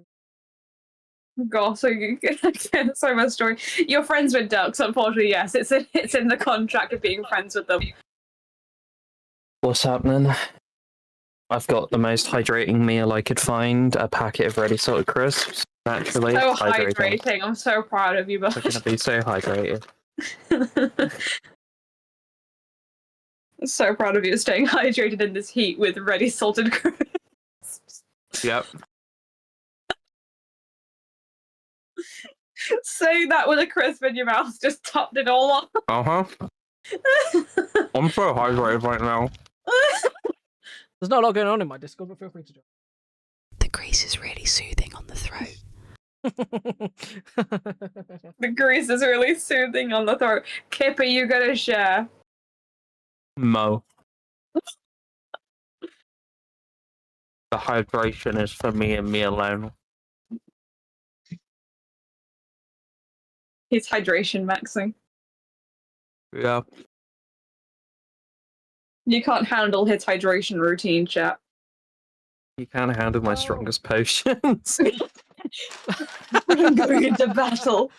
[SPEAKER 9] God, so you so much story. You're friends with ducks, unfortunately. Yes, it's in the contract of being friends with them.
[SPEAKER 10] What's happening? I've got the most hydrating meal I could find, a packet of ready salted crisps. Naturally,
[SPEAKER 9] So
[SPEAKER 10] hydrating.
[SPEAKER 9] hydrating. I'm so proud of you,
[SPEAKER 10] We're
[SPEAKER 9] bud.
[SPEAKER 10] gonna be so hydrated.
[SPEAKER 9] So proud of you staying hydrated in this heat with ready salted crisps.
[SPEAKER 10] Yep.
[SPEAKER 9] Saying that with a crisp in your mouth just topped it all off.
[SPEAKER 10] I'm so hydrated right now.
[SPEAKER 1] There's not a lot going on in my Discord, but feel free to join.
[SPEAKER 5] The grease is really soothing on the throat.
[SPEAKER 9] The grease is really soothing on the throat. Kip, are you gonna share?
[SPEAKER 10] Mo. The hydration is for me and me alone.
[SPEAKER 9] He's hydration maxing.
[SPEAKER 10] Yeah.
[SPEAKER 9] You can't handle his hydration routine, chat.
[SPEAKER 10] You can't handle my strongest potions.
[SPEAKER 9] I'm going into battle.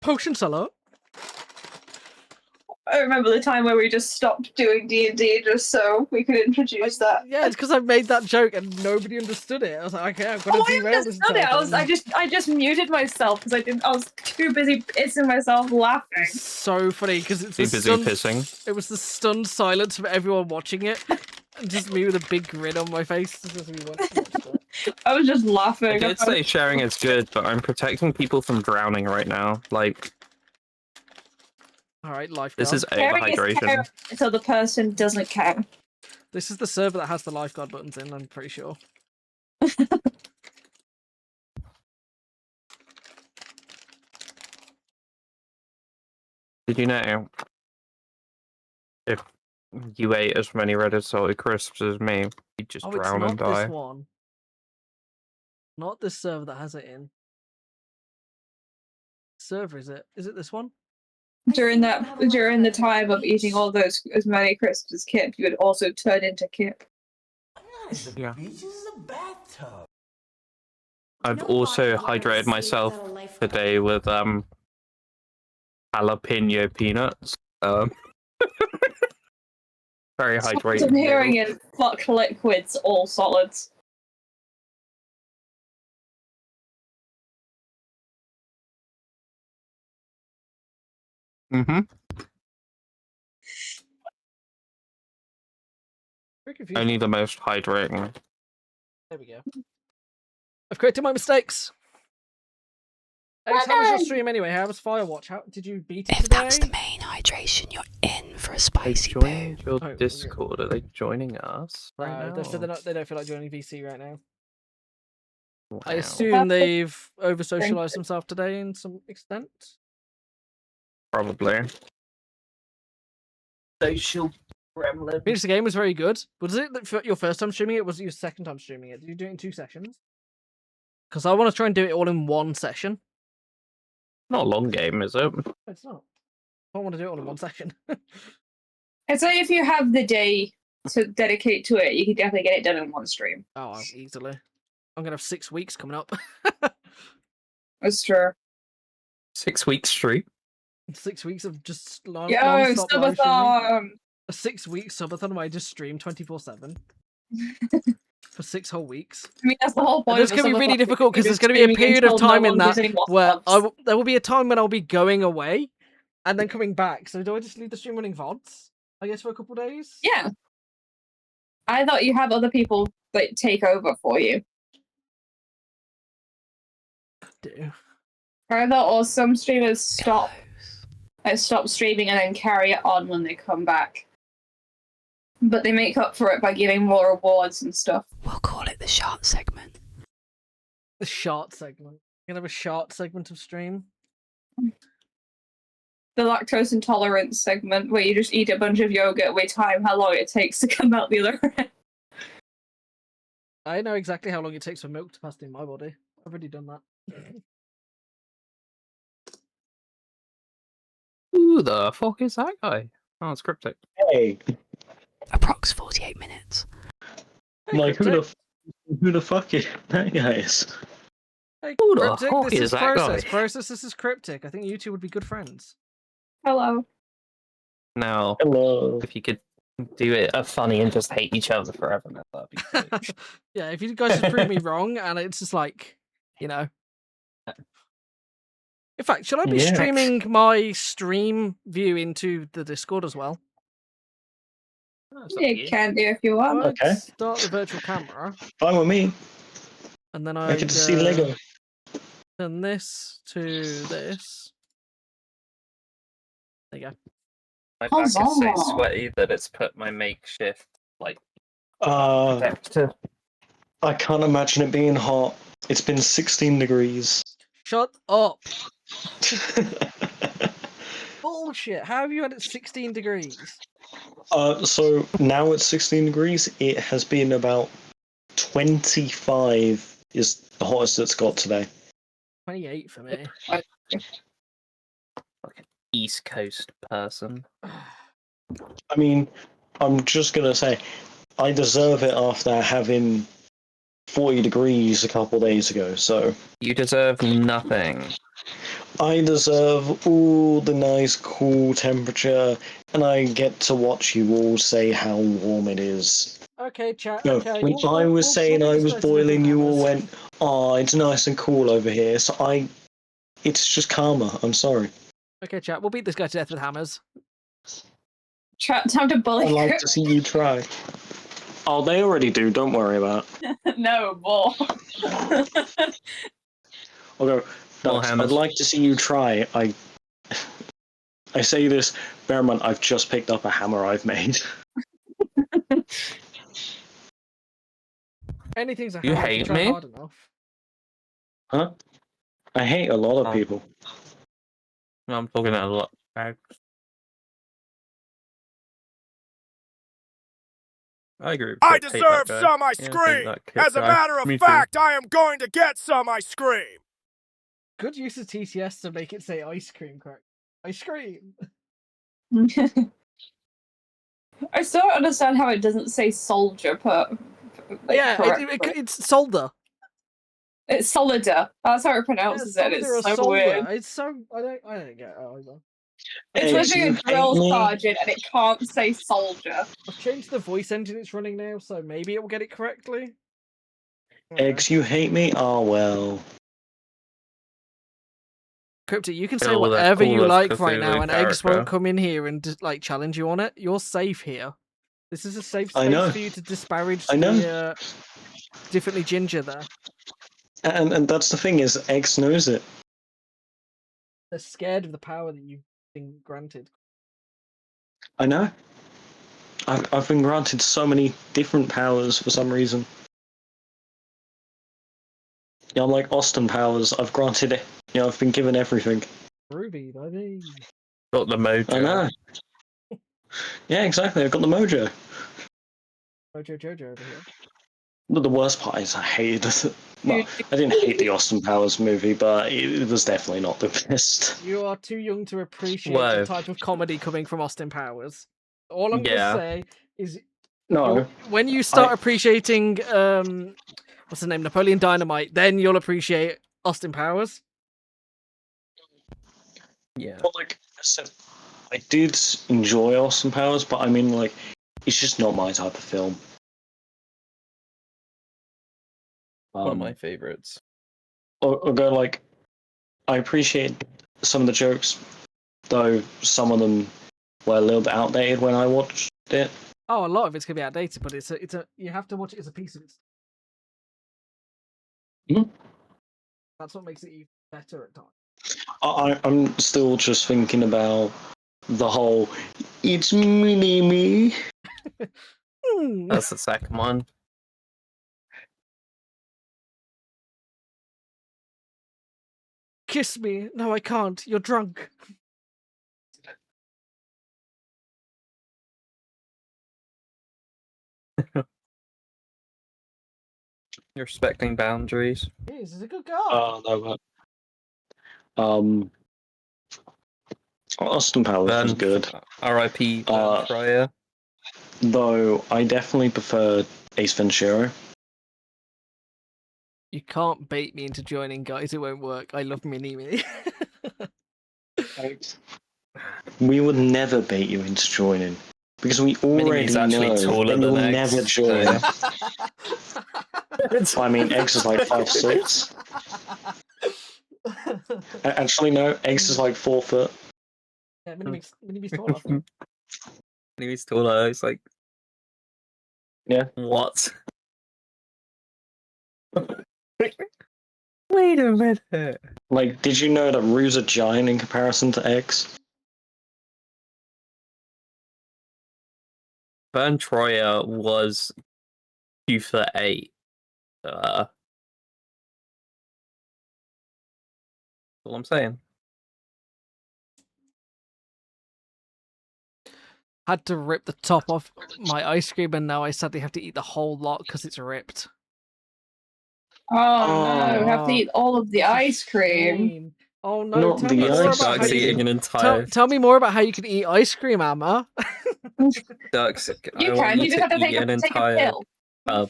[SPEAKER 1] Potion seller.
[SPEAKER 9] I remember the time where we just stopped doing D&D just so we could introduce that.
[SPEAKER 1] Yeah, it's because I made that joke and nobody understood it. I was like, okay, I'm gonna derail this.
[SPEAKER 9] I just muted myself because I was too busy pissing myself laughing.
[SPEAKER 1] So funny because it's
[SPEAKER 10] Too
[SPEAKER 1] the
[SPEAKER 10] busy pissing.
[SPEAKER 1] It was the stunned silence of everyone watching it, and just me with a big grin on my face. Just me watched it.
[SPEAKER 9] I was just laughing.
[SPEAKER 10] I did say sharing is good, but I'm protecting people from drowning right now. Like,
[SPEAKER 1] All right, lifeguard.
[SPEAKER 10] this is overhydration.
[SPEAKER 9] So the person doesn't care.
[SPEAKER 1] This is the server that has the lifeguard buttons in. I'm pretty sure.
[SPEAKER 10] Did you know if you ate as many red salted crisps as me, you'd just drown and die?
[SPEAKER 1] This one. Not this server that has it in. Server is it? Is it this one?
[SPEAKER 9] During the time of eating all those as many crisps as Kip, you would also turn into Kip.
[SPEAKER 10] Yeah. I've also hydrated myself today with jalapeno peanuts. Very hydrated.
[SPEAKER 9] I'm hearing it. Fuck liquids, all solids.
[SPEAKER 10] Mm-hmm. Only the most hydrating.
[SPEAKER 1] There we go. I've corrected my mistakes. Ace, how was your stream anyway? How was Firewatch? How did you beat it
[SPEAKER 5] If
[SPEAKER 1] today?
[SPEAKER 5] that's the main hydration, you're in for a spicy poo.
[SPEAKER 10] Joining your
[SPEAKER 1] Oh,
[SPEAKER 10] Discord? Are they joining us right
[SPEAKER 1] No,
[SPEAKER 10] now?
[SPEAKER 1] they said they don't feel like joining VC right now.
[SPEAKER 10] Wow.
[SPEAKER 1] I assume they've over-socialized themselves today in some extent.
[SPEAKER 10] Probably.
[SPEAKER 2] Social gremlin.
[SPEAKER 1] Phoenix, the game was very good. Was it your first time streaming it? Was it your second time streaming it? Did you do it in 2 sessions? Because I want to try and do it all in 1 session.
[SPEAKER 10] Not a long game, is it?
[SPEAKER 1] It's not. I want to do it all in 1 session.
[SPEAKER 9] I'd say if you have the day to dedicate to it, you can definitely get it done in 1 stream.
[SPEAKER 1] Oh, easily. I'm going to have 6 weeks coming up.
[SPEAKER 9] That's true.
[SPEAKER 10] 6 weeks stream.
[SPEAKER 1] 6 weeks of just
[SPEAKER 9] Yo,
[SPEAKER 1] non-stop live streaming.
[SPEAKER 9] subathon!
[SPEAKER 1] A 6-week subathon where I just stream 24/7 for 6 whole weeks.
[SPEAKER 9] I mean, that's the whole point.
[SPEAKER 1] And it's going to be really difficult because there's going to be a period of time in that where there will be a time when I'll be going away and then coming back. So do I just leave the stream running VODs? I guess for a couple of days?
[SPEAKER 9] Yeah. I thought you have other people that take over for you.
[SPEAKER 1] Do.
[SPEAKER 9] I thought or some streamers stop streaming and then carry it on when they come back. But they make up for it by giving more rewards and stuff.
[SPEAKER 5] We'll call it the short segment.
[SPEAKER 1] The short segment. You're going to have a short segment of stream?
[SPEAKER 9] The lactose intolerance segment where you just eat a bunch of yogurt, we time how long it takes to come out the other end.
[SPEAKER 1] I know exactly how long it takes for milk to pass through my body. I've already done that.
[SPEAKER 10] Who the fuck is that guy? Oh, it's cryptic.
[SPEAKER 2] Hey.
[SPEAKER 5] Approx 48 minutes.
[SPEAKER 1] Hey,
[SPEAKER 11] Like,
[SPEAKER 1] Cryptic.
[SPEAKER 11] who the fuck is that guy is?
[SPEAKER 1] Hey,
[SPEAKER 10] Who the
[SPEAKER 1] Cryptic,
[SPEAKER 10] fuck
[SPEAKER 1] this
[SPEAKER 10] is
[SPEAKER 1] is
[SPEAKER 10] that
[SPEAKER 1] Process.
[SPEAKER 10] guy?
[SPEAKER 1] Process, this is Cryptic. I think you two would be good friends.
[SPEAKER 9] Hello.
[SPEAKER 10] Now,
[SPEAKER 11] Hello.
[SPEAKER 10] if you could do it funny and just hate each other forever, now, that'd be great.
[SPEAKER 1] Yeah, if you guys just prove me wrong, and it's just like, you know. In fact, shall I be
[SPEAKER 11] Yeah.
[SPEAKER 1] streaming my stream view into the Discord as well?
[SPEAKER 10] That's up to
[SPEAKER 9] You can do if you want.
[SPEAKER 1] I'd
[SPEAKER 11] Okay.
[SPEAKER 1] start the virtual camera,
[SPEAKER 11] Fine with me.
[SPEAKER 1] and then
[SPEAKER 11] I
[SPEAKER 1] I'd
[SPEAKER 11] get to see Lego.
[SPEAKER 1] turn this to this. There you go.
[SPEAKER 10] My back is so sweaty that it's put my makeshift protector.
[SPEAKER 11] I can't imagine it being hot. It's been 16 degrees.
[SPEAKER 1] Shut up. Bullshit. How have you had it 16 degrees?
[SPEAKER 11] So now it's 16 degrees. It has been about 25 is the hottest it's got today.
[SPEAKER 1] 28 for me.
[SPEAKER 10] Like an East Coast person.
[SPEAKER 11] I mean, I'm just gonna say, I deserve it after having 40 degrees a couple days ago, so.
[SPEAKER 10] You deserve nothing.
[SPEAKER 11] I deserve all the nice cool temperature, and I get to watch you all say how warm it is.
[SPEAKER 1] Okay, chat.
[SPEAKER 11] No,
[SPEAKER 1] Okay.
[SPEAKER 11] when I was saying
[SPEAKER 1] we'll
[SPEAKER 11] I
[SPEAKER 1] beat
[SPEAKER 11] was
[SPEAKER 1] this guy to death with
[SPEAKER 11] boiling, you all
[SPEAKER 1] hammers.
[SPEAKER 11] went, "Oh, it's nice and cool over here." So it's just karma. I'm sorry.
[SPEAKER 1] Okay, chat. We'll beat this guy to death with hammers.
[SPEAKER 9] Time to bully.
[SPEAKER 11] I'd like to see you try. Oh, they already do. Don't worry about it.
[SPEAKER 9] No, bull.
[SPEAKER 11] Although,
[SPEAKER 10] More
[SPEAKER 11] Dux, I'd
[SPEAKER 10] hammers.
[SPEAKER 11] like to see you try. I say this, bear in mind, I've just picked up a hammer I've made.
[SPEAKER 1] Anything's a
[SPEAKER 10] You
[SPEAKER 1] hammer if you
[SPEAKER 10] hate
[SPEAKER 1] try
[SPEAKER 10] me?
[SPEAKER 1] hard enough.
[SPEAKER 11] Huh? I hate a lot of
[SPEAKER 10] Oh.
[SPEAKER 11] people.
[SPEAKER 10] No, I'm talking a lot. I agree. With
[SPEAKER 6] I
[SPEAKER 10] Hate that
[SPEAKER 6] deserve
[SPEAKER 10] guy.
[SPEAKER 6] some ice
[SPEAKER 10] Yeah,
[SPEAKER 6] cream!
[SPEAKER 10] hate that kid
[SPEAKER 6] As a
[SPEAKER 10] guy.
[SPEAKER 6] matter of
[SPEAKER 10] Me too.
[SPEAKER 6] fact, I am going to get some ice cream!
[SPEAKER 1] Good use of TTS to make it say ice cream, correct? Ice cream!
[SPEAKER 9] I still don't understand how it doesn't say soldier
[SPEAKER 1] Yeah,
[SPEAKER 9] correctly.
[SPEAKER 1] it's solder.
[SPEAKER 9] It's solider. That's how it
[SPEAKER 1] Yeah,
[SPEAKER 9] pronounces it.
[SPEAKER 1] solder or
[SPEAKER 9] It's so
[SPEAKER 1] solder.
[SPEAKER 9] weird.
[SPEAKER 1] It's so I don't get it either.
[SPEAKER 9] It's
[SPEAKER 11] Hey,
[SPEAKER 9] literally
[SPEAKER 11] you
[SPEAKER 9] a drill
[SPEAKER 11] hate me?
[SPEAKER 9] sergeant and it can't say soldier.
[SPEAKER 1] I've changed the voice engine it's running now, so maybe it will get it correctly.
[SPEAKER 11] Eggs, you hate me? Oh, well.
[SPEAKER 1] Cryptic, you can say
[SPEAKER 10] Kill the
[SPEAKER 1] whatever you
[SPEAKER 10] coolest
[SPEAKER 1] like right
[SPEAKER 10] Cthulhu
[SPEAKER 1] now, and Eggs won't
[SPEAKER 10] character.
[SPEAKER 1] come in here and just like challenge you on it. You're safe here. This is a safe
[SPEAKER 11] I
[SPEAKER 1] space
[SPEAKER 11] know.
[SPEAKER 1] for you to disparage
[SPEAKER 11] I know.
[SPEAKER 1] the differently ginger there.
[SPEAKER 11] And that's the thing is, Eggs knows it.
[SPEAKER 1] They're scared of the power that you've been granted.
[SPEAKER 11] I know. I've been granted so many different powers for some reason. Yeah, I'm like Austin Powers. I've granted it. You know, I've been given everything.
[SPEAKER 1] Ruby, baby.
[SPEAKER 10] Got the mojo.
[SPEAKER 11] I know. Yeah, exactly. I've got the mojo.
[SPEAKER 1] Mojo Jojo over here.
[SPEAKER 11] But the worst part is I hated it. Well, I didn't hate the Austin Powers movie, but it was definitely not the best.
[SPEAKER 1] You are too young to appreciate
[SPEAKER 10] Whoa.
[SPEAKER 1] the type of comedy coming from Austin Powers. All I'm
[SPEAKER 10] Yeah.
[SPEAKER 1] gonna say is
[SPEAKER 11] No.
[SPEAKER 1] when you start appreciating what's the name, Napoleon Dynamite, then you'll appreciate Austin Powers.
[SPEAKER 10] Yeah.
[SPEAKER 11] Well, like I said, I did enjoy Austin Powers, but I mean, like, it's just not my type of film.
[SPEAKER 10] One of my favorites.
[SPEAKER 11] Or go like, I appreciate some of the jokes, though some of them were a little bit outdated when I watched it.
[SPEAKER 1] Oh, a lot of it's gonna be outdated, but it's a you have to watch it as a piece of it.
[SPEAKER 11] Mhm.
[SPEAKER 1] That's what makes it even better at times.
[SPEAKER 11] I'm still just thinking about the whole "it's mini me."
[SPEAKER 10] That's the second one.
[SPEAKER 1] Kiss me. No, I can't. You're drunk.
[SPEAKER 10] You're respecting boundaries.
[SPEAKER 1] He's a good guy.
[SPEAKER 11] No, Austin Powers was good.
[SPEAKER 10] R.I.P.
[SPEAKER 11] Uh,
[SPEAKER 10] Fryer.
[SPEAKER 11] Though I definitely prefer Ace Ventura.
[SPEAKER 1] You can't bait me into joining, guys. It won't work. I love Mini-Me.
[SPEAKER 11] We would never bait you into joining because we already
[SPEAKER 10] Mini-Me's actually
[SPEAKER 11] know
[SPEAKER 10] taller
[SPEAKER 11] that you'll
[SPEAKER 10] than
[SPEAKER 11] never
[SPEAKER 10] Eggs,
[SPEAKER 11] join.
[SPEAKER 10] so-
[SPEAKER 11] I mean, Eggs is like 5'6". Actually, no, Eggs is like 4 foot.
[SPEAKER 1] Yeah, Mini-Me's taller.
[SPEAKER 10] Mini-Me's taller. It's like,
[SPEAKER 11] Yeah.
[SPEAKER 10] what? Wait a minute.
[SPEAKER 11] Like, did you know that Rue's a giant in comparison to Eggs?
[SPEAKER 10] Vern Troyer was 2'8". That's all I'm saying.
[SPEAKER 1] Had to rip the top off my ice cream, and now I sadly have to eat the whole lot because it's ripped.
[SPEAKER 9] Oh, no, we have to eat all of the ice cream.
[SPEAKER 1] Oh no!
[SPEAKER 11] Not
[SPEAKER 1] Tell
[SPEAKER 11] the
[SPEAKER 1] me more
[SPEAKER 11] ice
[SPEAKER 1] about how
[SPEAKER 10] Duck's
[SPEAKER 11] cream.
[SPEAKER 10] eating
[SPEAKER 1] you
[SPEAKER 10] an entire.
[SPEAKER 1] tell me more about how you can eat ice cream, Amma.
[SPEAKER 10] Ducks.
[SPEAKER 9] You
[SPEAKER 10] I want
[SPEAKER 9] can, you
[SPEAKER 10] you
[SPEAKER 9] just have
[SPEAKER 10] to
[SPEAKER 9] to
[SPEAKER 10] eat
[SPEAKER 9] take
[SPEAKER 10] an
[SPEAKER 9] a
[SPEAKER 10] entire
[SPEAKER 9] pill.
[SPEAKER 10] tub.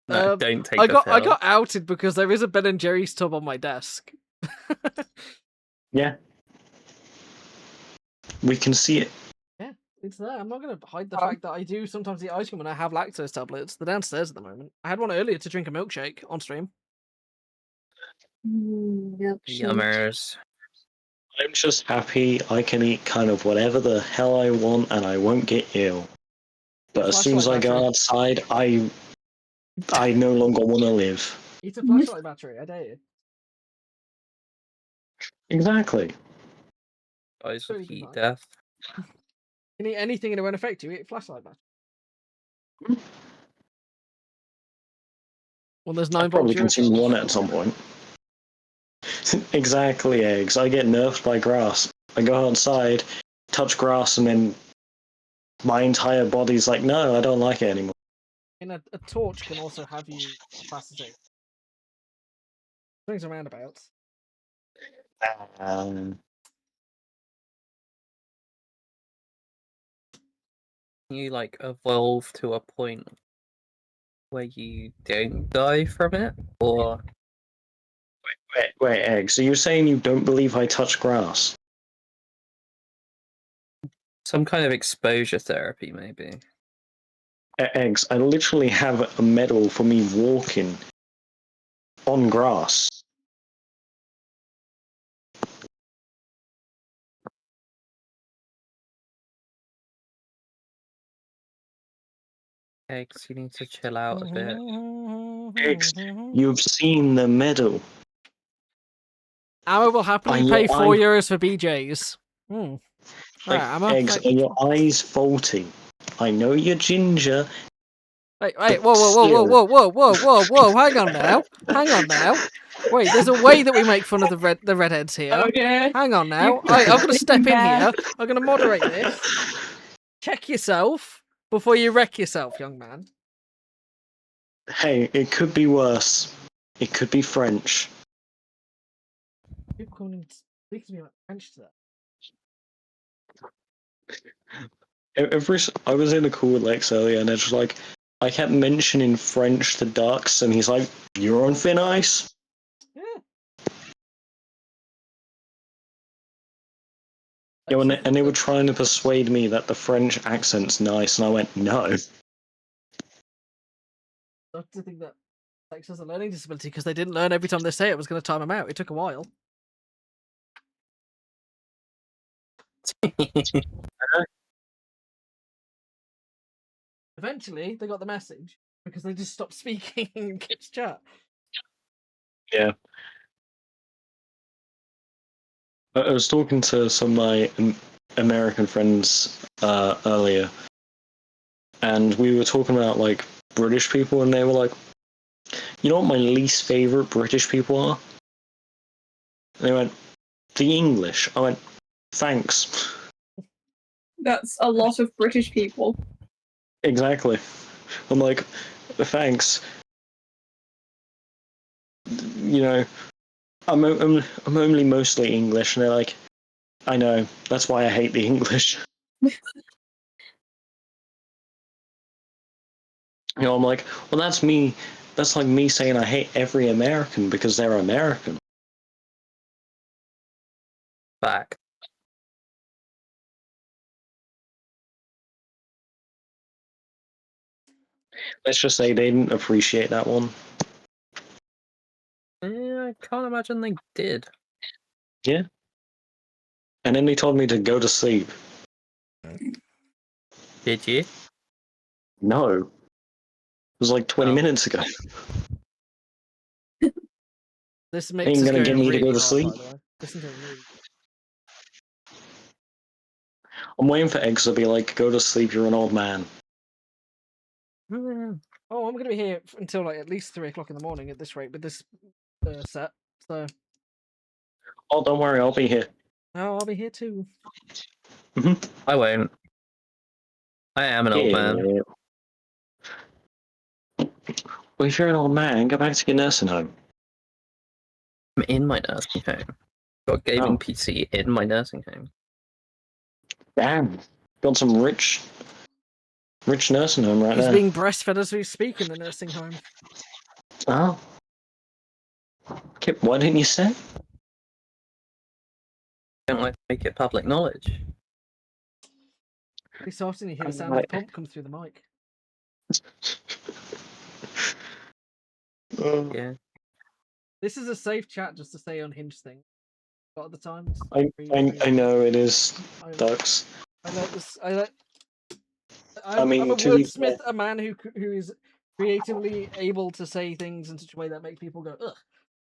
[SPEAKER 10] No, don't take
[SPEAKER 1] I
[SPEAKER 10] the
[SPEAKER 1] got
[SPEAKER 10] pill.
[SPEAKER 1] outed because there is a Ben and Jerry's tub on my desk.
[SPEAKER 11] Yeah. We can see it.
[SPEAKER 1] Yeah, it's there. I'm not going to hide the fact that I do sometimes eat ice cream when I have lactose tablets. They're downstairs at the moment. I had one earlier to drink a milkshake on stream.
[SPEAKER 10] Yummers.
[SPEAKER 11] I'm just happy I can eat kind of whatever the hell I want and I won't get ill. But as soon as I go outside, I no longer want to live.
[SPEAKER 1] Eat a flashlight battery, I dare you.
[SPEAKER 11] Exactly.
[SPEAKER 10] Eyes
[SPEAKER 1] Sure
[SPEAKER 10] of
[SPEAKER 1] you can
[SPEAKER 10] heat
[SPEAKER 1] find.
[SPEAKER 10] death.
[SPEAKER 1] You can eat anything and it won't affect you. Eat a flashlight battery. Well, there's 9
[SPEAKER 11] I'll probably
[SPEAKER 1] volts
[SPEAKER 11] consume one at some point. Exactly, Eggs. I get nerfed by grass. I go outside, touch grass, and then my entire body's like, no, I don't like it anymore.
[SPEAKER 1] And a torch can also have you capacity. Swings and roundabouts.
[SPEAKER 10] You like evolve to a point where you don't die from it, or
[SPEAKER 11] Wait, Eggs. So you're saying you don't believe I touch grass?
[SPEAKER 10] some kind of exposure therapy, maybe.
[SPEAKER 11] Eggs. I literally have a medal for me walking on grass.
[SPEAKER 10] Eggs, you need to chill out a bit.
[SPEAKER 11] Eggs, you've seen the medal.
[SPEAKER 1] Amma will happily pay €4 for BJ's.
[SPEAKER 11] Like,
[SPEAKER 1] Right, Amma.
[SPEAKER 11] Eggs, are your eyes faulty? I know you're ginger.
[SPEAKER 1] Wait, whoa, hang on now. Wait, there's a way that we make fun of the redheads here.
[SPEAKER 9] Okay.
[SPEAKER 1] Hang on now. I'm gonna step in here. I'm gonna moderate this. Check yourself before you wreck yourself, young man.
[SPEAKER 11] Hey, it could be worse. It could be French.
[SPEAKER 1] People speak to me like French to that.
[SPEAKER 11] I was in a call with Lex earlier, and it's just like, I kept mentioning French to Ducks, and he's like, "You're on thin ice."
[SPEAKER 1] Yeah.
[SPEAKER 11] Yeah, and they were trying to persuade me that the French accent's nice, and I went, "No."
[SPEAKER 1] I to think that Lex has a learning disability because they didn't learn every time they say it was going to time them out. It took a while. Eventually, they got the message because they just stopped speaking in Kip's chat.
[SPEAKER 11] Yeah. I was talking to some of my American friends earlier, and we were talking about like British people, and they were like, "You know what my least favorite British people are?" And they went, "The English." I went, "Thanks."
[SPEAKER 9] That's a lot of British people.
[SPEAKER 11] Exactly. I'm like, "Thanks." You know, I'm only mostly English, and they're like, "I know. That's why I hate the English." You know, I'm like, well, that's me. That's like me saying I hate every American because they're American.
[SPEAKER 10] Back.
[SPEAKER 11] Let's just say they didn't appreciate that one.
[SPEAKER 10] Yeah, I can't imagine they did.
[SPEAKER 11] Yeah. And then they told me to go to sleep.
[SPEAKER 10] Did you?
[SPEAKER 11] No. It was like 20
[SPEAKER 10] Oh.
[SPEAKER 11] minutes ago.
[SPEAKER 1] This
[SPEAKER 11] Ain't
[SPEAKER 1] mix is
[SPEAKER 11] gonna
[SPEAKER 1] going
[SPEAKER 11] get me to
[SPEAKER 1] really
[SPEAKER 11] go to
[SPEAKER 1] hard,
[SPEAKER 11] sleep.
[SPEAKER 1] by the way. Listen to it really.
[SPEAKER 11] I'm waiting for Eggs to be like, go to sleep, you're an old man.
[SPEAKER 1] Oh, I'm going to be here until like at least 3 o'clock in the morning at this rate with this set. So.
[SPEAKER 11] Oh, don't worry, I'll be here.
[SPEAKER 1] Oh, I'll be here too.
[SPEAKER 10] I won't. I am an old man.
[SPEAKER 11] Well, if you're an old man, go back to your nursing home.
[SPEAKER 10] I'm in my nursing home. Got a gaming
[SPEAKER 11] Oh.
[SPEAKER 10] PC in my nursing home.
[SPEAKER 11] Damn. Got some rich nursing home right
[SPEAKER 1] He's
[SPEAKER 11] there.
[SPEAKER 1] being breastfed as we speak in the nursing home.
[SPEAKER 11] Oh. Kip, why didn't you say?
[SPEAKER 10] Don't like to make it public knowledge.
[SPEAKER 1] Every so often you hear the sound of the pump come through the mic.
[SPEAKER 10] Yeah.
[SPEAKER 1] This is a safe chat just to say unhinged things. A lot of the times.
[SPEAKER 11] I know it is, Ducks.
[SPEAKER 1] I'm a
[SPEAKER 11] to be
[SPEAKER 1] wordsmith, a man who is creatively able to say things in such a way that makes people go ugh.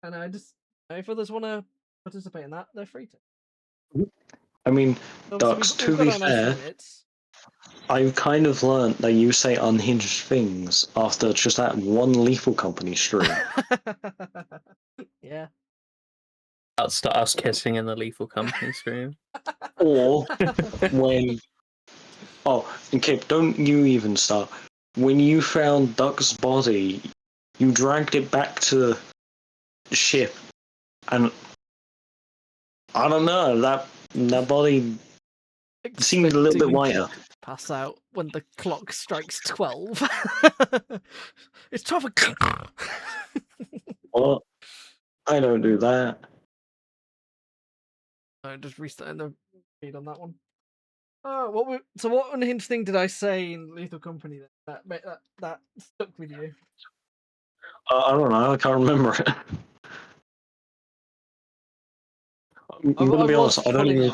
[SPEAKER 1] And I just, if others want to participate in that, they're free to.
[SPEAKER 11] I mean,
[SPEAKER 1] Obviously,
[SPEAKER 11] Ducks,
[SPEAKER 1] we've
[SPEAKER 11] to
[SPEAKER 1] got
[SPEAKER 11] be
[SPEAKER 1] our nice
[SPEAKER 11] fair,
[SPEAKER 1] limits.
[SPEAKER 11] I've kind of learnt that you say unhinged things after just that one Lethal Company stream.
[SPEAKER 1] Yeah.
[SPEAKER 10] I'll start us kissing in the Lethal Company stream.
[SPEAKER 11] Or when... Oh, and Kip, don't you even start. When you found Duck's body, you dragged it back to the ship, and I don't know, that body seemed a little bit whiter.
[SPEAKER 1] Pass out when the clock strikes 12. It's 12 o'clock.
[SPEAKER 11] What? I don't do that.
[SPEAKER 1] I'm just restarting the feed on that one. Oh, what unhinged thing did I say in Lethal Company that stuck with you?
[SPEAKER 11] I don't know, I can't remember it. I'm gonna be honest, I don't even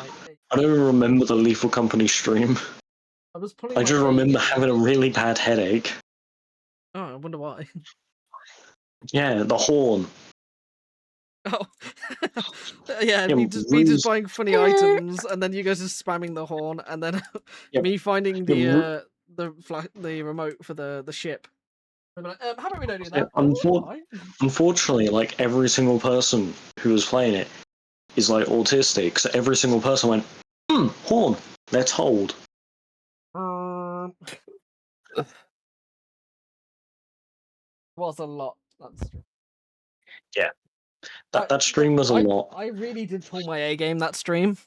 [SPEAKER 11] remember the Lethal Company stream. I just remember having a really bad headache.
[SPEAKER 1] Oh, I wonder why.
[SPEAKER 11] Yeah, the horn.
[SPEAKER 1] Oh, yeah, me just buying funny items, and then you guys just spamming the horn, and then me finding the remote for the ship. I'm like, how about we don't do that?
[SPEAKER 11] Unfortunately, like every single person who was playing it is like autistic, so every single person went, horn, let's hold.
[SPEAKER 1] Was a lot. That's true.
[SPEAKER 11] Yeah. That stream was a lot.
[SPEAKER 1] I really did pull my A game that stream.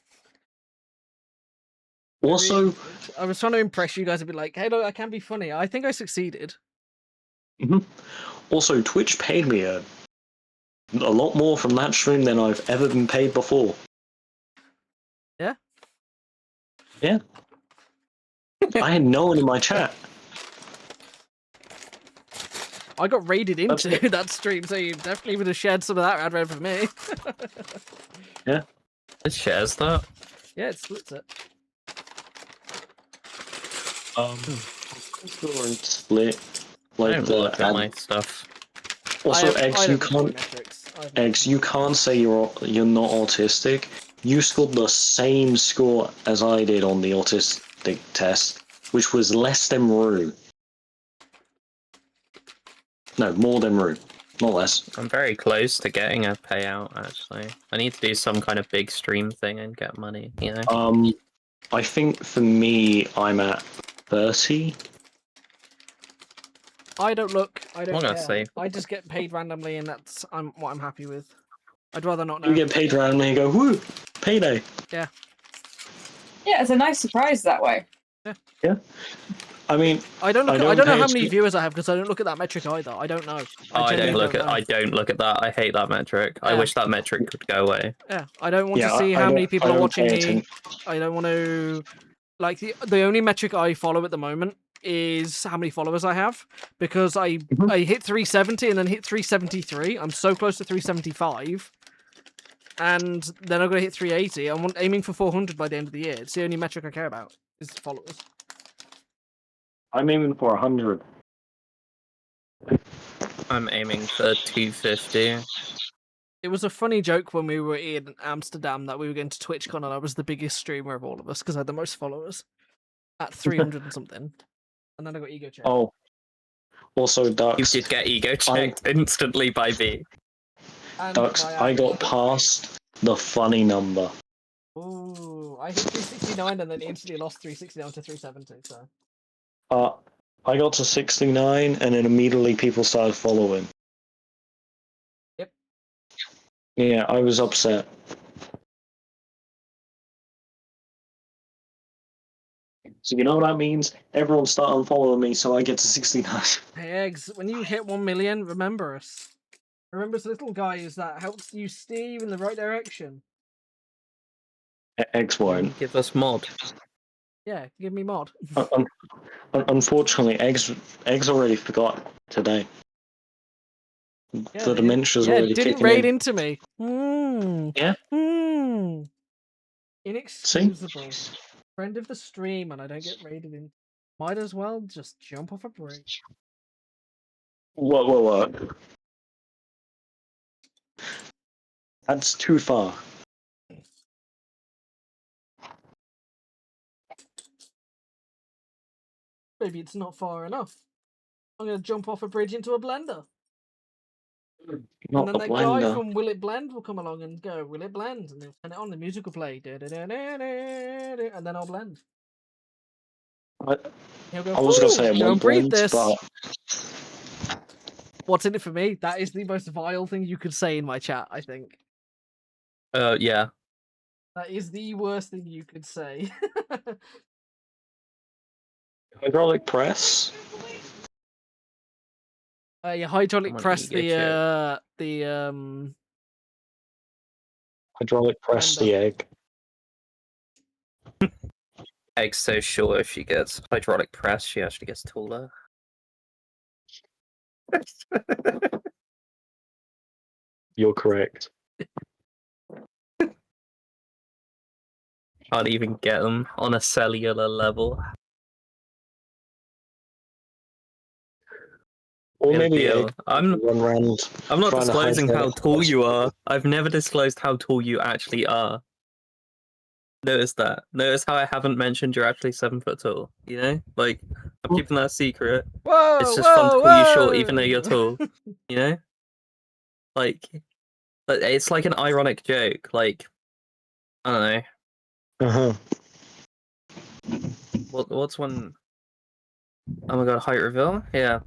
[SPEAKER 11] Also,
[SPEAKER 1] I was trying to impress you guys and be like, hey, look, I can be funny. I think I succeeded.
[SPEAKER 11] Also, Twitch paid me a lot more from that stream than I've ever been paid before.
[SPEAKER 1] Yeah?
[SPEAKER 11] Yeah. I had no one in my chat.
[SPEAKER 1] I got raided into that stream, so you definitely would have shared some of that ad read for me.
[SPEAKER 11] Yeah.
[SPEAKER 10] It shares that?
[SPEAKER 1] Yeah, it splits it.
[SPEAKER 11] Split. Like
[SPEAKER 10] I don't look at my stuff.
[SPEAKER 11] Also, Eggs, you can't say you're not autistic. You scored the same score as I did on the autistic test, which was less than Rue. No, more than Rue, not less.
[SPEAKER 10] I'm very close to getting a payout, actually. I need to do some kind of big stream thing and get money, you know?
[SPEAKER 11] I think for me, I'm at 30.
[SPEAKER 1] I don't look. I don't
[SPEAKER 10] I'm gonna
[SPEAKER 1] care.
[SPEAKER 10] say.
[SPEAKER 1] I just get paid randomly, and that's what I'm happy with. I'd rather not know.
[SPEAKER 11] You get paid randomly and go, woo, payday.
[SPEAKER 1] Yeah.
[SPEAKER 9] Yeah, it's a nice surprise that way.
[SPEAKER 1] Yeah.
[SPEAKER 11] Yeah. I mean,
[SPEAKER 1] I don't look.
[SPEAKER 11] I
[SPEAKER 1] I
[SPEAKER 11] don't
[SPEAKER 1] don't know
[SPEAKER 11] pay
[SPEAKER 1] how many
[SPEAKER 11] attention-
[SPEAKER 1] viewers I have because I don't look at that metric either. I don't know.
[SPEAKER 10] I don't
[SPEAKER 1] genuinely
[SPEAKER 10] look at.
[SPEAKER 1] know.
[SPEAKER 10] I don't look at that. I hate that metric. I
[SPEAKER 1] Yeah.
[SPEAKER 10] wish that metric could go away.
[SPEAKER 1] Yeah, I don't want
[SPEAKER 11] Yeah,
[SPEAKER 1] to see
[SPEAKER 11] I
[SPEAKER 1] how many
[SPEAKER 11] don't-
[SPEAKER 1] people
[SPEAKER 11] I
[SPEAKER 1] are
[SPEAKER 11] don't
[SPEAKER 1] watching
[SPEAKER 11] pay
[SPEAKER 1] me.
[SPEAKER 11] atten-
[SPEAKER 1] I don't want to. Like the only metric I follow at the moment is how many followers I have because I hit 370 and then hit 373. I'm so close to 375, and then I'm gonna hit 380. I'm aiming for 400 by the end of the year. It's the only metric I care about is followers.
[SPEAKER 11] I'm aiming for 100.
[SPEAKER 10] I'm aiming for 250.
[SPEAKER 1] It was a funny joke when we were in Amsterdam that we were going to TwitchCon and I was the biggest streamer of all of us because I had the most followers at 300 and something, and then I got ego checked.
[SPEAKER 11] Oh, also Ducks.
[SPEAKER 10] You did get ego checked instantly by me.
[SPEAKER 1] And
[SPEAKER 11] Ducks, I got past the funny number.
[SPEAKER 1] Ooh, I hit 369 and then instantly lost 369 to 370. So
[SPEAKER 11] I got to 69 and then immediately people started following.
[SPEAKER 1] Yep.
[SPEAKER 11] Yeah, I was upset. So you know what that means? Everyone started following me, so I get to 69.
[SPEAKER 1] hey Eggs, when you hit 1 million, remember us. Remember us little guys that helps you steer you in the right direction.
[SPEAKER 11] Eggs won't.
[SPEAKER 10] Give us mod.
[SPEAKER 1] Yeah, give me mod.
[SPEAKER 11] Unfortunately, Eggs already forgot today.
[SPEAKER 1] Yeah,
[SPEAKER 11] The dementia's already
[SPEAKER 1] didn't
[SPEAKER 11] kicking
[SPEAKER 1] raid
[SPEAKER 11] in.
[SPEAKER 1] into me.
[SPEAKER 11] Yeah.
[SPEAKER 1] Inexcusable. Friend of the stream, and I don't get raided in. Might as well just jump off a bridge.
[SPEAKER 11] Whoa. That's too far.
[SPEAKER 1] Maybe it's not far enough. I'm gonna jump off a bridge into a blender.
[SPEAKER 11] Not
[SPEAKER 1] and then
[SPEAKER 11] a
[SPEAKER 1] that guy
[SPEAKER 11] blender.
[SPEAKER 1] from Will It Blend will come along and go, Will it blend? And they'll turn it on, the music will play. And then I'll blend. He'll go,
[SPEAKER 11] I was going to say it
[SPEAKER 1] don't
[SPEAKER 11] won't
[SPEAKER 1] breathe
[SPEAKER 11] blend,
[SPEAKER 1] this.
[SPEAKER 11] but
[SPEAKER 1] What's in it for me? That is the most vile thing you could say in my chat, I think.
[SPEAKER 10] Yeah.
[SPEAKER 1] That is the worst thing you could say.
[SPEAKER 11] hydraulic press.
[SPEAKER 1] You hydraulic
[SPEAKER 10] Someone
[SPEAKER 1] press
[SPEAKER 10] ego
[SPEAKER 1] the
[SPEAKER 11] Hydraulic press the egg.
[SPEAKER 10] Egg's so sure if she gets hydraulic press, she actually gets taller.
[SPEAKER 11] You're correct.
[SPEAKER 10] Can't even get them on a cellular level.
[SPEAKER 11] Or
[SPEAKER 10] Real
[SPEAKER 11] maybe
[SPEAKER 10] deal.
[SPEAKER 11] egg
[SPEAKER 10] I'm
[SPEAKER 11] run around.
[SPEAKER 10] not
[SPEAKER 11] trying to
[SPEAKER 10] disclosing how
[SPEAKER 11] hydraulic
[SPEAKER 10] tall
[SPEAKER 11] press
[SPEAKER 10] you
[SPEAKER 11] the
[SPEAKER 10] are.
[SPEAKER 11] egg.
[SPEAKER 10] I've never disclosed how tall you actually are. Notice that. Notice how I haven't mentioned you're actually 7 foot tall. You know, like I'm keeping that secret.
[SPEAKER 1] Whoa,
[SPEAKER 10] It's just fun to call you short, even though you're
[SPEAKER 1] whoa!
[SPEAKER 10] tall. You know, like it's like an ironic joke. Like I don't know.
[SPEAKER 11] Uh-huh.
[SPEAKER 10] What's one? Oh my god, height reveal? Yeah.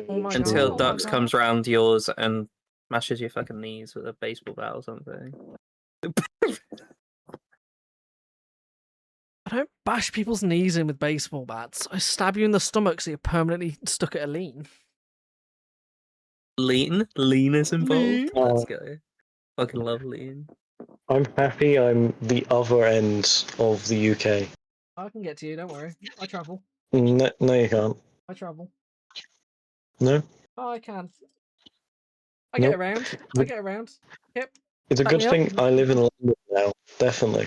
[SPEAKER 1] Oh my
[SPEAKER 10] Until
[SPEAKER 1] God.
[SPEAKER 10] Ducks comes round yours and smashes your fucking knees with a baseball bat or something.
[SPEAKER 1] I don't bash people's knees in with baseball bats. I stab you in the stomach so you're permanently stuck at a lean.
[SPEAKER 10] Lean is involved.
[SPEAKER 1] Lean.
[SPEAKER 10] Let's go. Fucking love lean.
[SPEAKER 11] I'm happy I'm the other end of the UK.
[SPEAKER 1] I can get to you, don't worry. I travel.
[SPEAKER 11] No, you can't.
[SPEAKER 1] I travel.
[SPEAKER 11] No?
[SPEAKER 1] Oh, I can. I
[SPEAKER 11] Nope.
[SPEAKER 1] get around. I get around. Yep.
[SPEAKER 11] It's a
[SPEAKER 1] Back
[SPEAKER 11] good
[SPEAKER 1] me up.
[SPEAKER 11] thing I live in London now. Definitely.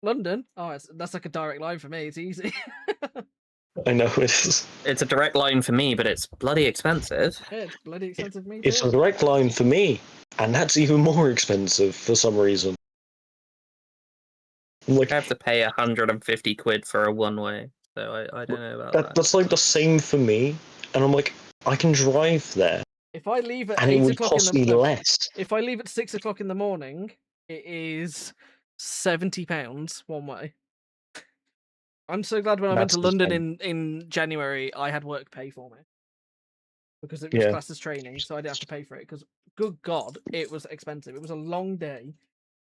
[SPEAKER 1] London? Oh, that's like a direct line for me. It's easy.
[SPEAKER 11] I know it's
[SPEAKER 10] It's a direct line for me, but it's bloody expensive.
[SPEAKER 1] Yeah, it's bloody expensive for me
[SPEAKER 11] it's
[SPEAKER 1] too.
[SPEAKER 11] a direct line for me, and that's even more expensive for some reason. Like
[SPEAKER 10] I have to pay 150 quid for a one-way, so I don't know about that.
[SPEAKER 11] that's like the same for me, and I'm like, I can drive there,
[SPEAKER 1] If I leave at
[SPEAKER 11] and it
[SPEAKER 1] 8
[SPEAKER 11] would
[SPEAKER 1] o'clock in
[SPEAKER 11] cost
[SPEAKER 1] the
[SPEAKER 11] me less.
[SPEAKER 1] if I leave at 6 o'clock in the morning, it is £70 one way. I'm so glad when I went
[SPEAKER 11] That's
[SPEAKER 1] to London
[SPEAKER 11] insane.
[SPEAKER 1] in January, I had work pay for me. Because it was
[SPEAKER 11] Yeah.
[SPEAKER 1] classed as training, so I didn't have to pay for it. Because, good God, it was expensive. It was a long day.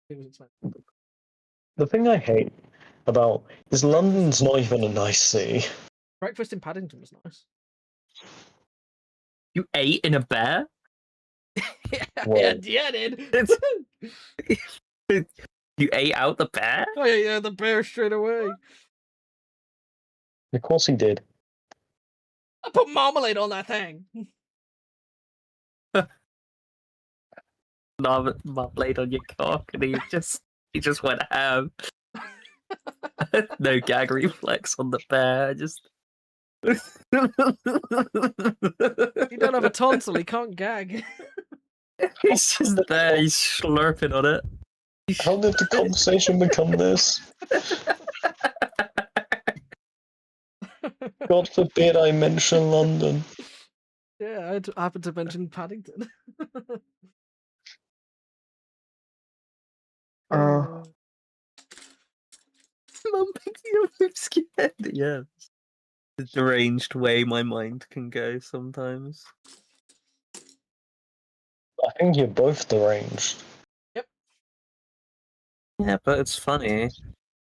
[SPEAKER 1] It was expensive.
[SPEAKER 11] The thing I hate about is London's not even a nice city.
[SPEAKER 1] Breakfast in Paddington was nice.
[SPEAKER 10] You ate in a bear?
[SPEAKER 1] Yeah,
[SPEAKER 11] Well-
[SPEAKER 1] yeah, I did.
[SPEAKER 10] You ate out the bear?
[SPEAKER 1] Oh yeah, the bear straight away.
[SPEAKER 11] Of course he did.
[SPEAKER 1] I put marmalade on that thing.
[SPEAKER 10] Marmalade on your cock, and he just went ham. No gag reflex on the bear. Just.
[SPEAKER 1] He don't have a tonsil. He can't gag.
[SPEAKER 10] He's just there. He's slurping on it.
[SPEAKER 11] How did the conversation become this? God forbid I mention London.
[SPEAKER 1] Yeah, I happened to mention Paddington.
[SPEAKER 10] Mum picks you up, I'm scared. Yeah. The deranged way my mind can go sometimes.
[SPEAKER 11] I think you're both deranged.
[SPEAKER 10] Yeah, but it's funny.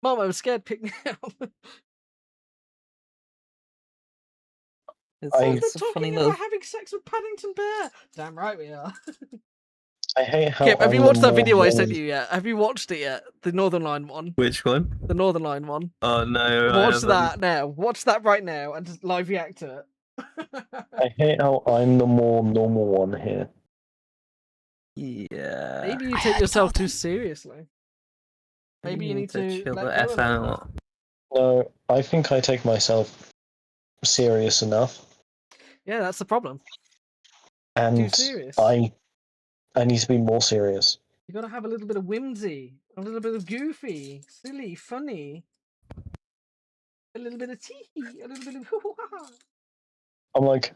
[SPEAKER 1] Mom, I was scared. Pick me up.
[SPEAKER 10] It's,
[SPEAKER 11] I-
[SPEAKER 10] it's a
[SPEAKER 1] Talking
[SPEAKER 10] funny
[SPEAKER 1] about
[SPEAKER 10] little.
[SPEAKER 1] having sex with Paddington Bear. Damn right we are.
[SPEAKER 11] I hate how.
[SPEAKER 1] Kip, have you
[SPEAKER 11] I'm
[SPEAKER 1] watched
[SPEAKER 11] the
[SPEAKER 1] that video
[SPEAKER 11] more
[SPEAKER 1] I sent
[SPEAKER 11] known-
[SPEAKER 1] you yet? Have you watched it yet? The Northern Line one.
[SPEAKER 10] Which one?
[SPEAKER 1] The Northern Line one.
[SPEAKER 10] Oh no! I
[SPEAKER 1] Watch
[SPEAKER 10] haven't.
[SPEAKER 1] that now. Watch that right now and just live react to it.
[SPEAKER 11] I hate how I'm the more normal one here.
[SPEAKER 10] Yeah.
[SPEAKER 1] Maybe you
[SPEAKER 5] I
[SPEAKER 1] take
[SPEAKER 5] heard
[SPEAKER 1] yourself too
[SPEAKER 5] Northern.
[SPEAKER 1] seriously. Maybe you need to
[SPEAKER 10] chill
[SPEAKER 1] let
[SPEAKER 10] the
[SPEAKER 1] go
[SPEAKER 10] F
[SPEAKER 1] a little bit.
[SPEAKER 10] out.
[SPEAKER 11] No, I think I take myself serious enough,
[SPEAKER 1] Yeah, that's the problem.
[SPEAKER 11] and
[SPEAKER 1] serious.
[SPEAKER 11] I need to be more serious.
[SPEAKER 1] You gotta have a little bit of whimsy, a little bit of goofy, silly, funny, a little bit of tee, a little bit of hoo-ha.
[SPEAKER 11] I'm like,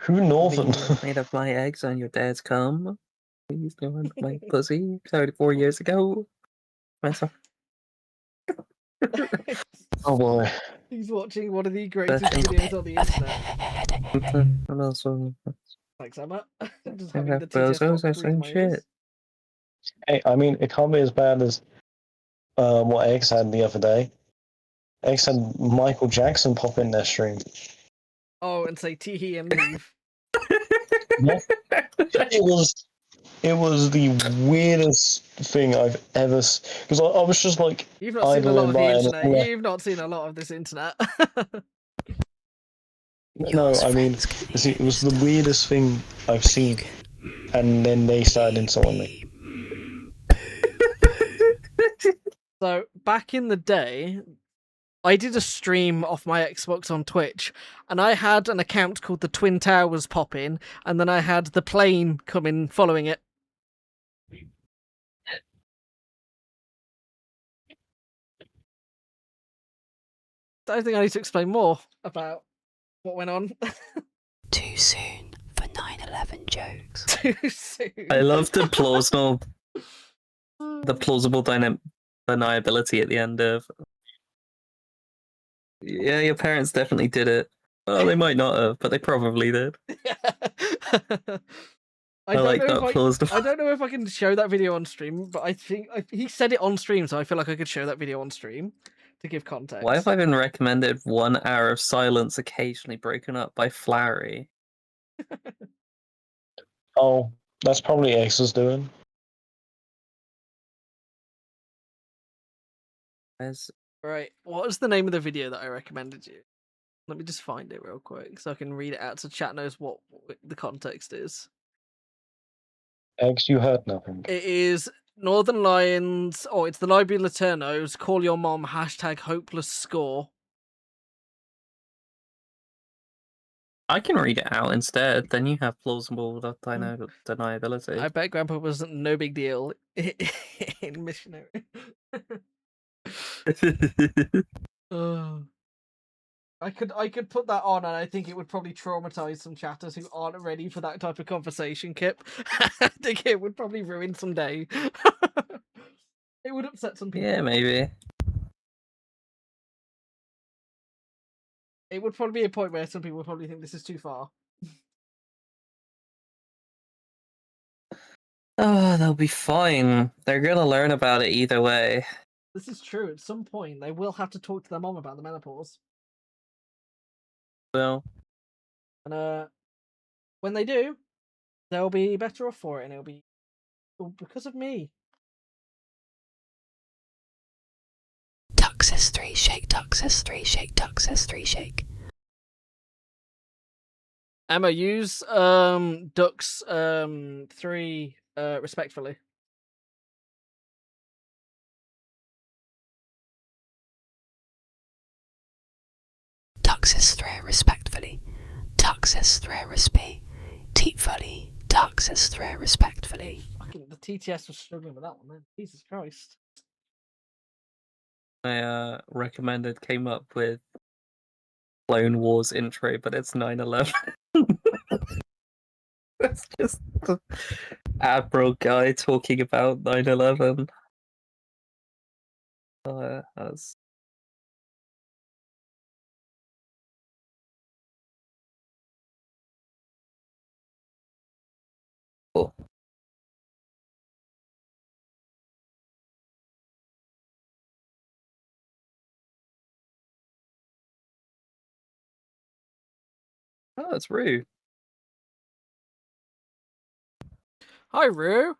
[SPEAKER 11] who Northern?
[SPEAKER 10] Made of my eggs on your dad's cum. Please don't my pussy. 34 years ago. Myself.
[SPEAKER 11] Oh boy.
[SPEAKER 1] He's watching one of the greatest
[SPEAKER 10] Little
[SPEAKER 1] videos on the internet.
[SPEAKER 10] What else?
[SPEAKER 1] Thanks, Emma. Just
[SPEAKER 10] Yeah,
[SPEAKER 1] having the
[SPEAKER 10] but
[SPEAKER 1] TTS
[SPEAKER 10] it's always
[SPEAKER 1] pop
[SPEAKER 10] the
[SPEAKER 1] through
[SPEAKER 10] same
[SPEAKER 1] my ears.
[SPEAKER 10] shit.
[SPEAKER 11] Hey, I mean, it can't be as bad as what Eggs had the other day. Eggs had Michael Jackson pop in their stream.
[SPEAKER 1] Oh, and say tee hee and leave.
[SPEAKER 11] It was the weirdest thing I've ever. Because I was just like
[SPEAKER 1] You've not seen a lot
[SPEAKER 11] idling
[SPEAKER 1] of the
[SPEAKER 11] by and
[SPEAKER 1] internet.
[SPEAKER 11] left.
[SPEAKER 1] You've not seen a lot of this internet.
[SPEAKER 11] No,
[SPEAKER 5] Yours
[SPEAKER 11] I mean,
[SPEAKER 5] friends can
[SPEAKER 11] see, it was
[SPEAKER 5] use
[SPEAKER 11] the weirdest thing I've seen, and then they started insulting me.
[SPEAKER 1] So back in the day, I did a stream off my Xbox on Twitch, and I had an account called the Twin Towers pop in, and then I had the plane come in following it. I don't think I need to explain more about what went on.
[SPEAKER 5] too soon for 9/11 jokes.
[SPEAKER 1] Too soon.
[SPEAKER 10] I love the plausible deniability at the end of. Yeah, your parents definitely did it. Well, they might not have, but they probably did. I like that plausible.
[SPEAKER 1] I don't know if I can show that video on stream, but I think he said it on stream, so I feel like I could show that video on stream to give context.
[SPEAKER 10] Why have I been recommended 1 hour of silence occasionally broken up by Flowery?
[SPEAKER 11] Oh, that's probably Eggs is doing.
[SPEAKER 1] Right, what was the name of the video that I recommended you? Let me just find it real quick so I can read it out so chat knows what the context is.
[SPEAKER 11] Eggs, you heard nothing.
[SPEAKER 1] It is Northern Lions, or it's the Library Laternos, Call Your Mom, #hopeless score.
[SPEAKER 10] I can read it out instead, then you have plausible deniability.
[SPEAKER 1] I bet Grandpa was no big deal in Missionary. Oh. I could put that on, and I think it would probably traumatize some chatters who aren't ready for that type of conversation, Kip. I think it would probably ruin some day. It would upset some people.
[SPEAKER 10] Yeah, maybe.
[SPEAKER 1] It would probably be a point where some people would probably think this is too far.
[SPEAKER 10] Oh, they'll be fine. They're gonna learn about it either way.
[SPEAKER 1] This is true. At some point, they will have to talk to their mom about the menopause.
[SPEAKER 10] Well,
[SPEAKER 1] And when they do, they'll be better off for it, and it'll be because of me.
[SPEAKER 5] Duck says 3 shake, duck says 3 shake, duck says 3 shake.
[SPEAKER 1] Emma, use ducks 3 respectfully.
[SPEAKER 5] Duck says 3 respectfully. Duck says 3 respect. Teatfully. Duck says 3 respectfully.
[SPEAKER 1] Fucking the TTS was struggling with that one, man. Jesus Christ.
[SPEAKER 10] I recommended came up with Clone Wars intro, but it's 9/11. That's just the Admiral guy talking about 9/11. That's cool. Oh, that's rude.
[SPEAKER 1] Hi, Rue.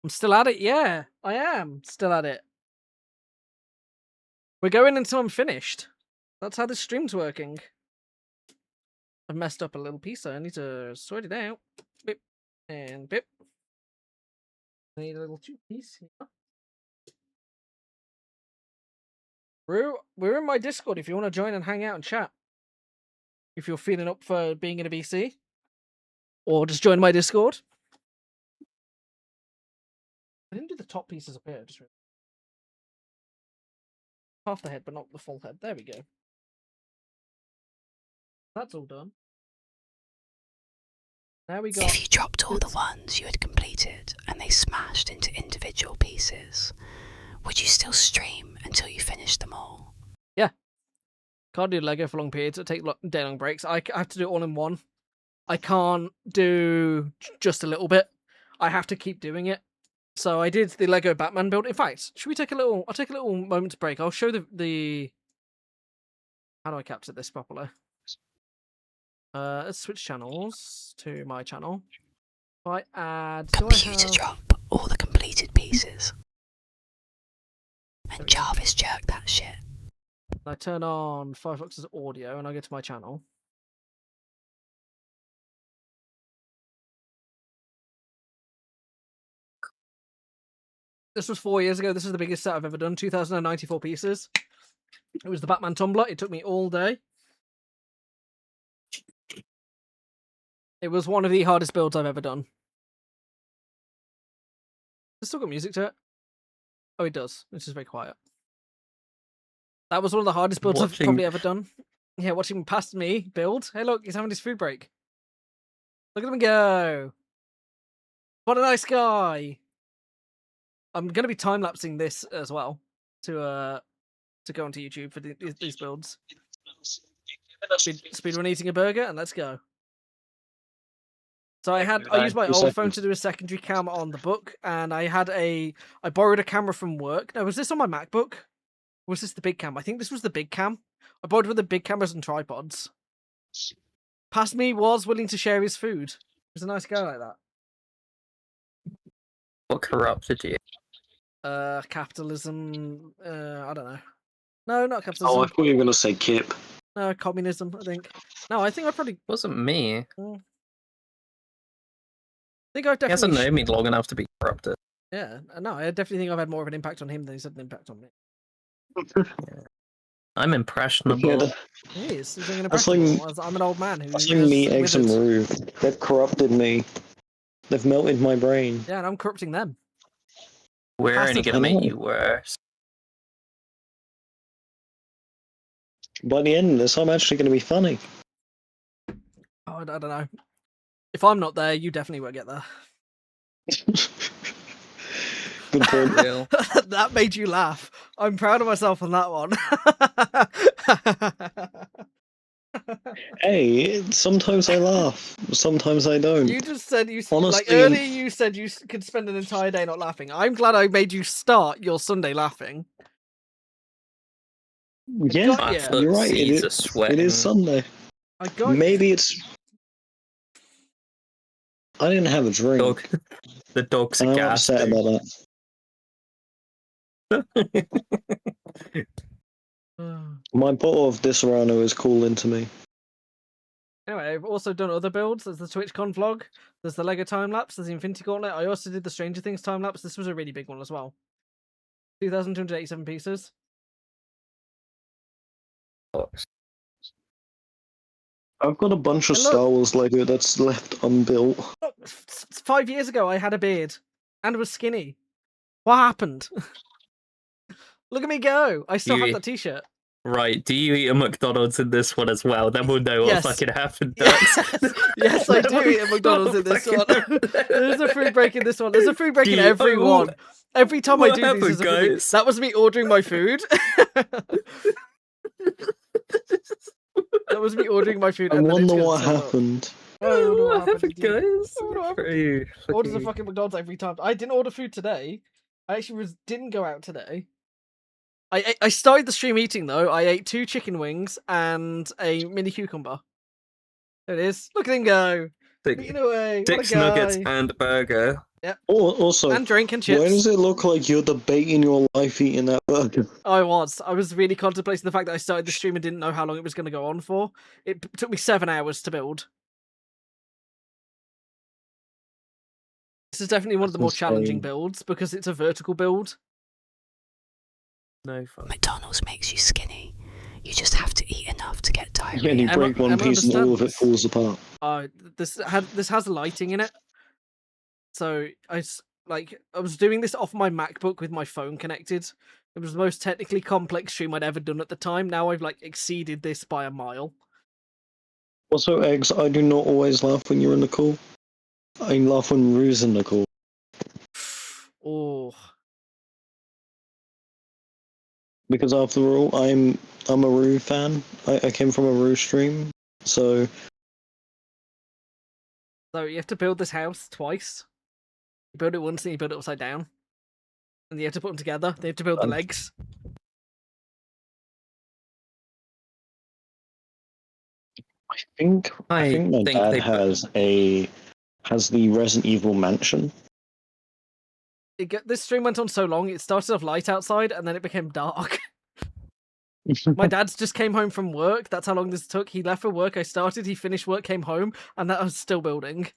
[SPEAKER 1] I'm still at it. Yeah, I am still at it. We're going until I'm finished. That's how this stream's working. I've messed up a little piece, so I need to sort it out. Bip and bip. I need a little 2-piece here. Rue, we're in my Discord if you want to join and hang out and chat. If you're feeling up for being in a BC. Or just join my Discord. I didn't do the top pieces up here. Just half the head, but not the full head. There we go. That's all done. Now we got.
[SPEAKER 5] If you dropped all the ones you had completed and they smashed into individual pieces, would you still stream until you finished them all?
[SPEAKER 1] Yeah. Can't do Lego for long periods. It'll take day-long breaks. I have to do it all in one. I can't do just a little bit. I have to keep doing it. So I did the Lego Batman build. In fact, should we take a little? I'll take a little moment to break. I'll show the. How do I capture this properly? Let's switch channels to my channel. If I add.
[SPEAKER 5] Computer drop all the completed pieces. And Jarvis jerk that shit.
[SPEAKER 1] I turn on Firefox's audio and I go to my channel. This was 4 years ago. This is the biggest set I've ever done. 2,094 pieces. It was the Batman tumbler. It took me all day. It was one of the hardest builds I've ever done. It's still got music to it. Oh, it does. It's just very quiet. That was one of the hardest builds I've probably ever done. Yeah, watching past me build. Hey, look, he's having his food break. Look at him go. What a nice guy. I'm going to be time-lapsing this as well to go onto YouTube for these builds. Speedrun eating a burger, and let's go. So I used my old phone to do a secondary cam on the book, and I borrowed a camera from work. Now, was this on my MacBook? Or was this the big cam? I think this was the big cam. I borrowed one of the big cameras and tripods. Past me was willing to share his food. He was a nice guy like that.
[SPEAKER 10] What corrupted you?
[SPEAKER 1] Capitalism. I don't know. No, not capitalism.
[SPEAKER 11] Oh, I thought you were going to say Kip.
[SPEAKER 1] No, communism, I think. No, I think I probably...
[SPEAKER 10] Wasn't me.
[SPEAKER 1] I think I've
[SPEAKER 10] He
[SPEAKER 1] definitely...
[SPEAKER 10] hasn't known me long enough to be corrupted.
[SPEAKER 1] Yeah, no, I definitely think I've had more of an impact on him than he's had an impact on me.
[SPEAKER 10] I'm impressionable.
[SPEAKER 11] Yeah,
[SPEAKER 1] He is. He's an
[SPEAKER 11] That's
[SPEAKER 1] impressionable. I'm an old man who...
[SPEAKER 11] That's like me, Eggs and Rue. They've corrupted me. They've melted my brain.
[SPEAKER 1] Yeah, and I'm corrupting them.
[SPEAKER 10] We're only going to make you worse.
[SPEAKER 11] By the end of this, I'm actually going to be funny.
[SPEAKER 1] Oh, I don't know. If I'm not there, you definitely won't get there.
[SPEAKER 11] Good point.
[SPEAKER 10] Real.
[SPEAKER 1] That made you laugh. I'm proud of myself on that one.
[SPEAKER 11] Hey, sometimes I laugh, sometimes I don't.
[SPEAKER 1] You just said like
[SPEAKER 11] Honestly,
[SPEAKER 1] earlier. You said you could spend an entire day not laughing. I'm glad I made you start your Sunday laughing.
[SPEAKER 11] yeah,
[SPEAKER 1] got
[SPEAKER 10] My
[SPEAKER 1] ya.
[SPEAKER 10] foot
[SPEAKER 11] you're right.
[SPEAKER 10] seeds are
[SPEAKER 11] It
[SPEAKER 10] sweating.
[SPEAKER 11] is Sunday.
[SPEAKER 1] I got
[SPEAKER 11] Maybe
[SPEAKER 1] you.
[SPEAKER 11] it's. I didn't have a drink,
[SPEAKER 10] Dog. The dogs
[SPEAKER 11] and
[SPEAKER 10] are
[SPEAKER 11] I'm upset
[SPEAKER 10] gasping.
[SPEAKER 11] about that. My bottle of Disaronno is calling to me.
[SPEAKER 1] Anyway, I've also done other builds. There's the TwitchCon vlog. There's the Lego time lapse. There's the Infinity Gauntlet. I also did the Stranger Things time lapse. This was a really big one as well. 2,287 pieces.
[SPEAKER 11] I've got a bunch of
[SPEAKER 1] And look-
[SPEAKER 11] Star Wars Lego that's left unbuilt.
[SPEAKER 1] Look, 5 years ago, I had a beard and was skinny. What happened? Look at me go! I still have
[SPEAKER 10] You-
[SPEAKER 1] that T-shirt.
[SPEAKER 10] Right, do you eat a McDonald's in this one as well? Then we'll know
[SPEAKER 1] Yes.
[SPEAKER 10] what fucking happened,
[SPEAKER 1] Yes,
[SPEAKER 10] Ducks.
[SPEAKER 1] yes, I
[SPEAKER 10] Then
[SPEAKER 1] do
[SPEAKER 10] we'll
[SPEAKER 1] eat a McDonald's
[SPEAKER 10] know
[SPEAKER 1] in this
[SPEAKER 10] what
[SPEAKER 1] one.
[SPEAKER 10] fucking happened.
[SPEAKER 1] There's a food break in this one. There's a food break in
[SPEAKER 10] Do you-
[SPEAKER 1] every
[SPEAKER 10] oh,
[SPEAKER 1] one. Every time I
[SPEAKER 10] what
[SPEAKER 1] do these,
[SPEAKER 10] happened,
[SPEAKER 1] there's a food break.
[SPEAKER 10] guys?
[SPEAKER 1] That was me ordering my food. That was me ordering my food.
[SPEAKER 11] I
[SPEAKER 1] And then
[SPEAKER 11] wonder
[SPEAKER 1] it's
[SPEAKER 11] what
[SPEAKER 1] gonna turn up.
[SPEAKER 11] happened.
[SPEAKER 1] I wonder
[SPEAKER 10] what happened,
[SPEAKER 1] indeed.
[SPEAKER 10] guys?
[SPEAKER 1] I wonder what happened.
[SPEAKER 10] Pretty
[SPEAKER 1] Orders a
[SPEAKER 10] fucking-
[SPEAKER 1] fucking McDonald's every time. I didn't order food today. I actually didn't go out today. I started the stream eating though. I ate 2 chicken wings and a mini cucumber. There it is. Look at him go. Eating away. What a
[SPEAKER 10] 6 nuggets
[SPEAKER 1] guy.
[SPEAKER 10] and burger.
[SPEAKER 1] Yep.
[SPEAKER 11] Also,
[SPEAKER 1] And drink and
[SPEAKER 11] why
[SPEAKER 1] chips.
[SPEAKER 11] does it look like you're debating your life eating that burger?
[SPEAKER 1] I was really contemplating the fact that I started the stream and didn't know how long it was going to go on for. It took me 7 hours to build. This is definitely one of the more challenging
[SPEAKER 11] insane.
[SPEAKER 1] builds because it's a vertical build.
[SPEAKER 10] No fun.
[SPEAKER 5] McDonald's makes you skinny. You just have to eat enough to get diarrhea.
[SPEAKER 11] Yeah, and you
[SPEAKER 1] Emma-
[SPEAKER 11] break one
[SPEAKER 1] Emma
[SPEAKER 11] piece and all of it
[SPEAKER 1] understands.
[SPEAKER 11] falls apart.
[SPEAKER 1] This has lighting in it, so I was doing this off my MacBook with my phone connected. It was the most technically complex stream I'd ever done at the time. Now I've exceeded this by a mile.
[SPEAKER 11] Also, Eggs, I do not always laugh when you're in the call. I laugh when Rue's in the call.
[SPEAKER 1] Oh,
[SPEAKER 11] Because after all, I'm a Rue fan. I came from a Rue stream, so
[SPEAKER 1] so you have to build this house twice. You build it once, and you build it upside down, and you have to put them together. They have to build the legs.
[SPEAKER 11] I think my dad has the Resident Evil mansion.
[SPEAKER 1] This stream went on so long. It started off light outside, and then it became dark. My dad's just came home from work. That's how long this took. He left for work. I started. He finished work. Came home, and that I was still building.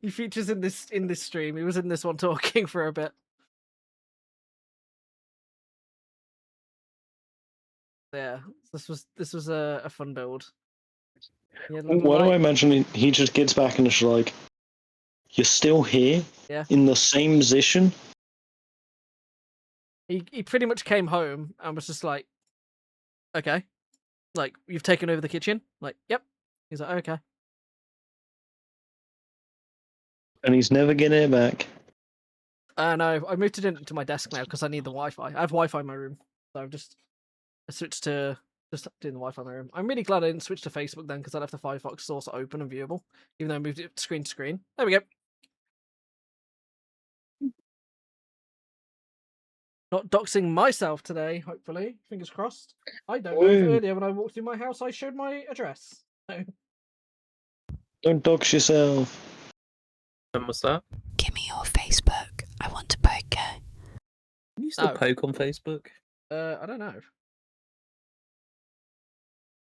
[SPEAKER 1] He features in this stream. He was in this one talking for a bit. Yeah, this was a fun build. Yeah,
[SPEAKER 11] Why do I imagine he just gets back and is like, "You're still here?
[SPEAKER 1] Yeah.
[SPEAKER 11] In the same position?"
[SPEAKER 1] He pretty much came home and was just like, okay, like, you've taken over the kitchen? Like, yep. He's like, okay.
[SPEAKER 11] And he's never getting it back.
[SPEAKER 1] No, I moved it into my desk now because I need the Wi-Fi. I have Wi-Fi in my room, so I switched to just doing the Wi-Fi in my room. I'm really glad I didn't switch to Facebook then because I left the Firefox source open and viewable, even though I moved it screen to screen. There we go. Not doxing myself today, hopefully. Fingers crossed. I don't know if
[SPEAKER 11] Woo.
[SPEAKER 1] earlier when I walked through my house I showed my address. No.
[SPEAKER 11] Don't dox yourself.
[SPEAKER 10] When was that?
[SPEAKER 5] Give me your Facebook. I want to poke you.
[SPEAKER 10] Can you still
[SPEAKER 1] Oh.
[SPEAKER 10] poke on Facebook?
[SPEAKER 1] I don't know.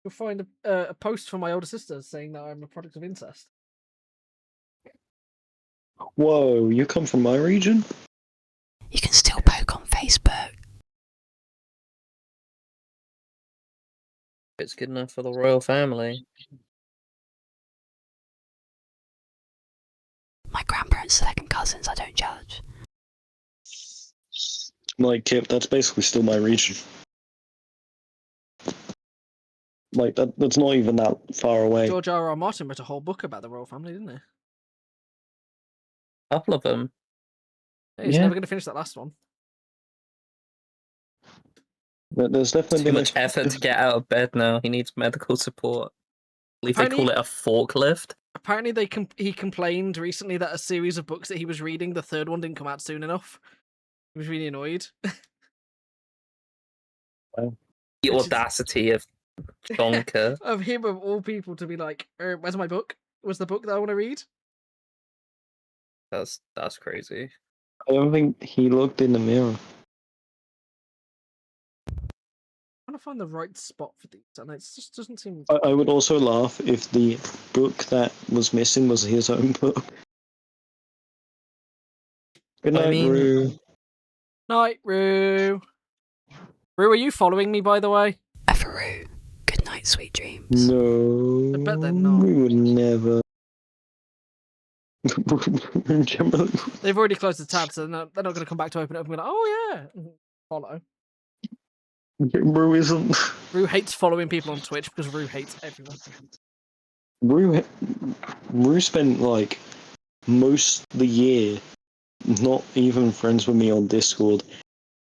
[SPEAKER 1] You'll find a post from my older sister saying that I'm a product of incest.
[SPEAKER 11] Whoa, you come from my region?
[SPEAKER 5] You can still poke on Facebook.
[SPEAKER 10] It's good enough for the royal family.
[SPEAKER 5] My grandparents are second cousins. I don't judge.
[SPEAKER 11] Like, Kip, that's basically still my region. Like, that's not even that far away.
[SPEAKER 1] George R.R. Martin wrote a whole book about the royal family, didn't he?
[SPEAKER 10] Couple of them.
[SPEAKER 1] He's
[SPEAKER 11] Yeah.
[SPEAKER 1] never going to finish that last one.
[SPEAKER 11] There's definitely
[SPEAKER 10] Too
[SPEAKER 11] been
[SPEAKER 10] much effort to get out of bed now. He needs medical support. I believe they call it a forklift.
[SPEAKER 1] Apparently, he complained recently that a series of books that he was reading, the third one didn't come out soon enough. He was really annoyed.
[SPEAKER 10] The audacity of Donker.
[SPEAKER 1] Of him, of all people, to be like, where's my book? Where's the book that I want to read?
[SPEAKER 10] That's crazy.
[SPEAKER 11] I don't think he looked in the mirror.
[SPEAKER 1] I'm trying to find the right spot for these, and it just doesn't seem.
[SPEAKER 11] I would also laugh if the book that was missing was his own book. Good night, Rue.
[SPEAKER 1] Night, Rue. Rue, are you following me, by the way?
[SPEAKER 5] Rue, good night, sweet dreams.
[SPEAKER 11] No.
[SPEAKER 1] I bet they're not.
[SPEAKER 11] We would never.
[SPEAKER 1] They've already closed the tab, so they're not going to come back to open it up and be like, oh yeah, follow.
[SPEAKER 11] Rue isn't.
[SPEAKER 1] Rue hates following people on Twitch because Rue hates everyone.
[SPEAKER 11] Rue spent like most of the year not even friends with me on Discord,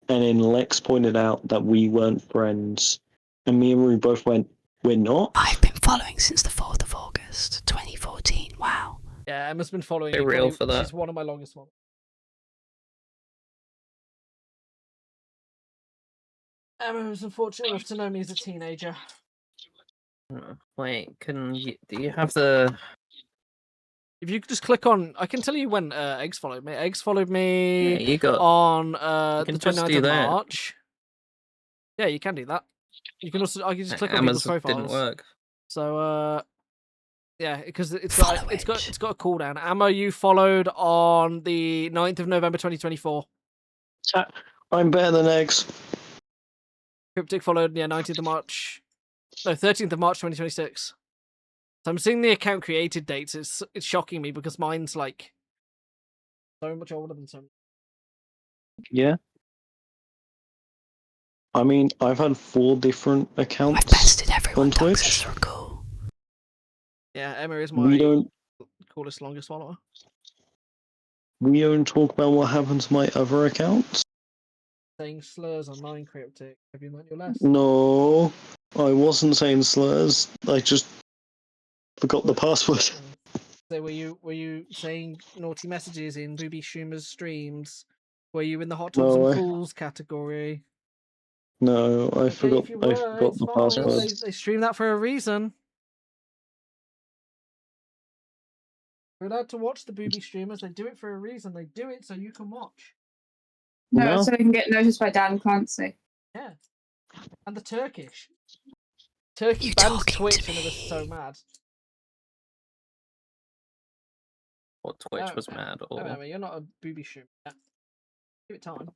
[SPEAKER 11] and then Lex pointed out that we weren't friends, and me and Rue both went, "We're not."
[SPEAKER 5] I've been following since the 4th of August, 2014. Wow.
[SPEAKER 1] Yeah, Emma's been following
[SPEAKER 10] They're
[SPEAKER 1] me.
[SPEAKER 10] real for that.
[SPEAKER 1] She's one of my longest ones. Emma was unfortunate enough to know me as a teenager.
[SPEAKER 10] Wait, do you have the...
[SPEAKER 1] If you could just click on... I can tell you when Eggs followed me. Eggs followed me
[SPEAKER 10] Yeah, you got...
[SPEAKER 1] on
[SPEAKER 10] you
[SPEAKER 1] the
[SPEAKER 10] can just
[SPEAKER 1] 29th
[SPEAKER 10] do
[SPEAKER 1] of
[SPEAKER 10] that.
[SPEAKER 1] March. Yeah, you can do that. You can also... I can just click on
[SPEAKER 10] Amazon
[SPEAKER 1] people's profiles.
[SPEAKER 10] didn't work.
[SPEAKER 1] So, yeah, because it's got a cooldown. Emma, you followed on the 9th of November 2024.
[SPEAKER 11] I'm better than Eggs.
[SPEAKER 1] Cryptic followed, 19th of March. No, 13th of March 2026. So I'm seeing the account created dates. It's shocking me because mine's like so much older than some.
[SPEAKER 11] Yeah. I mean, I've had 4 different accounts.
[SPEAKER 5] I've bested everyone
[SPEAKER 11] on Twitch.
[SPEAKER 5] Cool.
[SPEAKER 1] Yeah, Emma is my coolest, longest follower.
[SPEAKER 11] We don't talk about what happened to my other accounts.
[SPEAKER 1] Saying slurs online, Cryptic. Have you learned your lesson?
[SPEAKER 11] No, I wasn't saying slurs. I just forgot the password.
[SPEAKER 1] So were you saying naughty messages in Booby Schumer's streams? Were you in the hot tubs and pools category?
[SPEAKER 11] No, I forgot. I forgot the password.
[SPEAKER 1] They stream that for a reason. You're allowed to watch the booby streamers. They do it for a reason. They do it so you can watch.
[SPEAKER 9] No, so they can get noticed by Dan Clancy.
[SPEAKER 1] Yeah. And the Turkish. Turkey banned Twitch and it was so mad.
[SPEAKER 10] What Twitch was mad or...
[SPEAKER 1] No, you're not a booby streamer yet. Give it time.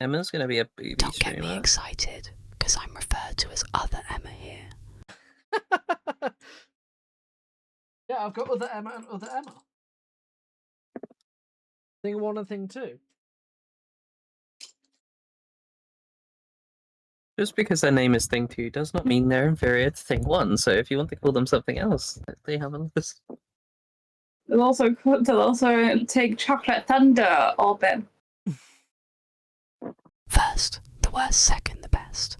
[SPEAKER 10] Emma's gonna be a booby
[SPEAKER 5] Don't
[SPEAKER 10] streamer.
[SPEAKER 5] get me excited, because I'm referred to as other Emma here.
[SPEAKER 1] Yeah, I've got other Emma and other Emma. Thing 1 and thing 2.
[SPEAKER 10] Just because their name is Thing 2 does not mean they're inferior to Thing 1, so if you want to call them something else, they have a list.
[SPEAKER 9] They'll also take Chocolate Thunder orbit.
[SPEAKER 5] First, the worst, second, the best.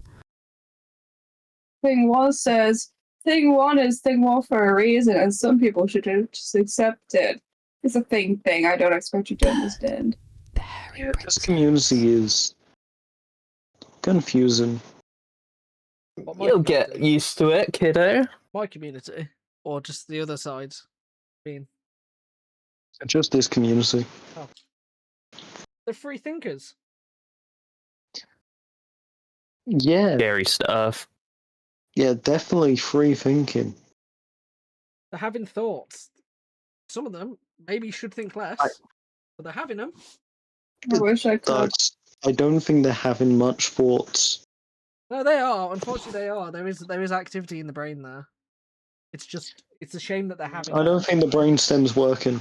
[SPEAKER 9] Thing 1 says, Thing 1 is Thing 1 for a reason, and some people should just accept it. It's a thing. I don't expect you to understand.
[SPEAKER 11] Yeah, this community is confusing.
[SPEAKER 10] You'll get used to it, kiddo.
[SPEAKER 1] My community, or just the other side?
[SPEAKER 11] Just this community.
[SPEAKER 1] Oh. They're free thinkers.
[SPEAKER 11] Yeah.
[SPEAKER 10] Scary stuff.
[SPEAKER 11] Yeah, definitely free thinking.
[SPEAKER 1] They're having thoughts. Some of them maybe should think less, but they're having them.
[SPEAKER 9] I wish I could.
[SPEAKER 11] I don't think they're having much thoughts.
[SPEAKER 1] No, they are. Unfortunately, they are. There is activity in the brain there. It's a shame that they're having.
[SPEAKER 11] I don't think the brainstem's working.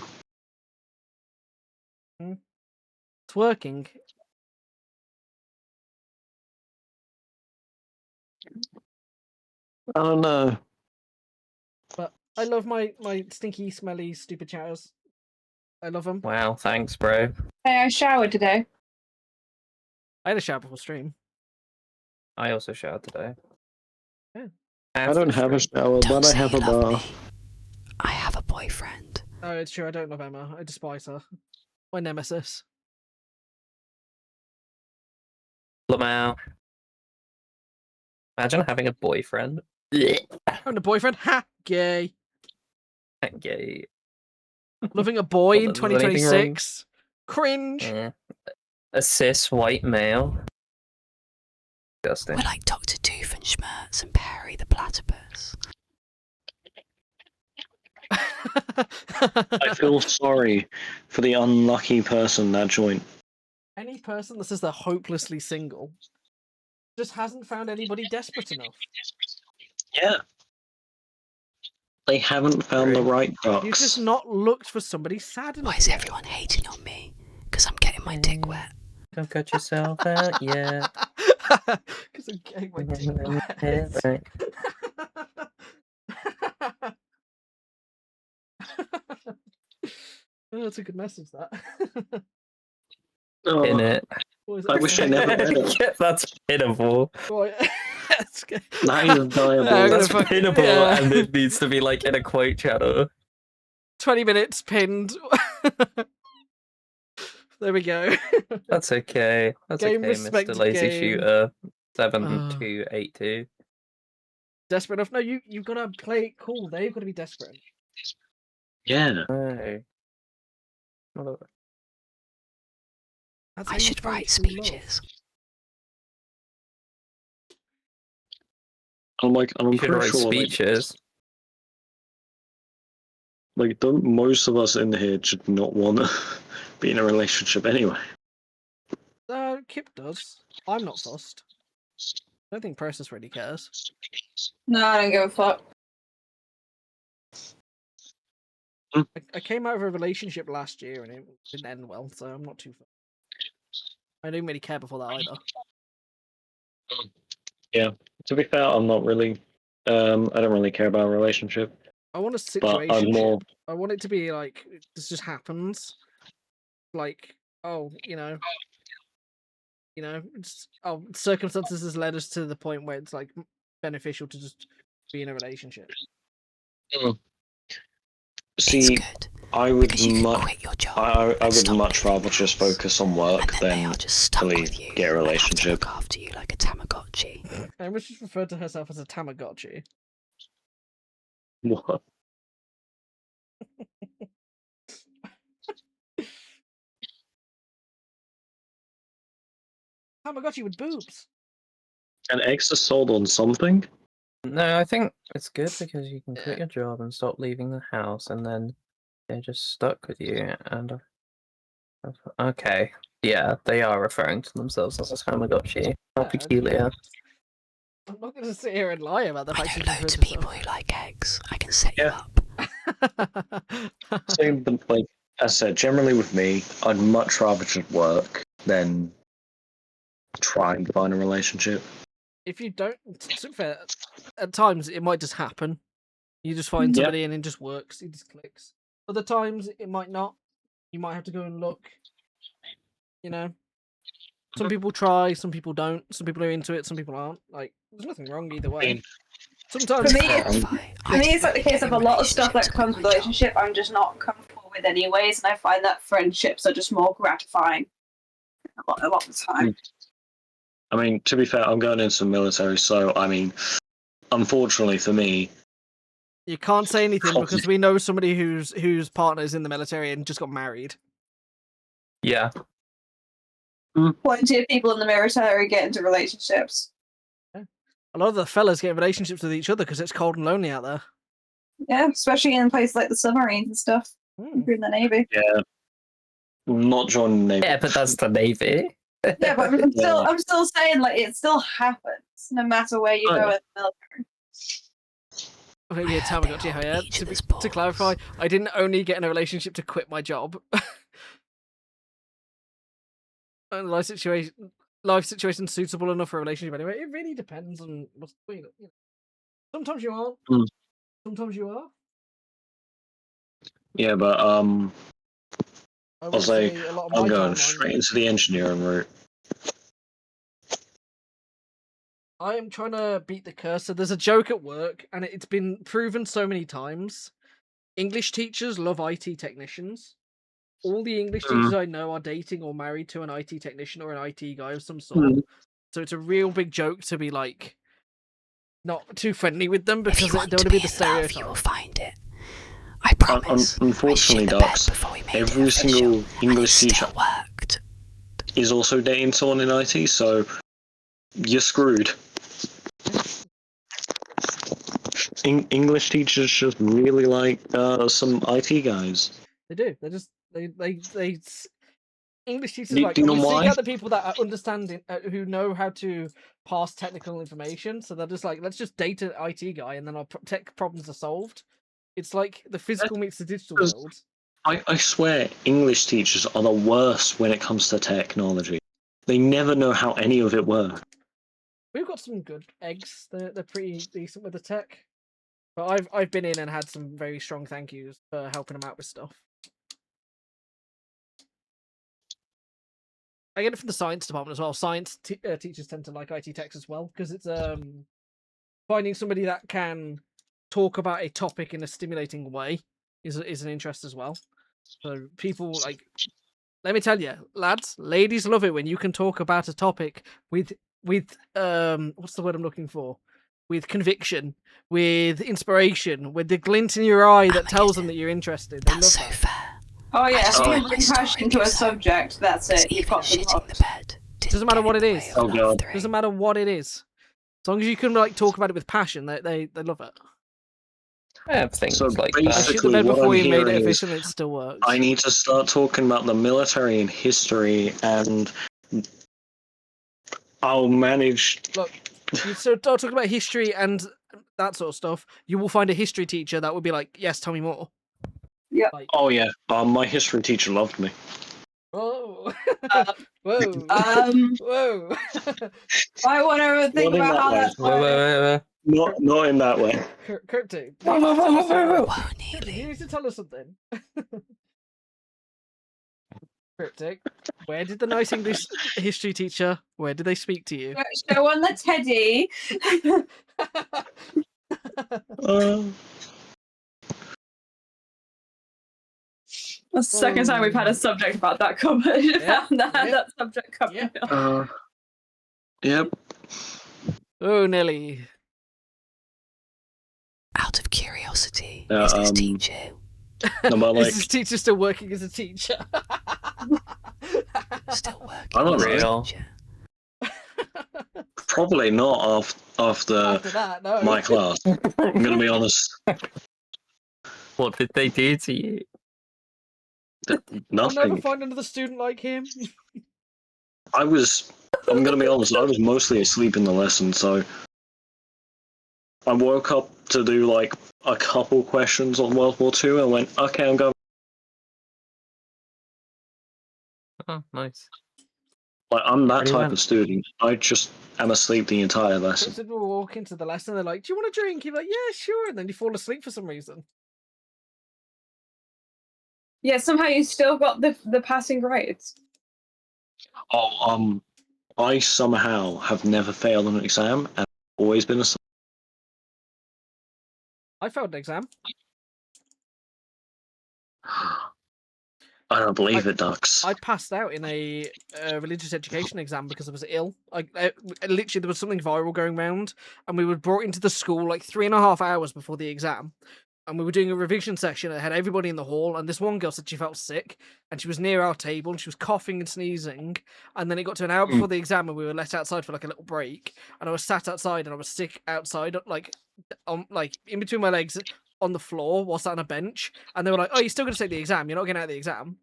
[SPEAKER 1] It's working.
[SPEAKER 11] I don't know.
[SPEAKER 1] But I love my stinky, smelly, stupid chatters. I love them.
[SPEAKER 10] Wow, thanks, bro.
[SPEAKER 9] Hey, I showered today.
[SPEAKER 1] I had a shower before stream.
[SPEAKER 10] I also showered today.
[SPEAKER 1] Yeah.
[SPEAKER 11] I don't have a shower,
[SPEAKER 5] Don't
[SPEAKER 11] but I
[SPEAKER 5] say
[SPEAKER 11] have
[SPEAKER 5] you
[SPEAKER 11] a
[SPEAKER 5] love
[SPEAKER 11] bath.
[SPEAKER 5] me. I have a boyfriend.
[SPEAKER 1] Oh, it's true. I don't love Emma. I despise her. My nemesis.
[SPEAKER 10] Lamau. Imagine having a boyfriend.
[SPEAKER 1] Having a boyfriend? Ha! Gay.
[SPEAKER 10] Gay.
[SPEAKER 1] Loving a boy in
[SPEAKER 10] Well, there's anything wrong.
[SPEAKER 1] 2026? Cringe.
[SPEAKER 10] Yeah. A cis white male. Disgusting.
[SPEAKER 5] We're like Dr. Doofenshmirtz and Perry the Platypus.
[SPEAKER 11] I feel sorry for the unlucky person that joined.
[SPEAKER 1] Any person that says they're hopelessly single just hasn't found anybody desperate enough.
[SPEAKER 11] Yeah. They haven't found the right
[SPEAKER 1] You've
[SPEAKER 11] ducks.
[SPEAKER 1] just not looked for somebody sad enough.
[SPEAKER 5] Why is everyone hating on me? Because I'm getting my dick wet.
[SPEAKER 10] Don't cut yourself out yet.
[SPEAKER 1] Because I'm getting my dick wet.
[SPEAKER 10] Right.
[SPEAKER 1] Oh, that's a good message, that.
[SPEAKER 11] Oh,
[SPEAKER 10] In it.
[SPEAKER 11] I wish I never read it.
[SPEAKER 10] Yeah, that's pitiful.
[SPEAKER 1] Right. That's good.
[SPEAKER 11] That is diabolical.
[SPEAKER 10] That's
[SPEAKER 1] fuck-
[SPEAKER 10] pitiful,
[SPEAKER 1] yeah.
[SPEAKER 10] and it needs to be like in a quote channel.
[SPEAKER 1] 20 minutes pinned. There we go.
[SPEAKER 10] That's okay. That's
[SPEAKER 1] Game
[SPEAKER 10] okay,
[SPEAKER 1] respect
[SPEAKER 10] Mr. Lazy
[SPEAKER 1] game.
[SPEAKER 10] Shooter 7282.
[SPEAKER 1] Desperate enough? No, you've got to play it cool. They've got to be desperate.
[SPEAKER 11] Yeah.
[SPEAKER 10] No.
[SPEAKER 1] That's how
[SPEAKER 5] I
[SPEAKER 1] you
[SPEAKER 5] should
[SPEAKER 1] find
[SPEAKER 5] write
[SPEAKER 1] true love.
[SPEAKER 5] speeches.
[SPEAKER 11] I'm
[SPEAKER 10] You should
[SPEAKER 11] pretty
[SPEAKER 10] write
[SPEAKER 11] sure
[SPEAKER 10] speeches.
[SPEAKER 11] don't most of us in here should not want to be in a relationship anyway.
[SPEAKER 1] Kip does. I'm not fussed. I don't think Process really cares.
[SPEAKER 9] No, I don't give a fuck.
[SPEAKER 1] I came out of a relationship last year and it didn't end well, so I'm not too fussed. I didn't really care before that either.
[SPEAKER 11] Yeah. To be fair, I'm not really. I don't really care about a relationship.
[SPEAKER 1] I want a
[SPEAKER 11] But
[SPEAKER 1] situation.
[SPEAKER 11] I'm more.
[SPEAKER 1] I want it to be like this just happens. Like, oh, it's, circumstances has led us to the point where it's like beneficial to just be in a relationship.
[SPEAKER 11] See, I would
[SPEAKER 5] Because you can
[SPEAKER 11] much.
[SPEAKER 5] quit your job.
[SPEAKER 11] I
[SPEAKER 5] and
[SPEAKER 11] would
[SPEAKER 5] stop
[SPEAKER 11] much
[SPEAKER 5] living
[SPEAKER 11] rather
[SPEAKER 5] in
[SPEAKER 11] just
[SPEAKER 5] the house.
[SPEAKER 11] focus on
[SPEAKER 5] And
[SPEAKER 11] work
[SPEAKER 5] then they
[SPEAKER 11] than
[SPEAKER 5] are just stuck
[SPEAKER 11] really
[SPEAKER 5] with you.
[SPEAKER 11] get a
[SPEAKER 5] and have to
[SPEAKER 11] relationship.
[SPEAKER 5] look after you like a Tamagotchi.
[SPEAKER 1] Emma just referred to herself as a Tamagotchi.
[SPEAKER 11] What?
[SPEAKER 1] Tamagotchi with boobs.
[SPEAKER 11] An eggs are sold on something?
[SPEAKER 10] No, I think it's good because you can quit
[SPEAKER 1] Yeah.
[SPEAKER 10] your job and stop leaving the house, and then they're just stuck with you. And okay, yeah, they are referring to themselves as a Tamagotchi. How
[SPEAKER 1] Yeah,
[SPEAKER 10] peculiar.
[SPEAKER 1] I'm not going to sit here and lie about the
[SPEAKER 5] I
[SPEAKER 1] fact
[SPEAKER 5] know
[SPEAKER 1] she
[SPEAKER 5] loads of
[SPEAKER 1] referred to
[SPEAKER 5] people who like eggs. I can set you
[SPEAKER 11] Yeah.
[SPEAKER 5] up.
[SPEAKER 1] herself.
[SPEAKER 11] Same, but like I said, generally with me, I'd much rather just work than try and find a relationship.
[SPEAKER 1] If you don't, to be fair, at times it might just happen. You just find
[SPEAKER 11] Yeah.
[SPEAKER 1] somebody and it just works. It just clicks. Other times it might not. You might have to go and look. Some people try, some people don't. Some people are into it, some people aren't. Like, there's nothing wrong either way. Sometimes
[SPEAKER 9] For me,
[SPEAKER 5] Clarify.
[SPEAKER 9] For me, it's like the case of a lot of stuff that comes with relationship I'm just not comfortable with anyways, and I find that friendships are just more gratifying a lot of the time.
[SPEAKER 11] I mean, to be fair, I'm going into the military, so I mean, unfortunately for me,
[SPEAKER 1] you can't say anything because we know somebody whose partner is in the military and just got married.
[SPEAKER 10] Yeah.
[SPEAKER 9] Plenty of people in the military get into relationships.
[SPEAKER 1] A lot of the fellas get in relationships with each other because it's cold and lonely out there.
[SPEAKER 9] Yeah, especially in places like the submarines and stuff. If you're in the Navy.
[SPEAKER 11] yeah, not joining the Navy.
[SPEAKER 10] Yeah, but that's the Navy.
[SPEAKER 9] Yeah, but I'm still saying like it still happens no matter where you
[SPEAKER 11] Oh,
[SPEAKER 9] go
[SPEAKER 11] yeah.
[SPEAKER 9] in the military.
[SPEAKER 1] Maybe a Tamagotchi, yeah. To clarify, I didn't only get in a relationship to quit my job. And life situation suitable enough for a relationship anyway. It really depends on what's going on. Sometimes you aren't. Sometimes you are.
[SPEAKER 11] Yeah, but
[SPEAKER 1] I
[SPEAKER 11] I'll
[SPEAKER 1] would
[SPEAKER 11] say
[SPEAKER 1] say a lot of
[SPEAKER 11] I'm
[SPEAKER 1] my
[SPEAKER 11] going
[SPEAKER 1] timeline-
[SPEAKER 11] straight into the engineering route.
[SPEAKER 1] I am trying to beat the curse. So there's a joke at work, and it's been proven so many times. English teachers love IT technicians. All the English teachers I know are dating or married to an IT technician or an IT guy of some sort. So it's a real big joke to be like not too friendly with them because they don't want to be the stereotype.
[SPEAKER 5] You will find it. I promise.
[SPEAKER 11] Unfortunately, Ducks, every single English teacher
[SPEAKER 5] worked.
[SPEAKER 11] is also dating someone in IT, so you're screwed. English teachers just really like some IT guys.
[SPEAKER 1] They do. They just they English teachers
[SPEAKER 11] Do
[SPEAKER 1] like
[SPEAKER 11] you know
[SPEAKER 1] you seek
[SPEAKER 11] why?
[SPEAKER 1] out the people that are understanding, who know how to pass technical information. So they're just like, let's just date an IT guy, and then our tech problems are solved. It's like the physical meets the digital world.
[SPEAKER 11] I swear, English teachers are the worst when it comes to technology. They never know how any of it works.
[SPEAKER 1] We've got some good eggs. They're pretty decent with the tech. But I've been in and had some very strong thank yous for helping them out with stuff. I get it from the science department as well. Science teachers tend to like IT techs as well because it's finding somebody that can talk about a topic in a stimulating way is an interest as well. So people like, let me tell you, lads, ladies love it when you can talk about a topic with what's the word I'm looking for? With conviction, with inspiration, with the glint in your eye that tells them that you're interested. They love that.
[SPEAKER 9] Oh yeah, if you can bring passion to a subject, that's it. You've got them hooked.
[SPEAKER 1] Doesn't matter what it is.
[SPEAKER 11] Oh god.
[SPEAKER 1] Doesn't matter what it is. As long as you can like talk about it with passion, they love it.
[SPEAKER 10] Things
[SPEAKER 11] So
[SPEAKER 10] like
[SPEAKER 1] I shit the
[SPEAKER 11] basically,
[SPEAKER 1] bed
[SPEAKER 11] what
[SPEAKER 1] before
[SPEAKER 11] I'm
[SPEAKER 1] you made it
[SPEAKER 11] hearing is
[SPEAKER 1] official. It still works.
[SPEAKER 11] I need to start talking about the military and history, and I'll manage.
[SPEAKER 1] Look, you start talking about history and that sort of stuff. You will find a history teacher that would be like, "Yes, tell me more."
[SPEAKER 9] Yeah.
[SPEAKER 1] Like,
[SPEAKER 11] Oh yeah, my history teacher loved me.
[SPEAKER 1] whoa,
[SPEAKER 9] Uh,
[SPEAKER 1] whoa, whoa.
[SPEAKER 9] I want to think
[SPEAKER 11] Not in
[SPEAKER 9] about
[SPEAKER 11] that
[SPEAKER 9] how
[SPEAKER 11] way.
[SPEAKER 9] that's working.
[SPEAKER 11] Not in that way.
[SPEAKER 1] Cryptic.
[SPEAKER 5] Whoa,
[SPEAKER 1] You
[SPEAKER 5] nearly.
[SPEAKER 1] need to tell us something. Cryptic. Where did the nice English history teacher? Where did they speak to you?
[SPEAKER 9] Show on the teddy. That's the second time we've had a subject about that covered. That subject covered.
[SPEAKER 11] Yep.
[SPEAKER 1] Oh, Nelly.
[SPEAKER 5] Out of curiosity, is this teacher?
[SPEAKER 11] No,
[SPEAKER 1] Is this teacher still working as a teacher?
[SPEAKER 5] Still working
[SPEAKER 11] I don't
[SPEAKER 5] as a
[SPEAKER 11] know.
[SPEAKER 5] teacher?
[SPEAKER 11] Probably not after
[SPEAKER 1] that, no.
[SPEAKER 11] my class. I'm gonna be honest.
[SPEAKER 10] What did they do to you?
[SPEAKER 1] We'll never
[SPEAKER 11] Nothing.
[SPEAKER 1] find another student like him.
[SPEAKER 11] I'm gonna be honest, I was mostly asleep in the lesson, so I woke up to do like a couple questions on World War II and went, okay, I'm going.
[SPEAKER 10] Oh, nice.
[SPEAKER 11] Like, I'm that
[SPEAKER 10] Already
[SPEAKER 11] type
[SPEAKER 10] went.
[SPEAKER 11] of student. I just am asleep the entire lesson.
[SPEAKER 1] Said we'll walk into the lesson, they're like, "Do you want a drink?" You're like, "Yeah, sure," and then you fall asleep for some reason.
[SPEAKER 9] Yeah, somehow you still got the passing grades.
[SPEAKER 11] Oh, I somehow have never failed an exam and always been a.
[SPEAKER 1] I failed an exam.
[SPEAKER 11] I don't believe it, Ducks.
[SPEAKER 1] I passed out in a religious education exam because I was ill. I literally, there was something viral going around, and we were brought into the school like 3.5 hours before the exam, and we were doing a revision session. It had everybody in the hall, and this one girl said she felt sick, and she was near our table, and she was coughing and sneezing. And then it got to an hour before the exam, and we were let outside for like a little break, and I was sat outside, and I was sick outside, like in between my legs on the floor while sat on a bench, and they were like, "Oh, you're still going to take the exam? You're not getting out of the exam."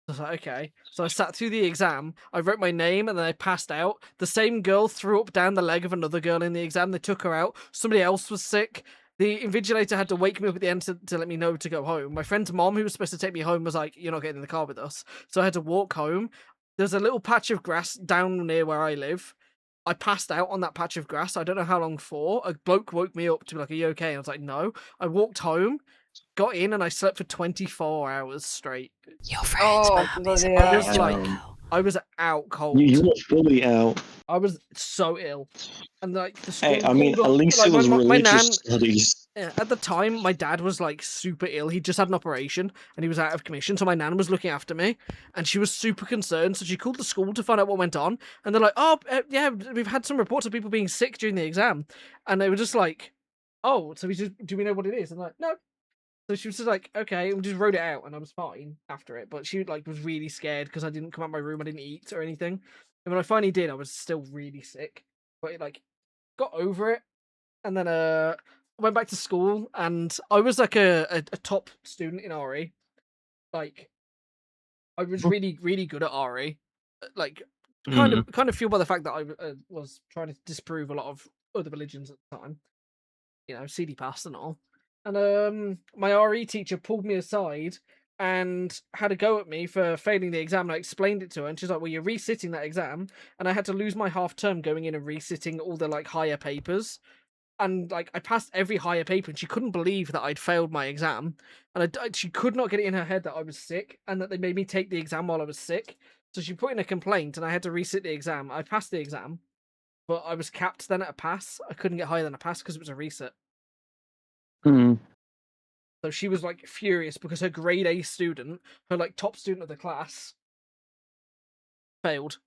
[SPEAKER 1] I was like, okay. So I sat through the exam, I wrote my name, and then I passed out. The same girl threw up down the leg of another girl in the exam. They took her out. Somebody else was sick. The invigilator had to wake me up at the end to let me know to go home. My friend's mom, who was supposed to take me home, was like, "You're not getting in the car with us." So I had to walk home. There's a little patch of grass down near where I live. I passed out on that patch of grass. I don't know how long for. A bloke woke me up to be like, "Are you okay?" And I was like, "No." I walked home, got in, and I slept for 24 hours straight.
[SPEAKER 5] Your friend's mum is
[SPEAKER 1] I was like, I was out cold.
[SPEAKER 11] You were fully out.
[SPEAKER 1] I was so ill, and like the school.
[SPEAKER 11] Hey, I mean,
[SPEAKER 1] called
[SPEAKER 11] at
[SPEAKER 1] up,
[SPEAKER 11] least
[SPEAKER 1] like,
[SPEAKER 11] it was
[SPEAKER 1] my
[SPEAKER 11] religious
[SPEAKER 1] nan.
[SPEAKER 11] studies.
[SPEAKER 1] Yeah, at the time, my dad was like super ill. He just had an operation and he was out of commission. So my nan was looking after me, and she was super concerned. So she called the school to find out what went on, and they're like, "Oh, yeah, we've had some reports of people being sick during the exam," and they were just like, "Oh, so do we know what it is?" And I'm like, "No." So she was just like, "Okay," and we just wrote it out, and I was fine after it. But she like was really scared because I didn't come out of my room, I didn't eat or anything, and when I finally did, I was still really sick. But it, like, got over it, and then went back to school, and I was like a top student in RE. Like, I was really really good at RE. Like, kind of fueled by the fact that I was trying to disprove a lot of other religions at the time. You know, CD pass and all. And my RE teacher pulled me aside and had a go at me for failing the exam. And I explained it to her, and she's like, "Well, you're resitting that exam," and I had to lose my half term going in and resitting all the like higher papers. And like I passed every higher paper, and she couldn't believe that I'd failed my exam, and she could not get it in her head that I was sick and that they made me take the exam while I was sick. So she put in a complaint, and I had to resit the exam. I passed the exam, but I was capped then at a pass. I couldn't get higher than a pass because it was a resit. So she was like furious because her grade A student, her like top student of the class, failed,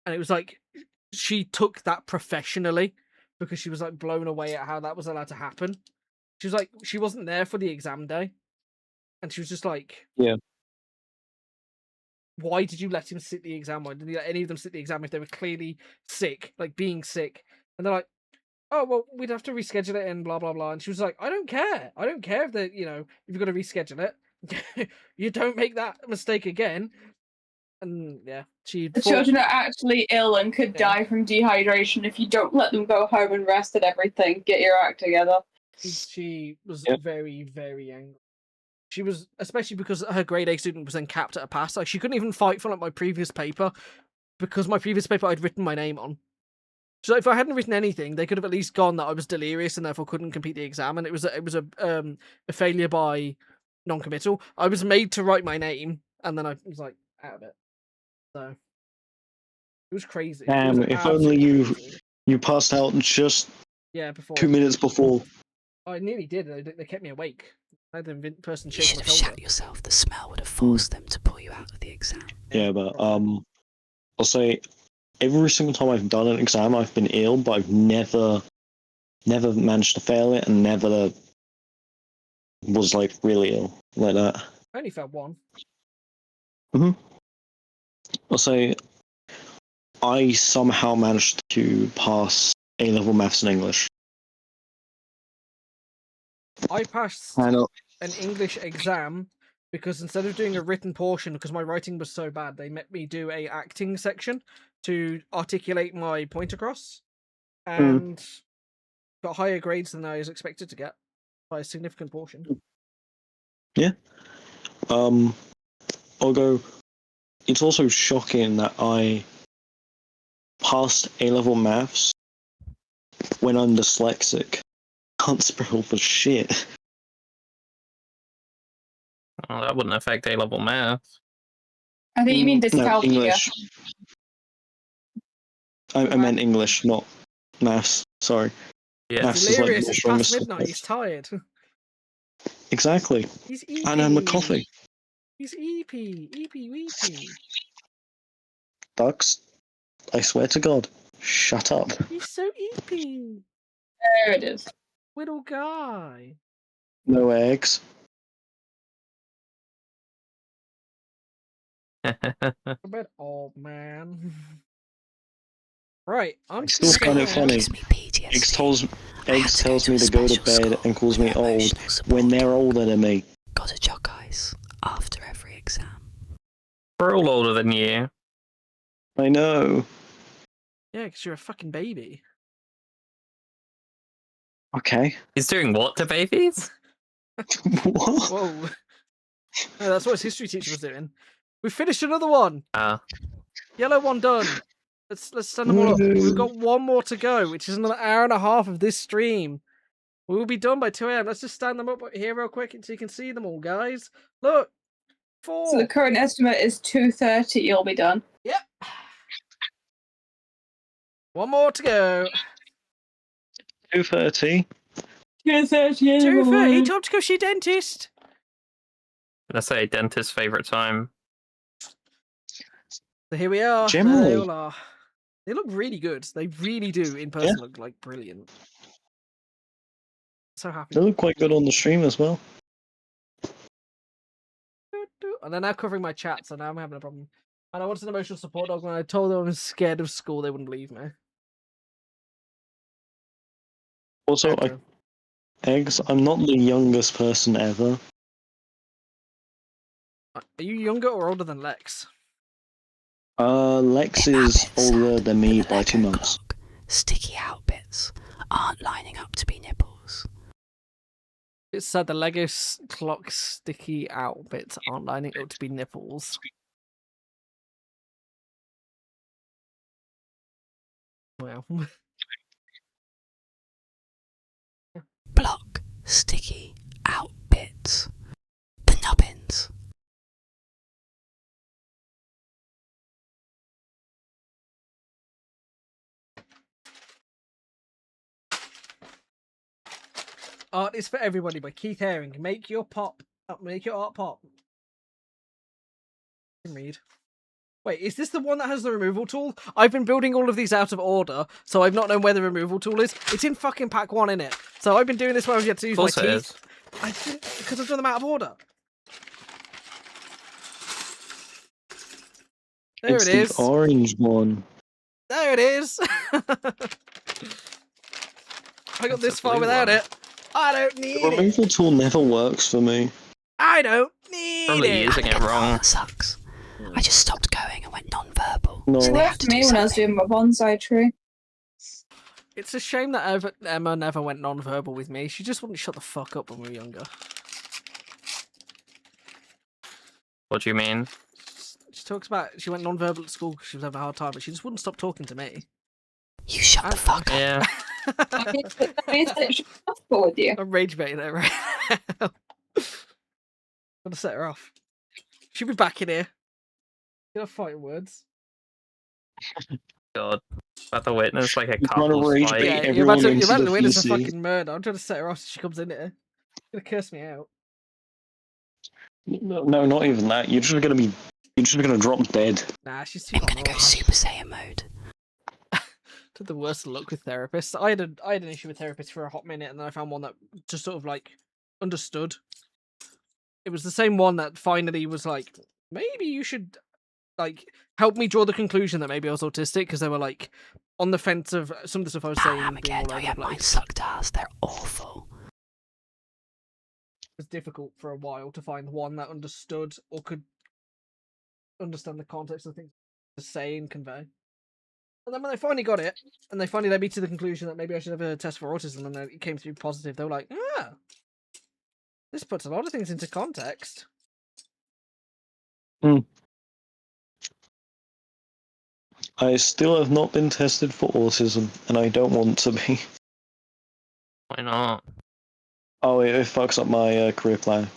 [SPEAKER 1] and it was like she took that professionally because she was like blown away at how that was allowed to happen. She was like, she wasn't there for the exam day, and she was just like,
[SPEAKER 11] Yeah.
[SPEAKER 1] "Why did you let him sit the exam? Why didn't you let any of them sit the exam if they were clearly sick, like being sick?" And they're like, "Oh, well, we'd have to reschedule it and blah blah blah." And she was like, "I don't care. I don't care if if you've got to reschedule it. You don't make that mistake again." And yeah,
[SPEAKER 9] The children are actually ill and could die from dehydration if you don't let them go home and rest and everything. Get your act together.
[SPEAKER 1] She was very, very angry. She was, especially because her grade A student was then capped at a pass. Like, she couldn't even fight for like my previous paper because my previous paper I'd written my name on. So if I hadn't written anything, they could have at least gone that I was delirious and therefore couldn't complete the exam, and it was a failure by non-committal. I was made to write my name, and then I was like out of it. So it was crazy.
[SPEAKER 11] Damn! If only you passed out just
[SPEAKER 1] before
[SPEAKER 11] 2 minutes before.
[SPEAKER 1] I nearly did. They kept me awake. I had the person
[SPEAKER 5] You
[SPEAKER 1] shaking
[SPEAKER 5] should
[SPEAKER 1] my
[SPEAKER 5] have
[SPEAKER 1] shoulder.
[SPEAKER 5] shat yourself. The smell would have forced them to pull you out of the exam.
[SPEAKER 11] Yeah, but I'll say every single time I've done an exam, I've been ill, but I've never managed to fail it, and never was like really ill like that.
[SPEAKER 1] I only failed one.
[SPEAKER 11] I'll say I somehow managed to pass A-level maths and English.
[SPEAKER 1] I passed an English exam because instead of doing a written portion, because my writing was so bad, they made me do a acting section to articulate my point across, and got higher grades than I was expected to get by a significant portion.
[SPEAKER 11] Yeah. Although it's also shocking that I passed A-level maths when I'm dyslexic. Can't spell for shit.
[SPEAKER 10] Well, that wouldn't affect A-level math.
[SPEAKER 9] I think you mean
[SPEAKER 11] No,
[SPEAKER 9] dyscalculia.
[SPEAKER 11] English. I meant English, not maths. Sorry.
[SPEAKER 10] Yeah.
[SPEAKER 11] Maths
[SPEAKER 1] Delirious,
[SPEAKER 11] is
[SPEAKER 1] it's
[SPEAKER 11] like
[SPEAKER 1] past midnight, he's tired.
[SPEAKER 11] Exactly.
[SPEAKER 1] He's eepy.
[SPEAKER 11] And I'm a coffee.
[SPEAKER 1] He's eepy, weepy.
[SPEAKER 11] Ducks, I swear to God, shut up.
[SPEAKER 1] He's so eepy.
[SPEAKER 9] There it is.
[SPEAKER 1] Little guy.
[SPEAKER 11] No eggs.
[SPEAKER 1] I bet old man. Right, I'm
[SPEAKER 11] I still find it funny. Eggs tells me to go to bed and calls me old when they're older than me.
[SPEAKER 5] Gotta jog eyes after every exam.
[SPEAKER 10] We're all older than you.
[SPEAKER 11] I know.
[SPEAKER 1] Yeah, because you're a fucking baby.
[SPEAKER 11] Okay.
[SPEAKER 10] He's doing what to babies?
[SPEAKER 11] What?
[SPEAKER 1] Whoa. No, that's what his history teacher was doing. We finished another one. Yellow one done. Let's send them all up. We've got one more to go, which is another hour and a half of this stream. We will be done by 2 a.m. Let's just stand them up here real quick so you can see them all, guys. Look. 4.
[SPEAKER 9] So the current estimate is 2:30. You'll be done.
[SPEAKER 1] Yep. One more to go.
[SPEAKER 11] 2:30.
[SPEAKER 1] 2:30. Time to go see dentist.
[SPEAKER 10] I say dentist's favorite time.
[SPEAKER 1] So here we are. There
[SPEAKER 11] Generally.
[SPEAKER 1] they all are. They look really good. They really do in person look like brilliant. So happy.
[SPEAKER 11] They look quite good on the stream as well.
[SPEAKER 1] And they're now covering my chat, so now I'm having a problem. And I wanted an emotional support dog. When I told them I was scared of school, they wouldn't believe me.
[SPEAKER 11] Also,
[SPEAKER 1] Okay.
[SPEAKER 11] Eggs, I'm not the youngest person ever.
[SPEAKER 1] Are you younger or older than Lex?
[SPEAKER 11] Lex is older than me by 2 months.
[SPEAKER 5] Sticky out bits aren't lining up to be nipples.
[SPEAKER 1] It said the Lego clock sticky out bits aren't lining up to be nipples. Well.
[SPEAKER 5] Block sticky out bits. The nubbins.
[SPEAKER 1] Art is for everybody by Keith Haring. Make your art pop. Read. Wait, is this the one that has the removal tool? I've been building all of these out of order, so I've not known where the removal tool is. It's in fucking pack 1, innit? So I've been doing this when I've yet to use my teeth. Because I've done them out of order. There
[SPEAKER 11] It's
[SPEAKER 1] it is.
[SPEAKER 11] the orange one.
[SPEAKER 1] There it is. I got this far without it. I don't need
[SPEAKER 11] The
[SPEAKER 1] it.
[SPEAKER 11] removal tool never works for me.
[SPEAKER 1] I don't need
[SPEAKER 10] Probably
[SPEAKER 1] it.
[SPEAKER 10] using it wrong.
[SPEAKER 5] That sucks. I just stopped going and went non-verbal.
[SPEAKER 11] No.
[SPEAKER 5] So
[SPEAKER 9] It
[SPEAKER 5] they have
[SPEAKER 9] worked
[SPEAKER 5] to
[SPEAKER 9] for
[SPEAKER 5] do
[SPEAKER 9] me when I was
[SPEAKER 5] something.
[SPEAKER 9] doing my bonsai tree.
[SPEAKER 1] It's a shame that Emma never went non-verbal with me. She just wouldn't shut the fuck up when we were younger.
[SPEAKER 10] What do you mean?
[SPEAKER 1] She talks about she went non-verbal at school because she was having a hard time, but she just wouldn't stop talking to me.
[SPEAKER 5] You shut the fuck up.
[SPEAKER 10] Yeah.
[SPEAKER 9] That means that she's comfortable with you.
[SPEAKER 1] I'm rage baiting her right now. Gotta set her off. She'll be back in here. Get her fighting words.
[SPEAKER 10] God. About to witness like a
[SPEAKER 11] You're trying to
[SPEAKER 10] couple's
[SPEAKER 11] rage
[SPEAKER 10] fight.
[SPEAKER 11] bait
[SPEAKER 1] Yeah,
[SPEAKER 11] everyone
[SPEAKER 1] you're
[SPEAKER 11] into
[SPEAKER 1] about
[SPEAKER 11] the
[SPEAKER 1] to witness a
[SPEAKER 11] PC.
[SPEAKER 1] fucking murder. I'm trying to set her off so she comes in here. She's gonna curse me out.
[SPEAKER 11] No, not even that. You're just gonna drop dead.
[SPEAKER 1] Nah, she's too
[SPEAKER 5] I'm gonna go Super Saiyan mode.
[SPEAKER 1] To the worst of luck with therapists. I had an issue with therapists for a hot minute, and then I found one that just sort of like understood. It was the same one that finally was like, maybe you should like help me draw the conclusion that maybe I was autistic, because they were like on the fence of some of the stuff I was saying.
[SPEAKER 5] Bam
[SPEAKER 1] being
[SPEAKER 5] again.
[SPEAKER 1] all
[SPEAKER 5] Oh
[SPEAKER 1] over
[SPEAKER 5] yeah,
[SPEAKER 1] the
[SPEAKER 5] mine
[SPEAKER 1] place.
[SPEAKER 5] sucked ass. They're awful.
[SPEAKER 1] It was difficult for a while to find one that understood or could understand the context of things to say and convey. And then when they finally got it, and they finally led me to the conclusion that maybe I should have a test for autism, and then it came through positive, they were like, ah, this puts a lot of things into context.
[SPEAKER 11] I still have not been tested for autism, and I don't want to be.
[SPEAKER 10] Why not?
[SPEAKER 11] Oh, it fucks up my career plan.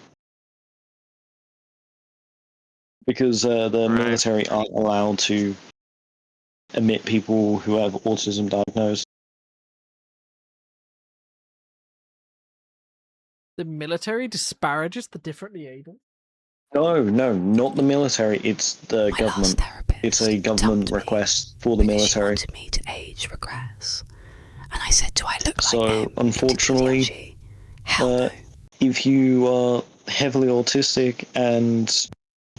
[SPEAKER 11] Because the military aren't allowed to admit people who have autism diagnosed.
[SPEAKER 1] The military disparages the differently able.
[SPEAKER 11] No, not the military. It's the government. It's a government request for the military.
[SPEAKER 5] She wanted me to age regress. And I said, do I look like
[SPEAKER 11] So,
[SPEAKER 5] them?
[SPEAKER 11] unfortunately, if you are heavily autistic and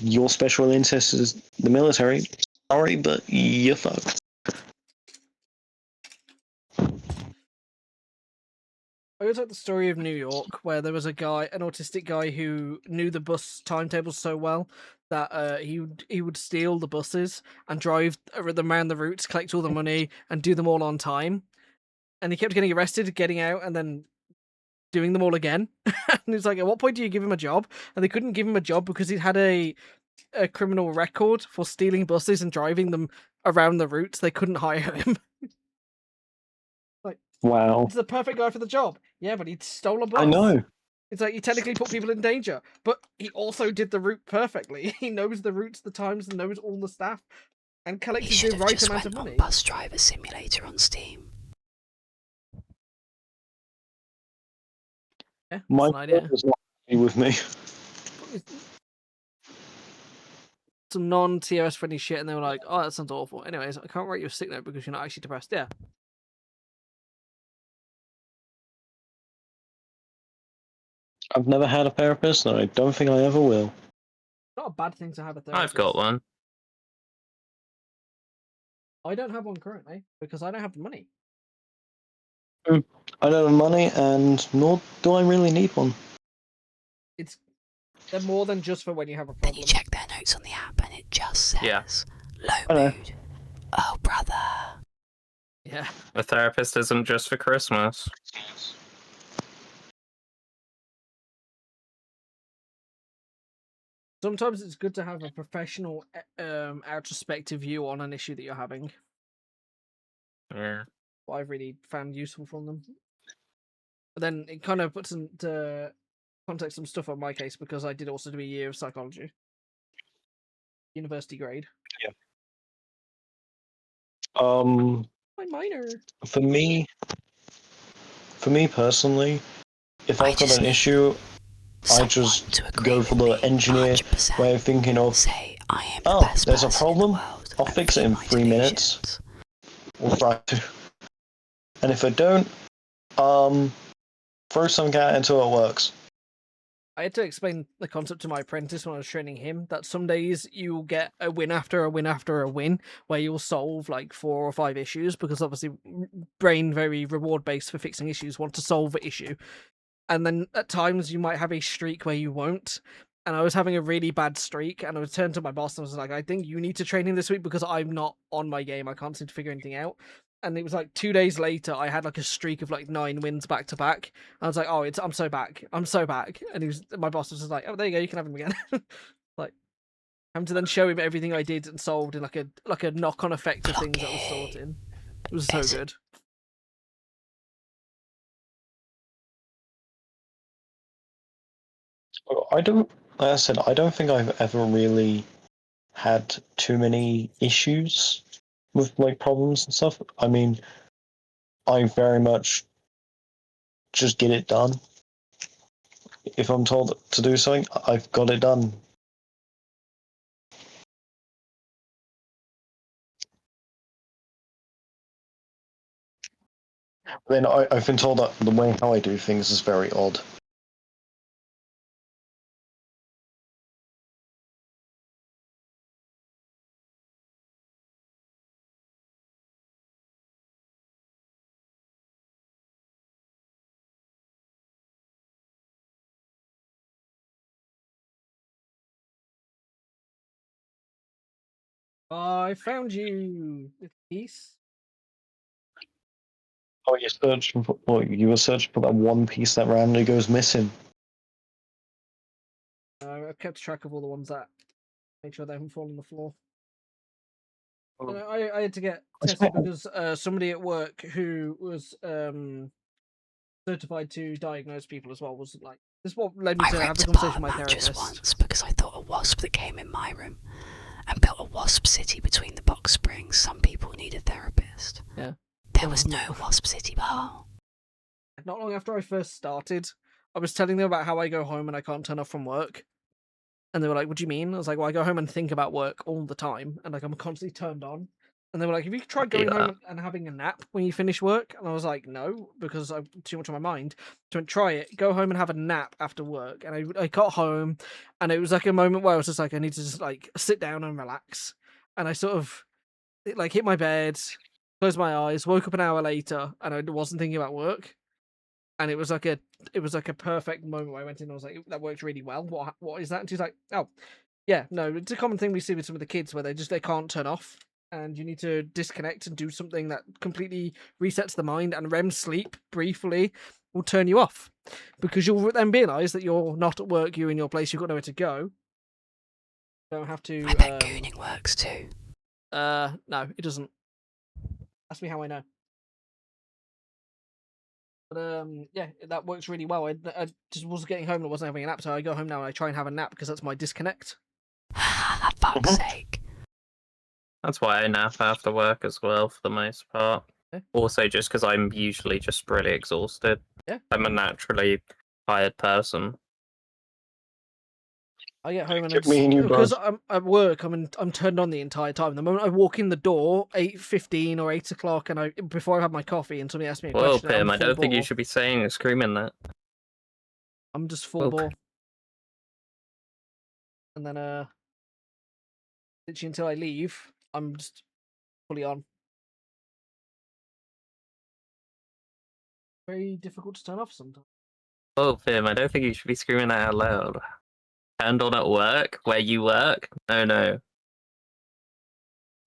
[SPEAKER 11] your special interest is the military, sorry, but you're fucked.
[SPEAKER 1] I always like the story of New York, where there was an autistic guy who knew the bus timetables so well that he would steal the buses and drive them around the routes, collect all the money, and do them all on time. And he kept getting arrested, getting out, and then doing them all again. And he's like, at what point do you give him a job? And they couldn't give him a job because he'd had a criminal record for stealing buses and driving them around the routes. They couldn't hire him. Like,
[SPEAKER 11] wow.
[SPEAKER 1] He's the perfect guy for the job. Yeah, but he stole a bus.
[SPEAKER 11] I know.
[SPEAKER 1] It's like he technically put people in danger, but he also did the route perfectly. He knows the routes, the times, and knows all the staff. and
[SPEAKER 5] He
[SPEAKER 1] collected
[SPEAKER 5] should
[SPEAKER 1] the
[SPEAKER 5] have
[SPEAKER 1] right
[SPEAKER 5] just
[SPEAKER 1] amount
[SPEAKER 5] went
[SPEAKER 1] of
[SPEAKER 5] on
[SPEAKER 1] money.
[SPEAKER 5] Bus Driver Simulator on Steam.
[SPEAKER 1] Yeah, that's
[SPEAKER 11] My
[SPEAKER 1] an idea.
[SPEAKER 11] was not happy with me.
[SPEAKER 1] Some non-TOS friendly shit, and they were like, "Oh, that sounds awful." Anyways, I can't write you a sick note because you're not actually depressed. Yeah.
[SPEAKER 11] I've never had a therapist, and I don't think I ever will.
[SPEAKER 1] Not a bad thing to have a therapist.
[SPEAKER 10] I've got one.
[SPEAKER 1] I don't have one currently because I don't have the money.
[SPEAKER 11] I don't have money, and nor do I really need one.
[SPEAKER 1] They're more than just for when you have a
[SPEAKER 5] Then
[SPEAKER 1] problem.
[SPEAKER 5] you check their notes on the app and it just says
[SPEAKER 10] Yeah.
[SPEAKER 5] low mood. Oh, brother.
[SPEAKER 1] Yeah.
[SPEAKER 10] A therapist isn't just for Christmas.
[SPEAKER 1] Sometimes it's good to have a professional, retrospective view on an issue that you're having.
[SPEAKER 10] Yeah.
[SPEAKER 1] What I've really found useful from them. But then it kind of puts into context some stuff on my case because I did also do a year of psychology, university grade.
[SPEAKER 11] Yeah.
[SPEAKER 1] My minor.
[SPEAKER 11] For me personally, if I've got
[SPEAKER 5] just
[SPEAKER 11] an
[SPEAKER 5] need
[SPEAKER 11] issue, I
[SPEAKER 5] someone
[SPEAKER 11] just
[SPEAKER 5] to agree
[SPEAKER 11] go for
[SPEAKER 5] with
[SPEAKER 11] the
[SPEAKER 5] me
[SPEAKER 11] engineer
[SPEAKER 5] 100%.
[SPEAKER 11] way of thinking of,
[SPEAKER 5] Say, I am the
[SPEAKER 11] oh,
[SPEAKER 5] best
[SPEAKER 11] there's a
[SPEAKER 5] person in the
[SPEAKER 11] problem,
[SPEAKER 5] world
[SPEAKER 11] I'll
[SPEAKER 5] and
[SPEAKER 11] fix it
[SPEAKER 5] feed
[SPEAKER 11] in
[SPEAKER 5] my
[SPEAKER 11] 3 minutes.
[SPEAKER 5] delusions.
[SPEAKER 11] Or try to. And if I don't, throw some cat until it works.
[SPEAKER 1] I had to explain the concept to my apprentice when I was training him that some days you'll get a win after a win after a win where you'll solve like 4 or 5 issues because obviously brain very reward based for fixing issues want to solve the issue. And then at times you might have a streak where you won't. And I was having a really bad streak and I would turn to my boss and I was like, I think you need to train him this week because I'm not on my game. I can't seem to figure anything out. And it was like 2 days later, I had like a streak of like 9 wins back to back. I was like, oh, I'm so back. I'm so back. And my boss was just like, oh, there you go. You can have him again. Like, having to then show him everything I did and solved in like a knock-on effect of things that was sorting. It was so good.
[SPEAKER 11] Like I said, I don't think I've ever really had too many issues with like problems and stuff. I mean, I very much just get it done. If I'm told to do something, I've got it done. Then I've been told that the way how I do things is very odd.
[SPEAKER 1] I found you. Piece.
[SPEAKER 11] Oh, you were searching for that one piece that randomly goes missing.
[SPEAKER 1] I've kept track of all the ones that make sure they haven't fallen on the floor.
[SPEAKER 11] Oh.
[SPEAKER 1] I had to get tested because somebody at work who was certified to diagnose people as well was like, this is what led me
[SPEAKER 5] I
[SPEAKER 1] to have
[SPEAKER 5] ripped
[SPEAKER 1] the
[SPEAKER 5] apart
[SPEAKER 1] conversation
[SPEAKER 5] a
[SPEAKER 1] with my
[SPEAKER 5] mattress
[SPEAKER 1] therapist.
[SPEAKER 5] once because I thought a wasp that came in my room and built a wasp city between the box springs. Some people need a therapist.
[SPEAKER 1] Yeah.
[SPEAKER 5] There was no wasp city bar.
[SPEAKER 1] Not long after I first started, I was telling them about how I go home and I can't turn off from work. And they were like, what do you mean? I was like, well, I go home and think about work all the time. And like, I'm constantly turned on. And they were like, have you tried going home and having a nap when you finish work? And I was like, no, because I've too much on my mind. So try it. Go home and have a nap after work. And I got home and it was like a moment where I was just like, I need to just like sit down and relax. And I sort of like hit my bed, closed my eyes, woke up an hour later, and I wasn't thinking about work. And it was like a perfect moment where I went in and I was like, that worked really well. What is that? And she's like, oh, yeah, no, it's a common thing we see with some of the kids where they can't turn off. And you need to disconnect and do something that completely resets the mind. And REM sleep briefly will turn you off because you'll then realize that you're not at work, you're in your place, you've got nowhere to go. You don't have to.
[SPEAKER 5] I bet gooning works too.
[SPEAKER 1] No, it doesn't. Ask me how I know. But yeah, that works really well. I just was getting home and I wasn't having a nap, so I go home now and I try and have a nap because that's my disconnect.
[SPEAKER 5] Fuck's sake.
[SPEAKER 10] That's why I nap after work as well, for the most part.
[SPEAKER 1] Yeah.
[SPEAKER 10] Also, just because I'm usually just really exhausted.
[SPEAKER 1] Yeah.
[SPEAKER 10] I'm a naturally tired person.
[SPEAKER 1] I get home and
[SPEAKER 11] Get me and you,
[SPEAKER 1] because
[SPEAKER 11] bud.
[SPEAKER 1] I'm at work. I'm turned on the entire time. The moment I walk in the door, 8:15 or 8 o'clock, and before I have my coffee, and somebody asks me a
[SPEAKER 10] Well,
[SPEAKER 1] question,
[SPEAKER 10] Pim,
[SPEAKER 1] I'm
[SPEAKER 10] I
[SPEAKER 1] full
[SPEAKER 10] don't think you
[SPEAKER 1] bore.
[SPEAKER 10] should be saying and screaming that.
[SPEAKER 1] I'm just full
[SPEAKER 10] Well,
[SPEAKER 1] bore. And then literally until I leave, I'm just fully on. Very difficult to turn off sometimes.
[SPEAKER 10] Oh, Pim, I don't think you should be screaming that out loud. Turned on at work? Where you work? No, no.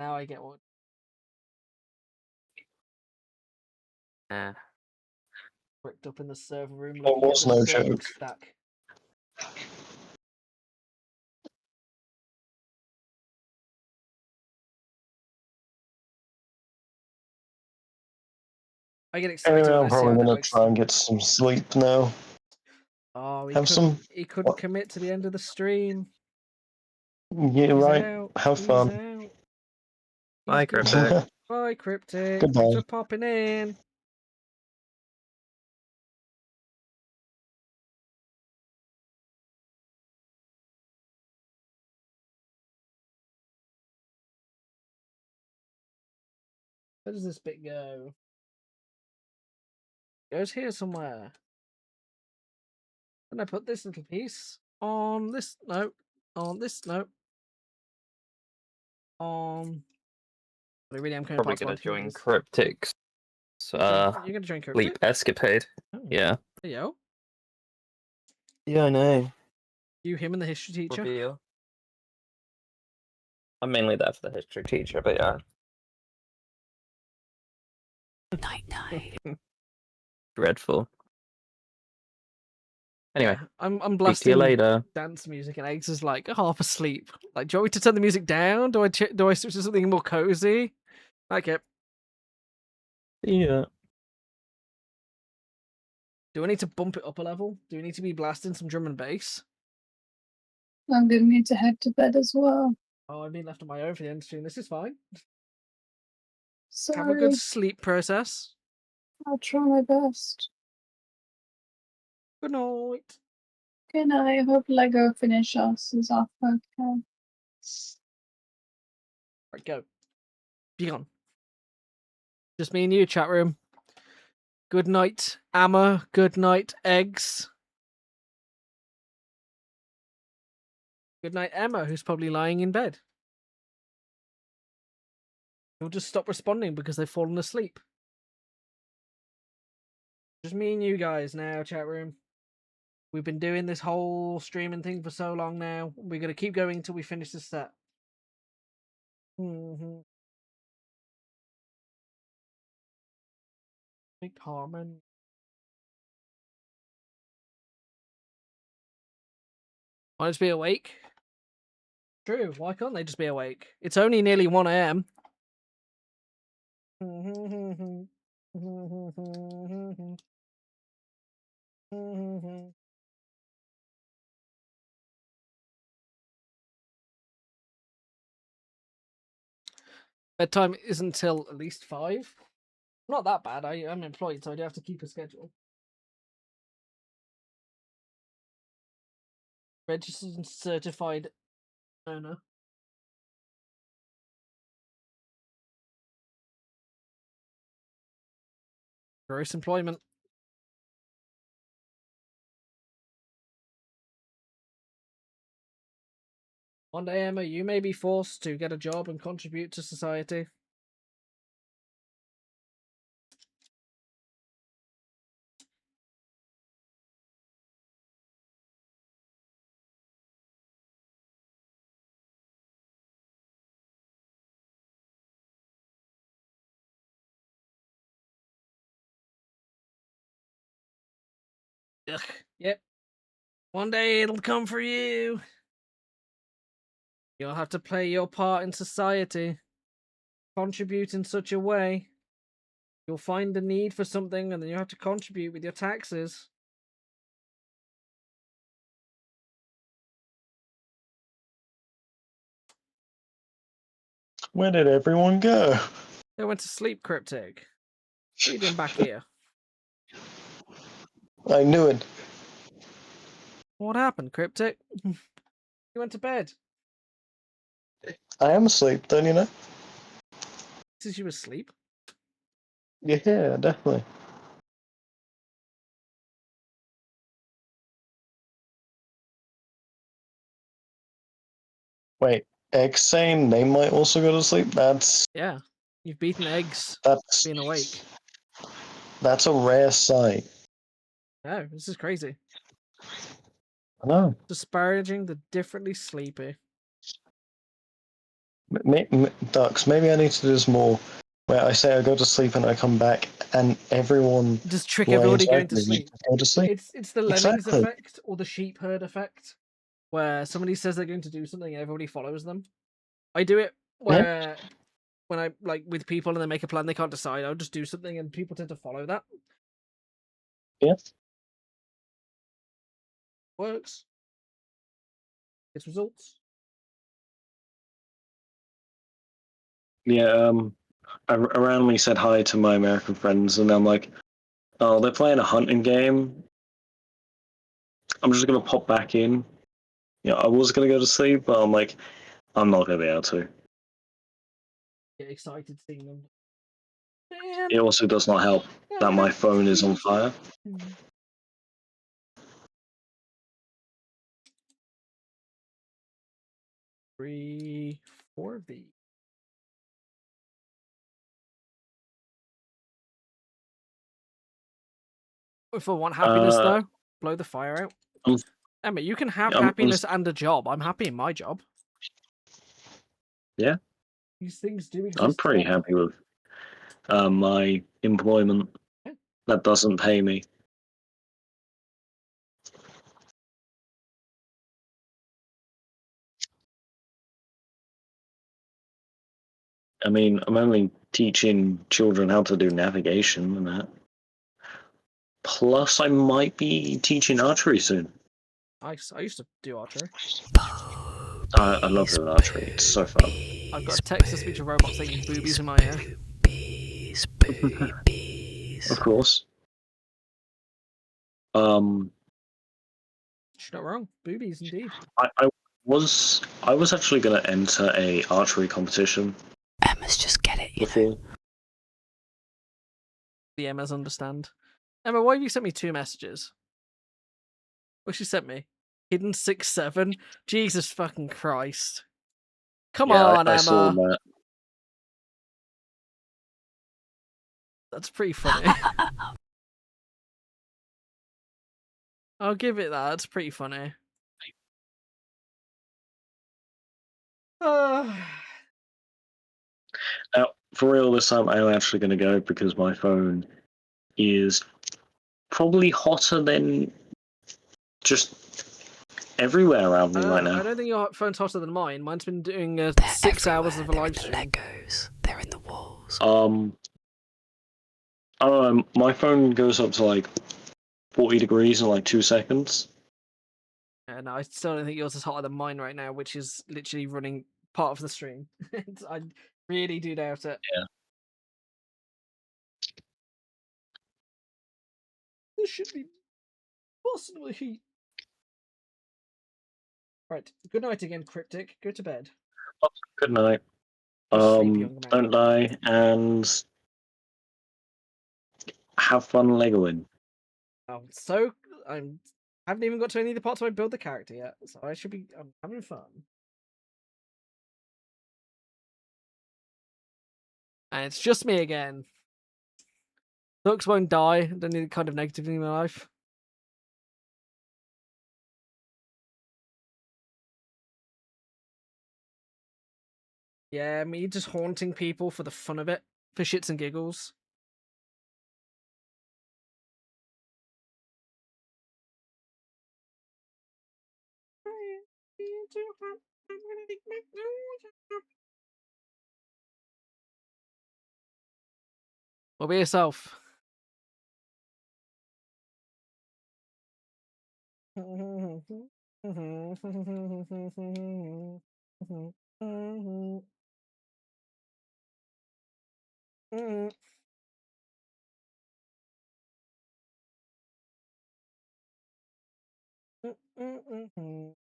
[SPEAKER 1] Now I get one.
[SPEAKER 10] Yeah.
[SPEAKER 1] Bricked up in the server room,
[SPEAKER 11] That
[SPEAKER 1] looking at
[SPEAKER 11] was
[SPEAKER 1] the
[SPEAKER 11] no
[SPEAKER 1] server
[SPEAKER 11] joke.
[SPEAKER 1] stack. I get excited
[SPEAKER 11] Anyway,
[SPEAKER 1] when
[SPEAKER 11] I'm
[SPEAKER 1] I see
[SPEAKER 11] probably
[SPEAKER 1] our
[SPEAKER 11] gonna
[SPEAKER 1] networks.
[SPEAKER 11] try and get some sleep now.
[SPEAKER 1] Oh,
[SPEAKER 11] Have some.
[SPEAKER 1] he couldn't commit to the end of the stream.
[SPEAKER 11] Yeah,
[SPEAKER 1] He's
[SPEAKER 11] right.
[SPEAKER 1] out.
[SPEAKER 11] Have
[SPEAKER 1] He's
[SPEAKER 11] fun.
[SPEAKER 1] out.
[SPEAKER 10] Bye,
[SPEAKER 1] He's good.
[SPEAKER 10] Cryptic.
[SPEAKER 1] Bye, Cryptic.
[SPEAKER 11] Goodbye.
[SPEAKER 1] Thanks for popping in. Where does this bit go? It goes here somewhere. Can I put this little piece on this note? On this note? On. I really am kind of
[SPEAKER 10] Probably gonna join Cryptic's
[SPEAKER 1] You're gonna join Cryptic?
[SPEAKER 10] sleep escapade.
[SPEAKER 1] Oh.
[SPEAKER 10] Yeah.
[SPEAKER 1] Hey, yo.
[SPEAKER 10] Yeah, I know.
[SPEAKER 1] You, him, and the history teacher.
[SPEAKER 10] Reveal. I'm mainly there for the history teacher, but yeah.
[SPEAKER 5] Night night.
[SPEAKER 10] Dreadful. Anyway,
[SPEAKER 1] Yeah, I'm
[SPEAKER 10] speak to you
[SPEAKER 1] blasting
[SPEAKER 10] later.
[SPEAKER 1] dance music, and Eggs is like half asleep. Like, do you want me to turn the music down? Do I switch to something more cozy? Okay.
[SPEAKER 10] Yeah.
[SPEAKER 1] Do I need to bump it up a level? Do we need to be blasting some drum and bass?
[SPEAKER 9] I'm gonna need to head to bed as well.
[SPEAKER 1] Oh, I've been left on my own for the end stream. This is fine.
[SPEAKER 9] Sorry.
[SPEAKER 1] Have a good sleep process.
[SPEAKER 9] I'll try my best.
[SPEAKER 1] Good night.
[SPEAKER 9] Good night. I hope Lego finish us is off okay.
[SPEAKER 1] Right, go. Be gone. Just me and you, chat room. Good night, Amma. Good night, Eggs. Good night, Emma, who's probably lying in bed. They'll just stop responding because they've fallen asleep. Just me and you guys now, chat room. We've been doing this whole streaming thing for so long now. We're going to keep going until we finish this set. Big Harmon. Might just be awake. True, why can't they just be awake? It's only nearly 1 AM. Bedtime isn't till at least 5. Not that bad. I'm employed, so I do have to keep a schedule. Registered and certified owner. Gross employment. One day, Emma, you may be forced to get a job and contribute to society. Ugh. Yep. One day it'll come for you. You'll have to play your part in society. Contribute in such a way. You'll find the need for something and then you have to contribute with your taxes.
[SPEAKER 11] Where did everyone go?
[SPEAKER 1] They went to sleep, Cryptic. What are you doing back here?
[SPEAKER 11] I knew it.
[SPEAKER 1] What happened, Cryptic? You went to bed.
[SPEAKER 11] I am asleep, don't you know?
[SPEAKER 1] Since you were asleep?
[SPEAKER 11] Yeah, definitely. Wait, eggs saying they might also go to sleep?
[SPEAKER 1] Yeah. You've beaten eggs
[SPEAKER 11] That's
[SPEAKER 1] being awake.
[SPEAKER 11] That's a rare sight.
[SPEAKER 1] No, this is crazy.
[SPEAKER 11] I know.
[SPEAKER 1] Disparaging the differently sleepy.
[SPEAKER 11] Ducks, maybe I need to do this more. Where I say I go to sleep and I come back, and everyone
[SPEAKER 1] Just trick
[SPEAKER 11] who I
[SPEAKER 1] everybody going
[SPEAKER 11] interact
[SPEAKER 1] to
[SPEAKER 11] with
[SPEAKER 1] sleep.
[SPEAKER 11] go to sleep.
[SPEAKER 1] It's the lemmings
[SPEAKER 11] Exactly.
[SPEAKER 1] effect or the sheep herd effect, where somebody says they're going to do something and everybody follows them. I do it where when I like with people and they make a plan they can't decide, I'll just do something and people tend to follow that.
[SPEAKER 11] Yeah.
[SPEAKER 1] Works. Gets results.
[SPEAKER 11] Yeah. I randomly said hi to my American friends, and I'm like, "Oh, they're playing a hunting game. I'm just gonna pop back in." Yeah, I was gonna go to sleep, but I'm like, I'm not gonna be able to.
[SPEAKER 1] Get excited seeing them.
[SPEAKER 11] It also does not help that my phone is on fire.
[SPEAKER 1] 3, 4 of these. If I want happiness though, blow the fire out. Emma, you can have happiness and a job. I'm happy in my job.
[SPEAKER 11] Yeah.
[SPEAKER 1] These things do exist.
[SPEAKER 11] I'm pretty happy with my employment that doesn't pay me. I mean, I'm only teaching children how to do navigation and that. Plus, I might be teaching archery soon.
[SPEAKER 1] Nice. I used to do archery.
[SPEAKER 11] I love doing archery. It's so fun.
[SPEAKER 1] I've got a text-to-speech robot saying boobies in my ear.
[SPEAKER 11] Of course.
[SPEAKER 1] She's not wrong. Boobies, indeed.
[SPEAKER 11] I was actually going to enter a archery competition.
[SPEAKER 5] Emma's just get it, you
[SPEAKER 11] before.
[SPEAKER 5] know.
[SPEAKER 1] The Emmas understand. Emma, why have you sent me 2 messages? What she sent me? Hidden 6-7? Jesus fucking Christ. Come on,
[SPEAKER 11] I
[SPEAKER 1] Emma.
[SPEAKER 11] saw that.
[SPEAKER 1] That's pretty funny. I'll give it that. That's pretty funny.
[SPEAKER 11] Now, for real, this time I'm actually going to go because my phone is probably hotter than just everywhere around me right now.
[SPEAKER 1] I don't think your phone's hotter than mine. Mine's been doing 6 hours of a live stream.
[SPEAKER 5] Legos. They're in the walls.
[SPEAKER 11] I don't know, my phone goes up to like 40 degrees in like 2 seconds.
[SPEAKER 1] No, I still don't think yours is hotter than mine right now, which is literally running part of the stream. I really do doubt it.
[SPEAKER 11] Yeah.
[SPEAKER 1] There should be possible heat. Right. Good night again, Cryptic. Go to bed.
[SPEAKER 11] Good night.
[SPEAKER 1] Sleep, young man.
[SPEAKER 11] Don't die and have fun Legoing.
[SPEAKER 1] So I haven't even got to any of the parts where I build the character yet, so I should be having fun. And it's just me again. Ducks won't die. I don't need kind of negativity in my life. Yeah, me just haunting people for the fun of it, for shits and giggles. Well, be yourself. Mm.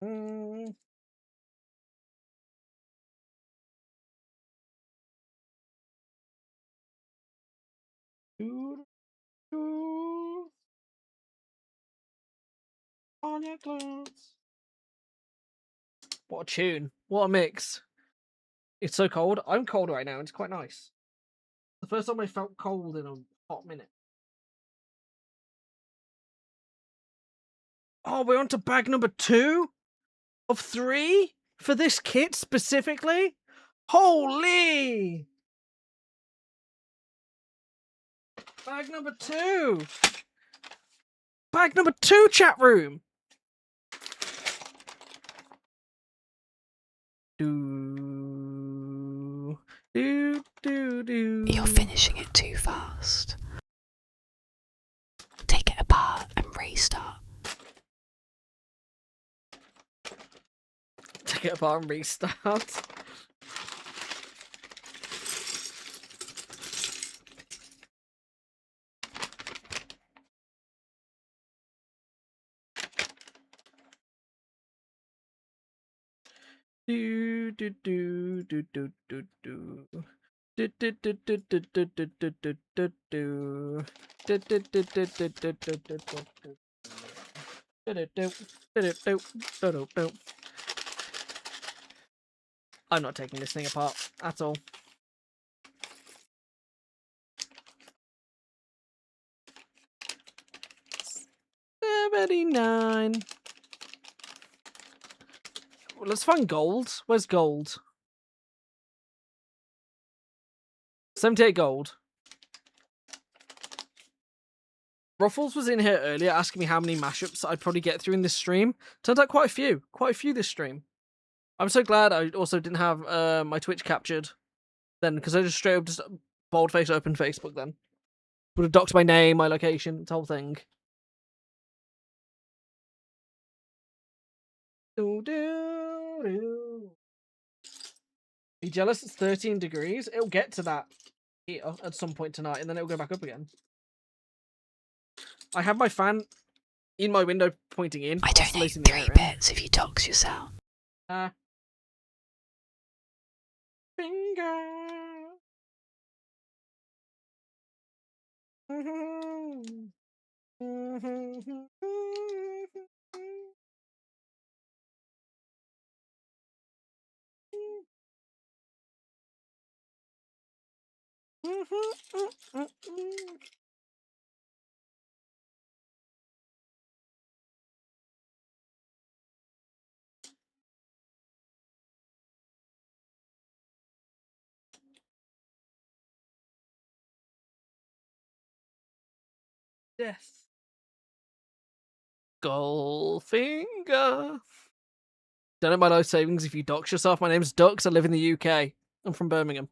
[SPEAKER 1] Mm. Doo, doo, on your clothes. What a tune. What a mix. It's so cold. I'm cold right now. It's quite nice. The first time I felt cold in a hot minute. Oh, we're on to bag number 2 of 3 for this kit specifically? Holy! Bag number 2! Bag number 2, chat room! Do, do, do, do.
[SPEAKER 5] You're finishing it too fast. Take it apart and restart.
[SPEAKER 1] Take it apart and restart. Do do do do do do do. Do do do do do do do do do do do. Do do do do do do do do do. I'm not taking this thing apart at all. $79. Well, let's find gold. Where's gold? 78 gold. Ruffles was in here earlier asking me how many mashups I'd probably get through in this stream. Turns out quite a few. Quite a few this stream. I'm so glad I also didn't have my Twitch captured then, because I just straight up just boldface open Facebook then. Would have docked my name, my location, the whole thing. Do, do, do. Are you jealous? It's 13 degrees. It'll get to that here at some point tonight, and then it'll go back up again. I have my fan in my window pointing in.
[SPEAKER 5] I donate
[SPEAKER 1] oscillating the
[SPEAKER 5] 3
[SPEAKER 1] air in.
[SPEAKER 5] bits if you dox yourself.
[SPEAKER 1] Finger. Mhm. Mhm. Yes. Goldfinger. Donate my life savings if you dox yourself. My name's Dux. I live in the UK. I'm from Birmingham.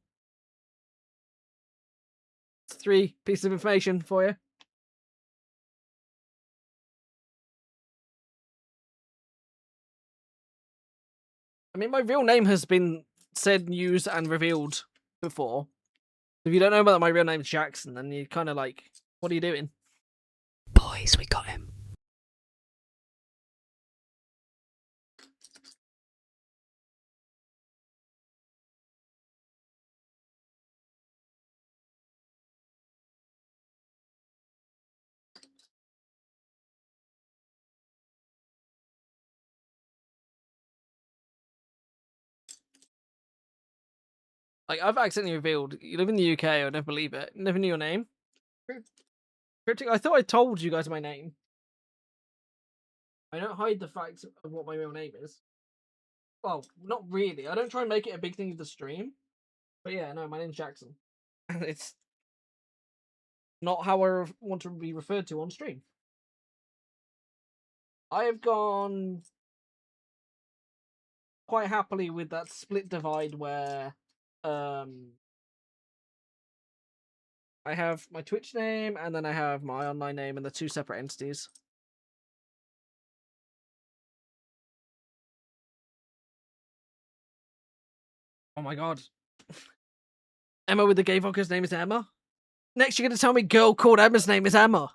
[SPEAKER 1] It's 3 pieces of information for you. I mean, my real name has been said, used, and revealed before. If you don't know that my real name's Jackson, then you're kind of like, what are you doing?
[SPEAKER 5] Boys, we got him.
[SPEAKER 1] Like, I've accidentally revealed, you live in the UK, I would never believe it. Never knew your name. Cryptic, I thought I told you guys my name. I don't hide the fact of what my real name is. Well, not really. I don't try and make it a big thing of the stream. But yeah, no, my name's Jackson. And it's not how I want to be referred to on stream. I have gone quite happily with that split divide where I have my Twitch name and then I have my online name and the 2 separate entities. Oh my god. Emma with the gay vodka's name is Emma. Next, you're gonna tell me girl called Emma's name is Emma.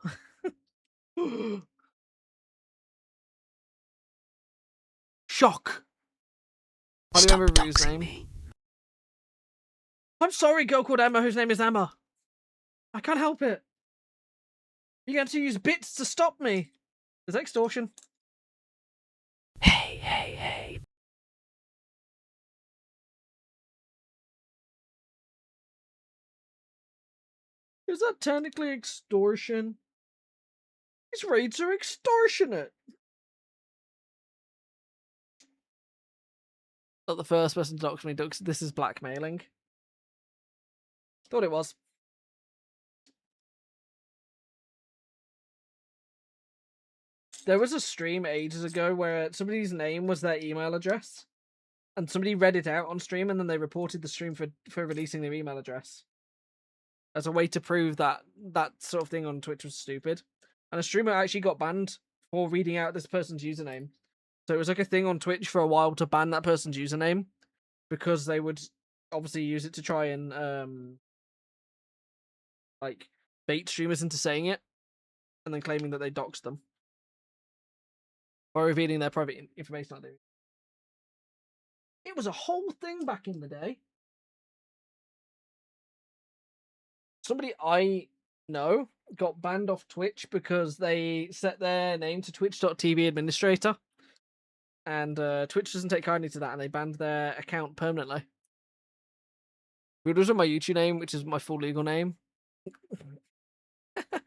[SPEAKER 1] Shock. I don't
[SPEAKER 5] Stop
[SPEAKER 1] remember Rue's
[SPEAKER 5] doxing
[SPEAKER 1] name.
[SPEAKER 5] me.
[SPEAKER 1] I'm sorry, girl called Emma whose name is Emma. I can't help it. You get to use bits to stop me. Is that extortion?
[SPEAKER 5] Hey, hey, hey.
[SPEAKER 1] Is that technically extortion? These raids are extortionate. Not the first person to dox me, Dux. This is blackmailing. Thought it was. There was a stream ages ago where somebody's name was their email address, and somebody read it out on stream, and then they reported the stream for releasing their email address as a way to prove that that sort of thing on Twitch was stupid. And a streamer actually got banned for reading out this person's username. So it was like a thing on Twitch for a while to ban that person's username because they would obviously use it to try and like bait streamers into saying it and then claiming that they doxed them or revealing their private information like that. It was a whole thing back in the day. Somebody I know got banned off Twitch because they set their name to twitch.tv administrator. And Twitch doesn't take kindly to that, and they banned their account permanently. It was my YouTube name, which is my full legal name. I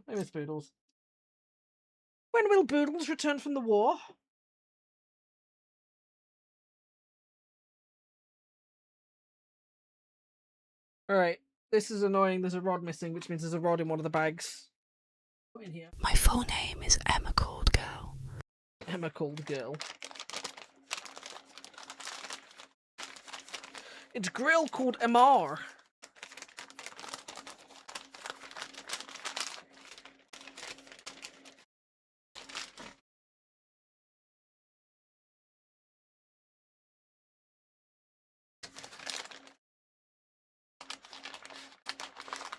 [SPEAKER 1] miss Boodles. When will Boodles return from the war? Alright, this is annoying. There's a rod missing, which means there's a rod in one of the bags. Put in here.
[SPEAKER 5] My full name is Emma Called Girl.
[SPEAKER 1] Emma Called Girl. It's grill called MR.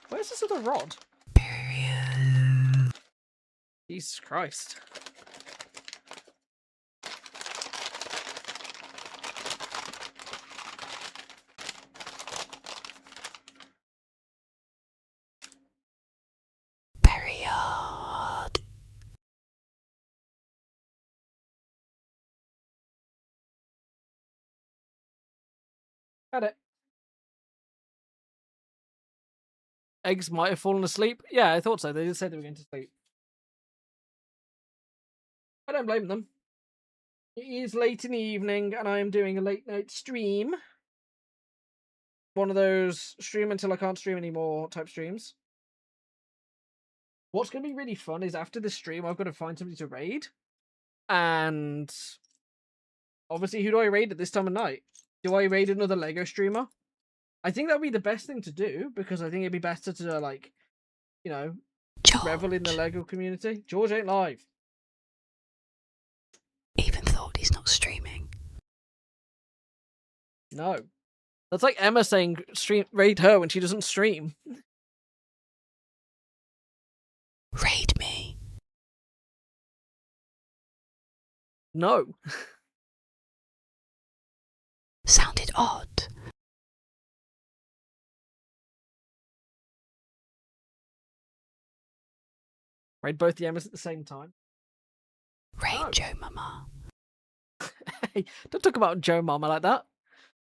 [SPEAKER 1] Where's this other rod?
[SPEAKER 5] Period.
[SPEAKER 1] Jesus Christ.
[SPEAKER 5] Period.
[SPEAKER 1] Got it. Eggs might have fallen asleep. Yeah, I thought so. They did say they were going to sleep. I don't blame them. It is late in the evening, and I am doing a late night stream. One of those stream until I can't stream anymore type streams. What's going to be really fun is after the stream, I've got to find somebody to raid. And obviously, who do I raid at this time of night? Do I raid another Lego streamer? I think that would be the best thing to do, because I think it'd be better to, like, you know,
[SPEAKER 5] George.
[SPEAKER 1] revel in the Lego community. George ain't live.
[SPEAKER 5] Even thought he's not streaming.
[SPEAKER 1] No. That's like Emma saying raid her when she doesn't stream.
[SPEAKER 5] Raid me.
[SPEAKER 1] No.
[SPEAKER 5] Sounded odd.
[SPEAKER 1] Raid both the Emmas at the same time.
[SPEAKER 5] Raid
[SPEAKER 1] No.
[SPEAKER 5] Joe Mama.
[SPEAKER 1] Hey, don't talk about Joe Mama like that.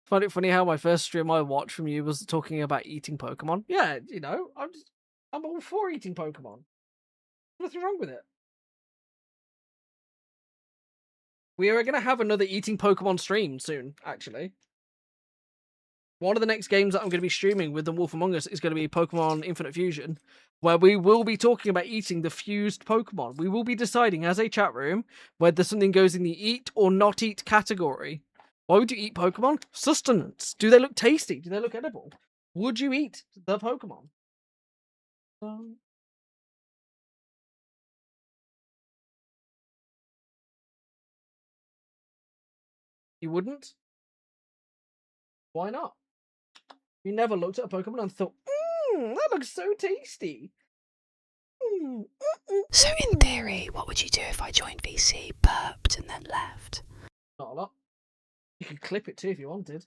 [SPEAKER 1] Find it funny how my first stream I watched from you was talking about eating Pokemon. Yeah, you know, I'm all for eating Pokemon. Nothing wrong with it. We are going to have another eating Pokemon stream soon, actually. One of the next games that I'm going to be streaming with The Wolf Among Us is going to be Pokemon Infinite Fusion, where we will be talking about eating the fused Pokemon. We will be deciding as a chat room whether something goes in the eat or not eat category. Why would you eat Pokemon? Sustenance. Do they look tasty? Do they look edible? Would you eat the Pokemon? You wouldn't? Why not? You never looked at a Pokemon and thought, that looks so tasty.
[SPEAKER 5] So in theory, what would you do if I joined VC, burped, and then left?
[SPEAKER 1] Not a lot. You could clip it too if you wanted.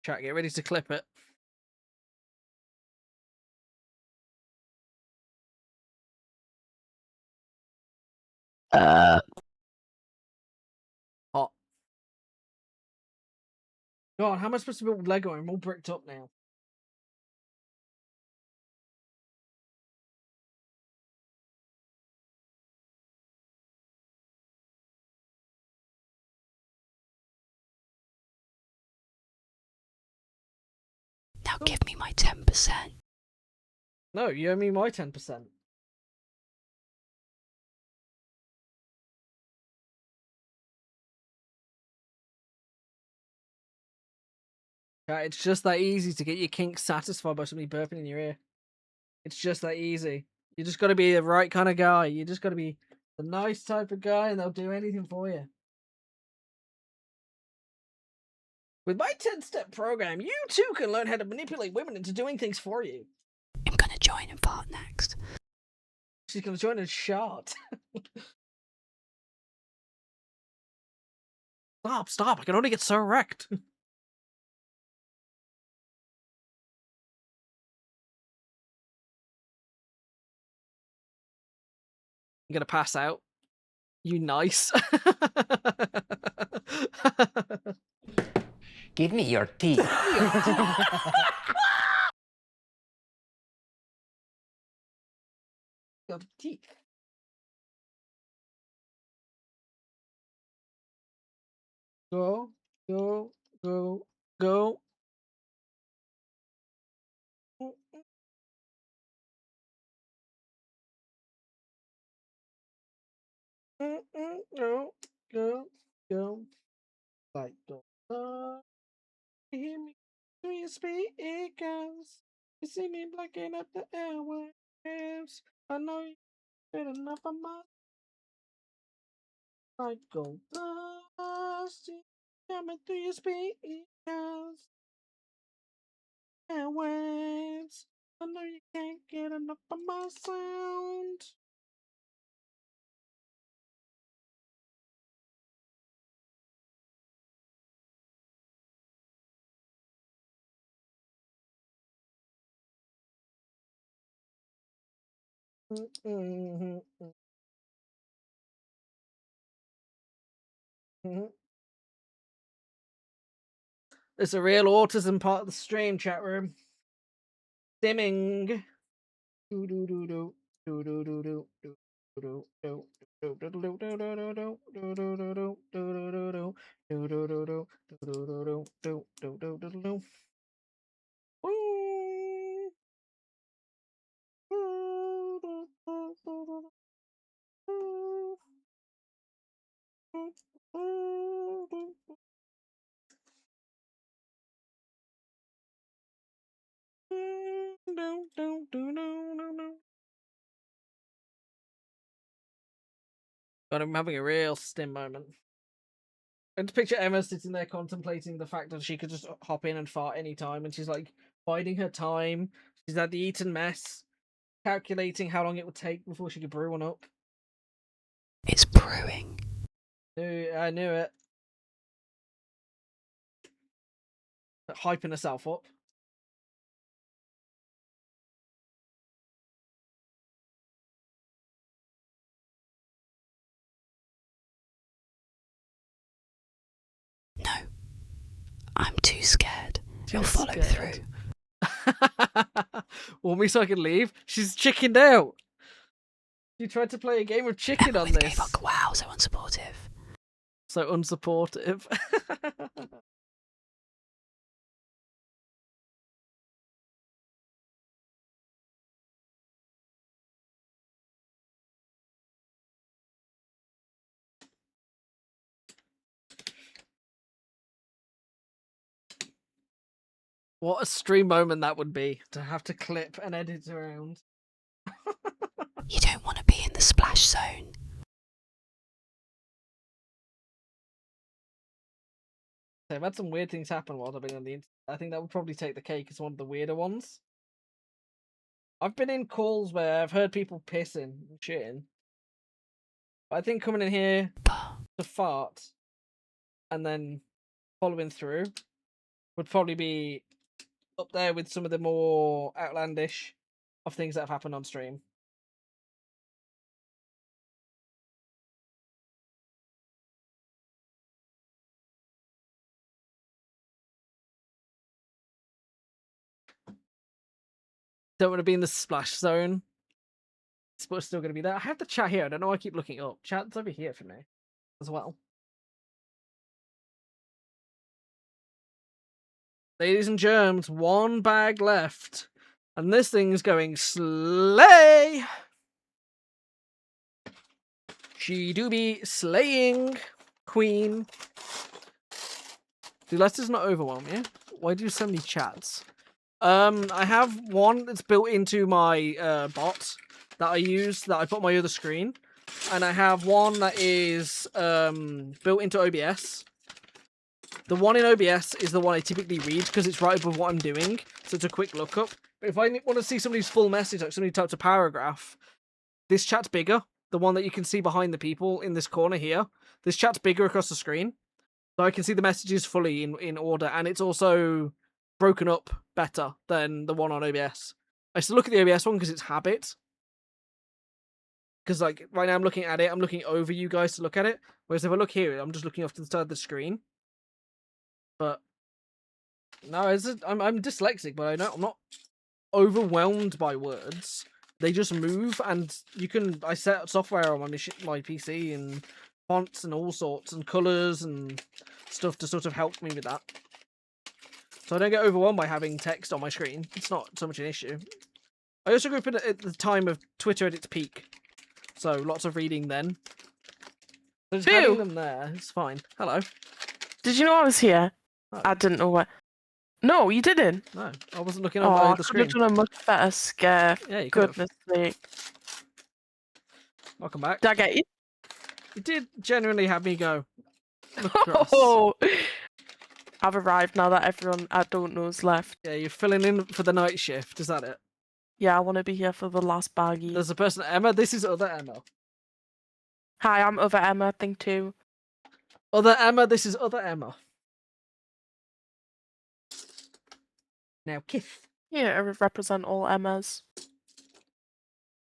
[SPEAKER 1] Chat, get ready to clip it. Hot. God, how am I supposed to build Lego? I'm all bricked up now.
[SPEAKER 5] Now give me my 10%.
[SPEAKER 1] No, you owe me my 10%. It's just that easy to get your kinks satisfied by somebody burping in your ear. It's just that easy. You just got to be the right kind of guy. You just got to be the nice type of guy, and they'll do anything for you. With my 10-step program, you too can learn how to manipulate women into doing things for you.
[SPEAKER 5] I'm gonna join and fart next.
[SPEAKER 1] She's gonna join and shart. Stop! I can only get so wrecked. I'm gonna pass out. You nice.
[SPEAKER 4] Give me your teeth.
[SPEAKER 1] Your teeth. Go. Go. Like go. Hear me through your speakers. You see me blocking up the airwaves. I know you good enough of my like go dust. Coming through your speakers. Airwaves. I know you can't get enough of my sound. There's a real autism part of the stream, chat room. Stimming. God, I'm having a real stim moment. And to picture Emma sitting there contemplating the fact that she could just hop in and fart anytime, and she's like biding her time. She's had the eaten mess, calculating how long it would take before she could brew one up.
[SPEAKER 5] It's brewing.
[SPEAKER 1] I knew it. Hyping herself up.
[SPEAKER 5] No. I'm too scared. You'll follow through.
[SPEAKER 1] Want me so I can leave? She's chickened out. You tried to play a game of chicken on this.
[SPEAKER 5] Wow, so unsupportive.
[SPEAKER 1] So unsupportive. What a stream moment that would be, to have to clip and edit around.
[SPEAKER 5] You don't want to be in the splash zone.
[SPEAKER 1] I've had some weird things happen while I've been on the internet. I think that would probably take the cake as one of the weirder ones. I've been in calls where I've heard people pissing and shitting. But I think coming in here to fart and then following through would probably be up there with some of the more outlandish of things that have happened on stream. Don't want to be in the splash zone. It's still going to be there. I have the chat here. I don't know why I keep looking up. Chat's over here for me as well. Ladies and germs, one bag left. And this thing's going slay. She do be slaying, queen. Do letters not overwhelm you? Why do you send me chats? I have one that's built into my bot that I use, that I put on my other screen. And I have one that is built into OBS. The one in OBS is the one I typically read because it's right above what I'm doing. So it's a quick lookup. But if I want to see somebody's full message, like somebody types a paragraph, this chat's bigger. The one that you can see behind the people in this corner here. This chat's bigger across the screen. So I can see the messages fully in order. And it's also broken up better than the one on OBS. I still look at the OBS one because it's habit. Because like right now I'm looking at it, I'm looking over you guys to look at it. Whereas if I look here, I'm just looking off to the side of the screen. But no, I'm dyslexic, but I'm not overwhelmed by words. They just move, and I set software on my PC and fonts and all sorts and colors and stuff to sort of help me with that. So I don't get overwhelmed by having text on my screen. It's not so much an issue. I also grew up at the time of Twitter at its peak. So lots of reading then. So just having them there, it's fine. Hello.
[SPEAKER 7] Did you know I was here?
[SPEAKER 1] Oh.
[SPEAKER 7] I didn't know what. No, you didn't.
[SPEAKER 1] No, I wasn't looking over the screen.
[SPEAKER 7] I could have done a much better scare.
[SPEAKER 1] Yeah, you could have.
[SPEAKER 7] Goodness sake.
[SPEAKER 1] Welcome back.
[SPEAKER 7] Did I get you?
[SPEAKER 1] You did genuinely have me go. Look across.
[SPEAKER 7] Oh, I've arrived now that everyone I don't know's left.
[SPEAKER 1] Yeah, you're filling in for the night shift. Is that it?
[SPEAKER 7] Yeah, I want to be here for the last baggie.
[SPEAKER 1] There's a person, Emma. This is other Emma.
[SPEAKER 7] Hi, I'm other Emma. Thing too.
[SPEAKER 1] Other Emma. This is other Emma. Now, Kith.
[SPEAKER 7] Yeah, I represent all Emmas.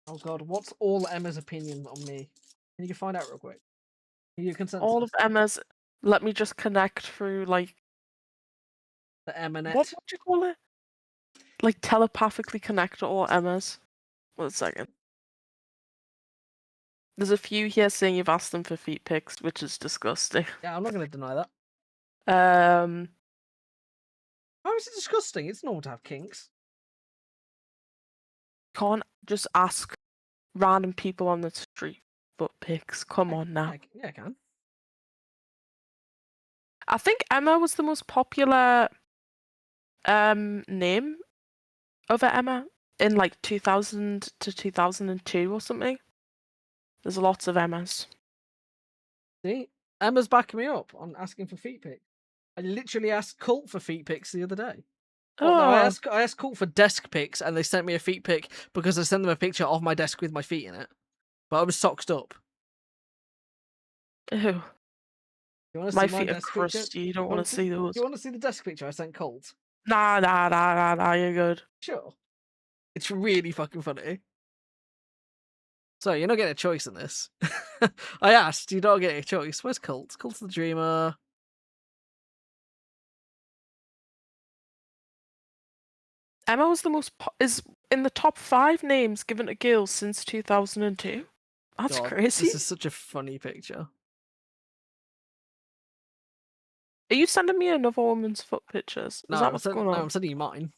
[SPEAKER 1] Oh God, what's all Emma's opinion on me? Can you find out real quick? Your consensus.
[SPEAKER 7] All of Emma's. Let me just connect through like
[SPEAKER 1] the Emmanet.
[SPEAKER 7] What would you call it? Like telepathically connect to all Emmas. 1 second. There's a few here saying you've asked them for feet pics, which is disgusting.
[SPEAKER 1] Yeah, I'm not going to deny that. How is it disgusting? It's normal to have kinks.
[SPEAKER 7] Can't just ask random people on the street butt pics. Come on now.
[SPEAKER 1] Yeah, I can.
[SPEAKER 7] I think Emma was the most popular name over Emma in like 2000 to 2002 or something. There's lots of Emmas.
[SPEAKER 1] See? Emma's backing me up on asking for feet pics. I literally asked Cult for feet pics the other day. Oh. No, I asked Cult for desk pics, and they sent me a feet pic because I sent them a picture of my desk with my feet in it. But I was socked up.
[SPEAKER 7] Ew.
[SPEAKER 1] My
[SPEAKER 7] feet are crusty. You don't want to see those.
[SPEAKER 1] You want to see the desk picture I sent Colt?
[SPEAKER 7] Nah, you're good.
[SPEAKER 1] Sure. It's really fucking funny. So, you're not getting a choice in this. I asked, you're not getting a choice. Where's Colt? Colt's the dreamer.
[SPEAKER 7] Emma was the most is in the top 5 names given to girls since 2002. That's
[SPEAKER 1] God,
[SPEAKER 7] crazy.
[SPEAKER 1] This is such a funny picture.
[SPEAKER 7] Are you sending me another woman's foot pictures?
[SPEAKER 1] No,
[SPEAKER 7] that what's going on?
[SPEAKER 1] No, I'm sending you mine.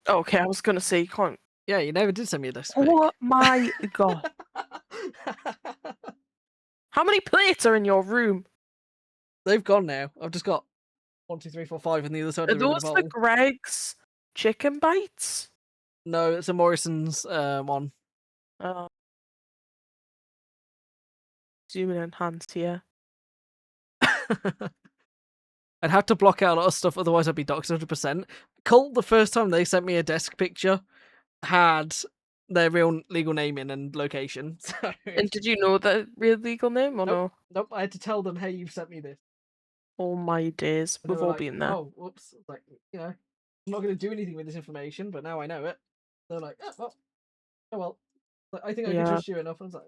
[SPEAKER 7] Okay, I was gonna say you can't.
[SPEAKER 1] Yeah, you never did send me a desk pic.
[SPEAKER 7] Oh my God. How many plates are in your room?
[SPEAKER 1] They've gone now. I've just got 1, 2, 3, 4, 5 in the other side
[SPEAKER 7] Are
[SPEAKER 1] of the room.
[SPEAKER 7] those the Greg's chicken bites?
[SPEAKER 1] No, it's a Morrison's one.
[SPEAKER 7] Zoom and enhance here.
[SPEAKER 1] I'd have to block out a lot of stuff, otherwise I'd be doxxed 100%. Cult, the first time they sent me a desk picture, had their real legal name in and location. So
[SPEAKER 7] And did you know the real legal name or
[SPEAKER 1] nope,
[SPEAKER 7] no?
[SPEAKER 1] nope. I had to tell them, "Hey, you've sent me this."
[SPEAKER 7] Oh my days,
[SPEAKER 1] And they
[SPEAKER 7] we've
[SPEAKER 1] were
[SPEAKER 7] all
[SPEAKER 1] like,
[SPEAKER 7] been there.
[SPEAKER 1] "Oh, whoops!" Like, I'm not going to do anything with this information, but now I know it. They're like, "Oh well." Like, I think I can
[SPEAKER 7] Yeah.
[SPEAKER 1] trust you enough. I was like,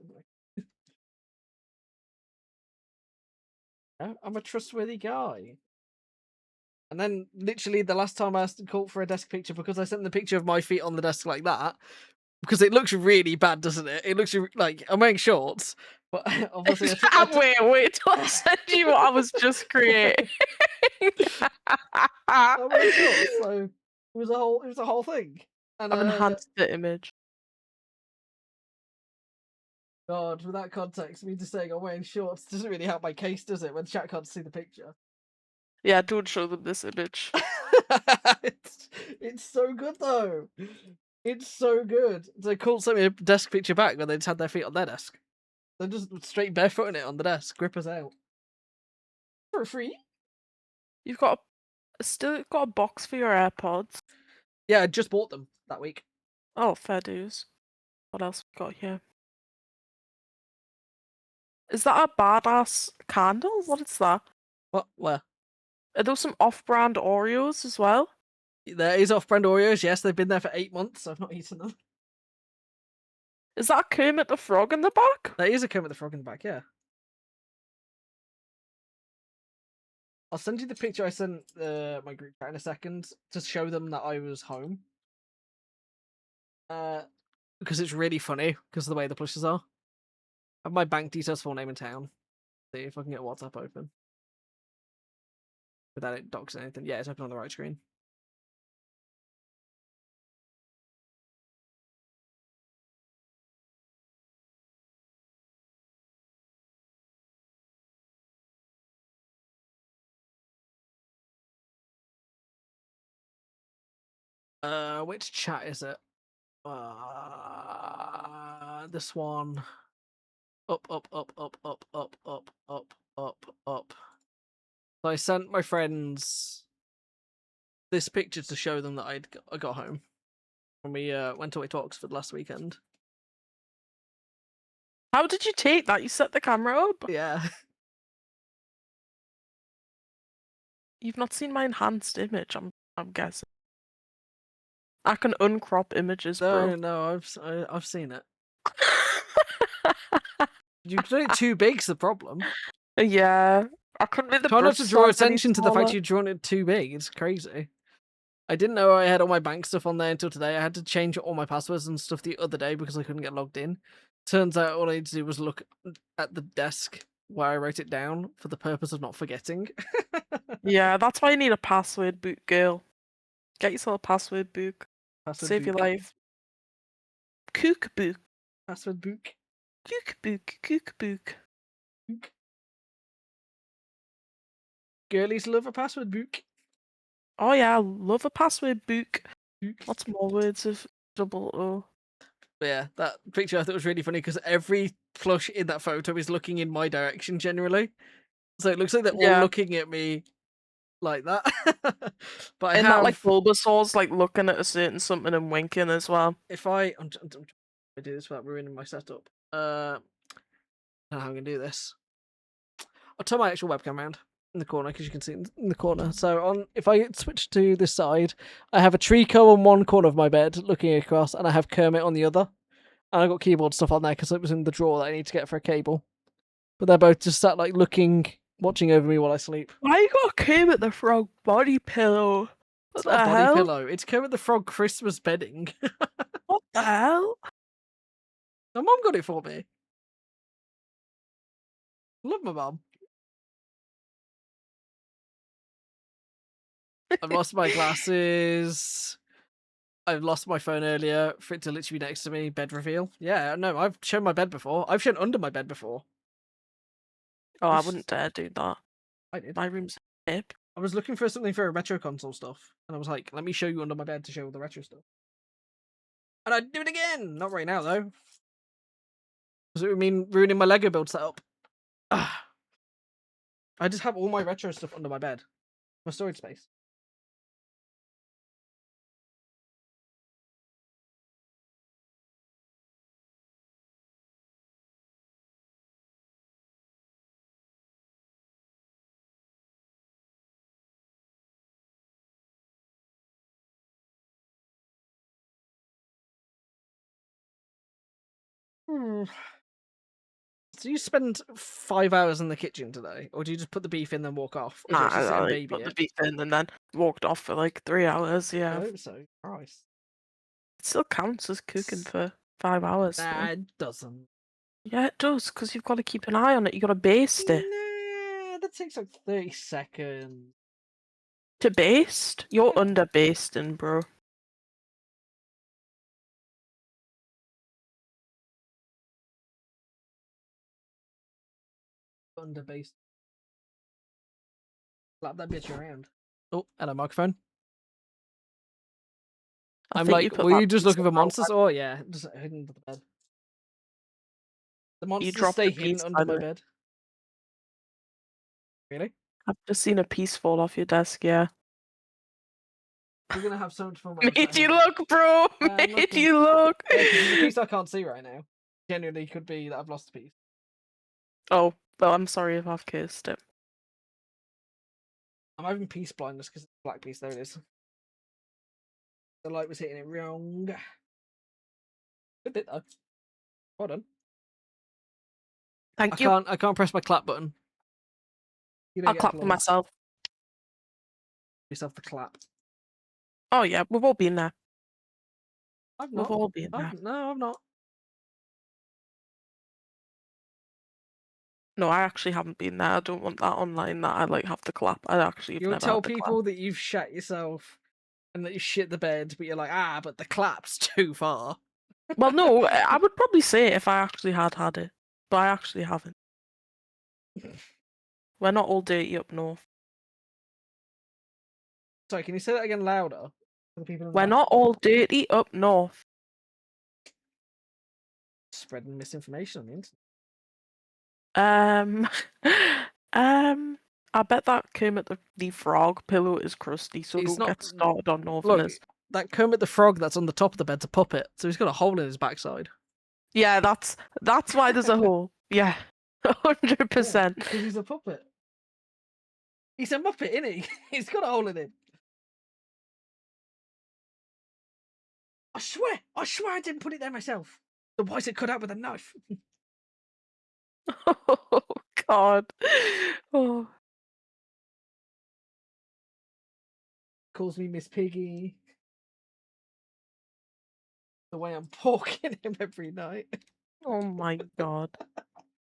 [SPEAKER 1] I'm a trustworthy guy. And then, literally, the last time I asked Colt for a desk picture, because I sent the picture of my feet on the desk like that, because it looks really bad, doesn't it? It looks like I'm wearing shorts, but obviously
[SPEAKER 7] Wait, don't send you what I was just creating.
[SPEAKER 1] I'm wearing shorts, so it was a whole thing. And
[SPEAKER 7] I've enhanced the image.
[SPEAKER 1] God, with that context, me just saying I'm wearing shorts doesn't really help my case, does it? When chat can't see the picture.
[SPEAKER 7] Yeah, don't show them this image.
[SPEAKER 1] It's so good though. It's so good. So Colt sent me a desk picture back where they just had their feet on their desk. They're just straight barefooting it on the desk, grippers out. For free?
[SPEAKER 7] You've got still got a box for your AirPods.
[SPEAKER 1] Yeah, I just bought them that week.
[SPEAKER 7] Oh, fair dues. What else we got here? Is that a badass candle? What is that?
[SPEAKER 1] What? Where?
[SPEAKER 7] Are those some off-brand Oreos as well?
[SPEAKER 1] There is off-brand Oreos. Yes, they've been there for 8 months. So I've not eaten them.
[SPEAKER 7] Is that a Kermit the Frog in the back?
[SPEAKER 1] There is a Kermit the Frog in the back. Yeah. I'll send you the picture I sent my group chat in a second to show them that I was home. Because it's really funny because of the way the plushes are. I have my bank details, full name, and town. See if I can get WhatsApp open without it docs anything. Yeah, it's open on the right screen. Which chat is it? This one. Up. So I sent my friends this picture to show them that I got home when we went away to Oxford last weekend.
[SPEAKER 7] How did you take that? You set the camera up?
[SPEAKER 1] Yeah.
[SPEAKER 7] You've not seen my enhanced image, I'm guessing. I can uncrop images, bro.
[SPEAKER 1] No, I've seen it. You've done it too big's the problem.
[SPEAKER 7] Yeah. I couldn't make the
[SPEAKER 1] Try not to draw
[SPEAKER 7] brush size any
[SPEAKER 1] attention to the fact
[SPEAKER 7] smaller.
[SPEAKER 1] you've drawn it too big. It's crazy. I didn't know I had all my bank stuff on there until today. I had to change all my passwords and stuff the other day because I couldn't get logged in. Turns out all I needed to do was look at the desk where I wrote it down for the purpose of not forgetting.
[SPEAKER 7] Yeah, that's why you need a password book, girl. Get yourself a password book.
[SPEAKER 1] Password
[SPEAKER 7] Save your
[SPEAKER 1] book.
[SPEAKER 7] life. Cook book.
[SPEAKER 1] Password book.
[SPEAKER 7] Cook book. Cook book.
[SPEAKER 1] Book. Girlies love a password book.
[SPEAKER 7] Oh yeah, I love a password book.
[SPEAKER 1] Book.
[SPEAKER 7] Lots more words of double O.
[SPEAKER 1] But yeah, that picture I thought was really funny because every plush in that photo is looking in my direction generally. So it looks like they're all looking at me like that. But
[SPEAKER 7] and that like Bulbasaur's like looking at a certain something and winking as well.
[SPEAKER 1] If I'm trying to do this without ruining my setup. I don't know how I'm gonna do this. I'll turn my actual webcam around in the corner because you can see it in the corner. So if I switch to this side, I have a Trico on one corner of my bed looking across, and I have Kermit on the other. And I got keyboard stuff on there because it was in the drawer that I need to get for a cable. But they're both just sat like looking, watching over me while I sleep.
[SPEAKER 7] Why you got Kermit the Frog body pillow?
[SPEAKER 1] It's not a body pillow. It's Kermit the Frog Christmas bedding.
[SPEAKER 7] What the hell?
[SPEAKER 1] My mum got it for me. Love my mum. I've lost my glasses. I've lost my phone earlier for it to literally be next to me. Bed reveal. Yeah, no, I've shown my bed before. I've shown under my bed before.
[SPEAKER 7] Oh, I wouldn't dare do that.
[SPEAKER 1] I did.
[SPEAKER 7] My room's hip.
[SPEAKER 1] I was looking for something for a retro console stuff, and I was like, let me show you under my bed to show all the retro stuff. And I'd do it again! Not right now, though. Because it would mean ruining my Lego build setup. I just have all my retro stuff under my bed. My storage space. Hmm. So you spend 5 hours in the kitchen today, or do you just put the beef in then walk off? Or do you
[SPEAKER 7] Nah,
[SPEAKER 1] actually sit and
[SPEAKER 7] I
[SPEAKER 1] baby
[SPEAKER 7] put the
[SPEAKER 1] it?
[SPEAKER 7] beef in and then walked off for like 3 hours.
[SPEAKER 1] I
[SPEAKER 7] Yeah,
[SPEAKER 1] hope so. Christ.
[SPEAKER 7] it still counts as cooking for 5 hours. though.
[SPEAKER 1] Nah, it doesn't.
[SPEAKER 7] Yeah, it does, because you've got to keep an eye on it. You got to baste it.
[SPEAKER 1] Nah, that takes like 30 seconds.
[SPEAKER 7] To baste? You're
[SPEAKER 1] Yeah.
[SPEAKER 7] under basting, bro.
[SPEAKER 1] Under base. Slap that bitch around. Oh, hello, microphone.
[SPEAKER 7] I
[SPEAKER 1] I'm
[SPEAKER 7] think
[SPEAKER 1] like,
[SPEAKER 7] you put
[SPEAKER 1] were
[SPEAKER 7] that
[SPEAKER 1] you just
[SPEAKER 7] piece
[SPEAKER 1] looking for
[SPEAKER 7] on the
[SPEAKER 1] monsters? Oh yeah, just hidden under the bed. The
[SPEAKER 7] You
[SPEAKER 1] monsters
[SPEAKER 7] dropped
[SPEAKER 1] stay
[SPEAKER 7] a
[SPEAKER 1] hidden
[SPEAKER 7] piece,
[SPEAKER 1] under
[SPEAKER 7] by
[SPEAKER 1] my
[SPEAKER 7] the way.
[SPEAKER 1] bed. Really?
[SPEAKER 7] I've just seen a piece fall off your desk, yeah.
[SPEAKER 1] We're gonna have so much fun when I
[SPEAKER 7] Made
[SPEAKER 1] start
[SPEAKER 7] you
[SPEAKER 1] hidden.
[SPEAKER 7] look, bro!
[SPEAKER 1] I'm
[SPEAKER 7] Made
[SPEAKER 1] looking.
[SPEAKER 7] you look!
[SPEAKER 1] Yeah, because there's a piece I can't see right now. Genuinely could be that I've lost a piece.
[SPEAKER 7] Oh, well, I'm sorry if I've cursed it.
[SPEAKER 1] I'm having piece blindness because it's a black piece. There it is. The light was hitting it wrong. Good bit though. Well done.
[SPEAKER 7] Thank you.
[SPEAKER 1] I can't press my clap button. You don't
[SPEAKER 7] I'll
[SPEAKER 1] get
[SPEAKER 7] clap for
[SPEAKER 1] applause.
[SPEAKER 7] myself.
[SPEAKER 1] Yourself the clap.
[SPEAKER 7] Oh, yeah, we've all been there.
[SPEAKER 1] I've
[SPEAKER 7] We've
[SPEAKER 1] not.
[SPEAKER 7] all been there.
[SPEAKER 1] No, I've not.
[SPEAKER 7] No, I actually haven't been there. I don't want that online that I like have to clap. I actually have
[SPEAKER 1] You'll
[SPEAKER 7] never
[SPEAKER 1] tell
[SPEAKER 7] had to clap.
[SPEAKER 1] people that you've shat yourself and that you shit the bed, but you're like, but the clap's too far.
[SPEAKER 7] Well, no, I would probably say it if I actually had it, but I actually haven't. We're not all dirty up north.
[SPEAKER 1] Sorry, can you say that again louder for the people in the
[SPEAKER 7] We're
[SPEAKER 1] back?
[SPEAKER 7] not all dirty up north.
[SPEAKER 1] Spreading misinformation on the internet.
[SPEAKER 7] I bet that Kermit the Frog pillow is crusty, so
[SPEAKER 1] It's
[SPEAKER 7] don't
[SPEAKER 1] not-
[SPEAKER 7] get started on
[SPEAKER 1] Look,
[SPEAKER 7] Northerners.
[SPEAKER 1] that Kermit the Frog that's on the top of the bed's a puppet, so he's got a hole in his backside.
[SPEAKER 7] Yeah, that's why there's a hole. Yeah, 100%.
[SPEAKER 1] Because he's a puppet. He's a muppet, isn't he? He's got a hole in him. I swear I didn't put it there myself. Then why is it cut out with a knife?
[SPEAKER 7] Oh God. Oh.
[SPEAKER 1] Calls me Miss Piggy. The way I'm porking him every night.
[SPEAKER 7] Oh my God.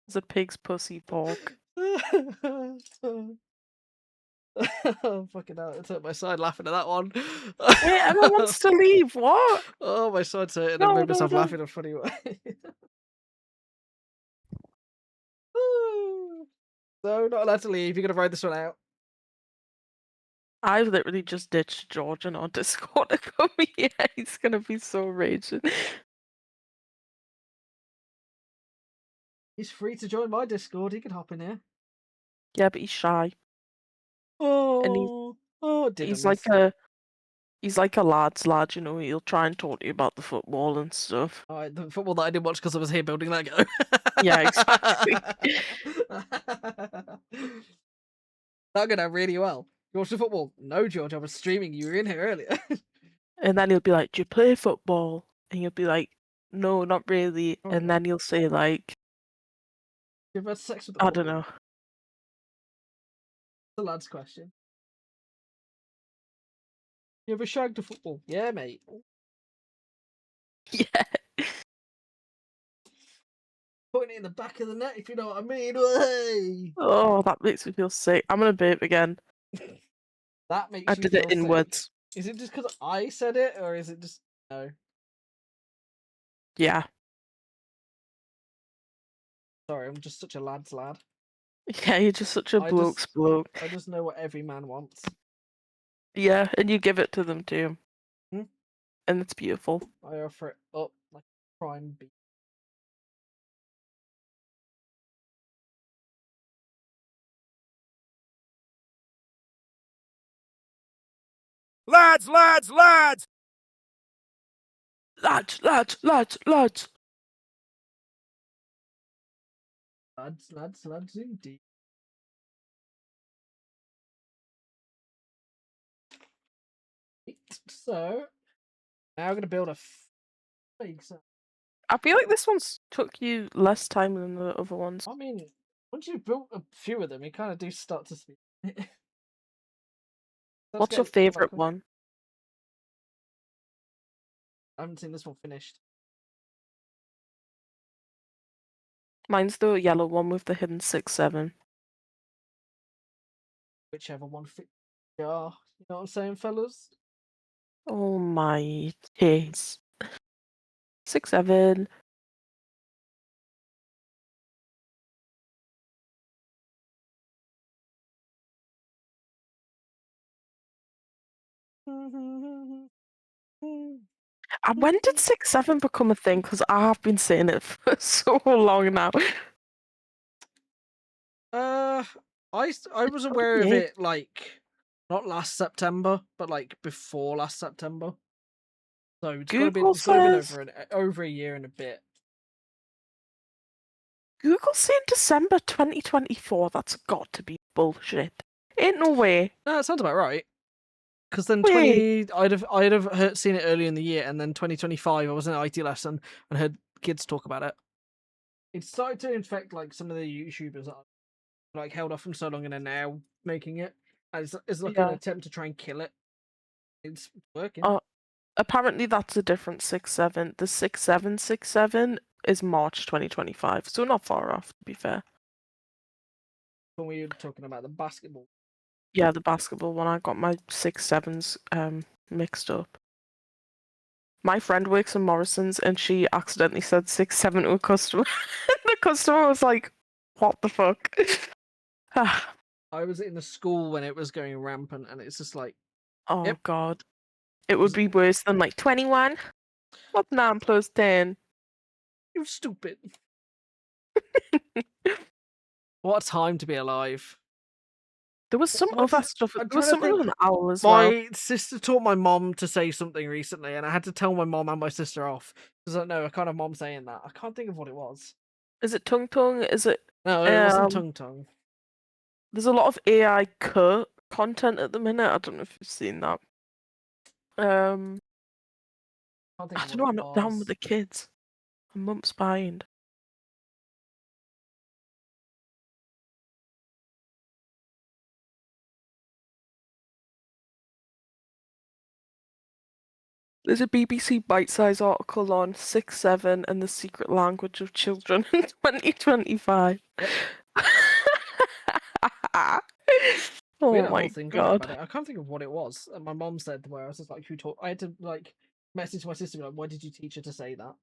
[SPEAKER 7] It's a pig's pussy pork.
[SPEAKER 1] Oh, fucking hell, it hurt my side laughing at that one.
[SPEAKER 7] Wait, Emma wants to leave. What?
[SPEAKER 1] Oh, my side's hurting.
[SPEAKER 7] No,
[SPEAKER 1] I made
[SPEAKER 7] no,
[SPEAKER 1] myself
[SPEAKER 7] no.
[SPEAKER 1] laugh in a funny way. So, not allowed to leave. You're going to ride this one out.
[SPEAKER 7] I've literally just ditched George on our Discord to come here. He's gonna be so raging.
[SPEAKER 1] He's free to join my Discord. He can hop in here.
[SPEAKER 7] Yeah, but he's shy.
[SPEAKER 1] Oh,
[SPEAKER 7] He's like a lad's lad, you know. He'll try and talk to you about the football and stuff.
[SPEAKER 1] The football that I didn't watch because I was here building Lego.
[SPEAKER 7] Yeah, exactly.
[SPEAKER 1] That went out really well. You watched the football? No, George. I was streaming. You were in here earlier.
[SPEAKER 7] And then he'll be like, "Do you play football?" And you'll be like, "No, not really."
[SPEAKER 1] Okay.
[SPEAKER 7] And then he'll say like,
[SPEAKER 1] You've had sex with the
[SPEAKER 7] "I
[SPEAKER 1] football?
[SPEAKER 7] don't know."
[SPEAKER 1] The lad's question. You ever shagged a football? Yeah, mate.
[SPEAKER 7] Yeah.
[SPEAKER 1] Putting it in the back of the net, if you know what I mean. Hey!
[SPEAKER 7] Oh, that makes me feel sick. I'm gonna burp again.
[SPEAKER 1] That makes
[SPEAKER 7] I
[SPEAKER 1] you
[SPEAKER 7] did
[SPEAKER 1] feel
[SPEAKER 7] it inwards.
[SPEAKER 1] sick. Is it just because I said it, or is it just no?
[SPEAKER 7] Yeah.
[SPEAKER 1] Sorry, I'm just such a lad's lad.
[SPEAKER 7] Yeah, you're just such a bloke's bloke.
[SPEAKER 1] I just know what every man wants.
[SPEAKER 7] Yeah, and you give it to them too.
[SPEAKER 1] Hmm?
[SPEAKER 7] And it's beautiful.
[SPEAKER 1] I offer it up like prime beef.
[SPEAKER 6] Lads, lads, lads!
[SPEAKER 7] Lads.
[SPEAKER 1] Lads, indeed. So, now we're going to build a fake.
[SPEAKER 7] I feel like this one's took you less time than the other ones.
[SPEAKER 1] I mean, once you've built a few of them, you kind of do start to speak.
[SPEAKER 7] What's your favourite one?
[SPEAKER 1] I haven't seen this one finished.
[SPEAKER 7] Mine's the yellow one with the hidden 6-7.
[SPEAKER 1] Whichever one fits your jar. You know what I'm saying, fellas?
[SPEAKER 7] Oh my days. 6-7. And when did 6-7 become a thing? Because I have been saying it for so long now.
[SPEAKER 1] I was aware of it like not last September, but like before last September. So it's got to be over a year and a bit.
[SPEAKER 7] Google's saying December 2024. That's got to be bullshit. Ain't no way.
[SPEAKER 1] No, it sounds about right. Because then I'd have seen it earlier in the year, and then 2025 I was in an IT lesson and heard kids talk about it. It started to infect like some of the YouTubers that like held off from so long and are now making it. And it's like an attempt to try and kill it. It's working.
[SPEAKER 7] Apparently that's a different 6-7. The 6-7 is March 2025, so not far off, to be fair.
[SPEAKER 1] When we were talking about the basketball.
[SPEAKER 7] Yeah, the basketball one. I got my 6-7s mixed up. My friend works in Morrison's and she accidentally said 6-7 to a customer. The customer was like, what the fuck?
[SPEAKER 1] I was in a school when it was going rampant and it's just like,
[SPEAKER 7] oh god. It would be worse than like 21. What's 9 plus 10?
[SPEAKER 1] You stupid. What a time to be alive.
[SPEAKER 7] There was some other stuff. There was something with an owl as well.
[SPEAKER 1] My sister taught my mom to say something recently, and I had to tell my mom and my sister off because I know I can't have mom saying that. I can't think of what it was.
[SPEAKER 7] Is it tung tung? Is it?
[SPEAKER 1] No, it wasn't tung tung.
[SPEAKER 7] There's a lot of AI content at the minute. I don't know if you've seen that. I don't know. I'm not down with the kids. I'm months behind. There's a BBC bite-sized article on 6-7 and the secret language of children in 2025. Oh my god!
[SPEAKER 1] I can't think of what it was. And my mom said where I was just like, "Who taught?" I had to like message my sister like, "Why did you teach her to say that?"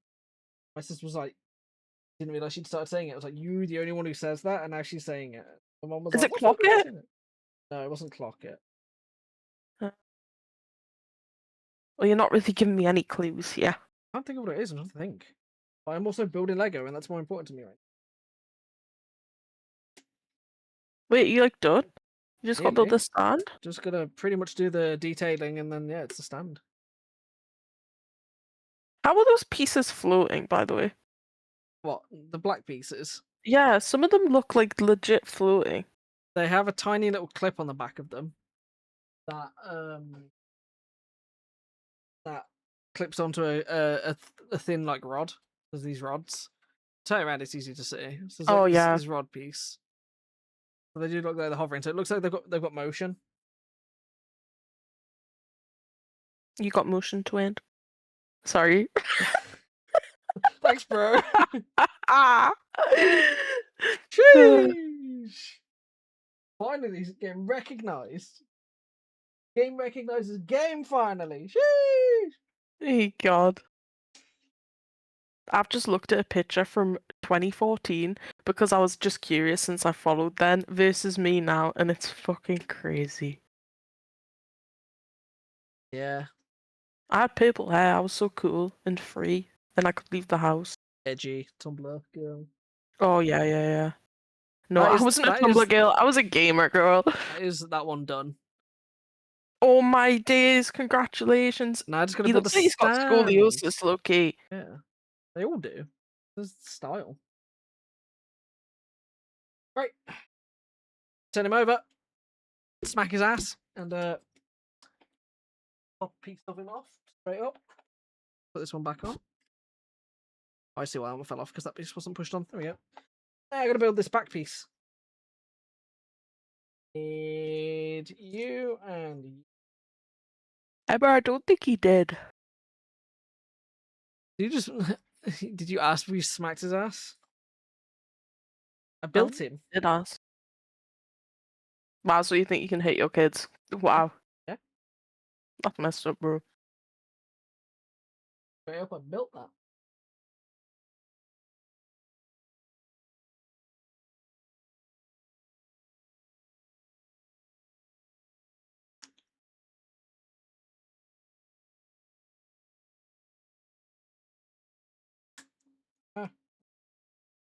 [SPEAKER 1] My sister was like, "Didn't realize she'd started saying it." I was like, "You the only one who says that," and now she's saying it. My mom was
[SPEAKER 7] Is
[SPEAKER 1] like,
[SPEAKER 7] it Clock It?
[SPEAKER 1] No, it wasn't Clock It.
[SPEAKER 7] Well, you're not really giving me any clues here.
[SPEAKER 1] I can't think of what it is. I'm trying to think. But I'm also building Lego, and that's more important to me right now.
[SPEAKER 7] Wait, you like done? You just got to build the stand?
[SPEAKER 1] Just gonna pretty much do the detailing, and then it's the stand.
[SPEAKER 7] How are those pieces floating, by the way?
[SPEAKER 1] What, the black pieces?
[SPEAKER 7] Yeah, some of them look like legit floating.
[SPEAKER 1] They have a tiny little clip on the back of them that clips onto a thin like rod. There's these rods. Turn it around, it's easy to see. So there's this rod piece. So they do look like they're hovering. So it looks like they've got motion.
[SPEAKER 7] You got motion, twin. Sorry.
[SPEAKER 1] Thanks, bro. Sheesh. Finally, he's getting recognized. Game recognizes game finally. Sheesh.
[SPEAKER 7] Hey god. I've just looked at a picture from 2014 because I was just curious since I followed then versus me now, and it's fucking crazy.
[SPEAKER 1] Yeah.
[SPEAKER 7] I had purple hair, I was so cool and free, and I could leave the house.
[SPEAKER 1] Edgy Tumblr girl.
[SPEAKER 7] Oh yeah. No, I wasn't a Tumblr girl, I was a gamer girl.
[SPEAKER 1] Is that one done?
[SPEAKER 7] Oh my days! Congratulations.
[SPEAKER 1] Now I just gotta
[SPEAKER 7] He
[SPEAKER 1] build a
[SPEAKER 7] looks like he's got
[SPEAKER 1] stand.
[SPEAKER 7] scoliosis, low-key.
[SPEAKER 1] Yeah, they all do. There's style. Right, turn him over, smack his ass, and pop a piece of him off straight up. Put this one back on. Oh, I see why I fell off because that piece wasn't pushed on. There we go. Now I gotta build this back piece. Need you and you.
[SPEAKER 7] Emma, I don't think he did.
[SPEAKER 1] Did you just did you ask if we smacked his ass? I built him.
[SPEAKER 7] Did ask. Wow, so you think you can hit your kids? Wow.
[SPEAKER 1] Yeah.
[SPEAKER 7] That's messed up, bro.
[SPEAKER 1] Straight up, I built that.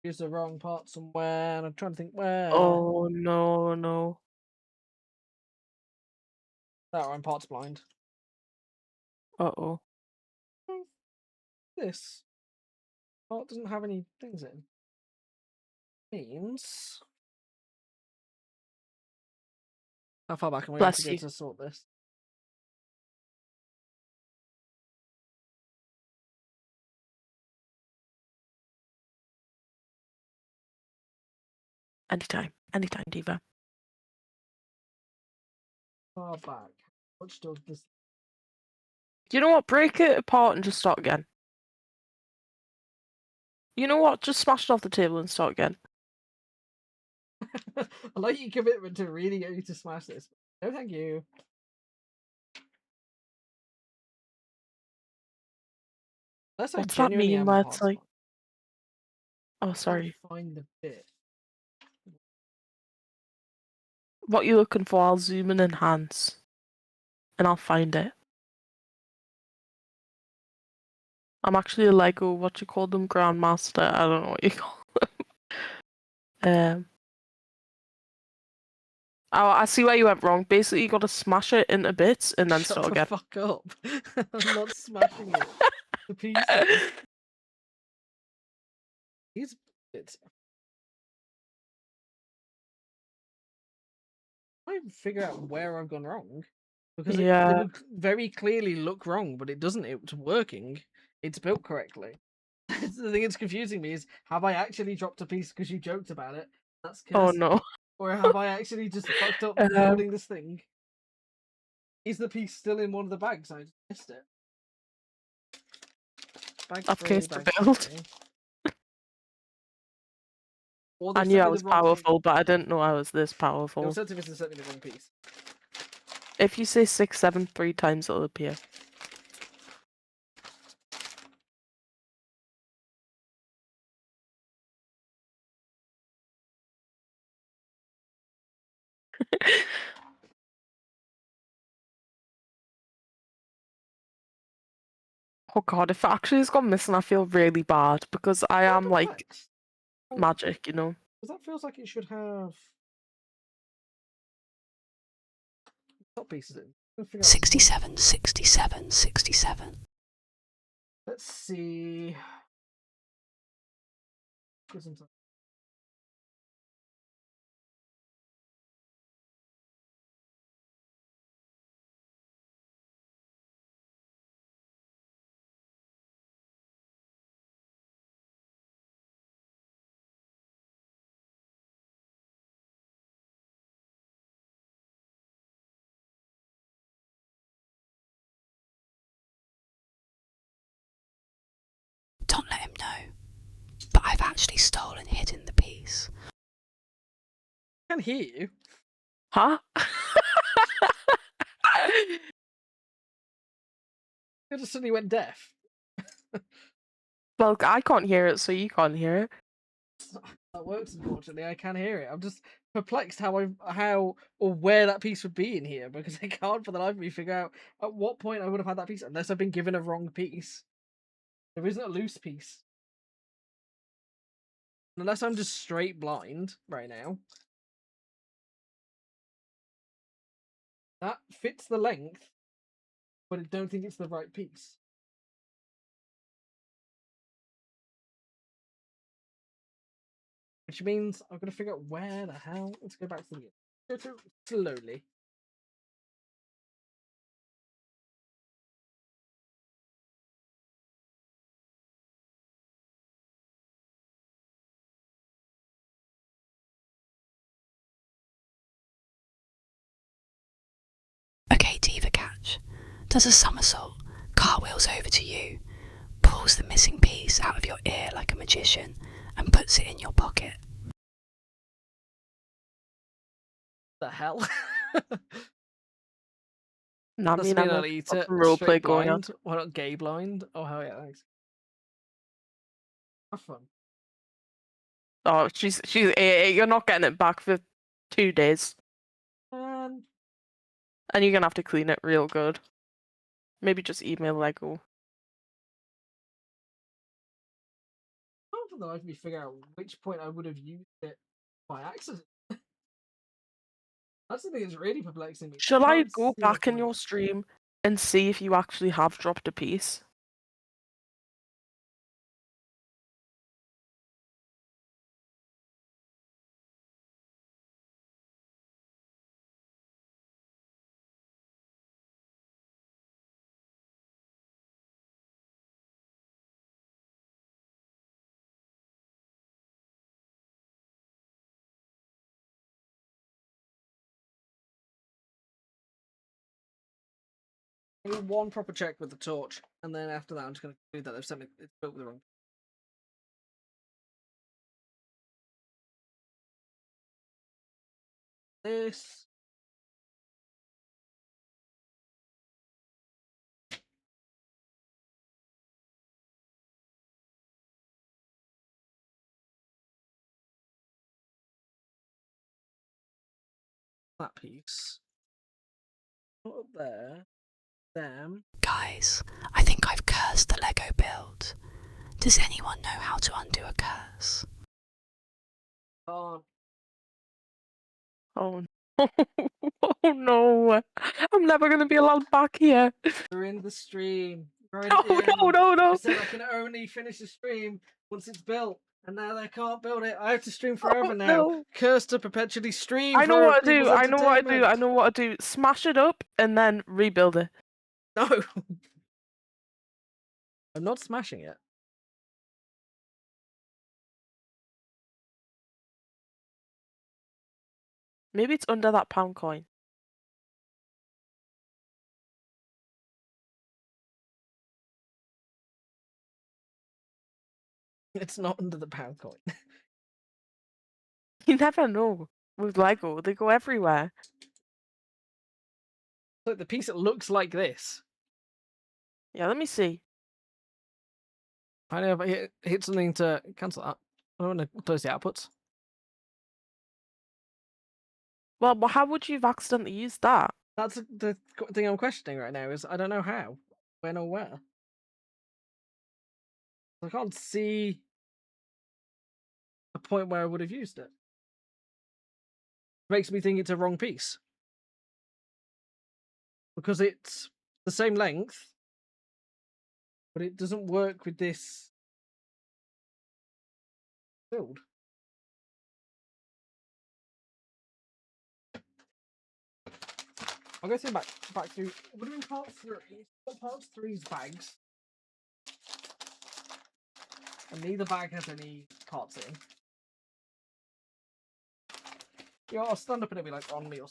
[SPEAKER 1] Use the wrong part somewhere, and I'm trying to think where.
[SPEAKER 7] Oh no.
[SPEAKER 1] That I'm parts blind.
[SPEAKER 7] Uh-oh.
[SPEAKER 1] This part doesn't have any things in. Means how far back am we have to
[SPEAKER 7] Bless
[SPEAKER 1] go
[SPEAKER 7] you.
[SPEAKER 1] to sort this?
[SPEAKER 7] Anytime, Diva.
[SPEAKER 1] Far back. Which does this?
[SPEAKER 7] You know what? Break it apart and just start again. You know what? Just smash it off the table and start again.
[SPEAKER 1] I like your commitment to really get you to smash this. No, thank you. Unless I
[SPEAKER 7] What's that
[SPEAKER 1] genuinely
[SPEAKER 7] mean
[SPEAKER 1] am
[SPEAKER 7] where it's
[SPEAKER 1] parts
[SPEAKER 7] like...
[SPEAKER 1] blind.
[SPEAKER 7] Oh,
[SPEAKER 1] Can't
[SPEAKER 7] sorry.
[SPEAKER 1] find the bit.
[SPEAKER 7] What you're looking for, I'll zoom and enhance. And I'll find it. I'm actually a Lego, what you call them, Grandmaster. I don't know what you call them. Oh, I see where you went wrong. Basically, you gotta smash it into bits and then
[SPEAKER 1] Shut
[SPEAKER 7] start
[SPEAKER 1] the
[SPEAKER 7] again.
[SPEAKER 1] fuck up. I'm not smashing it to pieces. These bits. I figure out where I've gone wrong because it
[SPEAKER 7] Yeah.
[SPEAKER 1] would very clearly look wrong, but it doesn't. It's working. It's built correctly. The thing that's confusing me is: have I actually dropped a piece because you joked about it? That's
[SPEAKER 7] Oh
[SPEAKER 1] cursing.
[SPEAKER 7] no.
[SPEAKER 1] Or have I actually just fucked up building this thing? Is the piece still in one of the bags? I just missed it. Bag
[SPEAKER 7] I've
[SPEAKER 1] three,
[SPEAKER 7] kissed the
[SPEAKER 1] bag
[SPEAKER 7] build.
[SPEAKER 1] three. Or
[SPEAKER 7] I
[SPEAKER 1] they've
[SPEAKER 7] knew
[SPEAKER 1] sent
[SPEAKER 7] I
[SPEAKER 1] me
[SPEAKER 7] was
[SPEAKER 1] the wrong
[SPEAKER 7] powerful, but I didn't know I was this
[SPEAKER 1] piece.
[SPEAKER 7] powerful.
[SPEAKER 1] Your certificate sent me the wrong piece.
[SPEAKER 7] If you say 6, 7 3 times, it'll appear. Oh god, if it actually has gone missing, I feel really bad because I am like
[SPEAKER 1] Perplexed.
[SPEAKER 7] magic, you know.
[SPEAKER 1] Because that feels like it should have top pieces in. I'll figure out this one.
[SPEAKER 5] 67, 67, 67.
[SPEAKER 1] Let's see. Isn't it?
[SPEAKER 5] Don't let him know. But I've actually stolen hidden the piece.
[SPEAKER 1] I can hear you.
[SPEAKER 7] Huh?
[SPEAKER 1] It just suddenly went deaf.
[SPEAKER 7] Well, I can't hear it, so you can't hear it.
[SPEAKER 1] That works, unfortunately. I can hear it. I'm just perplexed how or where that piece would be in here because I can't for the life of me figure out at what point I would have had that piece unless I've been given a wrong piece. There isn't a loose piece. Unless I'm just straight blind right now. That fits the length, but I don't think it's the right piece. Which means I've got to figure out where the hell. Let's go back to the beginning. Go through slowly.
[SPEAKER 5] Okay, Diva Catch does a somersault, cartwheels over to you, pulls the missing piece out of your ear like a magician, and puts it in your pocket.
[SPEAKER 1] The hell?
[SPEAKER 7] No, I
[SPEAKER 1] Doesn't
[SPEAKER 7] mean,
[SPEAKER 1] mean
[SPEAKER 7] I'm
[SPEAKER 1] I'll eat it.
[SPEAKER 7] some roleplay
[SPEAKER 1] Straight
[SPEAKER 7] going on.
[SPEAKER 1] blind. Why not gay blind? Oh hell yeah, thanks. Have fun.
[SPEAKER 7] Oh, you're not getting it back for 2 days, and you're gonna have to clean it real good. Maybe just email Lego.
[SPEAKER 1] I don't know. I can figure out which point I would have used it by accident. That's the thing that's really perplexing me.
[SPEAKER 7] Shall I
[SPEAKER 1] can't
[SPEAKER 7] go
[SPEAKER 1] see the
[SPEAKER 7] back in
[SPEAKER 1] point.
[SPEAKER 7] your stream and see if you actually have dropped a piece?
[SPEAKER 1] I need one proper check with the torch, and then after that, I'm just going to conclude that they've sent me it's built with the wrong. This. That piece. Not up there. Them.
[SPEAKER 5] Guys, I think I've cursed the Lego build. Does anyone know how to undo a curse?
[SPEAKER 1] Oh.
[SPEAKER 7] Oh no. Oh no. I'm never gonna be allowed back here.
[SPEAKER 1] They're in the stream. Right
[SPEAKER 7] No,
[SPEAKER 1] at the end.
[SPEAKER 7] no, no, no.
[SPEAKER 1] I said I can only finish the stream once it's built, and now they can't build it. I have to stream forever now.
[SPEAKER 7] No.
[SPEAKER 1] Cursed to perpetually stream.
[SPEAKER 7] I know
[SPEAKER 1] for
[SPEAKER 7] what to do.
[SPEAKER 1] people's
[SPEAKER 7] I know what to do. I
[SPEAKER 1] entertainment.
[SPEAKER 7] know what to do. Smash it up and then rebuild it.
[SPEAKER 1] No. I'm not smashing it.
[SPEAKER 7] Maybe it's under that pound coin.
[SPEAKER 1] It's not under the pound coin.
[SPEAKER 7] You never know with Lego. They go everywhere.
[SPEAKER 1] Look, the piece that looks like this.
[SPEAKER 7] Yeah, let me see.
[SPEAKER 1] I know if I hit something to cancel that. I want to close the outputs.
[SPEAKER 7] Well, how would you have accidentally used that?
[SPEAKER 1] That's the thing I'm questioning right now. Is I don't know how, when, or where. I can't see a point where I would have used it. Makes me think it's a wrong piece because it's the same length, but it doesn't work with this build. I'll go through back through. What do we part 3? Part 3's bags, and neither bag has any parts in. Yeah, I'll stand up and it'll be like on me or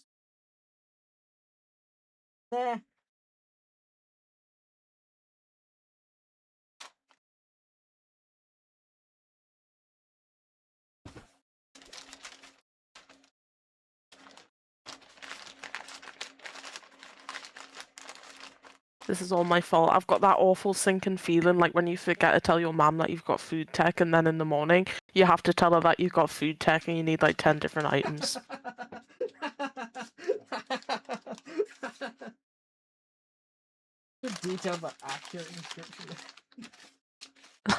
[SPEAKER 1] there.
[SPEAKER 7] This is all my fault. I've got that awful sinking feeling like when you forget to tell your mum that you've got food tech and then in the morning you have to tell her that you've got food tech and you need like 10 different items.
[SPEAKER 1] Good detailed but accurate description.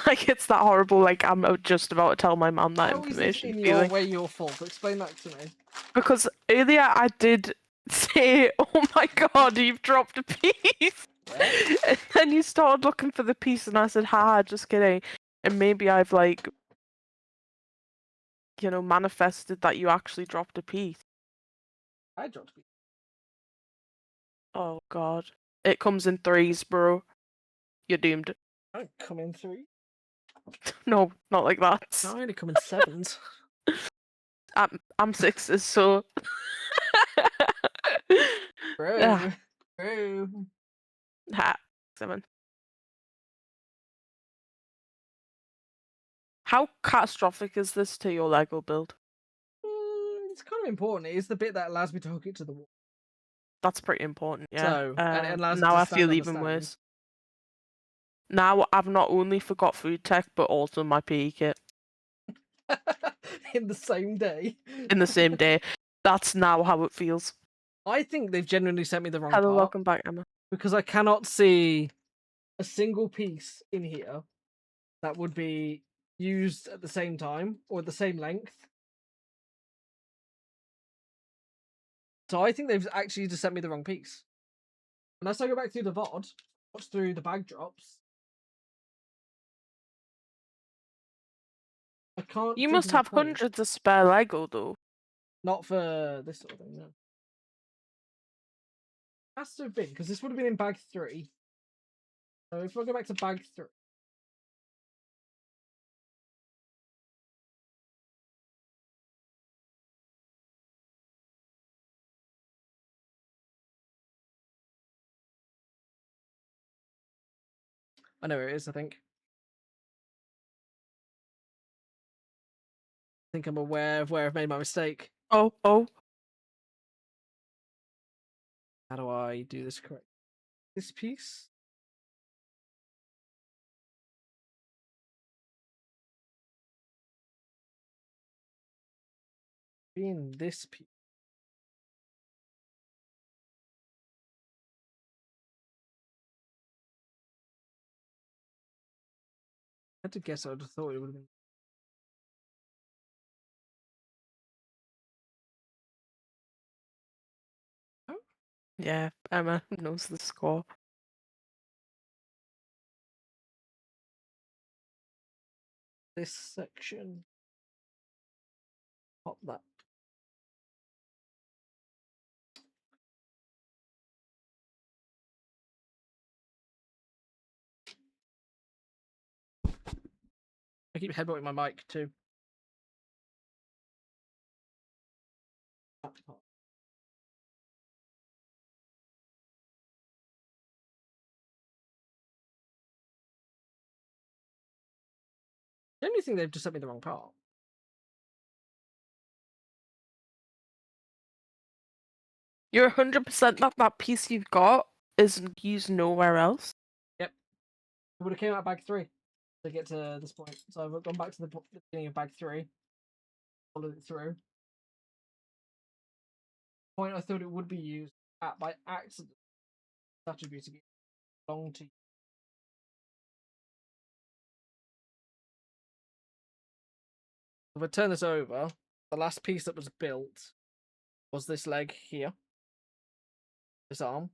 [SPEAKER 7] Like it's that horrible, like I'm just about to tell my mum that
[SPEAKER 1] How is this
[SPEAKER 7] information
[SPEAKER 1] in
[SPEAKER 7] feeling.
[SPEAKER 1] your way your fault? Explain that to me.
[SPEAKER 7] Because earlier I did say, "Oh my god, you've dropped a piece," and then you started looking for the piece, and I said, "Ha, just kidding." And maybe I've like, manifested that you actually dropped a piece.
[SPEAKER 1] I dropped a piece.
[SPEAKER 7] Oh god, it comes in threes, bro. You're doomed.
[SPEAKER 1] Don't come in 3.
[SPEAKER 7] No, not like that.
[SPEAKER 1] No, I only come in 7s.
[SPEAKER 7] I'm sixes, so.
[SPEAKER 1] Bro. Bro.
[SPEAKER 7] Ha, 7. How catastrophic is this to your Lego build?
[SPEAKER 1] It's kind of important. It is the bit that allows me to hook it to the wall.
[SPEAKER 7] That's pretty important, yeah.
[SPEAKER 1] So, and it allows it
[SPEAKER 7] now
[SPEAKER 1] to
[SPEAKER 7] I
[SPEAKER 1] stand
[SPEAKER 7] feel
[SPEAKER 1] on the
[SPEAKER 7] even
[SPEAKER 1] stand.
[SPEAKER 7] worse. Now I've not only forgot food tech, but also my PE kit
[SPEAKER 1] In the same day.
[SPEAKER 7] in the same day. That's now how it feels.
[SPEAKER 1] I think they've genuinely sent me the wrong
[SPEAKER 7] Hello,
[SPEAKER 1] part.
[SPEAKER 7] welcome back, Emma.
[SPEAKER 1] Because I cannot see a single piece in here that would be used at the same time or the same length. So I think they've actually just sent me the wrong piece. Unless I go back through the VOD, watch through the bag drops. I can't.
[SPEAKER 7] You
[SPEAKER 1] think
[SPEAKER 7] must
[SPEAKER 1] of a
[SPEAKER 7] have
[SPEAKER 1] place.
[SPEAKER 7] hundreds of spare Lego, though.
[SPEAKER 1] Not for this sort of thing, no. Has to have been, because this would have been in bag 3. So if I go back to bag 3. I know where it is, I think. I think I'm aware of where I've made my mistake.
[SPEAKER 7] Oh.
[SPEAKER 1] How do I do this correct? This piece? Being this piece. I had to guess. I would have thought it would have been.
[SPEAKER 7] Yeah, Emma knows the score.
[SPEAKER 1] This section. Pop that. I keep headbutting my mic too. The only thing they've just sent me the wrong part.
[SPEAKER 7] You're 100% that piece you've got is used nowhere else?
[SPEAKER 1] Yep. It would have came out of bag 3 to get to this point. So I've gone back to the beginning of bag 3. Followed it through. Point I thought it would be used at by accident. Attributing it belong to you. If I turn this over, the last piece that was built was this leg here. This arm.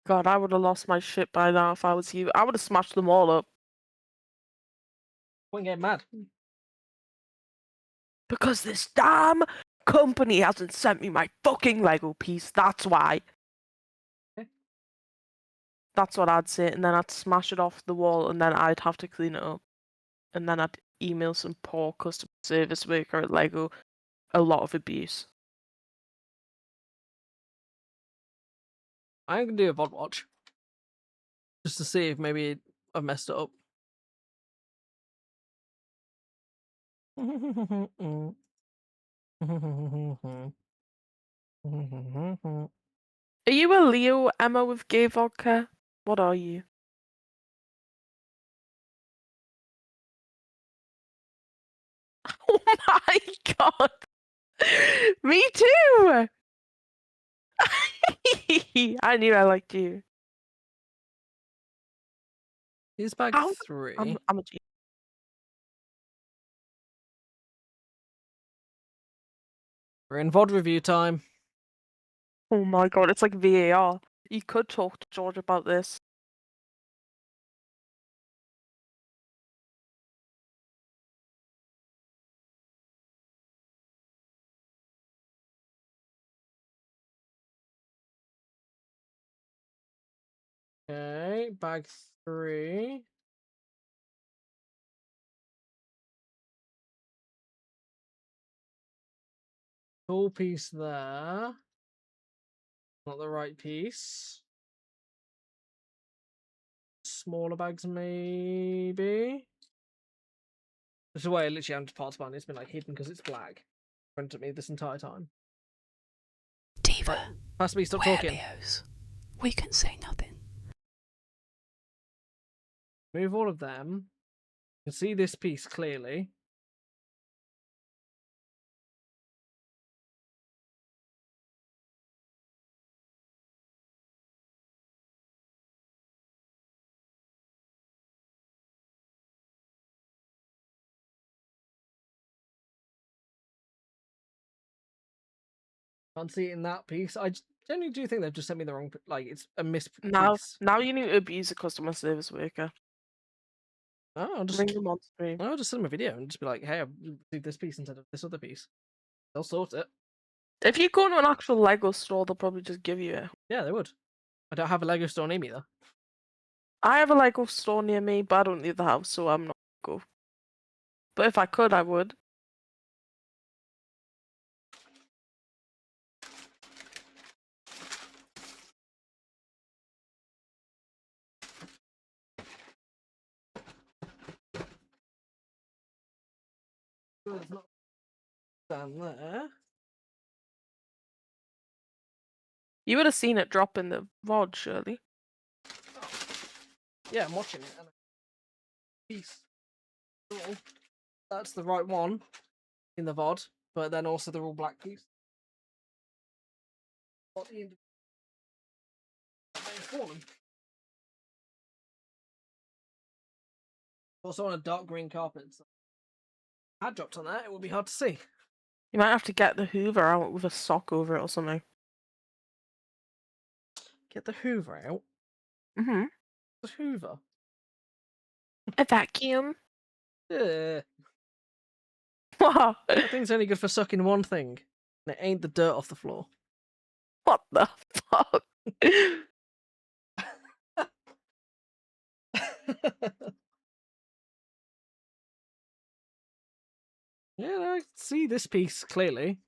[SPEAKER 7] God, I would have lost my shit by now if I was you. I would have smashed them all up.
[SPEAKER 1] Wouldn't get mad.
[SPEAKER 7] Because this damn company hasn't sent me my fucking Lego piece. That's why.
[SPEAKER 1] Okay.
[SPEAKER 7] That's what I'd say. And then I'd smash it off the wall and then I'd have to clean it up. And then I'd email some poor customer service worker at Lego a lot of abuse.
[SPEAKER 1] I'm gonna do a VOD watch. Just to see if maybe I've messed it up.
[SPEAKER 7] Are you a Leo, Emma, with gay vodka? What are you? Oh my god! Me too! I knew I liked you.
[SPEAKER 1] Here's bag
[SPEAKER 7] How?
[SPEAKER 1] 3.
[SPEAKER 7] I'm a G.
[SPEAKER 1] We're in VOD review time.
[SPEAKER 7] Oh my god, it's like VAR. You could talk to George about this.
[SPEAKER 1] Okay, bag 3. Full piece there. Not the right piece. Smaller bags, maybe. This is why I literally haven't parts mine. It's been like hidden because it's black in front of me this entire time.
[SPEAKER 5] Diva,
[SPEAKER 1] Right. Has to be, stop
[SPEAKER 5] we're
[SPEAKER 1] talking.
[SPEAKER 5] Leos. We can say nothing.
[SPEAKER 1] Move all of them. You can see this piece clearly. Can't see it in that piece. I genuinely do think they've just sent me the wrong. Like it's a miss piece.
[SPEAKER 7] Now you need to abuse a customer service worker.
[SPEAKER 1] Oh, I'll just
[SPEAKER 7] Bring them on stream.
[SPEAKER 1] I'll just send them a video and just be like, "Hey, I've received this piece instead of this other piece." They'll sort it.
[SPEAKER 7] If you go to an actual Lego store, they'll probably just give you it.
[SPEAKER 1] Yeah, they would. I don't have a Lego store near me though.
[SPEAKER 7] I have a Lego store near me, but I don't leave the house, so I'm not gonna go. But if I could, I would.
[SPEAKER 1] It's not down there.
[SPEAKER 7] You would have seen it drop in the VOD, surely.
[SPEAKER 1] Yeah, I'm watching it. And piece. Oh, that's the right one in the VOD, but then also they're all black piece. What the fallen. Also on a dark green carpet. So if I had dropped on that, it would be hard to see.
[SPEAKER 7] You might have to get the Hoover out with a sock over it or something.
[SPEAKER 1] Get the Hoover out.
[SPEAKER 7] Mm-hmm.
[SPEAKER 1] The Hoover.
[SPEAKER 7] A vacuum.
[SPEAKER 1] Yeah.
[SPEAKER 7] What?
[SPEAKER 1] That thing's only good for sucking one thing. And it ain't the dirt off the floor.
[SPEAKER 7] What the fuck?
[SPEAKER 1] Yeah, I can see this piece clearly.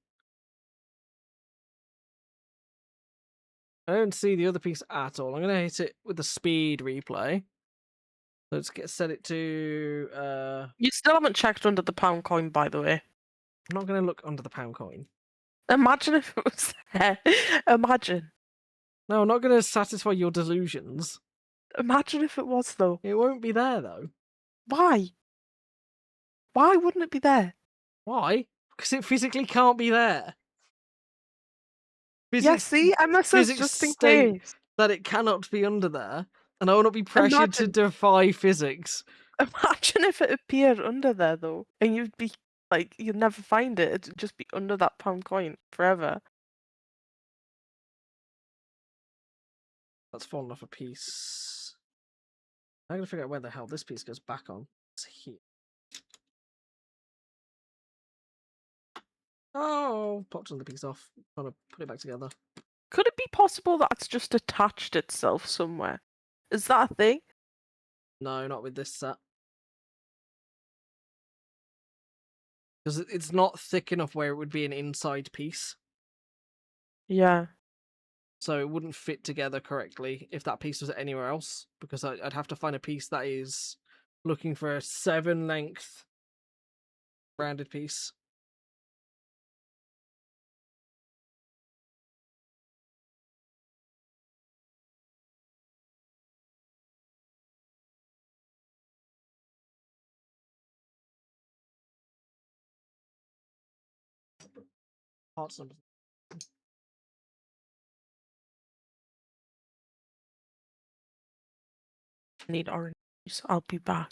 [SPEAKER 1] I don't see the other piece at all. I'm gonna hit it with the speed replay. So let's set it to
[SPEAKER 7] You still haven't checked under the pound coin, by the way.
[SPEAKER 1] I'm not gonna look under the pound coin.
[SPEAKER 7] Imagine if it was there. Imagine.
[SPEAKER 1] No, I'm not gonna satisfy your delusions.
[SPEAKER 7] Imagine if it was, though.
[SPEAKER 1] It won't be there though.
[SPEAKER 7] Why? Why wouldn't it be there?
[SPEAKER 1] Why? Because it physically can't be there.
[SPEAKER 7] Yeah, see? And this is
[SPEAKER 1] physics
[SPEAKER 7] just in
[SPEAKER 1] state
[SPEAKER 7] case.
[SPEAKER 1] that it cannot be under there, and I will not be pressured to
[SPEAKER 7] Imagine.
[SPEAKER 1] defy physics.
[SPEAKER 7] Imagine if it appeared under there, though, and you'd be like, you'd never find it. It'd just be under that pound coin forever.
[SPEAKER 1] That's fallen off a piece. I'm gonna figure out where the hell this piece goes back on. It's here. Oh, popped another piece off. Trying to put it back together.
[SPEAKER 7] Could it be possible that it's just attached itself somewhere? Is that a thing?
[SPEAKER 1] No, not with this set. Because it's not thick enough where it would be an inside piece.
[SPEAKER 7] Yeah.
[SPEAKER 1] So it wouldn't fit together correctly if that piece was anywhere else. Because I'd have to find a piece that is looking for a 7 length rounded piece. Parts numbers.
[SPEAKER 7] Need orange juice. I'll be back.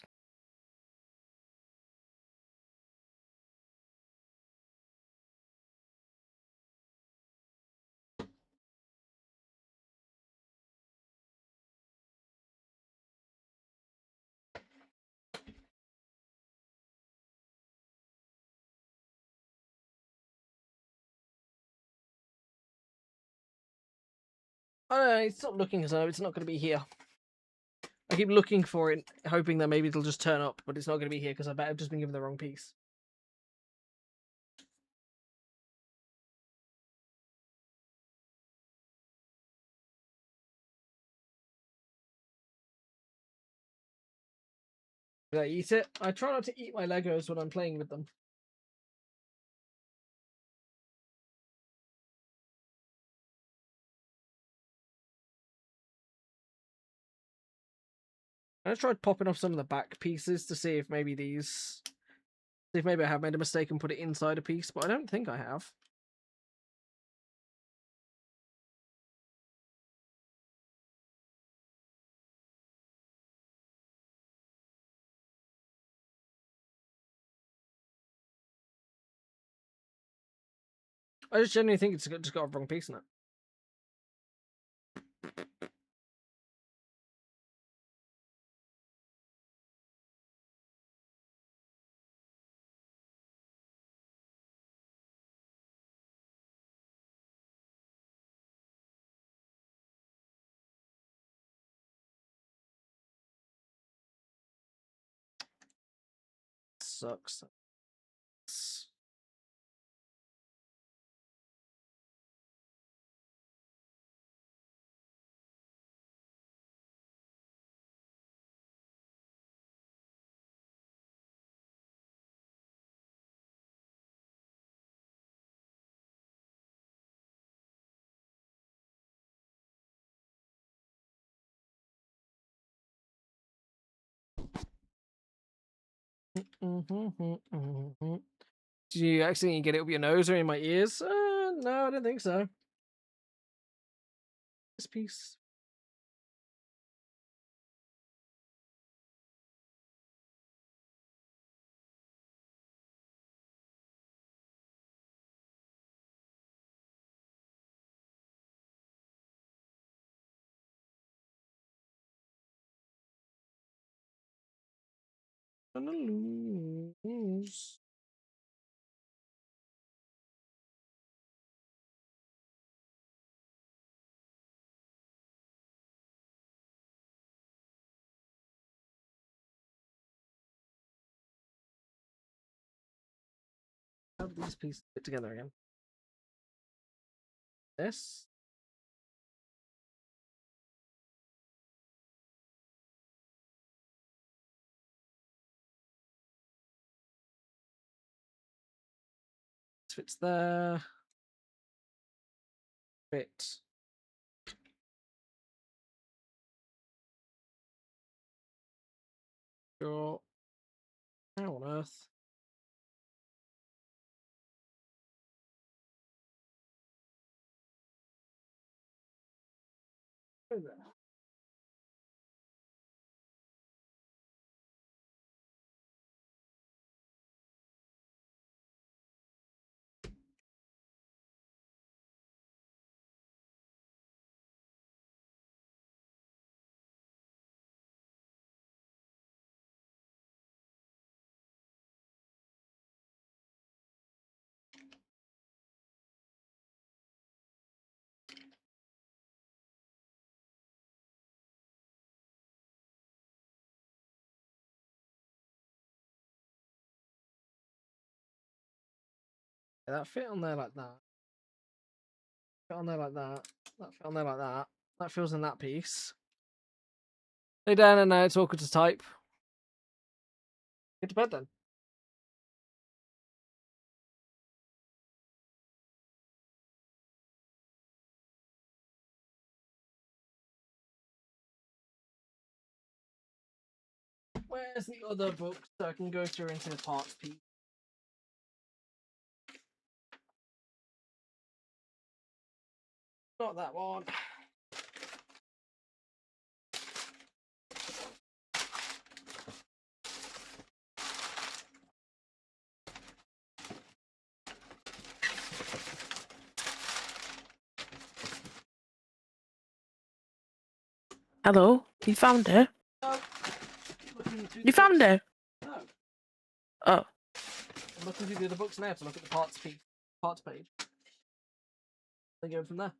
[SPEAKER 1] I don't know, it's not looking as though it's not going to be here. I keep looking for it, hoping that maybe it'll just turn up, but it's not going to be here because I bet I've just been given the wrong piece. Did I eat it? I try not to eat my Legos when I'm playing with them. I tried popping off some of the back pieces to see if maybe see if maybe I have made a mistake and put it inside a piece, but I don't think I have. I just genuinely think it's just got a wrong piece in it. Sucks. Did you accidentally get it up your nose or in my ears? No, I don't think so. This piece. Gonna lose. How do these pieces fit together again? This. This fits there. Fit. Sure. How on earth? Go there. Yeah, that fit on there like that. Fit on there like that. That fit on there like that. That fills in that piece. Lay down and now it's awkward to type. Get to bed then. Where's the other book so I can go through into the parts piece? Not that one.
[SPEAKER 7] Hello? You found it?
[SPEAKER 1] No. Looking through
[SPEAKER 7] You
[SPEAKER 1] the
[SPEAKER 7] found
[SPEAKER 1] books.
[SPEAKER 7] it?
[SPEAKER 1] No.
[SPEAKER 7] Oh.
[SPEAKER 1] I'm looking through the other books now to look at the parts page. Then go from there.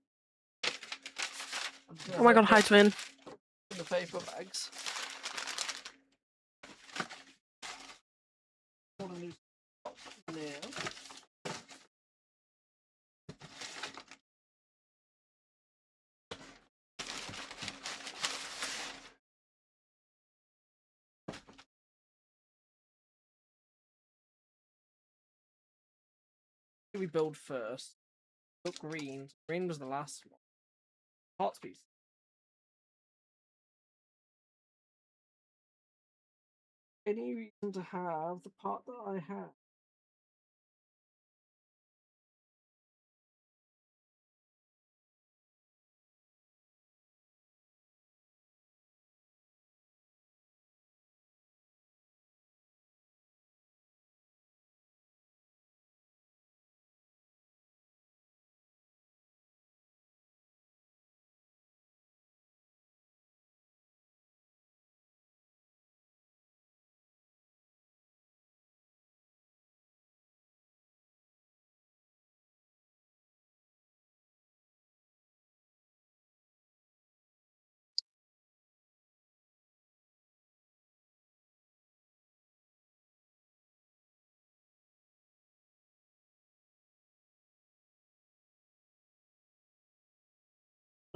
[SPEAKER 7] Oh my god, hi twin.
[SPEAKER 1] In the paper bags. Now. We build first. Built green. Green was the last one. Parts piece. Any reason to have the part that I have?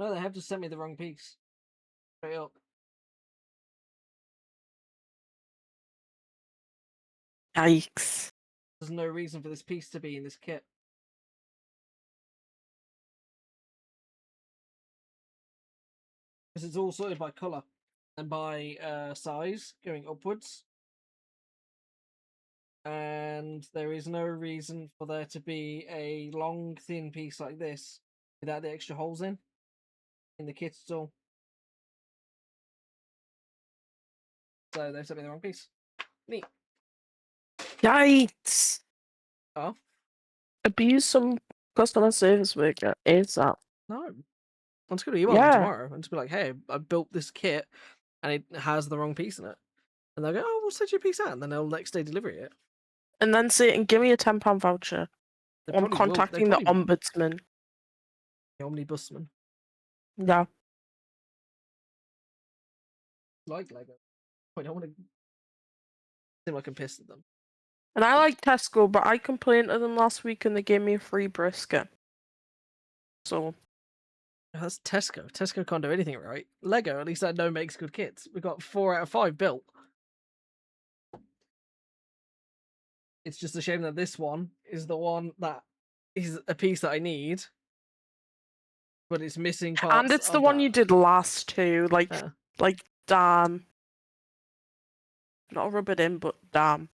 [SPEAKER 1] No, they have just sent me the wrong piece. Straight up.
[SPEAKER 7] Yikes.
[SPEAKER 1] There's no reason for this piece to be in this kit. Because it's all sorted by colour and by size going upwards. And there is no reason for there to be a long, thin piece like this without the extra holes in the kit at all. So they sent me the wrong piece. Neat.
[SPEAKER 7] Yikes.
[SPEAKER 1] Oh?
[SPEAKER 7] Abuse some customer service worker ASAP.
[SPEAKER 1] No. I'm just going to email them tomorrow and just be like, hey, I built this kit and it has the wrong piece in it. And they'll go, oh, we'll send you a piece out. And then they'll next day deliver it.
[SPEAKER 7] And then say, and give me a £10 voucher. I'm contacting the ombudsman.
[SPEAKER 1] The omnibusman.
[SPEAKER 7] Yeah.
[SPEAKER 1] Like Lego. I don't want to seem like I'm pissed at them.
[SPEAKER 7] And I like Tesco, but I complained to them last week and they gave me a free brisket. So.
[SPEAKER 1] That's Tesco. Tesco can't do anything right. Lego, at least I know, makes good kits. We got 4 out of 5 built. It's just a shame that this one is the one that is a piece that I need, but it's missing parts.
[SPEAKER 7] And it's the one you did last too. Like, damn. Not rub it in, but damn.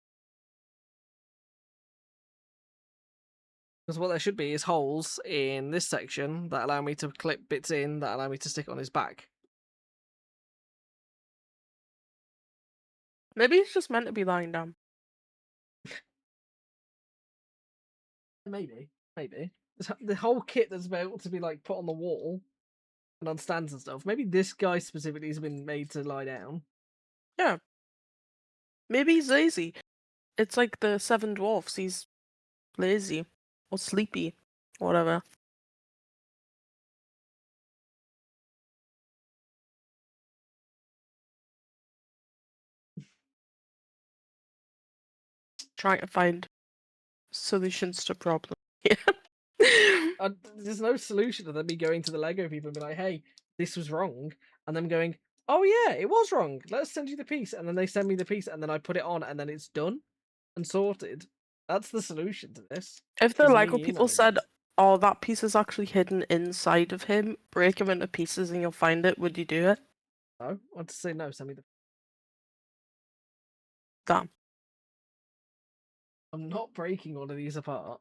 [SPEAKER 1] Because what there should be is holes in this section that allow me to clip bits in that allow me to stick on his back.
[SPEAKER 7] Maybe it's just meant to be lying down.
[SPEAKER 1] Maybe. The whole kit that's able to be like put on the wall and on stands and stuff. Maybe this guy specifically has been made to lie down.
[SPEAKER 7] Yeah. Maybe he's lazy. It's like the 7 dwarfs. He's lazy or sleepy, whatever. Trying to find solutions to problems.
[SPEAKER 1] There's no solution to them me going to the Lego people and be like, hey, this was wrong. And them going, oh yeah, it was wrong. Let's send you the piece. And then they send me the piece and then I put it on and then it's done and sorted. That's the solution to this.
[SPEAKER 7] If the Lego people said, oh, that piece is actually hidden inside of him, break him into pieces and you'll find it, would you do it?
[SPEAKER 1] No, I'd say no, send me the...
[SPEAKER 7] Damn.
[SPEAKER 1] I'm not breaking all of these apart.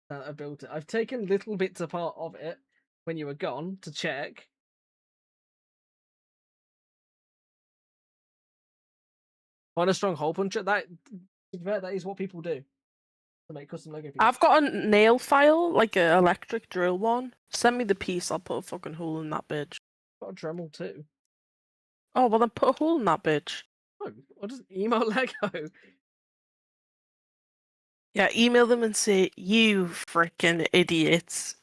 [SPEAKER 1] I built it. I've taken little bits apart of it when you were gone to check. Find a strong hole puncher. That is what people do to make custom Lego pieces.
[SPEAKER 7] I've got a nail file, like an electric drill one. Send me the piece. I'll put a fucking hole in that bitch.
[SPEAKER 1] I've got a Dremel too.
[SPEAKER 7] Oh, well then put a hole in that bitch.
[SPEAKER 1] Oh, or just email Lego.
[SPEAKER 7] Yeah, email them and say, you freaking idiots,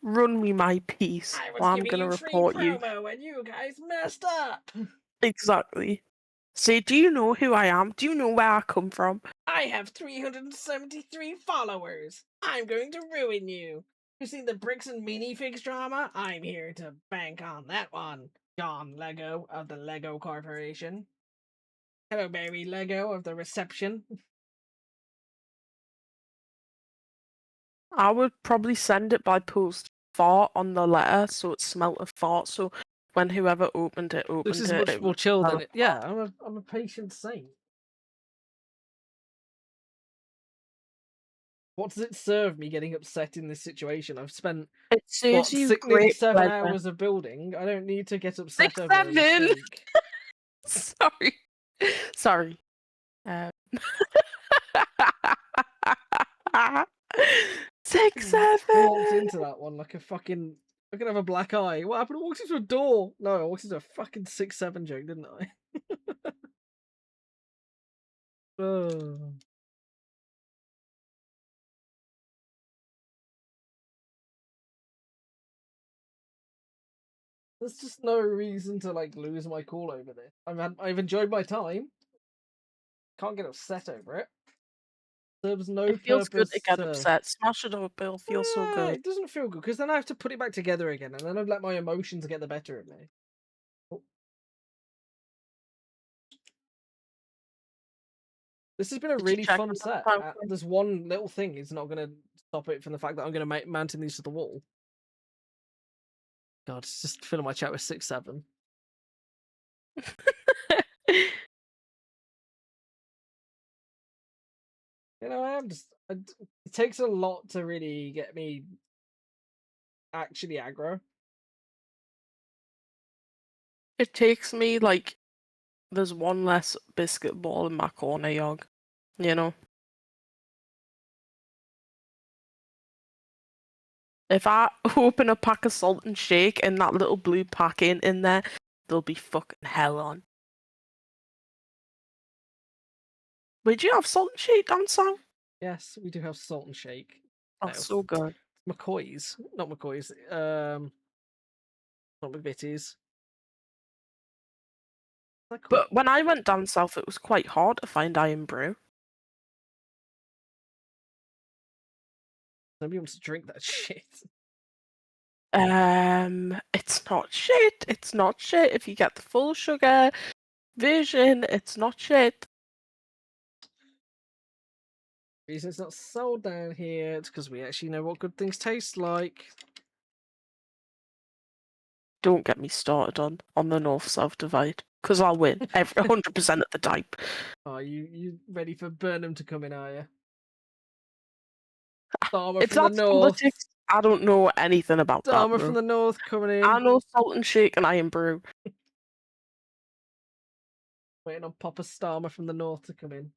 [SPEAKER 7] run me my piece, or I'm gonna report you.
[SPEAKER 1] and you guys messed up.
[SPEAKER 7] Exactly. Say, do you know who I am? Do you know where I come from?
[SPEAKER 1] I have 373 followers. I'm going to ruin you. You seen the bricks and minifigs drama? I'm here to bank on that one. John Lego of the Lego Corporation. Hello, Mary Lego of the reception.
[SPEAKER 7] I would probably send it by post fart on the letter so it smelt of fart. So when whoever opened it,
[SPEAKER 1] This is
[SPEAKER 7] it
[SPEAKER 1] much more
[SPEAKER 7] would
[SPEAKER 1] chill
[SPEAKER 7] smell
[SPEAKER 1] than
[SPEAKER 7] of
[SPEAKER 1] it. Yeah,
[SPEAKER 7] fart.
[SPEAKER 1] I'm a patient saint. What does it serve me getting upset in this situation? I've spent
[SPEAKER 7] It serves you
[SPEAKER 1] nearly
[SPEAKER 7] great
[SPEAKER 1] 7
[SPEAKER 7] pleasure.
[SPEAKER 1] hours of building. I don't need to get upset
[SPEAKER 7] 6,
[SPEAKER 1] over a
[SPEAKER 7] 7.
[SPEAKER 1] mistake.
[SPEAKER 7] Sorry. Sorry. 6, 7.
[SPEAKER 1] Walked into that one like a fucking. I could have a black eye. What happened? I walked into a door. No, I walked into a fucking 6-7 joke, didn't I? Oh. There's just no reason to like lose my cool over this. I've enjoyed my time. Can't get upset over it. Serves no
[SPEAKER 7] It feels good
[SPEAKER 1] purpose
[SPEAKER 7] to get
[SPEAKER 1] to.
[SPEAKER 7] upset. Smash it up, it'll feel so good.
[SPEAKER 1] It doesn't feel good because then I have to put it back together again, and then I'd let my emotions get the better of me. Oh. This has been a
[SPEAKER 7] Did you
[SPEAKER 1] really
[SPEAKER 7] check
[SPEAKER 1] fun
[SPEAKER 7] on
[SPEAKER 1] set.
[SPEAKER 7] that time?
[SPEAKER 1] There's one little thing is not going to stop it from the fact that I'm going to mountain these to the wall. God, it's just filling my chat with 6-7. You know, it takes a lot to really get me actually aggro.
[SPEAKER 7] It takes me like there's one less biscuit ball in my corner, Yog. You know? If I open a pack of salt and shake and that little blue pack ain't in there, there'll be fucking hell on. Would you have salt and shake down south?
[SPEAKER 1] Yes, we do have salt and shake.
[SPEAKER 7] Oh, so good.
[SPEAKER 1] McCoy's, not McCoy's. Not McVitie's.
[SPEAKER 7] But when I went down south, it was quite hard to find iron brew.
[SPEAKER 1] Nobody wants to drink that shit.
[SPEAKER 7] It's not shit. It's not shit. If you get the full sugar version, it's not shit.
[SPEAKER 1] The reason it's not sold down here, it's because we actually know what good things taste like.
[SPEAKER 7] Don't get me started on the north-south divide, because I'll win every 100% of the time.
[SPEAKER 1] Are you ready for Burnham to come in? Are you? Dharma
[SPEAKER 7] If
[SPEAKER 1] from the
[SPEAKER 7] that's
[SPEAKER 1] north.
[SPEAKER 7] politics, I don't know anything about
[SPEAKER 1] Dharma
[SPEAKER 7] that.
[SPEAKER 1] from the north coming in.
[SPEAKER 7] I know salt and shake and iron brew.
[SPEAKER 1] Waiting on Papa Starmer from the north to come in.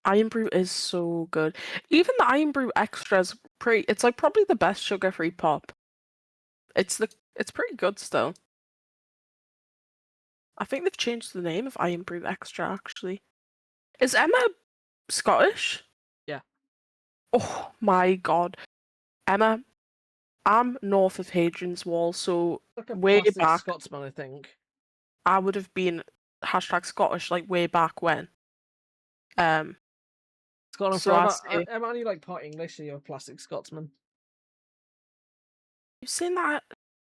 [SPEAKER 7] Iron brew is so good. Even the iron brew extras, it's like probably the best sugar-free pop. It's pretty good still. I think they've changed the name of iron brew extra actually. Is Emma Scottish?
[SPEAKER 1] Yeah.
[SPEAKER 7] Oh my god, Emma! I'm north of Hadrian's Wall, so
[SPEAKER 1] Like a
[SPEAKER 7] way
[SPEAKER 1] plastic
[SPEAKER 7] back,
[SPEAKER 1] Scotsman, I think.
[SPEAKER 7] I would have been #Scottish like way back when.
[SPEAKER 1] Scotland
[SPEAKER 7] So I
[SPEAKER 1] forever.
[SPEAKER 7] say,
[SPEAKER 1] I'm only like part English, so you're a plastic Scotsman.
[SPEAKER 7] you saying that?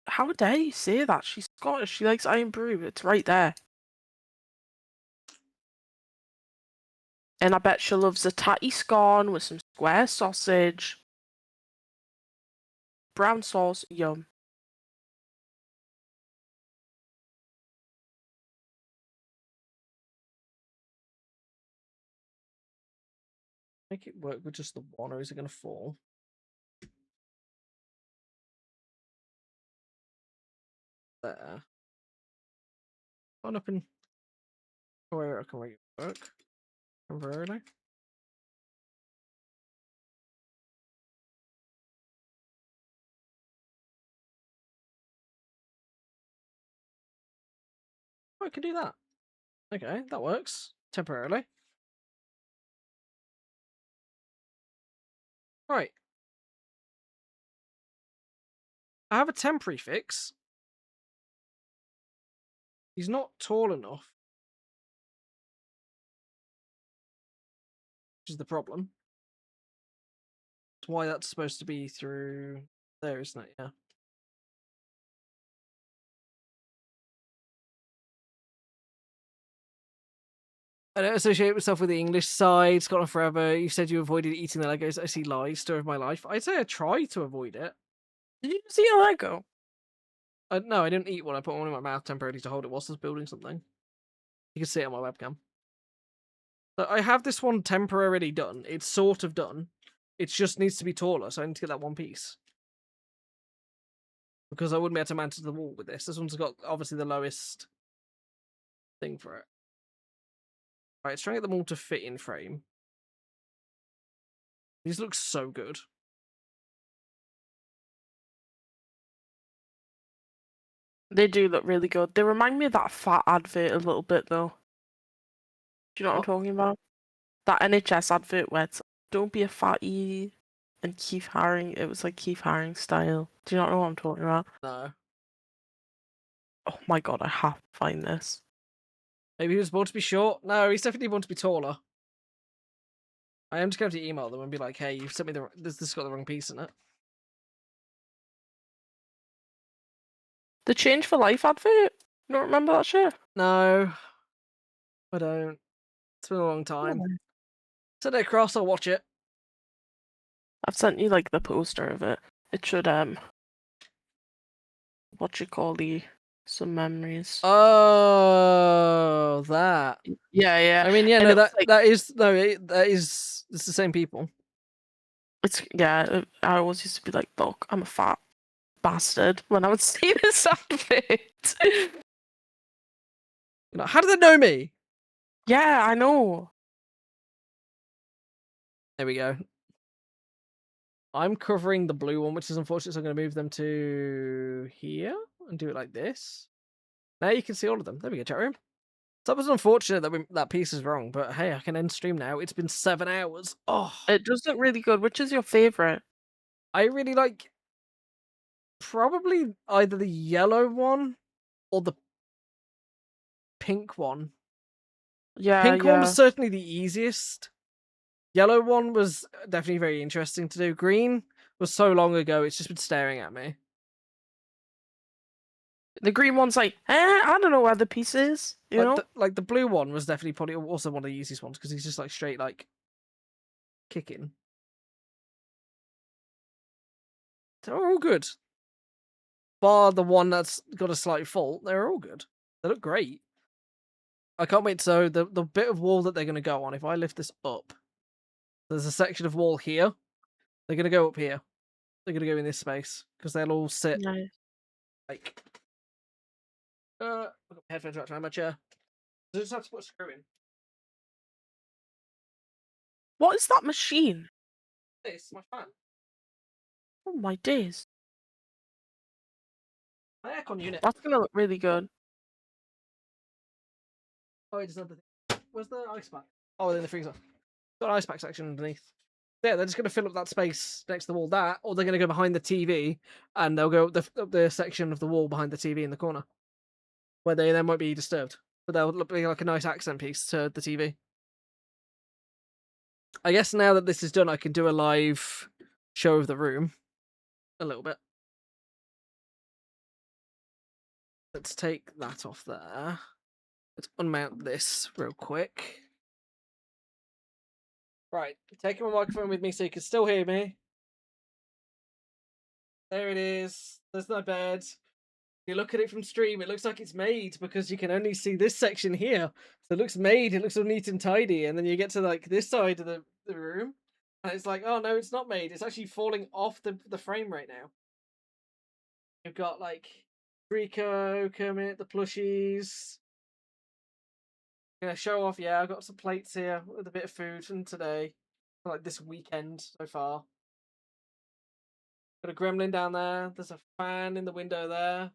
[SPEAKER 7] How dare you say that? She's Scottish. She likes iron brew. It's right there. And I bet she loves a tatty scone with some square sausage. Brown sauce, yum.
[SPEAKER 1] Make it work with just the one, or is it going to fall? There. On up and where I can make it work temporarily. I can do that. Okay, that works temporarily. Right. I have a temporary fix. He's not tall enough, which is the problem. That's why that's supposed to be through there, isn't it? Yeah. I don't associate myself with the English side. Scotland forever. You said you avoided eating the Legos. I see lies. Story of my life. I'd say I try to avoid it.
[SPEAKER 7] Did you see a Lego?
[SPEAKER 1] No, I didn't eat one. I put one in my mouth temporarily to hold it whilst I was building something. You can see it on my webcam. So I have this one temporarily done. It's sort of done. It just needs to be taller, so I need to get that one piece. Because I wouldn't be able to mount it to the wall with this. This one's got, obviously, the lowest thing for it. Right, let's try and get them all to fit in frame. These look so good.
[SPEAKER 7] They do look really good. They remind me of that fat advert a little bit, though. Do you know what I'm talking about? That NHS advert where it's "Don't be a fatty" and Keith Haring. It was like Keith Haring style. Do you not know what I'm talking about?
[SPEAKER 1] No.
[SPEAKER 7] Oh my god, I have to find this.
[SPEAKER 1] Maybe he was born to be short. No, he's definitely born to be taller. I am just going to email them and be like, "Hey, you've sent me the this has got the wrong piece in it."
[SPEAKER 7] The Change for Life advert? You don't remember that shit?
[SPEAKER 1] No, I don't. It's been a long time. Send it across. I'll watch it.
[SPEAKER 7] I've sent you like the poster of it. It should what you call some memories.
[SPEAKER 1] Oh, that.
[SPEAKER 7] Yeah, yeah.
[SPEAKER 1] I mean, yeah,
[SPEAKER 7] And
[SPEAKER 1] no,
[SPEAKER 7] it was like,
[SPEAKER 1] that is it's the same people.
[SPEAKER 7] it's I always used to be like, look, I'm a fat bastard when I would see this advert.
[SPEAKER 1] How do they know me?
[SPEAKER 7] Yeah, I know.
[SPEAKER 1] There we go. I'm covering the blue one, which is unfortunate, so I'm going to move them to here and do it like this. Now you can see all of them. There we go, chat room. So that was unfortunate that that piece is wrong, but hey, I can end stream now. It's been 7 hours. Oh,
[SPEAKER 7] It does look really good. Which is your favorite?
[SPEAKER 1] I really like probably either the yellow one or the pink one.
[SPEAKER 7] Yeah,
[SPEAKER 1] Pink one was
[SPEAKER 7] yeah.
[SPEAKER 1] certainly the easiest. Yellow one was definitely very interesting to do. Green was so long ago, it's just been staring at me.
[SPEAKER 7] The green one's like, I don't know where the piece is. You know?
[SPEAKER 1] Like the blue one was definitely probably also one of the easiest ones because he's just like straight like kicking. They're all good. Bar the one that's got a slight fault, they're all good. They look great. I can't wait. So the bit of wall that they're going to go on, if I lift this up, there's a section of wall here. They're going to go up here. They're going to go in this space because they'll all sit like. I've got headphones wrapped around my chair. I just have to put a screw in.
[SPEAKER 7] What is that machine?
[SPEAKER 1] This, my fan.
[SPEAKER 7] Oh my days.
[SPEAKER 1] My aircon unit.
[SPEAKER 7] That's gonna look really good.
[SPEAKER 1] Oh, it does another thing. Where's the ice pack? Oh, in the freezer. Got an ice pack section underneath. Yeah, they're just going to fill up that space next to the wall. That, or they're going to go behind the TV, and they'll go up the section of the wall behind the TV in the corner, where they then won't be disturbed. But they'll look like a nice accent piece to the TV. I guess now that this is done, I can do a live show of the room. A little bit. Let's take that off there. Let's unmount this real quick. Right, taking my microphone with me so you can still hear me. There it is. There's my bed. You look at it from stream, it looks like it's made because you can only see this section here. So it looks made, it looks all neat and tidy, and then you get to like this side of the room, and it's like, oh no, it's not made. It's actually falling off the frame right now. You've got like Rico, Kermit, the plushies. Gonna show off, yeah, I've got some plates here with a bit of food from today. Like this weekend so far. Got a gremlin down there. There's a fan in the window there.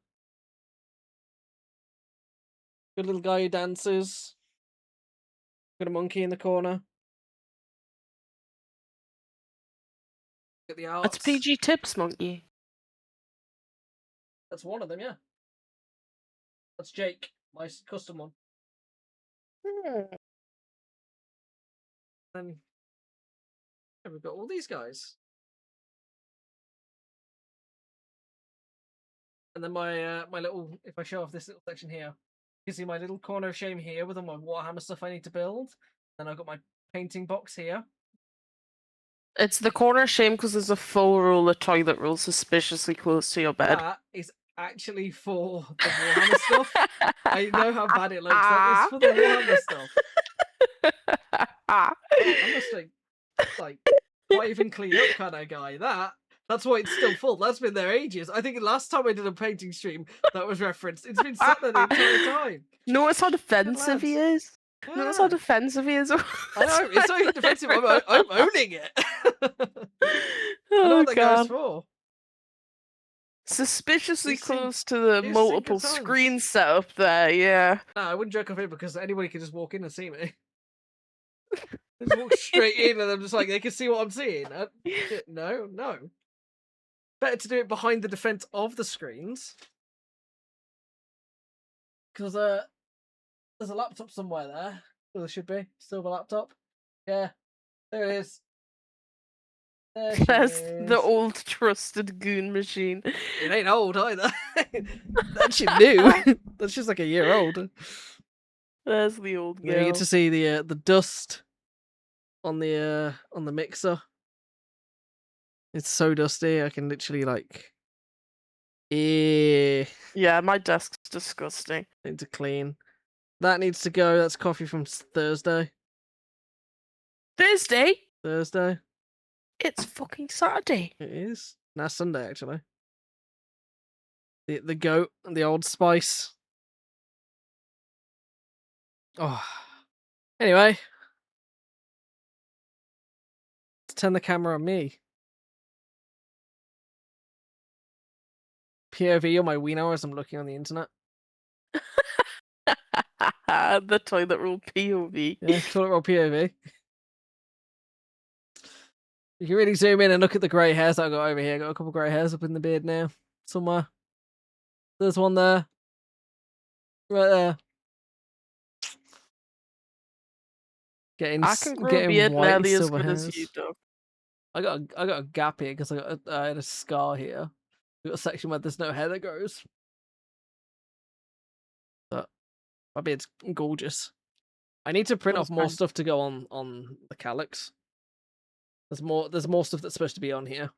[SPEAKER 1] Good little guy who dances. Got a monkey in the corner. Get the arts.
[SPEAKER 7] That's PG Tips Monkey.
[SPEAKER 1] That's one of them, yeah. That's Jake, my custom one. And yeah, we've got all these guys. And then my my little, if I show off this little section here, you can see my little corner of shame here with all my Warhammer stuff I need to build. Then I've got my painting box here.
[SPEAKER 7] It's the corner of shame because there's a full roll of toilet roll suspiciously close to your bed.
[SPEAKER 1] That is actually for the Warhammer stuff. I know how bad it looks. That is for the Warhammer stuff. I'm just like quite even clean up kind of guy. That's why it's still full. That's been there ages. I think last time I did a painting stream that was referenced. It's been sat there the entire time.
[SPEAKER 7] Notice how defensive he is.
[SPEAKER 1] Yeah.
[SPEAKER 7] Notice how defensive he is.
[SPEAKER 1] I know, it's not even defensive. I'm owning it. I know
[SPEAKER 7] Oh
[SPEAKER 1] what that goes
[SPEAKER 7] god.
[SPEAKER 1] for.
[SPEAKER 7] Suspiciously
[SPEAKER 1] These things-
[SPEAKER 7] close to the
[SPEAKER 1] these
[SPEAKER 7] multiple
[SPEAKER 1] secret
[SPEAKER 7] screen setup there, yeah.
[SPEAKER 1] No, I wouldn't joke off it because anybody can just walk in and see me. Just walk straight in and I'm just like, they can see what I'm seeing. No. Better to do it behind the defense of the screens. Because there's a laptop somewhere there. Well, there should be. Silver laptop. Yeah. There it is. There she
[SPEAKER 7] There's
[SPEAKER 1] is.
[SPEAKER 7] the old trusted goon machine.
[SPEAKER 1] It ain't old either. That shit new. That's just like a year old.
[SPEAKER 7] There's the old
[SPEAKER 1] You
[SPEAKER 7] girl.
[SPEAKER 1] get to see the dust on the mixer. It's so dusty. I can literally like,
[SPEAKER 7] Yeah, my desk's disgusting.
[SPEAKER 1] need to clean. That needs to go. That's coffee from Thursday.
[SPEAKER 7] Thursday? It's fucking Saturday.
[SPEAKER 1] It is. Nah, Sunday actually. The goat and the Old Spice. Oh. Anyway. Let's turn the camera on me. POV on my Wiener as I'm looking on the internet.
[SPEAKER 7] The toilet roll POV.
[SPEAKER 1] Yeah, toilet roll POV. You can really zoom in and look at the grey hairs I've got over here. Got a couple grey hairs up in the beard now. Somewhere. There's one there. Right there.
[SPEAKER 7] I can grow a
[SPEAKER 1] getting
[SPEAKER 7] beard
[SPEAKER 1] white
[SPEAKER 7] nearly as
[SPEAKER 1] silver
[SPEAKER 7] good
[SPEAKER 1] hairs.
[SPEAKER 7] as you do.
[SPEAKER 1] I got a gap here because I had a scar here. We've got a section where there's no hair that grows. But my beard's gorgeous. I need to print
[SPEAKER 7] That's
[SPEAKER 1] off more
[SPEAKER 7] fine.
[SPEAKER 1] stuff to go on the calyx. There's more stuff that's supposed to be on here.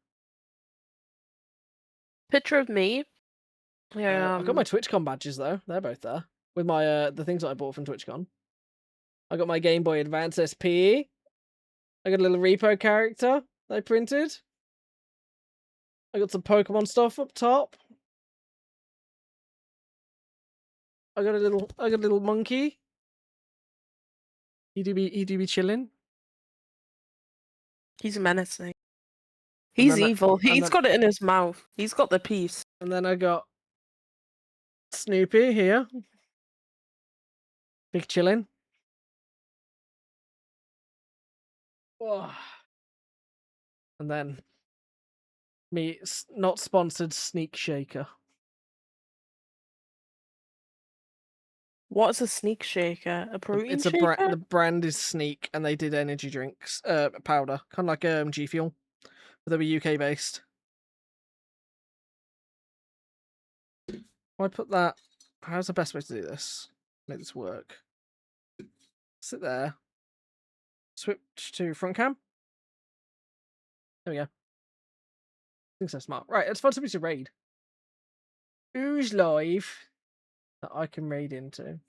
[SPEAKER 7] Picture of me. Yeah.
[SPEAKER 1] I've got my TwitchCon badges though. They're both there with my the things that I bought from TwitchCon. I got my Game Boy Advance SP. I got a little repo character that I printed. I got some Pokemon stuff up top. I got a little monkey. He do be chilling.
[SPEAKER 7] He's menacing. He's
[SPEAKER 1] then
[SPEAKER 7] evil. He's
[SPEAKER 1] then-
[SPEAKER 7] got it in his mouth. He's got the piece.
[SPEAKER 1] And then I got Snoopy here. Big chillin'. Oh. And then me not sponsored Sneak Shaker.
[SPEAKER 7] What's a sneak shaker? A protein
[SPEAKER 1] It's a
[SPEAKER 7] shaker?
[SPEAKER 1] the brand is Sneak, and they did energy drinks, powder, kind of like G Fuel, but they were UK based. If I put that, how's the best way to do this? Make this work. Sit there. Switch to front cam. There we go. I think so smart. Right, let's find somebody to raid. Who's live that I can raid into?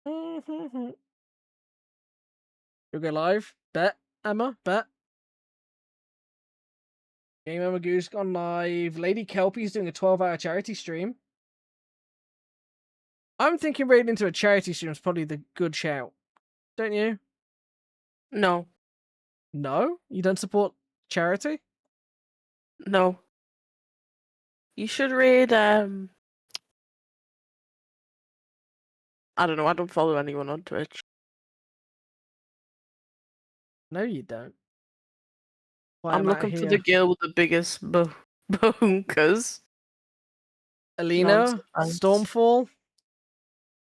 [SPEAKER 1] You'll go live. Bet, Emma. Bet. Game Emma Goose gone live. Lady Kelpie's doing a 12-hour charity stream. I'm thinking raiding into a charity stream is probably the good shout. Don't you?
[SPEAKER 7] No.
[SPEAKER 1] No? You don't support charity?
[SPEAKER 7] No. You should read I don't know. I don't follow anyone on Twitch.
[SPEAKER 1] No, you don't. Why,
[SPEAKER 7] I'm
[SPEAKER 1] I'm out
[SPEAKER 7] looking for
[SPEAKER 1] here.
[SPEAKER 7] the girl with the biggest bonkers.
[SPEAKER 1] Alina,
[SPEAKER 7] Nonsense.
[SPEAKER 1] Stormfall.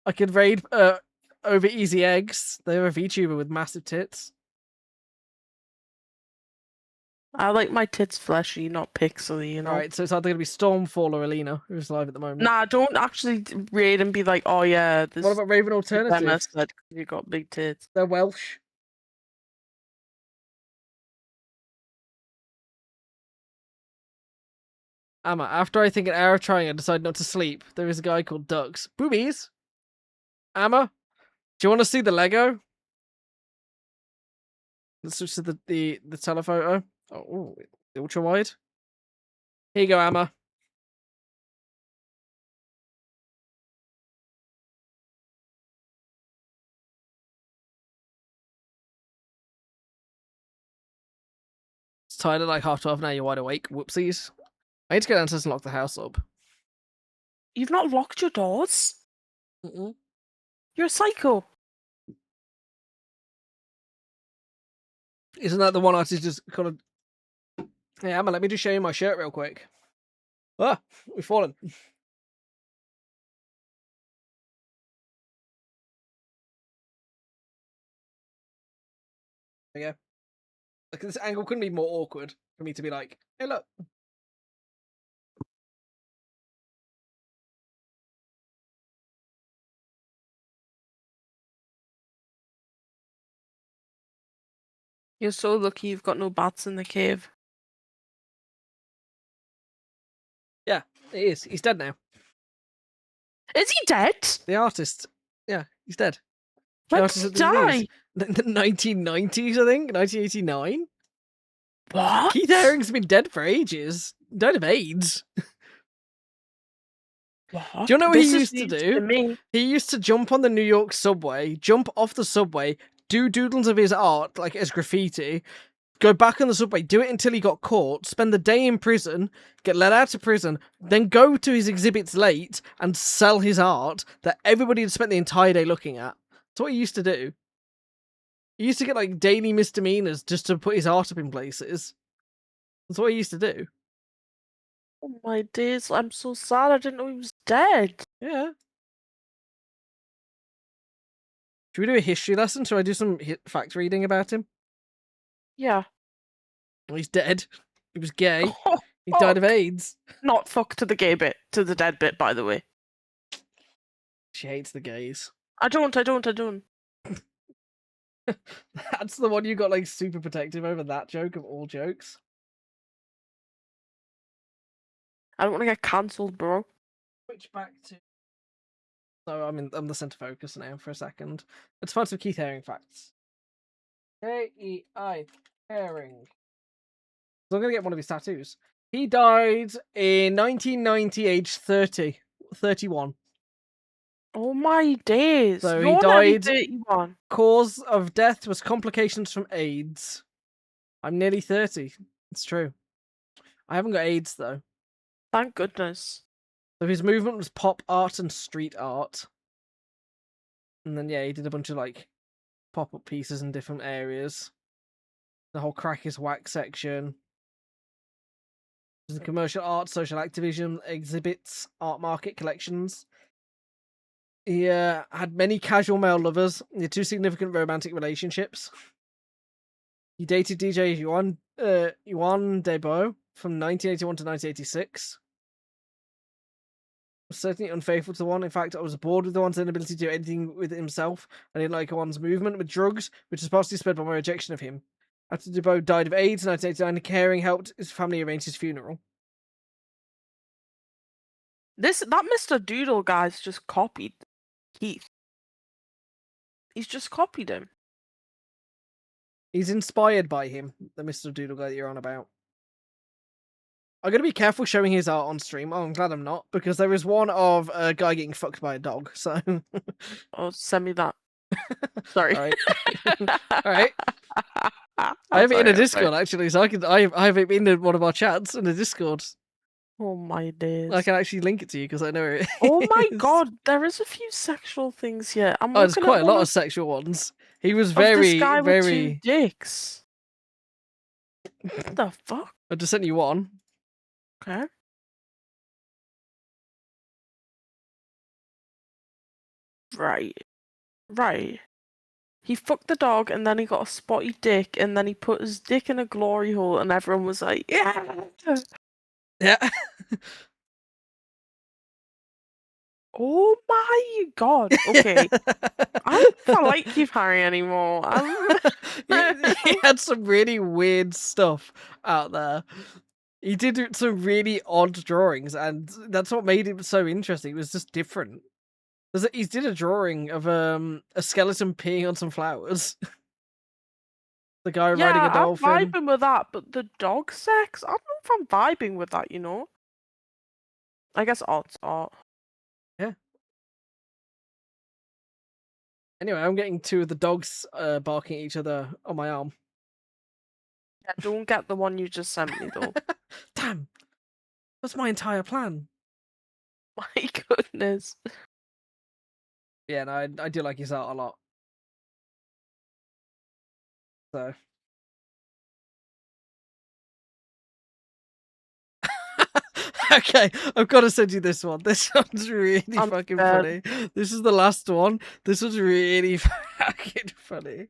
[SPEAKER 1] I could raid over Easy Eggs. They're a VTuber with massive tits.
[SPEAKER 7] I like my tits fleshy, not pixely, you know?
[SPEAKER 1] Alright, so it's either going to be Stormfall or Alina, who's live at the moment.
[SPEAKER 7] Nah, don't actually raid and be like, oh yeah, this
[SPEAKER 1] What about Raven
[SPEAKER 7] Emma
[SPEAKER 1] Alternative?
[SPEAKER 7] said you got big tits.
[SPEAKER 1] They're Welsh. Amma, after I think an hour of trying, I decide not to sleep. There is a guy called Ducks. Boobies! Amma, do you want to see the Lego? Let's switch to the telephoto. Oh, ultra wide. Here you go, Amma. It's tired at like 12:30 now. You're wide awake. Whoopsies. I need to go downstairs and lock the house up.
[SPEAKER 7] You've not locked your doors?
[SPEAKER 1] Mm-mm.
[SPEAKER 7] You're a psycho.
[SPEAKER 1] Isn't that the one artist just kind of... Hey, Amma, let me just show you my shirt real quick. Ah, we've fallen. There you go. Like, this angle couldn't be more awkward for me to be like, hey, look.
[SPEAKER 7] You're so lucky you've got no bats in the cave.
[SPEAKER 1] Yeah, it is. He's dead now.
[SPEAKER 7] Is he dead?
[SPEAKER 1] The artist. Yeah, he's dead.
[SPEAKER 7] When
[SPEAKER 1] artist
[SPEAKER 7] did he
[SPEAKER 1] at the
[SPEAKER 7] die?
[SPEAKER 1] release. The 1990s, I think. 1989.
[SPEAKER 7] What?
[SPEAKER 1] Keith Haring's been dead for ages. Died of AIDS.
[SPEAKER 7] What?
[SPEAKER 1] Do you know what
[SPEAKER 7] This
[SPEAKER 1] he
[SPEAKER 7] is
[SPEAKER 1] used to
[SPEAKER 7] news
[SPEAKER 1] do?
[SPEAKER 7] me.
[SPEAKER 1] He used to jump on the New York subway, jump off the subway, do doodles of his art, like as graffiti, go back on the subway, do it until he got caught, spend the day in prison, get let out of prison, then go to his exhibits late and sell his art that everybody had spent the entire day looking at. That's what he used to do. He used to get like daily misdemeanors just to put his art up in places. That's what he used to do.
[SPEAKER 7] Oh my days, I'm so sad. I didn't know he was dead.
[SPEAKER 1] Yeah. Should we do a history lesson? Should I do some fact reading about him?
[SPEAKER 7] Yeah.
[SPEAKER 1] Well, he's dead. He was gay.
[SPEAKER 7] Oh,
[SPEAKER 1] He died of
[SPEAKER 7] fuck.
[SPEAKER 1] AIDS.
[SPEAKER 7] Not fuck to the gay bit, to the dead bit, by the way.
[SPEAKER 1] She hates the gays.
[SPEAKER 7] I don't.
[SPEAKER 1] That's the one you got like super protective over, that joke of all jokes.
[SPEAKER 7] I don't want to get cancelled, bro.
[SPEAKER 1] Switch back to... So I'm the center focus now for a second. Let's find some Keith Haring facts. K-E-I Haring. So I'm gonna get one of his tattoos. He died in 1990, age 30. 31.
[SPEAKER 7] Oh my days.
[SPEAKER 1] So
[SPEAKER 7] You're
[SPEAKER 1] he
[SPEAKER 7] nearly
[SPEAKER 1] died.
[SPEAKER 7] 31.
[SPEAKER 1] Cause of death was complications from AIDS. I'm nearly 30. It's true. I haven't got AIDS though.
[SPEAKER 7] Thank goodness.
[SPEAKER 1] So his movement was pop art and street art. And then yeah, he did a bunch of like pop-up pieces in different areas. The whole crack is whack section. There's commercial art, social activism, exhibits, art market collections. He had many casual male lovers. He had 2 significant romantic relationships. He dated DJ Juan Debo from 1981 to 1986. Was certainly unfaithful to one. In fact, I was bored with the one's inability to do anything with himself. I didn't like one's movement with drugs, which was partially spurred by my rejection of him. After Debo died of AIDS in 1989, Caring helped his family arrange his funeral.
[SPEAKER 7] That Mr. Doodle guy's just copied Keith. He's just copied him.
[SPEAKER 1] He's inspired by him, the Mr. Doodle guy that you're on about. I'm going to be careful showing his art on stream. Oh, I'm glad I'm not, because there is one of a guy getting fucked by a dog, so...
[SPEAKER 7] Oh, send me that. Sorry.
[SPEAKER 1] Alright. Alright. I have it in a Discord, actually, so I have it in one of our chats in the Discord.
[SPEAKER 7] Oh my days.
[SPEAKER 1] I can actually link it to you because I know it.
[SPEAKER 7] Oh my
[SPEAKER 1] is.
[SPEAKER 7] god, there is a few sexual things here. I'm
[SPEAKER 1] Oh, there's
[SPEAKER 7] looking
[SPEAKER 1] quite
[SPEAKER 7] at
[SPEAKER 1] a lot
[SPEAKER 7] one
[SPEAKER 1] of sexual ones. He was
[SPEAKER 7] of this
[SPEAKER 1] very,
[SPEAKER 7] guy with 2
[SPEAKER 1] very.
[SPEAKER 7] dicks. What the fuck?
[SPEAKER 1] I just sent you one.
[SPEAKER 7] Okay. Right. Right. He fucked the dog and then he got a spotty dick and then he put his dick in a glory hole and everyone was like, yeah!
[SPEAKER 1] Yeah.
[SPEAKER 7] Oh my god. Okay. I don't think I like Keith Harry anymore.
[SPEAKER 1] he had some really weird stuff out there. He did some really odd drawings, and that's what made it so interesting. It was just different. He did a drawing of a skeleton peeing on some flowers. The guy riding a dolphin.
[SPEAKER 7] I'm vibing with that, but the dog sex? I don't know if I'm vibing with that, you know? I guess art's art.
[SPEAKER 1] Yeah. Anyway, I'm getting 2 of the dogs barking at each other on my arm.
[SPEAKER 7] Yeah, don't get the one you just sent me, though.
[SPEAKER 1] Damn! That's my entire plan.
[SPEAKER 7] My goodness.
[SPEAKER 1] Yeah, no, I do like his art a lot. So. Okay, I've got to send you this one. This one's really fucking funny. This is the last one. This one's really fucking funny.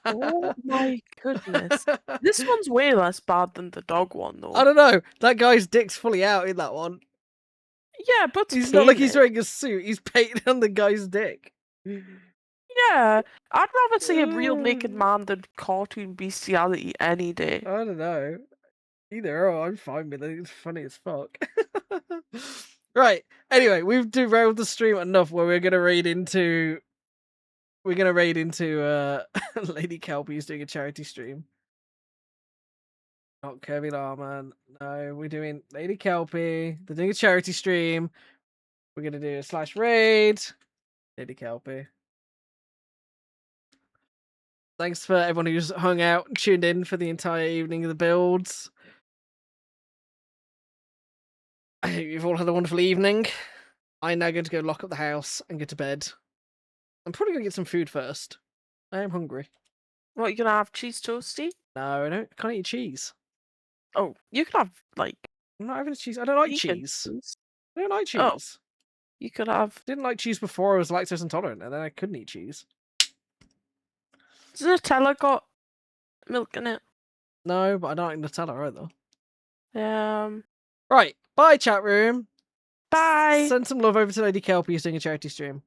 [SPEAKER 7] Oh my goodness. This one's way less bad than the dog one, though.
[SPEAKER 1] I don't know. That guy's dick's fully out in that one.
[SPEAKER 7] Yeah, but
[SPEAKER 1] He's not like he's wearing a suit. He's painted on the guy's dick.
[SPEAKER 7] Yeah, I'd rather see a real naked man than cartoon bestiality any day.
[SPEAKER 1] I don't know. Either or, I'm fine with it. It's funny as fuck. Right. Anyway, we've derailed the stream enough where we're gonna raid into Lady Kelpie's doing a charity stream. Not Kirby Larman. No, we're doing Lady Kelpie. They're doing a charity stream. We're gonna do a /raid. Lady Kelpie. Thanks for everyone who's hung out and tuned in for the entire evening of the builds. I hope you've all had a wonderful evening. I'm now going to go lock up the house and go to bed. I'm probably going to get some food first. I am hungry.
[SPEAKER 7] What, you gonna have cheese toasty?
[SPEAKER 1] No, I can't eat cheese.
[SPEAKER 7] Oh, you can have, like...
[SPEAKER 1] I'm not having cheese. I don't like
[SPEAKER 7] vegan
[SPEAKER 1] cheese.
[SPEAKER 7] cheese.
[SPEAKER 1] I don't like cheese.
[SPEAKER 7] Oh, you could have...
[SPEAKER 1] Didn't like cheese before I was lactose intolerant, and then I couldn't eat cheese.
[SPEAKER 7] Does Nutella got milk in it?
[SPEAKER 1] No, but I don't like Nutella either.
[SPEAKER 7] Um...
[SPEAKER 1] Right, bye chat room.
[SPEAKER 7] Bye!
[SPEAKER 1] Send some love over to Lady Kelpie who's doing a charity stream.